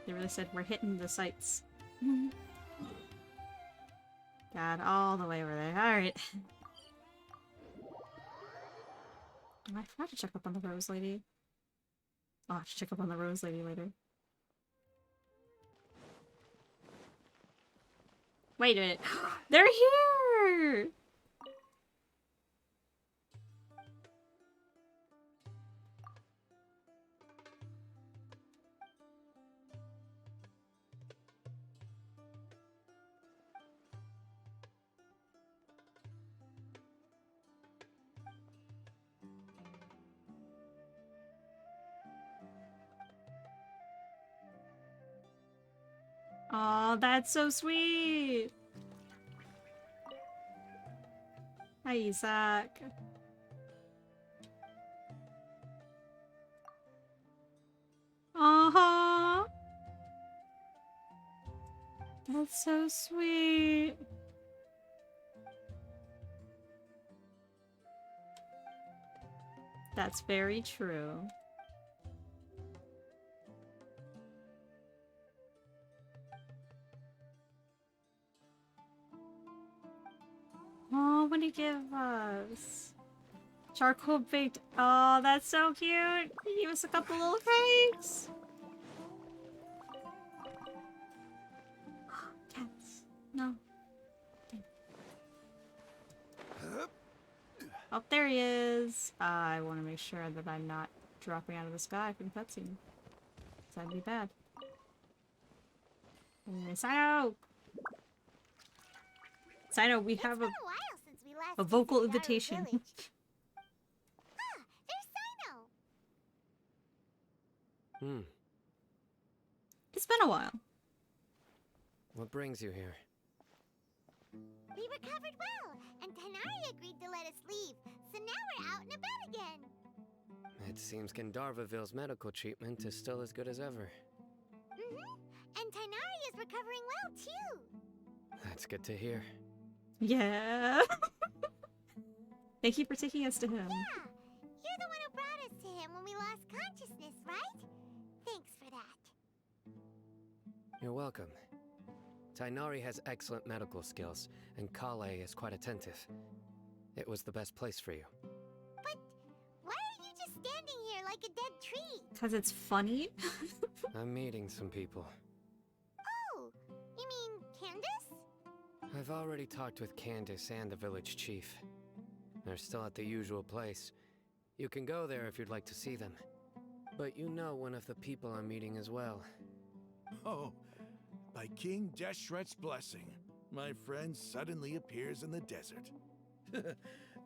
They really said we're hitting the sights. God, all the way over there. Alright. I forgot to check up on the Rose Lady. I'll have to check up on the Rose Lady later. Wait a minute. They're here! Aw, that's so sweet! Hi, Isaac. Uh-huh! That's so sweet. That's very true. Oh, what did he give us? Charcoal baked. Oh, that's so cute. He gave us a couple little cakes. Cats. No. Oh, there he is. I want to make sure that I'm not dropping out of the sky from cutscene. That'd be bad. Sino! Sino, we have a vocal invitation. Ah, there's Sino! It's been a while. What brings you here? We recovered well, and Tanari agreed to let us leave, so now we're out and about again. It seems Gandharvaville's medical treatment is still as good as ever. And Tanari is recovering well, too. That's good to hear. Yeah. Thank you for taking us to him. Yeah, you're the one who brought us to him when we lost consciousness, right? Thanks for that. You're welcome. Tainari has excellent medical skills, and Kale is quite attentive. It was the best place for you. But why are you just standing here like a dead tree? Because it's funny. I'm meeting some people. Oh, you mean Candace? I've already talked with Candace and the village chief. They're still at the usual place. You can go there if you'd like to see them. But you know one of the people I'm meeting as well. Oh, by King Deshret's blessing, my friend suddenly appears in the desert.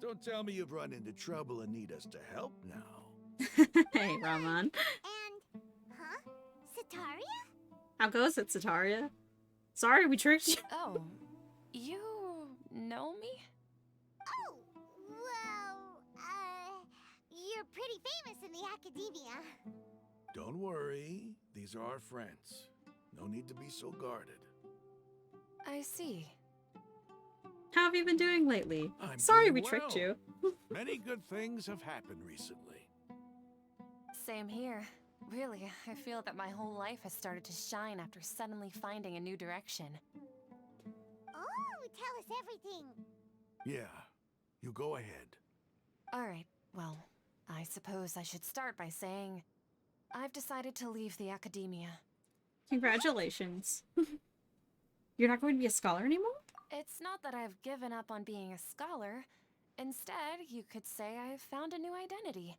Don't tell me you've run into trouble and need us to help now. Hey, Raman. And, huh? Sataria? How goes it, Sataria? Sorry, we tricked you. Oh, you know me? Oh, well, you're pretty famous in the academia. Don't worry, these are our friends. No need to be so guarded. I see. How have you been doing lately? I'm Sorry doing we tricked well. you. Many good things have happened recently. Same here. Really, I feel that my whole life has started to shine after suddenly finding a new direction. Oh, tell us everything. Yeah, you go ahead. Alright, well, I suppose I should start by saying I've decided to leave the academia. Congratulations. You're not going to be a scholar anymore? It's not that I've given up on being a scholar. Instead, you could say I've found a new identity.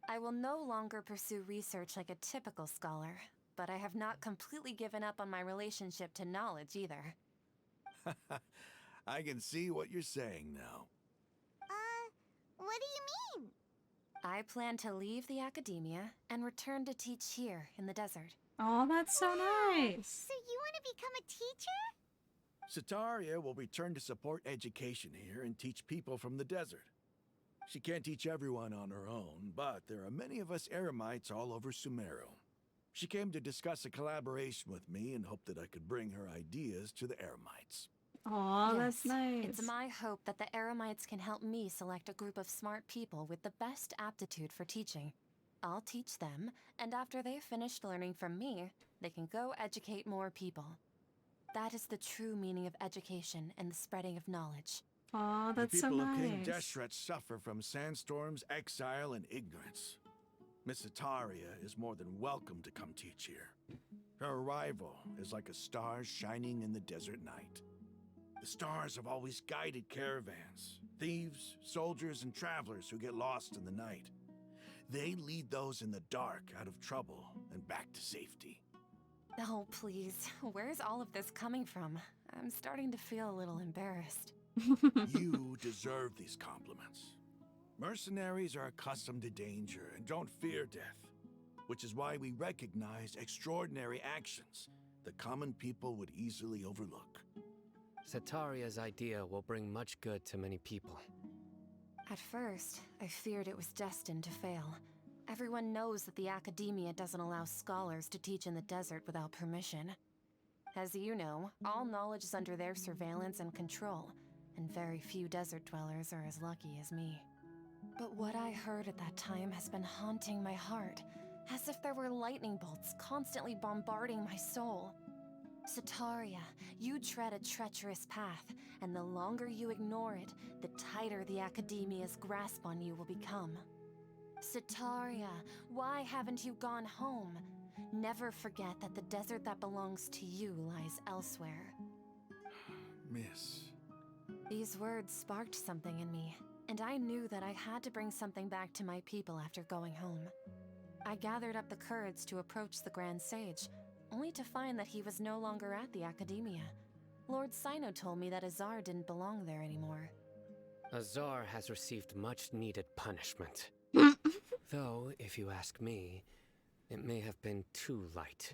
I will no longer pursue research like a typical scholar, but I have not completely given up on my relationship to knowledge either. I can see what you're saying now. What do you mean? I plan to leave the academia and return to teach here in the desert. Oh, that's so nice. So you want to become a teacher? Sataria will return to support education here and teach people from the desert. She can't teach everyone on her own, but there are many of us Eremites all over Sumeru. She came to discuss a collaboration with me and hoped that I could bring her ideas to the Eremites. Oh, Yes, that's nice. It's my hope that the Eremites can help me select a group of smart people with the best aptitude for teaching. I'll teach them, and after they've finished learning from me, they can go educate more people. That is the true meaning of education and the spreading of knowledge. Oh, that's the so people of King nice. Deshret suffer from sandstorms, exile, and ignorance. Miss Sataria is more than welcome to come teach here. Her arrival is like a star shining in the desert night. The stars have always guided caravans, thieves, soldiers, and travelers who get lost in the night. They lead those in the dark out of trouble and back to safety. Oh, please. Where's all of this coming from? I'm starting to feel a little embarrassed. You deserve these compliments. Mercenaries are accustomed to danger and don't fear death, which is why we recognize extraordinary actions that common people would easily overlook. Sataria's idea will bring much good to many people. At first, I feared it was destined to fail. Everyone knows that the academia doesn't allow scholars to teach in the desert without permission. As you know, all knowledge is under their surveillance and control, and very few desert dwellers are as lucky as me. But what I heard at that time has been haunting my heart, as if there were lightning bolts constantly bombarding my soul. Sataria, you tread a treacherous path, and the longer you ignore it, the tighter the academia's grasp on you will become. Sataria, why haven't you gone home? Never forget that the desert that belongs to you lies elsewhere. Miss. These words sparked something in me, and I knew that I had to bring something back to my people after going home. I gathered up the courage to approach the Grand Sage, only to find that he was no longer at the Academia. Lord Sino told me that Azar didn't belong there anymore. Azar has received much-needed punishment. Though, if you ask me, it may have been too light.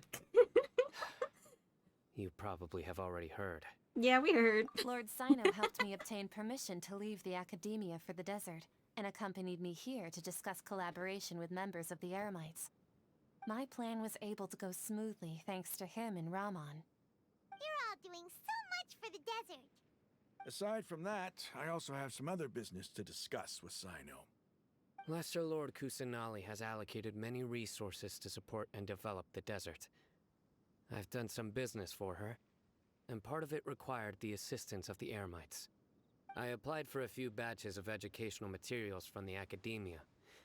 You probably have already heard. Yeah, we heard. Lord Sino helped me obtain permission to leave the Academia for the desert, and accompanied me here to discuss collaboration with members of the Eremites. My plan was able to go smoothly thanks to him and Rahman. You're all doing so much for the desert. Aside from that, I also have some other business to discuss with Sino. Lesser Lord Kusanali has allocated many resources to support and develop the desert. I've done some business for her, and part of it required the assistance of the Eremites. I applied for a few batches of educational materials from the Academia,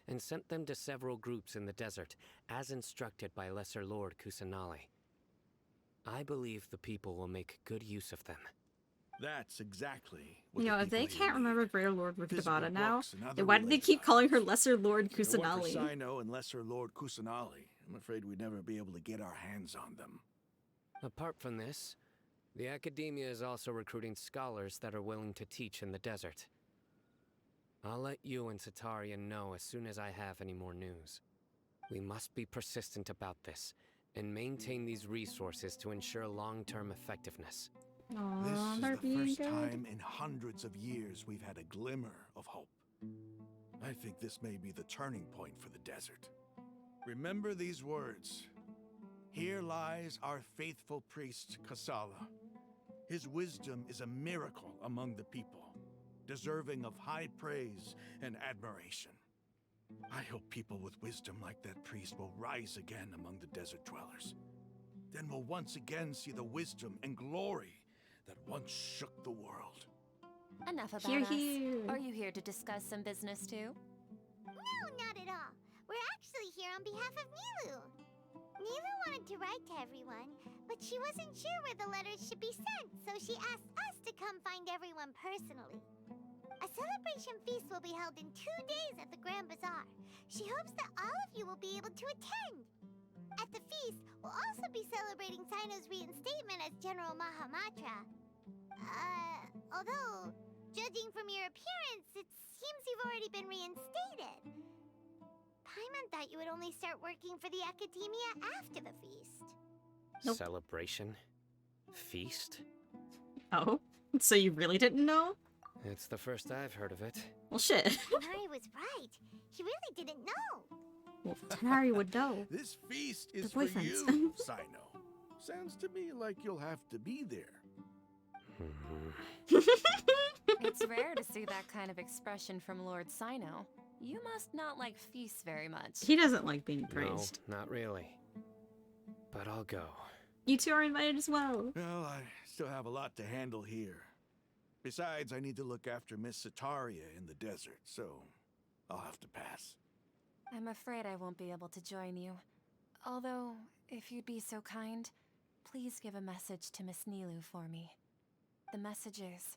and sent them to several groups in the desert, as instructed by Lesser Lord Kusanali. I believe the people will make good use of them. That's exactly what You know, the if they people here can't remember Greater Lord Physical Ruktabata now, books and other then why do they related keep calling her items. Lesser Lord If it weren't for Kusanali? Sino and Lesser Lord Kusanali, I'm afraid we'd never be able to get our hands on them. Apart from this, the Academia is also recruiting scholars that are willing to teach in the desert. I'll let you and Sataria know as soon as I have any more news. We must be persistent about this, and maintain these resources to ensure long-term effectiveness. Aw, This they're is the being first good. time in hundreds of years we've had a glimmer of hope. I think this may be the turning point for the desert. Remember these words. Here lies our faithful priest, Kasala. His wisdom is a miracle among the people, deserving of high praise and admiration. I hope people with wisdom like that priest will rise again among the desert dwellers. Then we'll once again see the wisdom and glory that once shook the world. Enough about Hear, us. hear. Are you here to discuss some business too? No, not at all. We're actually here on behalf of Nilu. Nilu wanted to write to everyone, but she wasn't sure where the letters should be sent, so she asked us to come find everyone personally. A celebration feast will be held in 2 days at the Grand Bazaar. She hopes that all of you will be able to attend. At the feast, we'll also be celebrating Sino's reinstatement as General Mahamatra. Although, judging from your appearance, it seems you've already been reinstated. Paimon thought you would only start working for the Academia after the feast. Nope. Celebration? Feast? Oh, so you really didn't know? It's the first I've heard of it. Well, shit. Tanari was right. He really didn't know. Well, Tanari would know. This feast is They're for boyfriends. you, Sino. Sounds to me like you'll have to be there. It's rare to see that kind of expression from Lord Sino. You must not like feasts very much. He doesn't like being praised. No, not really. But I'll go. You two are invited as well. Well, I still have a lot to handle here. Besides, I need to look after Miss Sataria in the desert, so I'll have to pass. I'm afraid I won't be able to join you. Although, if you'd be so kind, please give a message to Miss Nilu for me. The message is,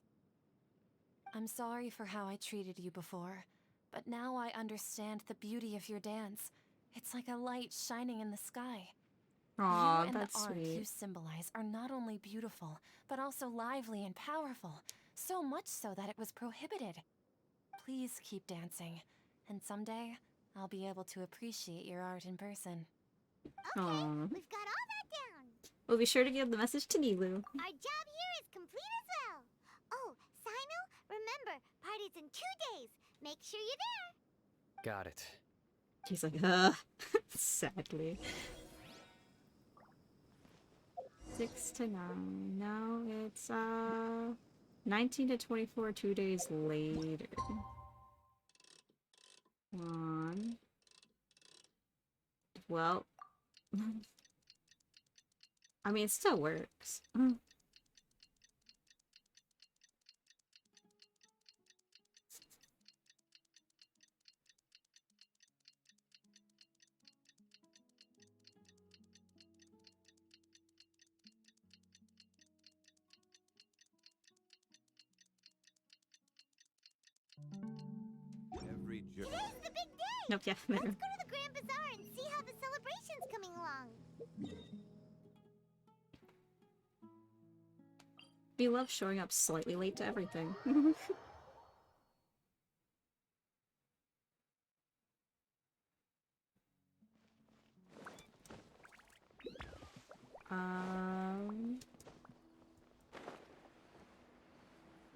I'm sorry for how I treated you before, but now I understand the beauty of your dance. It's like a light shining in the sky. Aw, You and that's the art you sweet. symbolize are not only beautiful, but also lively and powerful. So much so that it was prohibited. Please keep dancing, and someday I'll be able to appreciate your art in person. Aw. We've got all that down. We'll be sure to give the message to Nilu. Our job here is complete as well. Oh, Sino, remember, party's in 2 days. Make sure you're there. Got it. He's like, sadly. 6 to 9. Now it's 19 to 24, 2 days later. 1. Well, I mean, it still works. Every Today's the big day. Nope, yeah, Let's there. go to the Grand Bazaar and see how the celebration's coming along. We love showing up slightly late to everything.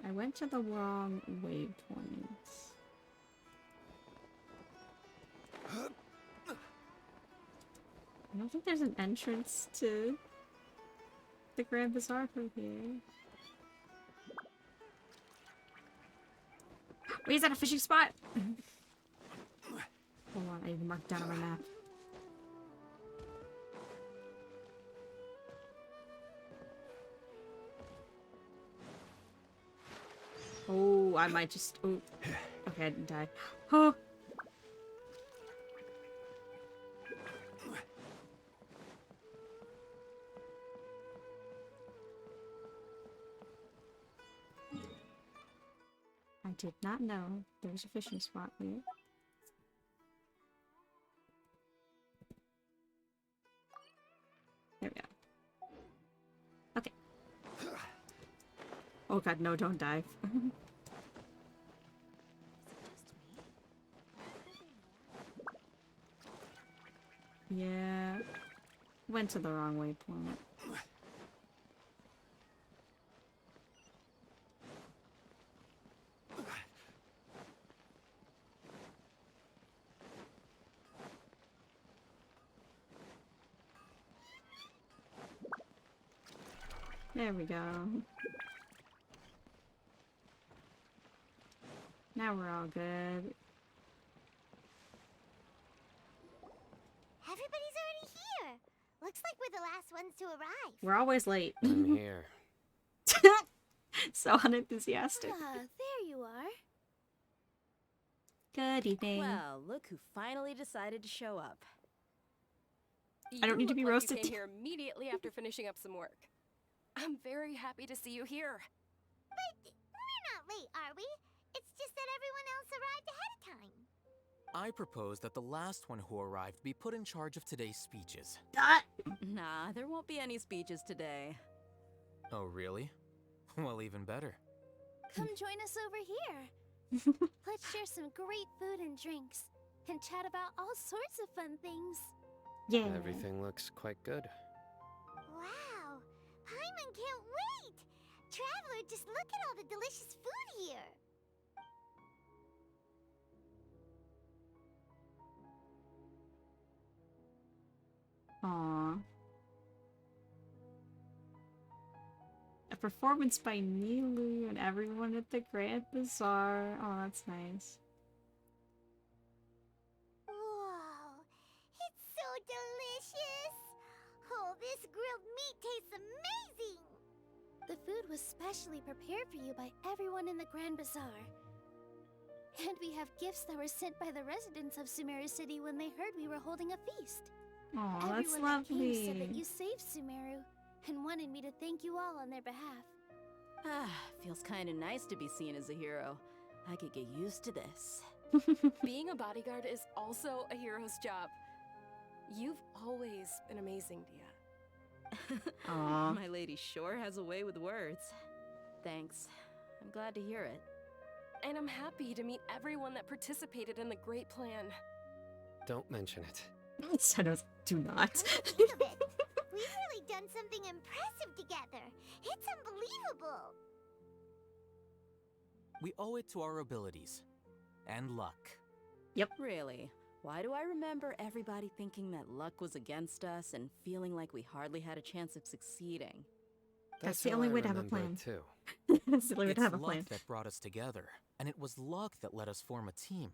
I went to the wrong waypoints. I don't think there's an entrance to the Grand Bazaar from here. Wait, is that a fishing spot? Hold on, I even marked down on my map. Oh, I might just... Oh, okay, I didn't die. Oh! I did not know there was a fishing spot here. There we go. Okay. Oh god, no, don't dive. Yeah. Went to the wrong waypoint. There we go. Now we're all good. Everybody's already here. Looks like we're the last ones to arrive. We're always late. I'm here. So unenthusiastic. Ah, there you are. Good evening. Well, look who finally decided to show up. I don't need to be roasted. You came here immediately after finishing up some work. I'm very happy to see you here. But we're not late, are we? It's just that everyone else arrived ahead of time. I propose that the last one who arrived be put in charge of today's speeches. Nah, there won't be any speeches today. Oh, really? Well, even better. Come join us over here. Let's share some great food and drinks, and chat about all sorts of fun things. Yeah. Everything looks quite good. Wow, Paimon can't wait! Traveler, just look at all the delicious food here. Aww. A performance by Nilu and everyone at the Grand Bazaar. Oh, that's nice. Whoa, it's so delicious! Oh, this grilled meat tastes amazing! The food was specially prepared for you by everyone in the Grand Bazaar. And we have gifts that were sent by the residents of Sumeru City when they heard we were holding a feast. Oh, that's Everyone that came lovely. said that you saved Sumeru and wanted me to thank you all on their behalf. Ah, feels kind of nice to be seen as a hero. I could get used to this. Being a bodyguard is also a hero's job. You've always been amazing, Dia. Aw. My lady sure has a way with words. Thanks. I'm glad to hear it. And I'm happy to meet everyone that participated in the great plan. Don't mention it. Shadows, do not. Think of it. We've really done something impressive together. It's unbelievable. We owe it to our abilities. And luck. Yep. Really? Why do I remember everybody thinking that luck was against us and feeling like we hardly had a chance of succeeding? That's the only way to have a plan. Too. That's the only way to It's have a luck plan. that brought us together, and it was luck that let us form a team.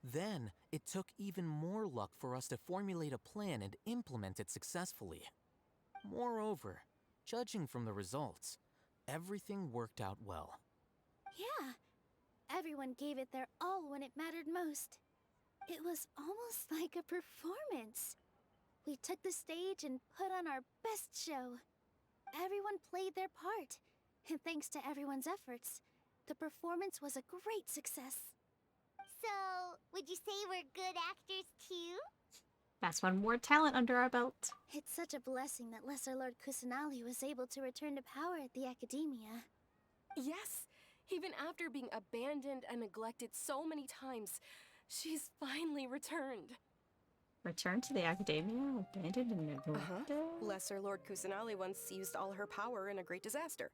Then, it took even more luck for us to formulate a plan and implement it successfully. Moreover, judging from the results, everything worked out well. Yeah, everyone gave it their all when it mattered most. It was almost like a performance. We took the stage and put on our best show. Everyone played their part, and thanks to everyone's efforts, the performance was a great success. So, would you say we're good actors too? That's one more talent under our belt. It's such a blessing that Lesser Lord Kusanali was able to return to power at the Academia. Yes, even after being abandoned and neglected so many times, she's finally returned. Return to the Academia? Abandoned and neglected? Lesser Lord Kusanali once used all her power in a great disaster,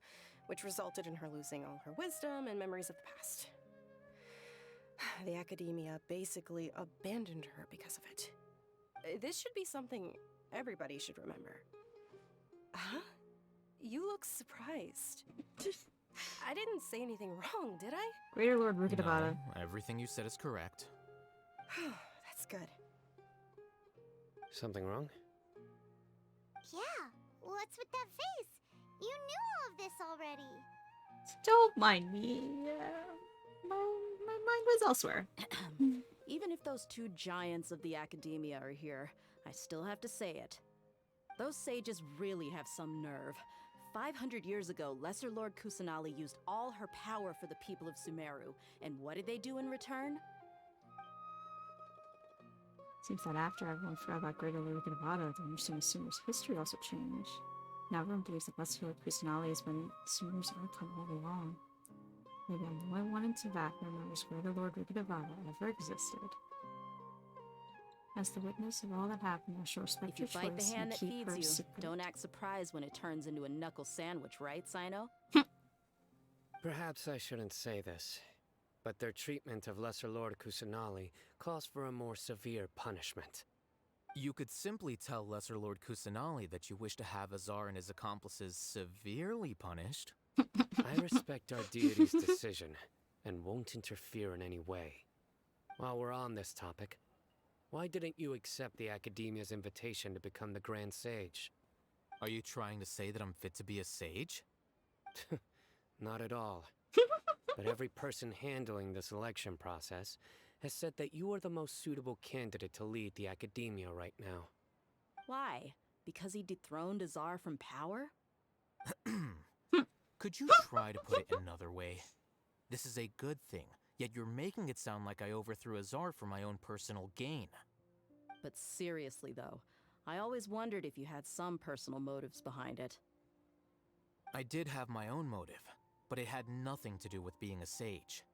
which resulted in her losing all her wisdom and memories of the past. The Academia basically abandoned her because of it. This should be something everybody should remember. Huh? You look surprised. I didn't say anything wrong, did I? Greater Lord Rukadavada. No, everything you said is correct. That's good. Something wrong? Yeah, what's with that face? You knew all of this already. Don't mind me. My mind was elsewhere. Even if those two giants of the Academia are here, I still have to say it. Those sages really have some nerve. 500 years ago, Lesser Lord Kusanali used all her power for the people of Sumeru, and what did they do in return? Seems that after everyone forgot about Greater Lord Rukadavada, the understanding of Sumeru's history also changed. Now everyone believes that Lesser Lord Kusanali has been Sumeru's archon all along. Maybe I'm the only one in Tavak that remembers Greater Lord Rukadavada ever existed. As the witness of all that happened, I shall respect If you your fight the choice hand and that keep feeds her you, secret. don't act surprised when it turns into a knuckle sandwich, right, Sino? Perhaps I shouldn't say this, but their treatment of Lesser Lord Kusanali calls for a more severe punishment. You could simply tell Lesser Lord Kusanali that you wish to have Azar and his accomplices severely punished. I respect our deity's decision and won't interfere in any way. While we're on this topic, why didn't you accept the Academia's invitation to become the Grand Sage? Are you trying to say that I'm fit to be a sage? Not at all. But every person handling the selection process has said that you are the most suitable candidate to lead the Academia right now. Why? Because he dethroned Azar from power? Could you try to put it another way? This is a good thing, yet you're making it sound like I overthrew Azar for my own personal gain. But seriously though, I always wondered if you had some personal motives behind it. I did have my own motive, but it had nothing to do with being a sage.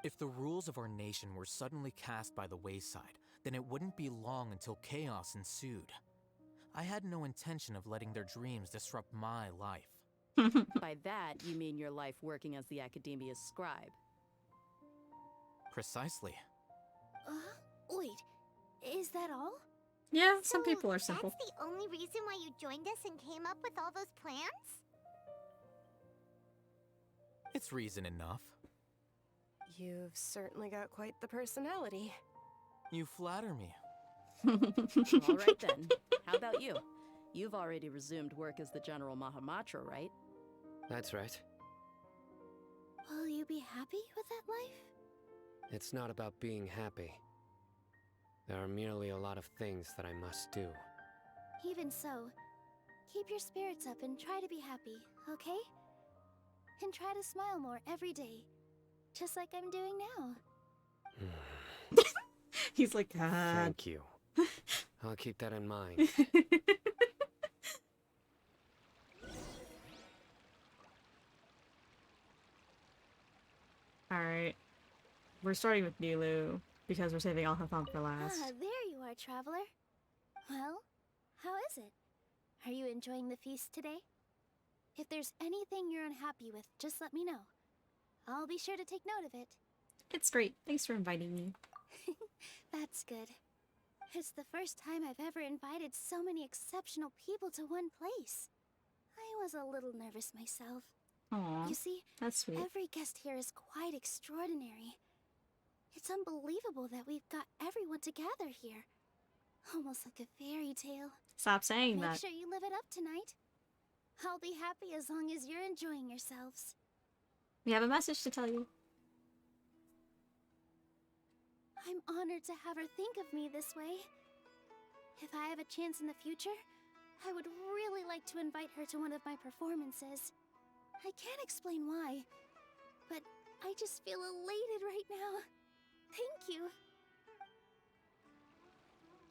If the rules of our nation were suddenly cast by the wayside, then it wouldn't be long until chaos ensued. I had no intention of letting their dreams disrupt my life. By that, you mean your life working as the Academia's scribe. Precisely. Wait, is that all? Yeah, some people are simple. That's the only reason why you joined us and came up with all those plans? It's reason enough. You've certainly got quite the personality. You flatter me. All right then. How about you? You've already resumed work as the General Mahamatra, right? That's right. Will you be happy with that life? It's not about being happy. There are merely a lot of things that I must do. Even so, keep your spirits up and try to be happy, okay? And try to smile more every day, just like I'm doing now. He's like, God. Thank you. I'll keep that in mind. Alright. We're starting with Nilu, because we're saving Alhatham for last. Ah, there you are, traveler. Well, how is it? Are you enjoying the feast today? If there's anything you're unhappy with, just let me know. I'll be sure to take note of it. It's great. Thanks for inviting me. That's good. It's the first time I've ever invited so many exceptional people to one place. I was a little nervous myself. Aw, you see, that's sweet. Every guest here is quite extraordinary. It's unbelievable that we've got everyone together here. Almost like a fairy tale. Stop saying Make that. sure you live it up tonight. I'll be happy as long as you're enjoying yourselves. We have a message to tell you. I'm honored to have her think of me this way. If I have a chance in the future, I would really like to invite her to one of my performances. I can't explain why, but I just feel elated right now. Thank you.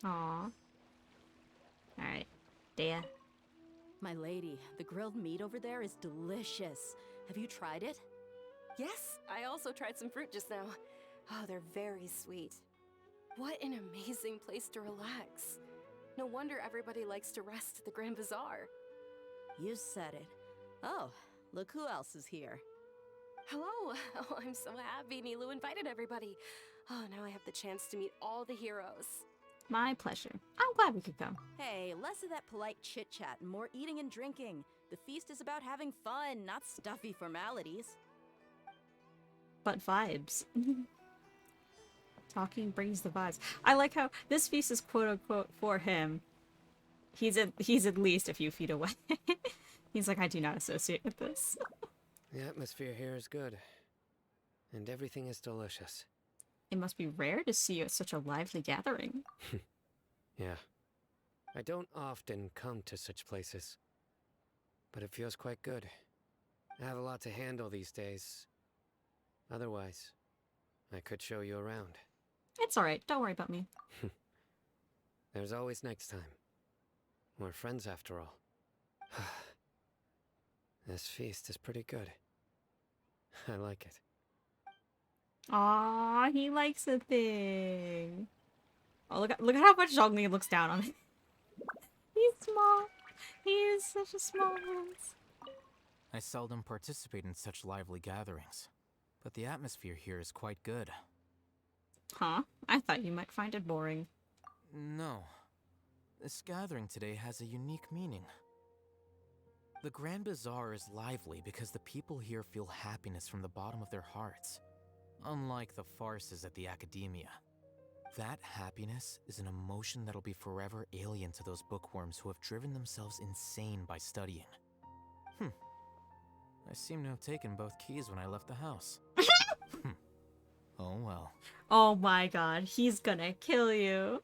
Aw. Alright. Dea. My lady, the grilled meat over there is delicious. Have you tried it? Yes, I also tried some fruit just now. Oh, they're very sweet. What an amazing place to relax. No wonder everybody likes to rest at the Grand Bazaar. You said it. Oh, look who else is here. Hello! Oh, I'm so happy Nilu invited everybody. Oh, now I have the chance to meet all the heroes. My pleasure. I'm glad we could come. Hey, less of that polite chit-chat and more eating and drinking. The feast is about having fun, not stuffy formalities. But vibes. Talking brings the vibes. I like how this feast is quote-unquote for him. He's at least a few feet away. He's like, I do not associate with this. The atmosphere here is good. And everything is delicious. It must be rare to see you at such a lively gathering. Yeah. I don't often come to such places. But it feels quite good. I have a lot to handle these days. Otherwise, I could show you around. It's alright, don't worry about me. There's always next time. We're friends after all. This feast is pretty good. I like it. Aww, he likes a thing. Oh, look at how much Zhongli looks down on it. He's small. He is such a small prince. I seldom participate in such lively gatherings, but the atmosphere here is quite good. Huh? I thought you might find it boring. No. This gathering today has a unique meaning. The Grand Bazaar is lively because the people here feel happiness from the bottom of their hearts, unlike the farces at the Academia. That happiness is an emotion that'll be forever alien to those bookworms who have driven themselves insane by studying. I seem to have taken both keys when I left the house. Oh well. Oh my god, he's gonna kill you.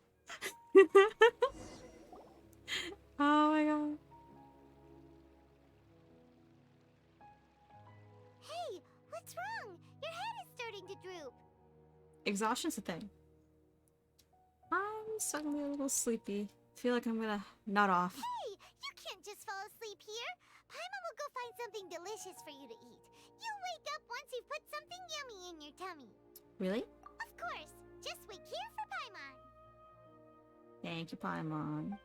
Oh my god. Hey, what's wrong? Your head is starting to droop. Exhaustion's a thing. I'm suddenly a little sleepy. Feel like I'm gonna nut off. Hey, you can't just fall asleep here. Paimon will go find something delicious for you to eat. You'll wake up once you've put something yummy in your tummy. Really? Of course. Just wait here for Paimon. Thank you, Paimon.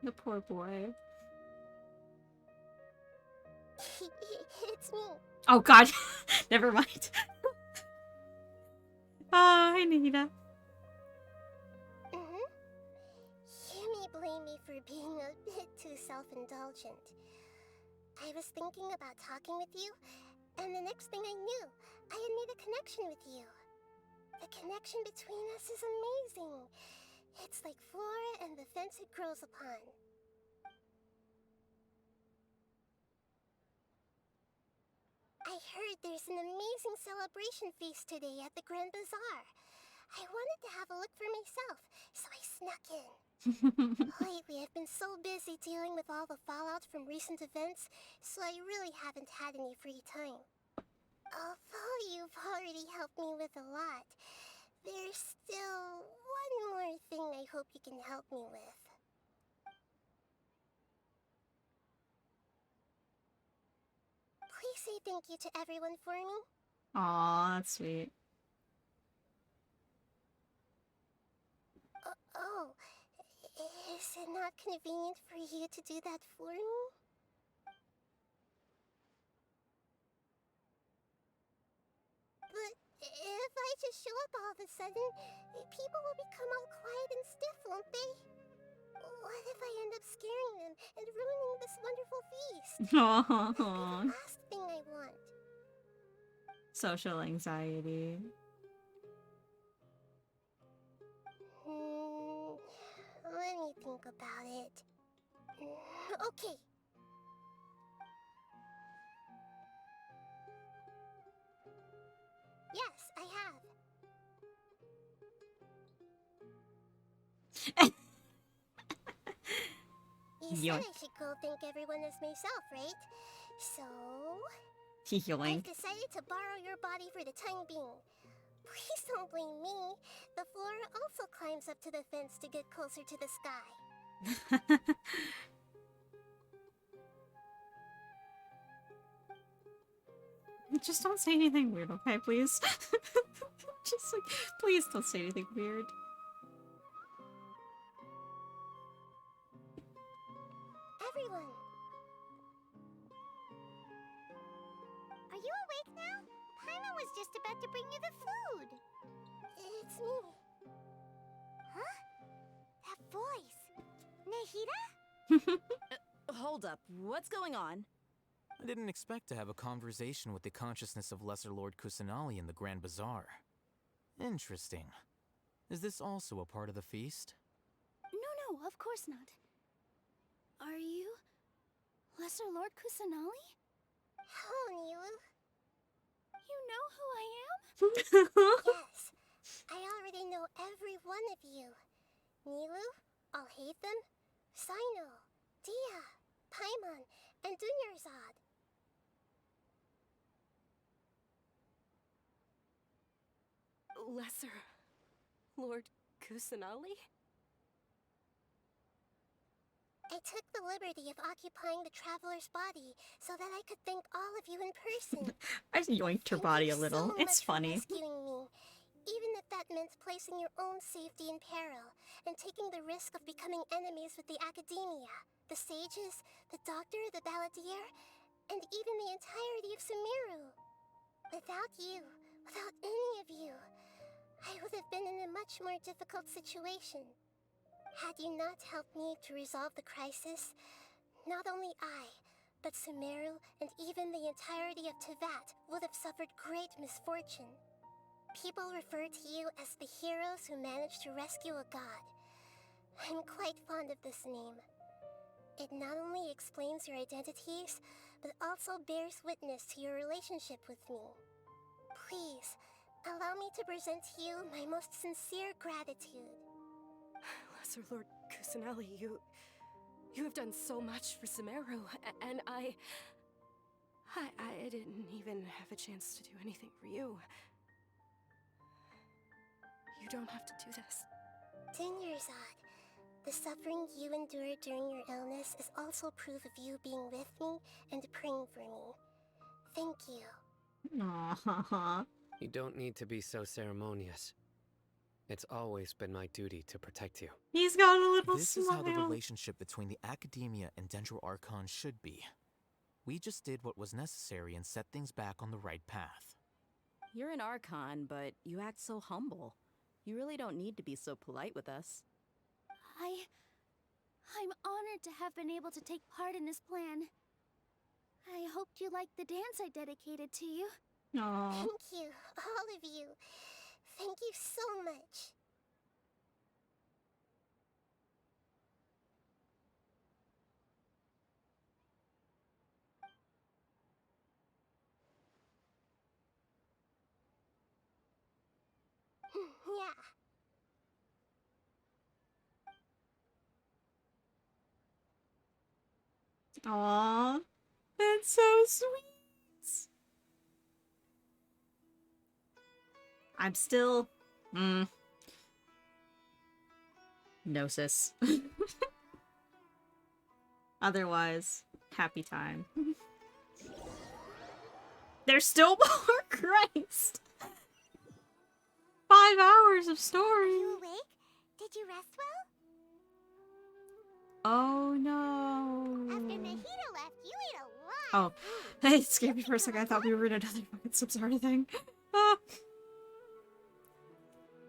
The poor boy. It's me. Oh god, never mind. Oh, hi Nikita. You may blame me for being a bit too self-indulgent. I was thinking about talking with you, and the next thing I knew, I had made a connection with you. The connection between us is amazing. It's like flora and the fence it grows upon. I heard there's an amazing celebration feast today at the Grand Bazaar. I wanted to have a look for myself, so I snuck in. Lately, I've been so busy dealing with all the fallout from recent events, so I really haven't had any free time. Although you've already helped me with a lot, there's still one more thing I hope you can help me with. Please say thank you to everyone for me. Aw, that's sweet. Oh, is it not convenient for you to do that for me? But if I just show up all of a sudden, people will become all quiet and stiff, won't they? What if I end up scaring them and ruining this wonderful feast? That's the last thing I want. Social anxiety. Let me think about it. Okay. Yes, I have. You said I should go thank everyone as myself, right? So... I've decided to borrow your body for the time being. Please don't blame me. The flora also climbs up to the fence to get closer to the sky. Just don't say anything weird, okay, please? Just like, please don't say anything weird. Everyone! Are you awake now? Paimon was just about to bring you the food. It's me. Huh? That voice. Nahida? Hold up, what's going on? I didn't expect to have a conversation with the consciousness of Lesser Lord Kusanali in the Grand Bazaar. Interesting. Is this also a part of the feast? No, of course not. Are you... Lesser Lord Kusanali? Hello, Nilu. You know who I am? Yes. I already know every one of you. Nilu, Alhaitham, Sino, Dia, Paimon, and Dunyarzad. Lesser Lord Kusanali? I took the liberty of occupying the traveler's body so that I could thank all of you in person. I yoinked her body a little. So It's much for funny. rescuing me, even if that meant placing your own safety in peril and taking the risk of becoming enemies with the academia, the sages, the doctor, the balladeer, and even the entirety of Sumeru. Without you, without any of you, I would have been in a much more difficult situation. Had you not helped me to resolve the crisis, not only I, but Sumeru and even the entirety of Tevat would have suffered great misfortune. People refer to you as the heroes who managed to rescue a god. I'm quite fond of this name. It not only explains your identities, but also bears witness to your relationship with me. Please, allow me to present to you my most sincere gratitude. Lesser Lord Kusanali, you have done so much for Sumeru, and I didn't even have a chance to do anything for you. You don't have to do this. Dinyerzad, the suffering you endured during your illness is also proof of you being with me and praying for me. Thank you. Aww. You don't need to be so ceremonious. It's always been my duty to protect you. He's got a little This smile. is how the relationship between the Academia and Dendro Archon should be. We just did what was necessary and set things back on the right path. You're an archon, but you act so humble. You really don't need to be so polite with us. I'm honored to have been able to take part in this plan. I hoped you liked the dance I dedicated to you. Aww. Thank you, all of you. Thank you so much. Yeah. Aww. That's so sweet. I'm still... Gnosis. Otherwise, happy time. There's still more, Christ! 5 hours of story! Are you awake? Did you rest well? Oh no! After Nahida left, you ate a lot. Oh, it scared me for a second. I thought we were in another fucking Samsara thing. Ah.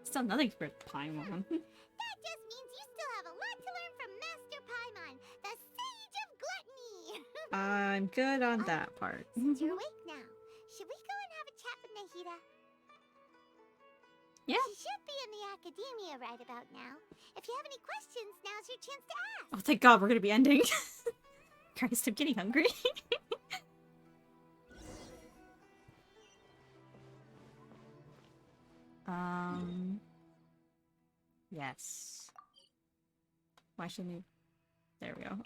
Still nothing for Paimon. That just means you still have a lot to learn from Master Paimon, the Sage of Gluttony. I'm good on that part. Since you're awake now, should we go and have a chat with Nahida? Yeah. She should be in the academia right about now. If you have any questions, now's your chance to ask. Oh, thank God, we're gonna be ending. Christ, I'm getting hungry. Yes. Why shouldn't we? There we go.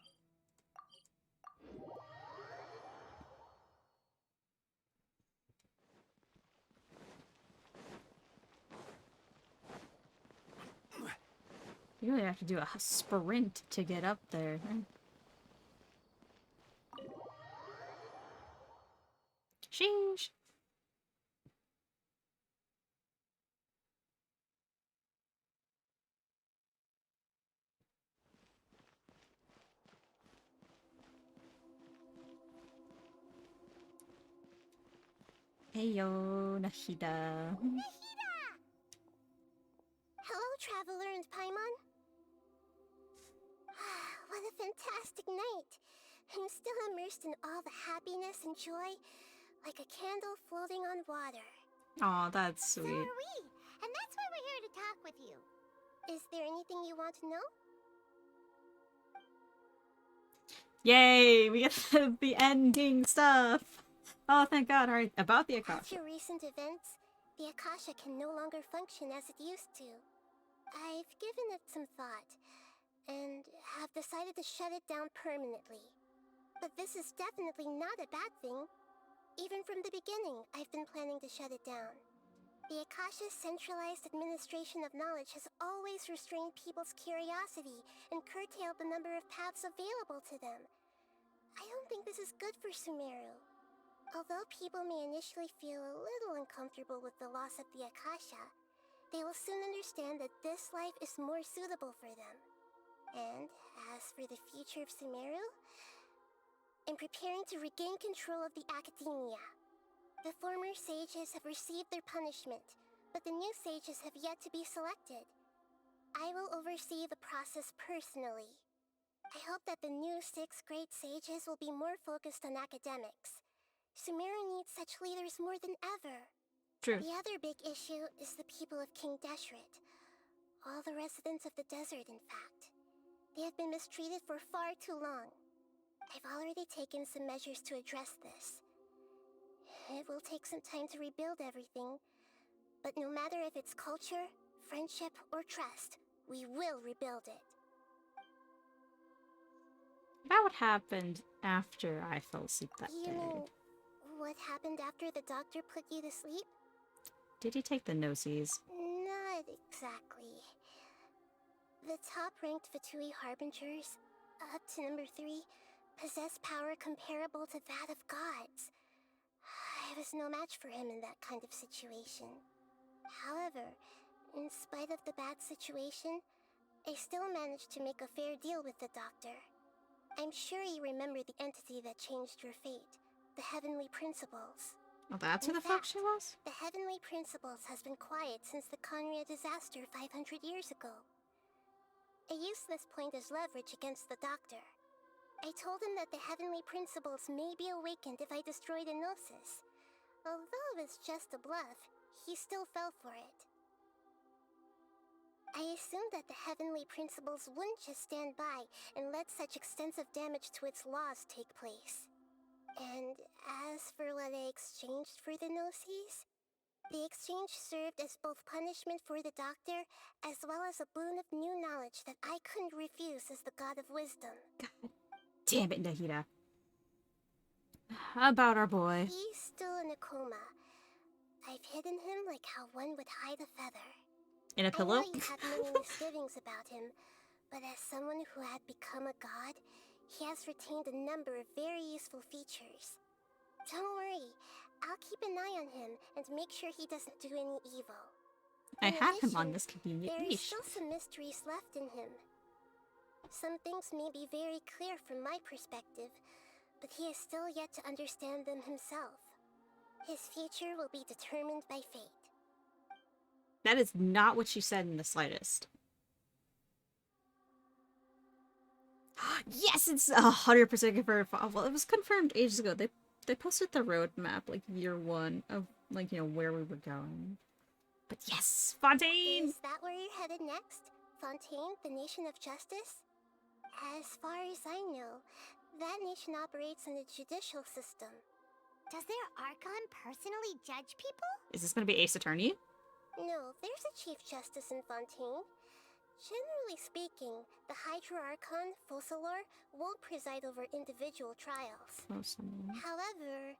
You really have to do a sprint to get up there. Sheesh. Heyo, Nahida. Nahida! Hello, Traveler and Paimon. What a fantastic night. I'm still immersed in all the happiness and joy, like a candle floating on water. Aw, that's sweet. So are we, and that's why we're here to talk with you. Is there anything you want to know? Yay, we get the ending stuff. Oh, thank God. Alright, about the Akasha. After recent events, the Akasha can no longer function as it used to. I've given it some thought, and have decided to shut it down permanently. But this is definitely not a bad thing. Even from the beginning, I've been planning to shut it down. The Akasha's centralized administration of knowledge has always restrained people's curiosity and curtailed the number of paths available to them. I don't think this is good for Sumeru. Although people may initially feel a little uncomfortable with the loss of the Akasha, they will soon understand that this life is more suitable for them. And as for the future of Sumeru, I'm preparing to regain control of the academia. The former sages have received their punishment, but the new sages have yet to be selected. I will oversee the process personally. I hope that the new 6th grade sages will be more focused on academics. Sumeru needs such leaders more than ever. True. The other big issue is the people of King Deshret. All the residents of the desert, in fact. They have been mistreated for far too long. I've already taken some measures to address this. It will take some time to rebuild everything, but no matter if it's culture, friendship, or trust, we will rebuild it. About what happened after I fell asleep that You day. mean, what happened after the doctor put you to sleep? Did he take the noses? Not exactly. The top-ranked Fatui Harbingers, up to number 3, possess power comparable to that of gods. I was no match for him in that kind of situation. However, in spite of the bad situation, I still managed to make a fair deal with the doctor. I'm sure you remember the entity that changed your fate, the Heavenly Principles. Oh, that's who the fuck she was? The Heavenly Principles has been quiet since the Conria disaster 500 years ago. I used this point as leverage against the doctor. I told him that the Heavenly Principles may be awakened if I destroy the Gnosis. Although it's just a bluff, he still fell for it. I assumed that the Heavenly Principles wouldn't just stand by and let such extensive damage to its laws take place. And as for what I exchanged for the Gnosis, the exchange served as both punishment for the doctor, as well as a boon of new knowledge that I couldn't refuse as the God of Wisdom. God damn it, Nahida. How about our boy? He's still in a coma. I've hidden him like how one would hide a feather. In a pillow? I know you have many misgivings about him, but as someone who had become a god, he has retained a number of very useful features. Don't worry, I'll keep an eye on him and make sure he doesn't do any evil. I In have him on addition, this convenient there is leash. still some mysteries left in him. Some things may be very clear from my perspective, but he is still yet to understand them himself. His future will be determined by fate. That is not what she said in the slightest. Yes, it's 100% confirmed. Well, it was confirmed ages ago. They posted the roadmap, like, year 1 of, like, you know, where we were going. But yes, Fontaine! Is that where you're headed next? Fontaine, the nation of justice? As far as I know, that nation operates in the judicial system. Does their archon personally judge people? Is this gonna be Ace Attorney? No, there's a Chief Justice in Fontaine. Generally speaking, the Hydra Archon, Focalor, won't preside over individual trials. However,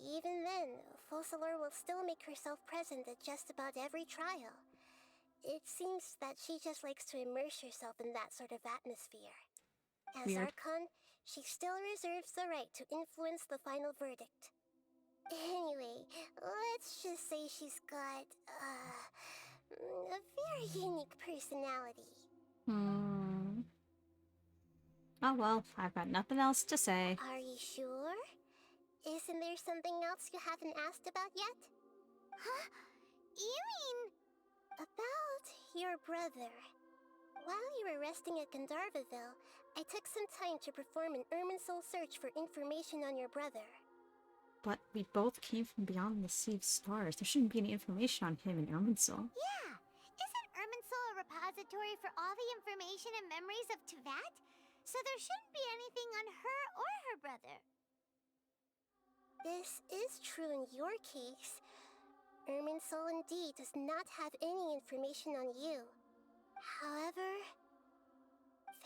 even then, Focalor will still make herself present at just about every trial. It seems that she just likes to immerse herself in that sort of atmosphere. As Weird. Archon, she still reserves the right to influence the final verdict. Anyway, let's just say she's got, a very unique personality. Oh well, I've got nothing else to say. Are you sure? Isn't there something else you haven't asked about yet? Huh? You mean... About your brother. While you were resting at Gandharvaville, I took some time to perform an Irminsul search for information on your brother. But we both came from beyond the Sea of Stars. There shouldn't be any information on him in Irminsul. Yeah! Isn't Irminsul a repository for all the information and memories of Teyvat? So there shouldn't be anything on her or her brother. This is true in your case. Irminsul indeed does not have any information on you. However,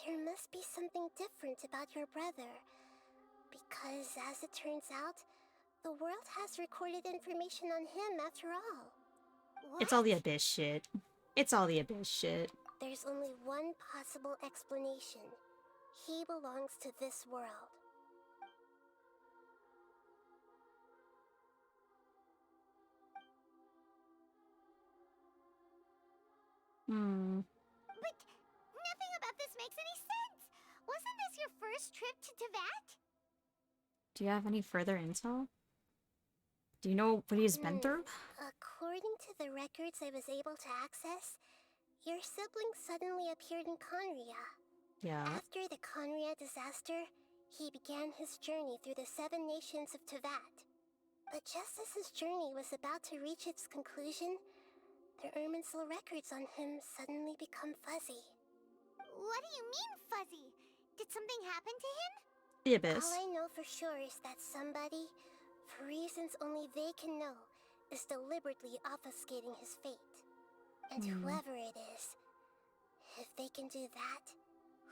there must be something different about your brother. Because as it turns out, the world has recorded information on him after all. It's all the abyss shit. It's all the abyss shit. There's only one possible explanation. He belongs to this world. Hmm. But nothing about this makes any sense! Wasn't this your first trip to Teyvat? Do you have any further intel? Do you know what he's been through? According to the records I was able to access, your sibling suddenly appeared in Conria. Yeah. After the Conria disaster, he began his journey through the 7 nations of Teyvat. But just as his journey was about to reach its conclusion, the Irminsul records on him suddenly become fuzzy. What do you mean, fuzzy? Did something happen to him? The abyss. All I know for sure is that somebody, for reasons only they can know, is deliberately obfuscating his fate. And whoever it is, if they can do that,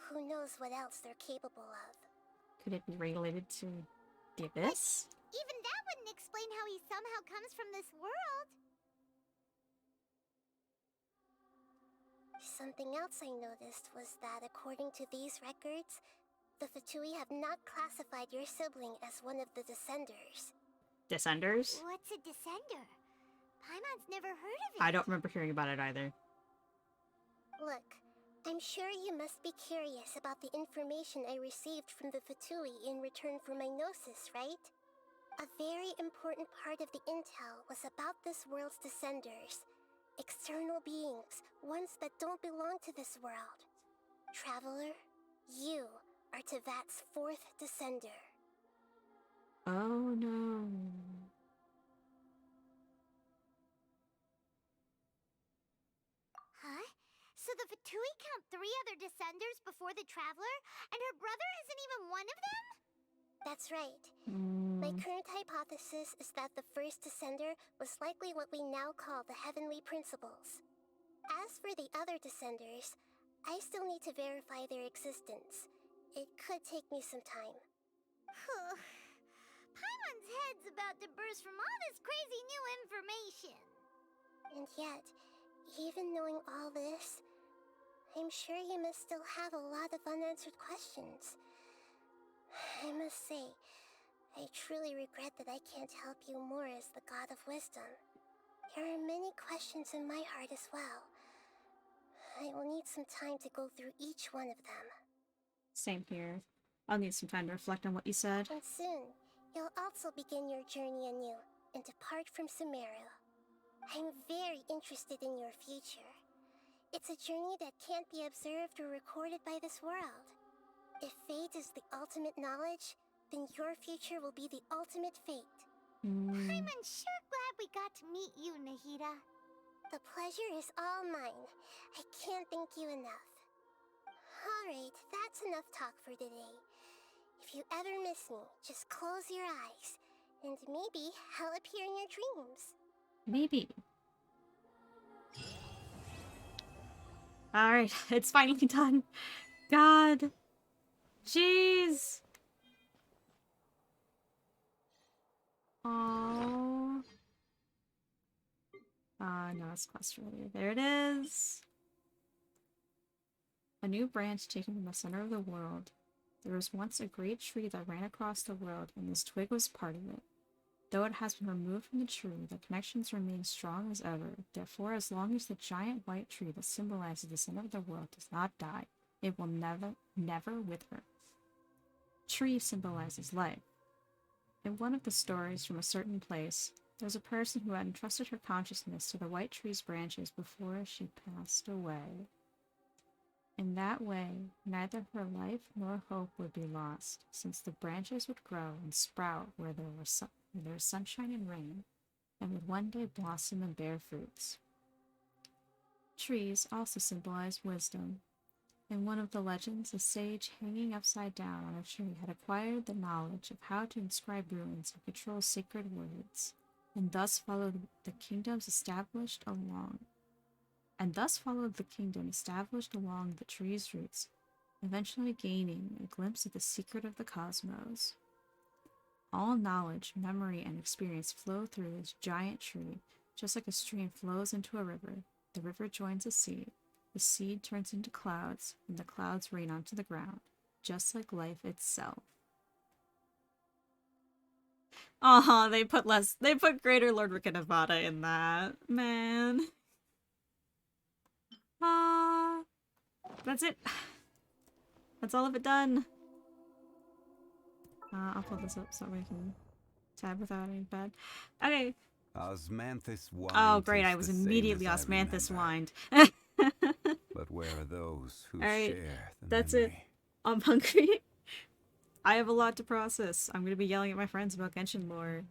who knows what else they're capable of. Could it be related to the abyss? Even that wouldn't explain how he somehow comes from this world. Something else I noticed was that according to these records, the Fatui have not classified your sibling as one of the Descenders. Descenders? What's a Descender? Paimon's never heard of it. I don't remember hearing about it either. Look, I'm sure you must be curious about the information I received from the Fatui in return for my gnosis, right? A very important part of the intel was about this world's Descenders. External beings, ones that don't belong to this world. Traveler, you are Teyvat's 4th Descender. Oh no. Huh? So the Fatui count 3 other Descenders before the Traveler, and her brother isn't even one of them? That's right. My current hypothesis is that the first Descender was likely what we now call the Heavenly Principles. As for the other Descenders, I still need to verify their existence. It could take me some time. Paimon's head's about to burst from all this crazy new information. And yet, even knowing all this, I'm sure you must still have a lot of unanswered questions. I must say, I truly regret that I can't help you more as the God of Wisdom. There are many questions in my heart as well. I will need some time to go through each one of them. Same here. I'll need some time to reflect on what you said. And soon, you'll also begin your journey anew and depart from Sumeru. I'm very interested in your future. It's a journey that can't be observed or recorded by this world. If fate is the ultimate knowledge, then your future will be the ultimate fate. Paimon's sure glad we got to meet you, Nahida. The pleasure is all mine. I can't thank you enough. Alright, that's enough talk for today. If you ever miss me, just close your eyes, and maybe I'll appear in your dreams. Maybe. Alright, it's finally done. God. Jeez. Aww. No, it's quest earlier. There it is. A new branch taken from the center of the world. There was once a great tree that ran across the world, and this twig was part of it. Though it has been removed from the tree, the connections remain strong as ever. Therefore, as long as the giant white tree that symbolizes the center of the world does not die, it will never wither. Tree symbolizes life. In one of the stories from a certain place, there was a person who had entrusted her consciousness to the white tree's branches before she passed away. In that way, neither her life nor hope would be lost, since the branches would grow and sprout where there was sunshine and rain, and would one day blossom and bear fruits. Trees also symbolize wisdom. In one of the legends, a sage hanging upside down on a tree had acquired the knowledge of how to inscribe runes and control sacred words, and thus followed the kingdom established along the tree's roots, eventually gaining a glimpse of the secret of the cosmos. All knowledge, memory, and experience flow through this giant tree, Just like a stream flows into a river, the river joins a seed. The seed turns into clouds, and the clouds rain onto the ground, just like life itself. They put Greater Lord Rickenavada in that. Man. That's it. That's all of it done. I'll pull this up so we can tab without any bad. Okay. Osmanthus wine. Oh, great. I was immediately Osmanthus wined. But where are those who Alright, share the that's memory? it. I'm hungry. I have a lot to process. I'm gonna be yelling at my friends about Genshin lore.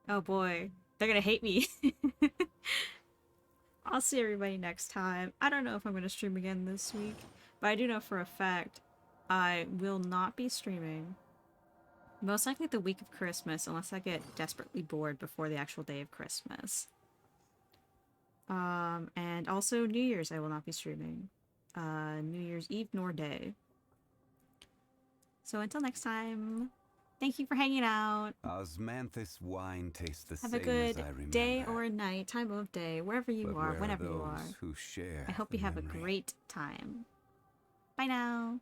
Oh boy. They're gonna hate me. I'll see everybody next time. I don't know if I'm gonna stream again this week, but I do know for a fact I will not be streaming. Most likely the week of Christmas, unless I get desperately bored before the actual day of Christmas. And also New Year's I will not be streaming. New Year's Eve nor day. So until next time, thank you for hanging out. Osmanthus wine tastes the Have same a good as I remember. day or a night, time of day, wherever you But are, where whenever are you are. those who share I hope the you have a memory? great time. Bye now.